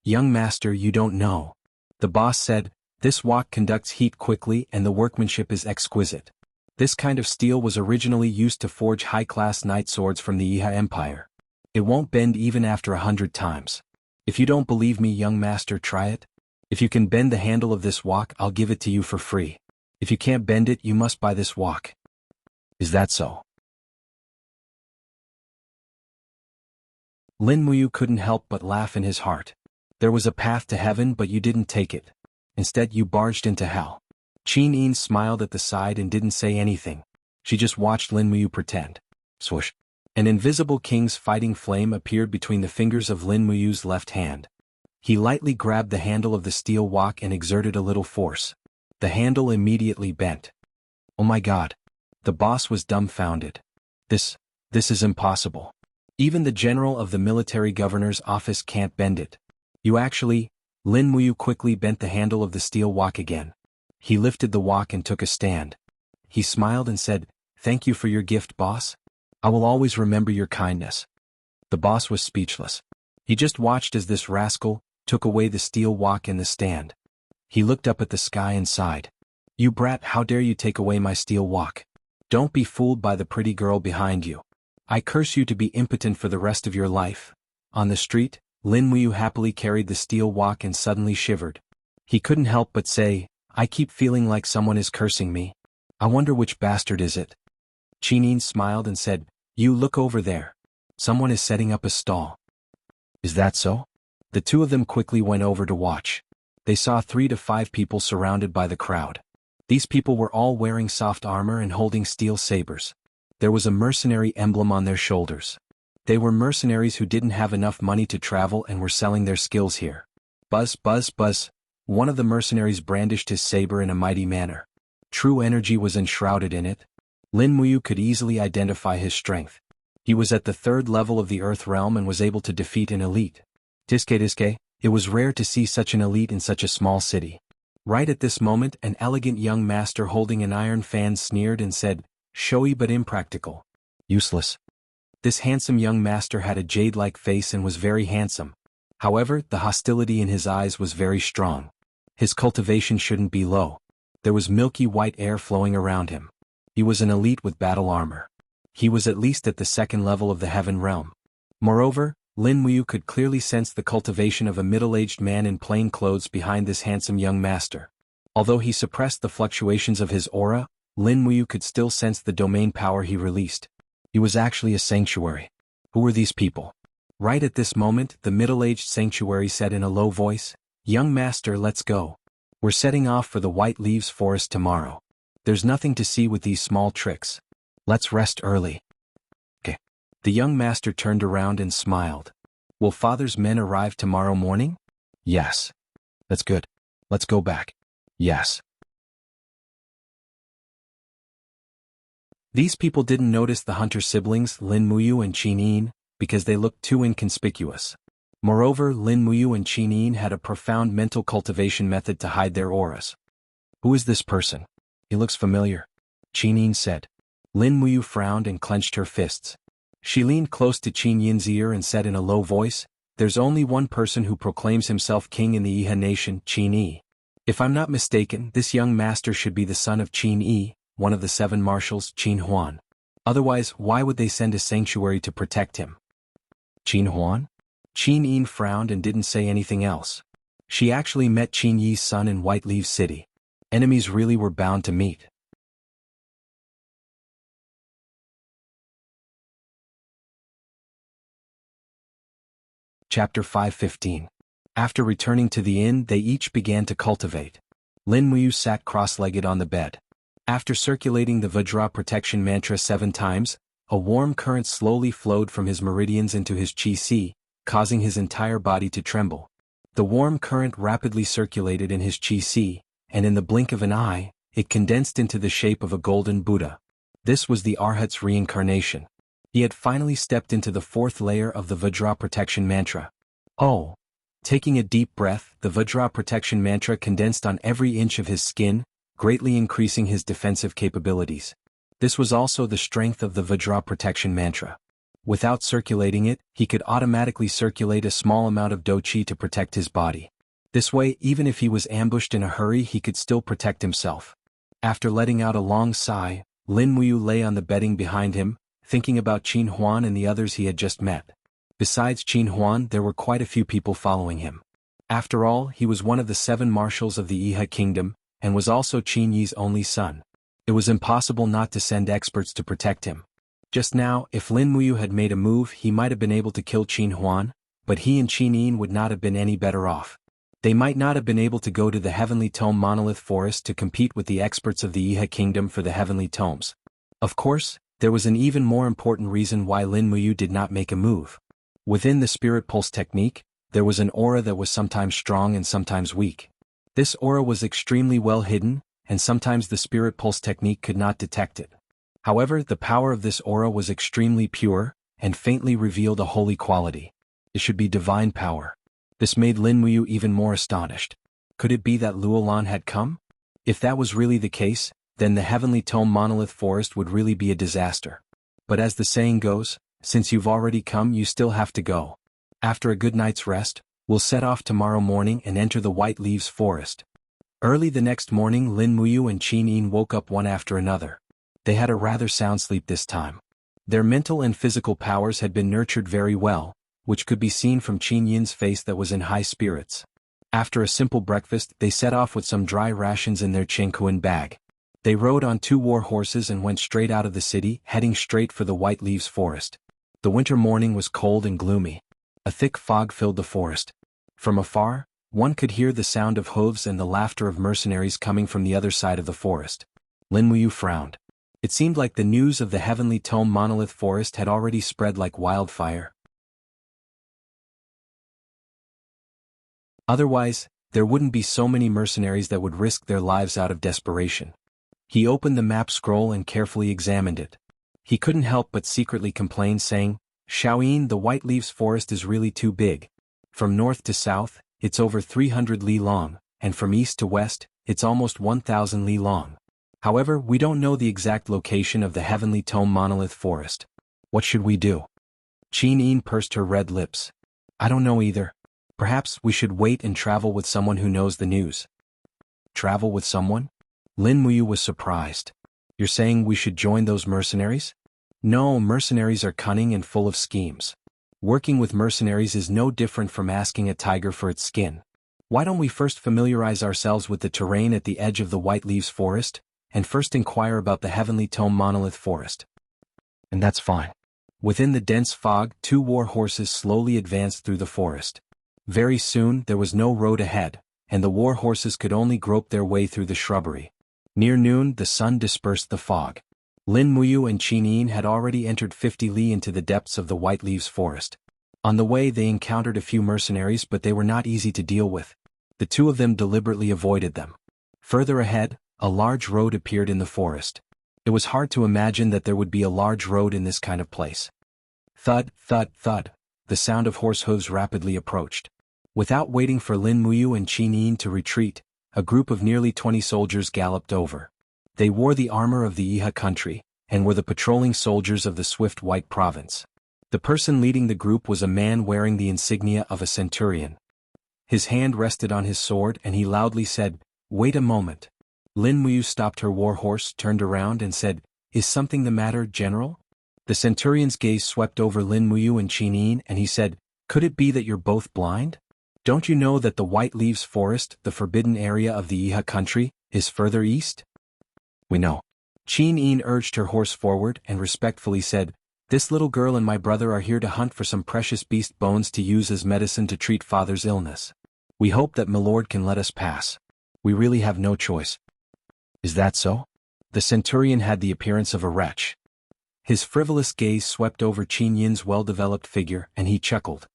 Young master, you don't know. The boss said, this wok conducts heat quickly and the workmanship is exquisite. This kind of steel was originally used to forge high-class knight swords from the Yiha Empire. It won't bend even after 100 times. If you don't believe me, young master, try it. If you can bend the handle of this wok, I'll give it to you for free. If you can't bend it, you must buy this wok. Is that so? Lin Muyu couldn't help but laugh in his heart. There was a path to heaven, but you didn't take it. Instead, you barged into hell. Qin Yin smiled at the side and didn't say anything. She just watched Lin Muyu pretend. Swoosh. An invisible king's fighting flame appeared between the fingers of Lin Muyu's left hand. He lightly grabbed the handle of the steel wok and exerted a little force. The handle immediately bent. Oh my god. The boss was dumbfounded. This is impossible. Even the general of the military governor's office can't bend it. You actually... Lin Muyu quickly bent the handle of the steel wok again. He lifted the wok and took a stand. He smiled and said, Thank you for your gift, boss. I will always remember your kindness. The boss was speechless. He just watched as this rascal took away the steel wok and the stand. He looked up at the sky and sighed. You brat, how dare you take away my steel walk? Don't be fooled by the pretty girl behind you. I curse you to be impotent for the rest of your life. On the street, Lin Muyu happily carried the steel walk and suddenly shivered. He couldn't help but say, I keep feeling like someone is cursing me. I wonder which bastard is it? Qinin smiled and said, You look over there. Someone is setting up a stall. Is that so? The two of them quickly went over to watch. They saw 3 to 5 people surrounded by the crowd. These people were all wearing soft armor and holding steel sabers. There was a mercenary emblem on their shoulders. They were mercenaries who didn't have enough money to travel and were selling their skills here. Buzz, buzz, buzz. One of the mercenaries brandished his saber in a mighty manner. True energy was enshrouded in it. Lin Muyu could easily identify his strength. He was at the 3rd level of the Earth Realm and was able to defeat an elite. Diske, it was rare to see such an elite in such a small city. Right at this moment, an elegant young master holding an iron fan sneered and said, Showy but impractical. Useless. This handsome young master had a jade-like face and was very handsome. However, the hostility in his eyes was very strong. His cultivation shouldn't be low. There was milky white air flowing around him. He was an elite with battle armor. He was at least at the 2nd level of the Heaven Realm. Moreover, Lin Muyu could clearly sense the cultivation of a middle-aged man in plain clothes behind this handsome young master. Although he suppressed the fluctuations of his aura, Lin Muyu could still sense the domain power he released. He was actually a sanctuary. Who were these people? Right at this moment, the middle-aged sanctuary said in a low voice, Young master, let's go. We're setting off for the White Leaves Forest tomorrow. There's nothing to see with these small tricks. Let's rest early. Okay. The young master turned around and smiled. Will father's men arrive tomorrow morning? Yes. That's good. Let's go back. Yes. These people didn't notice the hunter siblings Lin Muyu and Qinin because they looked too inconspicuous. Moreover, Lin Muyu and Qinin had a profound mental cultivation method to hide their auras. Who is this person? He looks familiar, Qinin said. Lin Muyu frowned and clenched her fists. She leaned close to Qin Yin's ear and said in a low voice, There's only one person who proclaims himself king in the Iha nation, Qin Yi. If I'm not mistaken, this young master should be the son of Qin Yi, one of the 7 marshals, Qin Huan. Otherwise, why would they send a sanctuary to protect him? Qin Huan? Qin Yin frowned and didn't say anything else. She actually met Qin Yi's son in White Leaf City. Enemies really were bound to meet. Chapter 5:15. After returning to the inn, they each began to cultivate. Lin Muyu sat cross-legged on the bed. After circulating the Vajra protection mantra 7 times, a warm current slowly flowed from his meridians into his qi, causing his entire body to tremble. The warm current rapidly circulated in his qi, and in the blink of an eye, it condensed into the shape of a golden Buddha. This was the Arhat's reincarnation. He had finally stepped into the 4th layer of the Vajra protection mantra. Oh! Taking a deep breath, the Vajra protection mantra condensed on every inch of his skin, greatly increasing his defensive capabilities. This was also the strength of the Vajra protection mantra. Without circulating it, he could automatically circulate a small amount of Do Qi to protect his body. This way, even if he was ambushed in a hurry, he could still protect himself. After letting out a long sigh, Lin Muyu lay on the bedding behind him, thinking about Qin Huan and the others he had just met. Besides Qin Huan, there were quite a few people following him. After all, he was one of the 7 marshals of the Iha kingdom, and was also Qin Yi's only son. It was impossible not to send experts to protect him. Just now, if Lin Muyu had made a move, he might have been able to kill Qin Huan, but he and Qin Yin would not have been any better off. They might not have been able to go to the Heavenly Tome Monolith Forest to compete with the experts of the Iha kingdom for the Heavenly Tomes. Of course, there was an even more important reason why Lin Muyu did not make a move. Within the Spirit Pulse technique, there was an aura that was sometimes strong and sometimes weak. This aura was extremely well hidden, and sometimes the Spirit Pulse technique could not detect it. However, the power of this aura was extremely pure, and faintly revealed a holy quality. It should be divine power. This made Lin Muyu even more astonished. Could it be that Luolan had come? If that was really the case, then the Heavenly Tome Monolith Forest would really be a disaster. But as the saying goes, since you've already come, you still have to go. After a good night's rest, we'll set off tomorrow morning and enter the White Leaves Forest. Early the next morning, Lin Muyu and Qin Yin woke up one after another. They had a rather sound sleep this time. Their mental and physical powers had been nurtured very well, which could be seen from Qin Yin's face that was in high spirits. After a simple breakfast, they set off with some dry rations in their Jianghu bag. They rode on 2 war horses and went straight out of the city, heading straight for the White Leaves Forest. The winter morning was cold and gloomy. A thick fog filled the forest. From afar, one could hear the sound of hooves and the laughter of mercenaries coming from the other side of the forest. Lin Muyu frowned. It seemed like the news of the Heavenly Tome Monolith Forest had already spread like wildfire. Otherwise, there wouldn't be so many mercenaries that would risk their lives out of desperation. He opened the map scroll and carefully examined it. He couldn't help but secretly complain, saying, "Shaoyin, the White Leaves Forest is really too big. From north to south, it's over 300 li long, and from east to west, it's almost 1,000 li long. However, we don't know the exact location of the Heavenly Tome Monolith Forest. What should we do?" Qin Yin pursed her red lips. "I don't know either. Perhaps we should wait and travel with someone who knows the news." "Travel with someone?" Lin Muyu was surprised. "You're saying we should join those mercenaries?" "No, mercenaries are cunning and full of schemes. Working with mercenaries is no different from asking a tiger for its skin. Why don't we first familiarize ourselves with the terrain at the edge of the White Leaves Forest, and first inquire about the Heavenly Tome Monolith Forest?" "And that's fine." Within the dense fog, 2 war horses slowly advanced through the forest. Very soon there was no road ahead, and the war horses could only grope their way through the shrubbery. Near noon the sun dispersed the fog. Lin Muyu and Qin Yin had already entered 50 li into the depths of the White Leaves Forest. On the way they encountered a few mercenaries, but they were not easy to deal with. The 2 of them deliberately avoided them. Further ahead, a large road appeared in the forest. It was hard to imagine that there would be a large road in this kind of place. Thud, thud, thud. The sound of horse hooves rapidly approached. Without waiting for Lin Muyu and Qin Yin to retreat, a group of nearly 20 soldiers galloped over. They wore the armor of the Iha country, and were the patrolling soldiers of the Swift White Province. The person leading the group was a man wearing the insignia of a centurion. His hand rested on his sword and he loudly said, "Wait a moment." Lin Muyu stopped her war horse, turned around and said, "Is something the matter, General?" The centurion's gaze swept over Lin Muyu and Qin Yin and he said, "Could it be that you're both blind? Don't you know that the White Leaves Forest, the forbidden area of the Iha country, is further east?" "We know." Qin Yin urged her horse forward and respectfully said, "This little girl and my brother are here to hunt for some precious beast bones to use as medicine to treat father's illness. We hope that Milord can let us pass. We really have no choice." "Is that so?" The centurion had the appearance of a wretch. His frivolous gaze swept over Qin Yin's well-developed figure and he chuckled.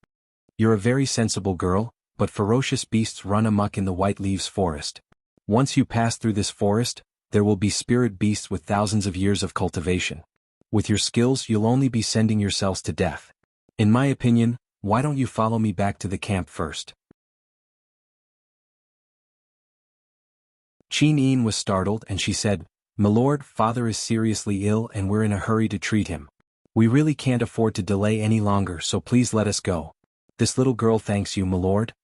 "You're a very sensible girl, but ferocious beasts run amok in the White Leaves Forest. Once you pass through this forest, there will be spirit beasts with thousands of years of cultivation. With your skills you'll only be sending yourselves to death. In my opinion, why don't you follow me back to the camp first?" Qin Yin was startled and she said, "Milord, father is seriously ill and we're in a hurry to treat him. We really can't afford to delay any longer, so please let us go. This little girl thanks you, Milord."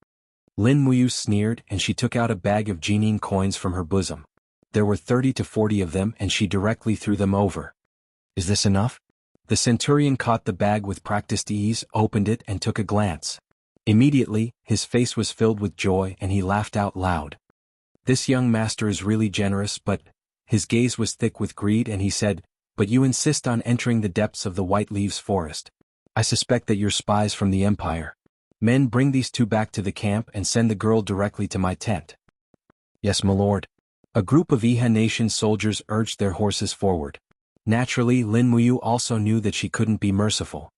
Lin Muyu sneered and she took out a bag of Jinin coins from her bosom. There were 30 to 40 of them and she directly threw them over. "Is this enough?" The centurion caught the bag with practiced ease, opened it and took a glance. Immediately, his face was filled with joy and he laughed out loud. "This young master is really generous, but..." His gaze was thick with greed and he said, "But you insist on entering the depths of the White Leaves Forest. I suspect that you're spies from the Empire. Men, bring these 2 back to the camp and send the girl directly to my tent." "Yes, milord." A group of Iha Nation soldiers urged their horses forward. Naturally, Lin Muyu also knew that she couldn't be merciful.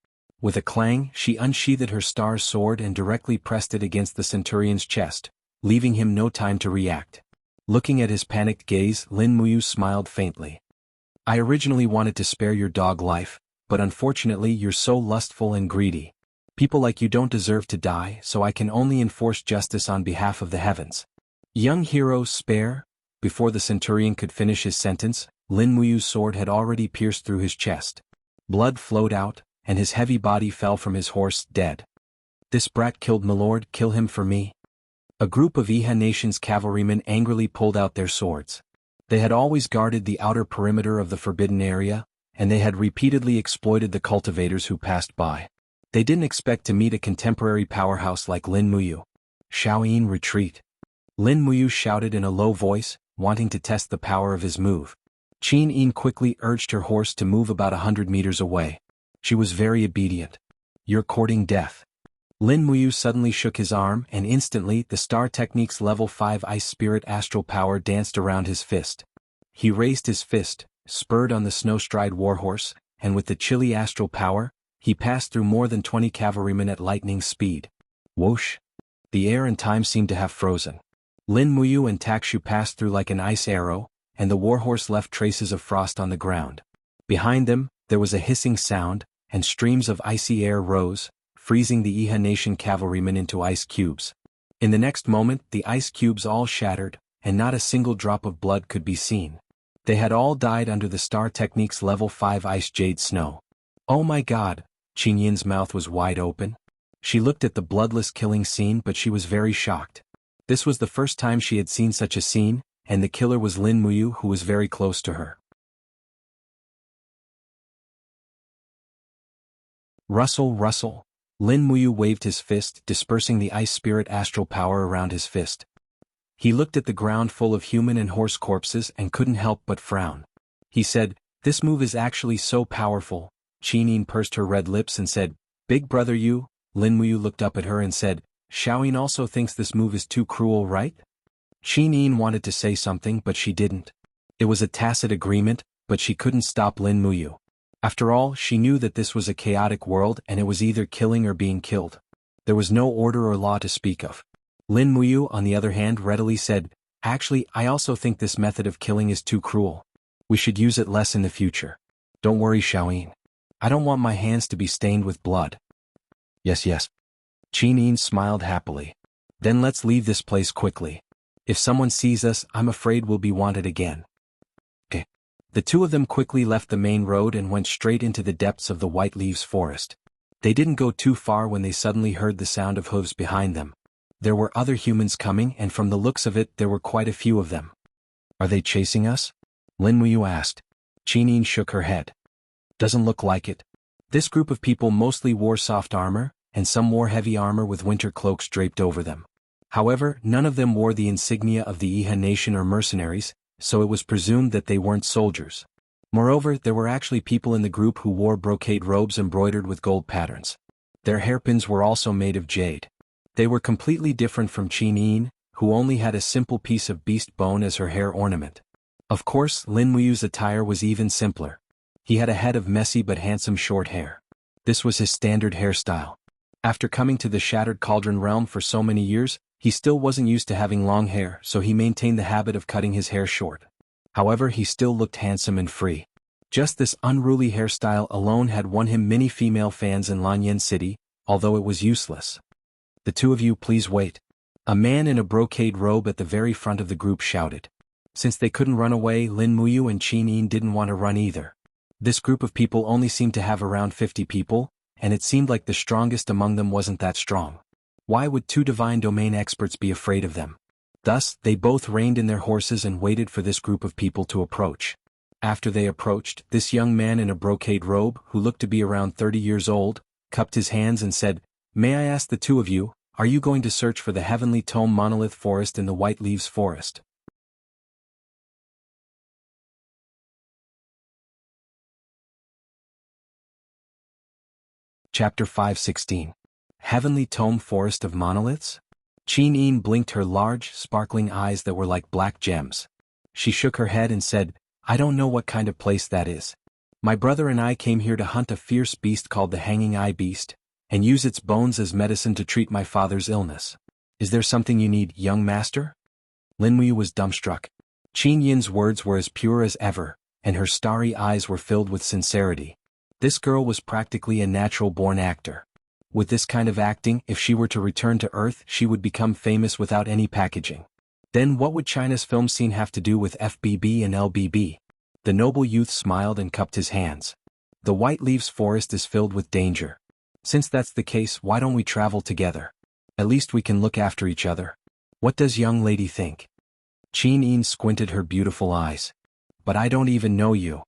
With a clang, she unsheathed her star sword and directly pressed it against the centurion's chest, leaving him no time to react. Looking at his panicked gaze, Lin Muyu smiled faintly. "I originally wanted to spare your dog life, but unfortunately you're so lustful and greedy. People like you don't deserve to die, so I can only enforce justice on behalf of the heavens." "Young hero, spare?" Before the centurion could finish his sentence, Lin Muyu's sword had already pierced through his chest. Blood flowed out, and his heavy body fell from his horse, dead. "This brat killed Milord, kill him for me." A group of Iha Nation's cavalrymen angrily pulled out their swords. They had always guarded the outer perimeter of the forbidden area, and they had repeatedly exploited the cultivators who passed by. They didn't expect to meet a contemporary powerhouse like Lin Muyu. Xiaoyin, retreat. Lin Muyu shouted in a low voice, wanting to test the power of his move. Qin Yin quickly urged her horse to move about 100 meters away. She was very obedient. You're courting death. Lin Muyu suddenly shook his arm and instantly the Star Technique's level 5 Ice Spirit Astral Power danced around his fist. He raised his fist, spurred on the snow-stride warhorse, and with the chilly astral power, he passed through more than 20 cavalrymen at lightning speed. Whoosh! The air and time seemed to have frozen. Lin Muyu and Takshu passed through like an ice arrow, and the warhorse left traces of frost on the ground. Behind them, there was a hissing sound, and streams of icy air rose, freezing the Iha Nation cavalrymen into ice cubes. In the next moment, the ice cubes all shattered, and not a single drop of blood could be seen. They had all died under the Star Technique's level 5 ice jade snow. Oh my god, Qin Yin's mouth was wide open. She looked at the bloodless killing scene but she was very shocked. This was the first time she had seen such a scene, and the killer was Lin Muyu who was very close to her. Rustle, rustle. Lin Muyu waved his fist, dispersing the ice spirit astral power around his fist. He looked at the ground full of human and horse corpses and couldn't help but frown. He said, "This move is actually so powerful." Qin Yin pursed her red lips and said, "Big brother you?" Lin Muyu looked up at her and said, "Xiaoyin also thinks this move is too cruel, right?" Qin Yin wanted to say something but she didn't. It was a tacit agreement, but she couldn't stop Lin Muyu. After all, she knew that this was a chaotic world and it was either killing or being killed. There was no order or law to speak of. Lin Muyu, on the other hand, readily said, "Actually, I also think this method of killing is too cruel. We should use it less in the future. Don't worry, Xiaoyin. I don't want my hands to be stained with blood." Yes. Qin Yin smiled happily. "Then let's leave this place quickly. If someone sees us, I'm afraid we'll be wanted again." The two of them quickly left the main road and went straight into the depths of the White Leaves forest. They didn't go too far when they suddenly heard the sound of hooves behind them. There were other humans coming and from the looks of it there were quite a few of them. "Are they chasing us?" Lin Muyu asked. Qin Yin shook her head. "Doesn't look like it. This group of people mostly wore soft armor, and some wore heavy armor with winter cloaks draped over them. However, none of them wore the insignia of the Iha Nation or mercenaries, so it was presumed that they weren't soldiers. Moreover, there were actually people in the group who wore brocade robes embroidered with gold patterns. Their hairpins were also made of jade. They were completely different from Qin Yin, who only had a simple piece of beast bone as her hair ornament. Of course, Lin Muyu's attire was even simpler. He had a head of messy but handsome short hair. This was his standard hairstyle. After coming to the Shattered Cauldron realm for so many years, he still wasn't used to having long hair, so he maintained the habit of cutting his hair short. However, he still looked handsome and free. Just this unruly hairstyle alone had won him many female fans in Lanyan City, although it was useless. "The two of you please wait." A man in a brocade robe at the very front of the group shouted. Since they couldn't run away, Lin Muyu and Qin Yin didn't want to run either. This group of people only seemed to have around 50 people, and it seemed like the strongest among them wasn't that strong. Why would two divine domain experts be afraid of them? Thus, they both reined in their horses and waited for this group of people to approach. After they approached, this young man in a brocade robe, who looked to be around 30 years old, cupped his hands and said, "May I ask the two of you, are you going to search for the Heavenly Tome Monolith Forest in the White Leaves Forest?" Chapter 5:16. Heavenly Tome Forest of Monoliths? Qin Yin blinked her large, sparkling eyes that were like black gems. She shook her head and said, "I don't know what kind of place that is. My brother and I came here to hunt a fierce beast called the Hanging Eye Beast, and use its bones as medicine to treat my father's illness. Is there something you need, young master?" Lin Muyu was dumbstruck. Qin Yin's words were as pure as ever, and her starry eyes were filled with sincerity. This girl was practically a natural-born actor. With this kind of acting, if she were to return to Earth, she would become famous without any packaging. Then what would China's film scene have to do with FBB and LBB? The noble youth smiled and cupped his hands. "The White Leaves Forest is filled with danger. Since that's the case, why don't we travel together? At least we can look after each other." What does young lady think? Qin Yin squinted her beautiful eyes. But I don't even know you.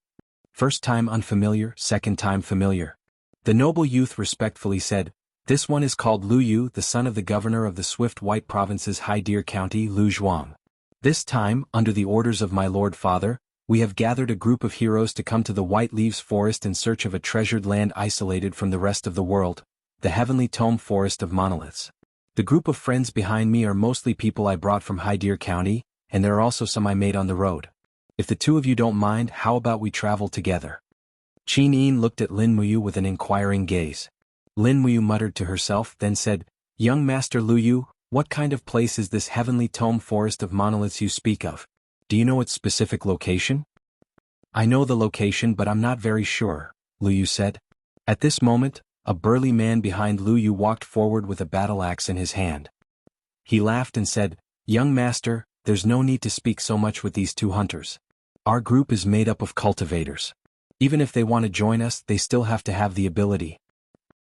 First time unfamiliar, second time familiar. The noble youth respectfully said, this one is called Lu Yu, the son of the governor of the Swift White Province's Hai Deer County, Lu Zhuang. This time, under the orders of my lord father, we have gathered a group of heroes to come to the White Leaves Forest in search of a treasured land isolated from the rest of the world, the Heavenly Tome Forest of Monoliths. The group of friends behind me are mostly people I brought from Hai Deer County, and there are also some I made on the road. If the two of you don't mind, how about we travel together? Qin Yin looked at Lin Muyu with an inquiring gaze. Lin Muyu muttered to herself, then said, young Master Lu Yu, what kind of place is this Heavenly Tome Forest of Monoliths you speak of? Do you know its specific location? I know the location but I'm not very sure, Lu Yu said. At this moment, a burly man behind Lu Yu walked forward with a battle axe in his hand. He laughed and said, young master, there's no need to speak so much with these two hunters. Our group is made up of cultivators. Even if they want to join us, they still have to have the ability.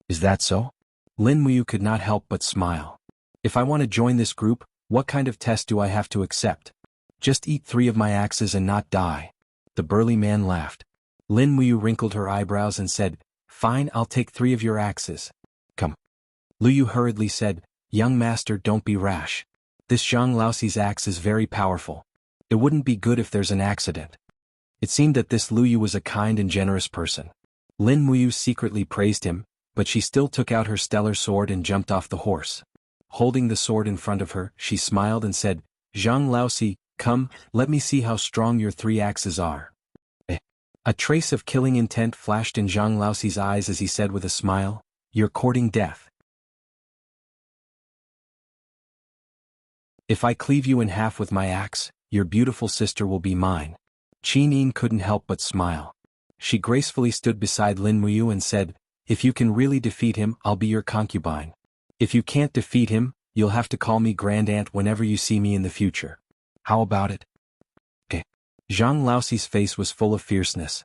Is that so? Lin Muyu could not help but smile. If I want to join this group, what kind of test do I have to accept? Just eat 3 of my axes and not die. The burly man laughed. Lin Muyu wrinkled her eyebrows and said, fine, I'll take 3 of your axes. Come. Lu Yu hurriedly said, young master, don't be rash. This Zhang Laoxi's axe is very powerful. It wouldn't be good if there's an accident. It seemed that this Lu Yu was a kind and generous person. Lin Muyu secretly praised him, but she still took out her stellar sword and jumped off the horse. Holding the sword in front of her, she smiled and said, Zhang Laoxi, come, let me see how strong your 3 axes are. A trace of killing intent flashed in Zhang Laoxi's eyes as he said with a smile, you're courting death. If I cleave you in half with my axe, your beautiful sister will be mine. Qin Yin couldn't help but smile. She gracefully stood beside Lin Muyu and said, if you can really defeat him, I'll be your concubine. If you can't defeat him, you'll have to call me Grand Aunt whenever you see me in the future. How about it? Zhang Laoxi's face was full of fierceness.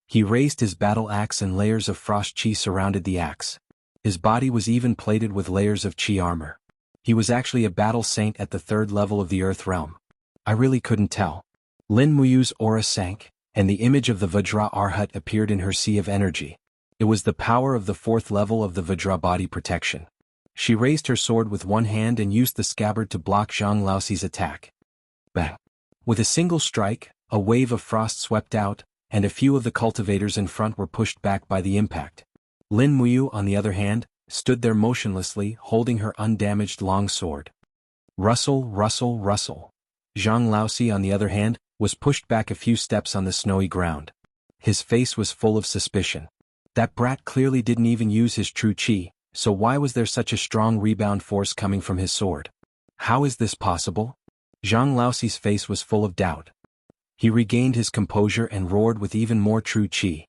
He raised his battle axe and layers of frost chi surrounded the axe. His body was even plated with layers of chi armor. He was actually a battle saint at the 3rd level of the Earth Realm. I really couldn't tell. Lin Muyu's aura sank, and the image of the Vajra Arhat appeared in her sea of energy. It was the power of the 4th level of the Vajra body protection. She raised her sword with one hand and used the scabbard to block Zhang Laoxi's attack. Bang! With a single strike, a wave of frost swept out, and a few of the cultivators in front were pushed back by the impact. Lin Muyu, on the other hand, stood there motionlessly, holding her undamaged long sword. Rustle, rustle, rustle. Zhang Laoxi, on the other hand, was pushed back a few steps on the snowy ground. His face was full of suspicion. That brat clearly didn't even use his true chi, so why was there such a strong rebound force coming from his sword? How is this possible? Zhang Laoxi's face was full of doubt. He regained his composure and roared with even more true chi.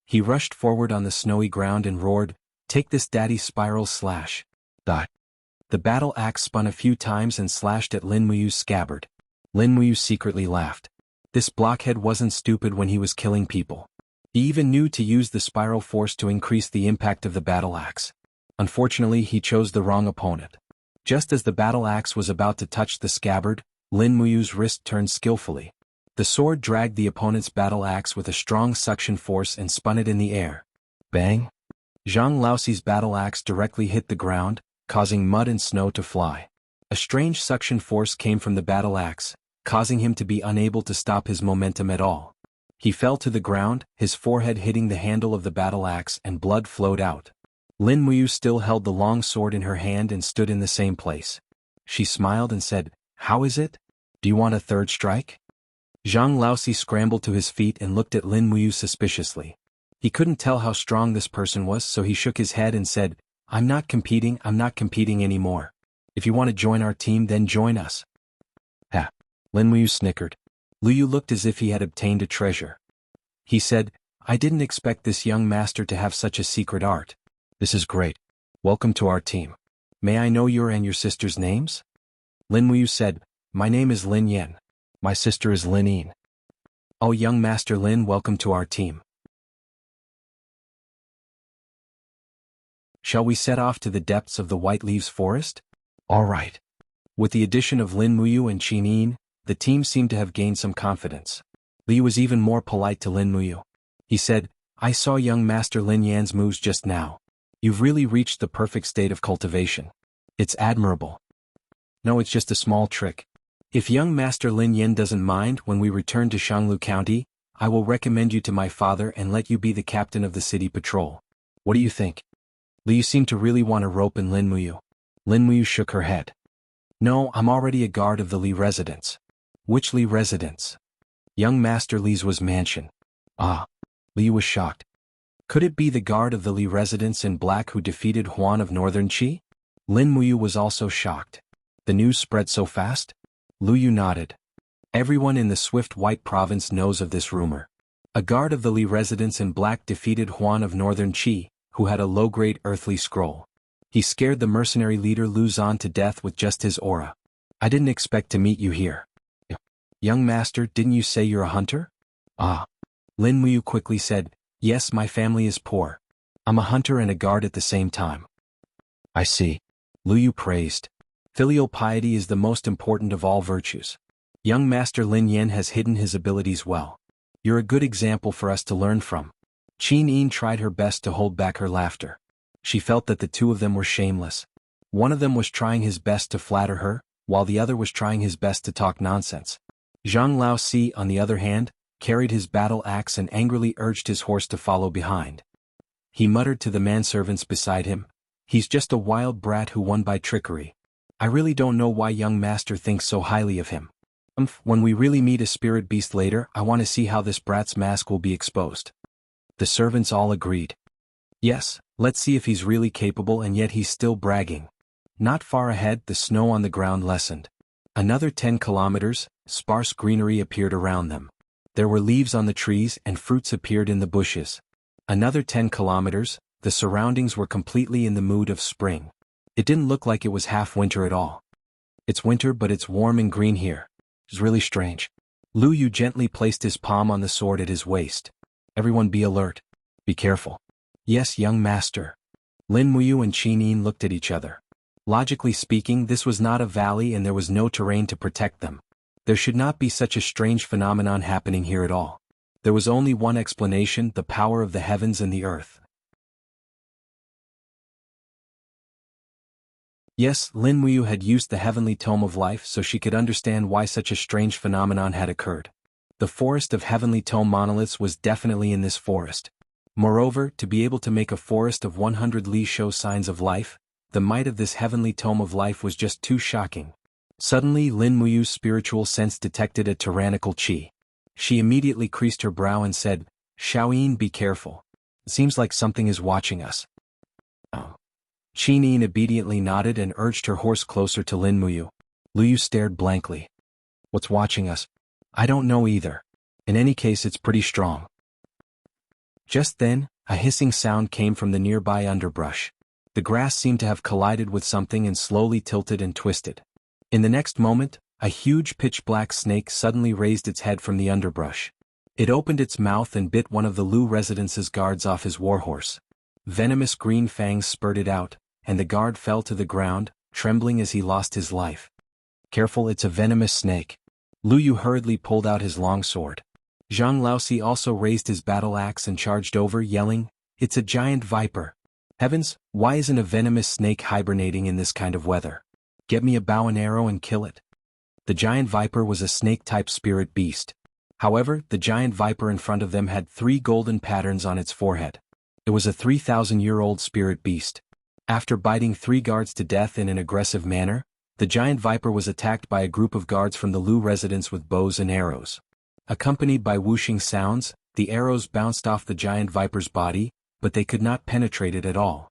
He rushed forward on the snowy ground and roared, take this daddy spiral slash. The battle axe spun a few times and slashed at Lin Muyu's scabbard. Lin Muyu secretly laughed. This blockhead wasn't stupid when he was killing people. He even knew to use the spiral force to increase the impact of the battle axe. Unfortunately, he chose the wrong opponent. Just as the battle axe was about to touch the scabbard, Lin Muyu's wrist turned skillfully. The sword dragged the opponent's battle axe with a strong suction force and spun it in the air. Bang! Zhang Laoxi's battle axe directly hit the ground, causing mud and snow to fly. A strange suction force came from the battle axe, causing him to be unable to stop his momentum at all. He fell to the ground, his forehead hitting the handle of the battle axe, and blood flowed out. Lin Muyu still held the long sword in her hand and stood in the same place. She smiled and said, how is it? Do you want a 3rd strike? Zhang Laoxi scrambled to his feet and looked at Lin Muyu suspiciously. He couldn't tell how strong this person was, so he shook his head and said, I'm not competing anymore. If you want to join our team, then join us. Ha! Lin Muyu snickered. Lu Yu looked as if he had obtained a treasure. He said, I didn't expect this young master to have such a secret art. This is great. Welcome to our team. May I know your and your sister's names? Lin Muyu said, my name is Lin Yen. My sister is Lin Yin. Oh, young Master Lin, welcome to our team. Shall we set off to the depths of the White Leaves Forest? All right. With the addition of Lin Muyu and Qin Yin, the team seemed to have gained some confidence. Li was even more polite to Lin Muyu. He said, "I saw young Master Lin Yan's moves just now. You've really reached the perfect state of cultivation. It's admirable." "No, it's just a small trick. If young Master Lin Yan doesn't mind when we return to Jianghu County, I will recommend you to my father and let you be the captain of the city patrol. What do you think?" Li, you seem to really want to rope in Lin Muyu. Lin Muyu shook her head. "No, I'm already a guard of the Li residence." "Which Li residence?" "Young Master Li's was mansion." "Ah." Li was shocked. Could it be the guard of the Li residence in black who defeated Huan of Northern Qi? Lin Muyu was also shocked. The news spread so fast? Lu Yu nodded. Everyone in the Swift White Province knows of this rumor. A guard of the Li residence in black defeated Huan of Northern Qi, who had a low-grade earthly scroll. He scared the mercenary leader Lu Zan to death with just his aura. "I didn't expect to meet you here." "Young master, didn't you say you're a hunter?" "Ah." Lin Muyu quickly said, "Yes, my family is poor. I'm a hunter and a guard at the same time." "I see." Lu Yu praised. "Filial piety is the most important of all virtues. Young Master Lin Yan has hidden his abilities well. You're a good example for us to learn from." Qin Yin tried her best to hold back her laughter. She felt that the two of them were shameless. One of them was trying his best to flatter her, while the other was trying his best to talk nonsense. Zhang Laoxi, on the other hand, carried his battle axe and angrily urged his horse to follow behind. He muttered to the manservants beside him, "He's just a wild brat who won by trickery. I really don't know why young master thinks so highly of him. When we really meet a spirit beast later, I want to see how this brat's mask will be exposed." The servants all agreed. "Yes, let's see if he's really capable and yet he's still bragging." Not far ahead, the snow on the ground lessened. Another 10 kilometers, sparse greenery appeared around them. There were leaves on the trees and fruits appeared in the bushes. Another 10 kilometers, the surroundings were completely in the mood of spring. It didn't look like it was half winter at all. "It's winter but it's warm and green here. It's really strange." Lu Yu gently placed his palm on the sword at his waist. "Everyone be alert. Be careful." "Yes, young master." Lin Muyu and Qin Yin looked at each other. Logically speaking, this was not a valley and there was no terrain to protect them. There should not be such a strange phenomenon happening here at all. There was only one explanation: the power of the heavens and the earth. Yes, Lin Muyu had used the heavenly tome of life so she could understand why such a strange phenomenon had occurred. The forest of heavenly tome monoliths was definitely in this forest. Moreover, to be able to make a forest of 100 li show signs of life, the might of this heavenly tome of life was just too shocking. Suddenly Lin Muyu's spiritual sense detected a tyrannical qi. She immediately creased her brow and said, "Xiaoyin, be careful. It seems like something is watching us." Oh. Qin Yin obediently nodded and urged her horse closer to Lin Muyu. Lu Yu stared blankly. "What's watching us?" "I don't know either. In any case, it's pretty strong." Just then, a hissing sound came from the nearby underbrush. The grass seemed to have collided with something and slowly tilted and twisted. In the next moment, a huge pitch-black snake suddenly raised its head from the underbrush. It opened its mouth and bit one of the Lu residence's guards off his warhorse. Venomous green fangs spurted out, and the guard fell to the ground, trembling as he lost his life. "Careful, it's a venomous snake." Lu Yu hurriedly pulled out his long sword. Zhang Laoxi also raised his battle axe and charged over, yelling, "It's a giant viper. Heavens, why isn't a venomous snake hibernating in this kind of weather? Get me a bow and arrow and kill it." The giant viper was a snake-type spirit beast. However, the giant viper in front of them had 3 golden patterns on its forehead. It was a 3,000-year-old spirit beast. After biting 3 guards to death in an aggressive manner, the giant viper was attacked by a group of guards from the Lu residence with bows and arrows. Accompanied by whooshing sounds, the arrows bounced off the giant viper's body, but they could not penetrate it at all.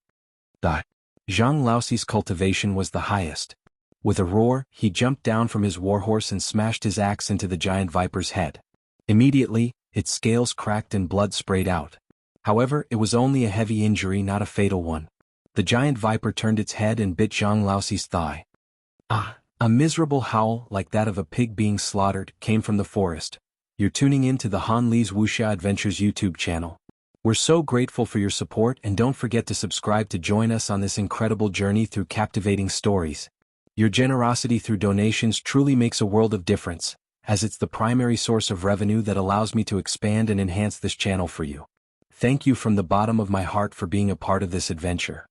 Zhang Laoxi's cultivation was the highest. With a roar, he jumped down from his warhorse and smashed his axe into the giant viper's head. Immediately, its scales cracked and blood sprayed out. However, it was only a heavy injury, not a fatal one. The giant viper turned its head and bit Zhang Laoxi's thigh. A miserable howl, like that of a pig being slaughtered, came from the forest. You're tuning in to the Han Li's Wuxia Adventures YouTube channel. We're so grateful for your support, and don't forget to subscribe to join us on this incredible journey through captivating stories. Your generosity through donations truly makes a world of difference, as it's the primary source of revenue that allows me to expand and enhance this channel for you. Thank you from the bottom of my heart for being a part of this adventure.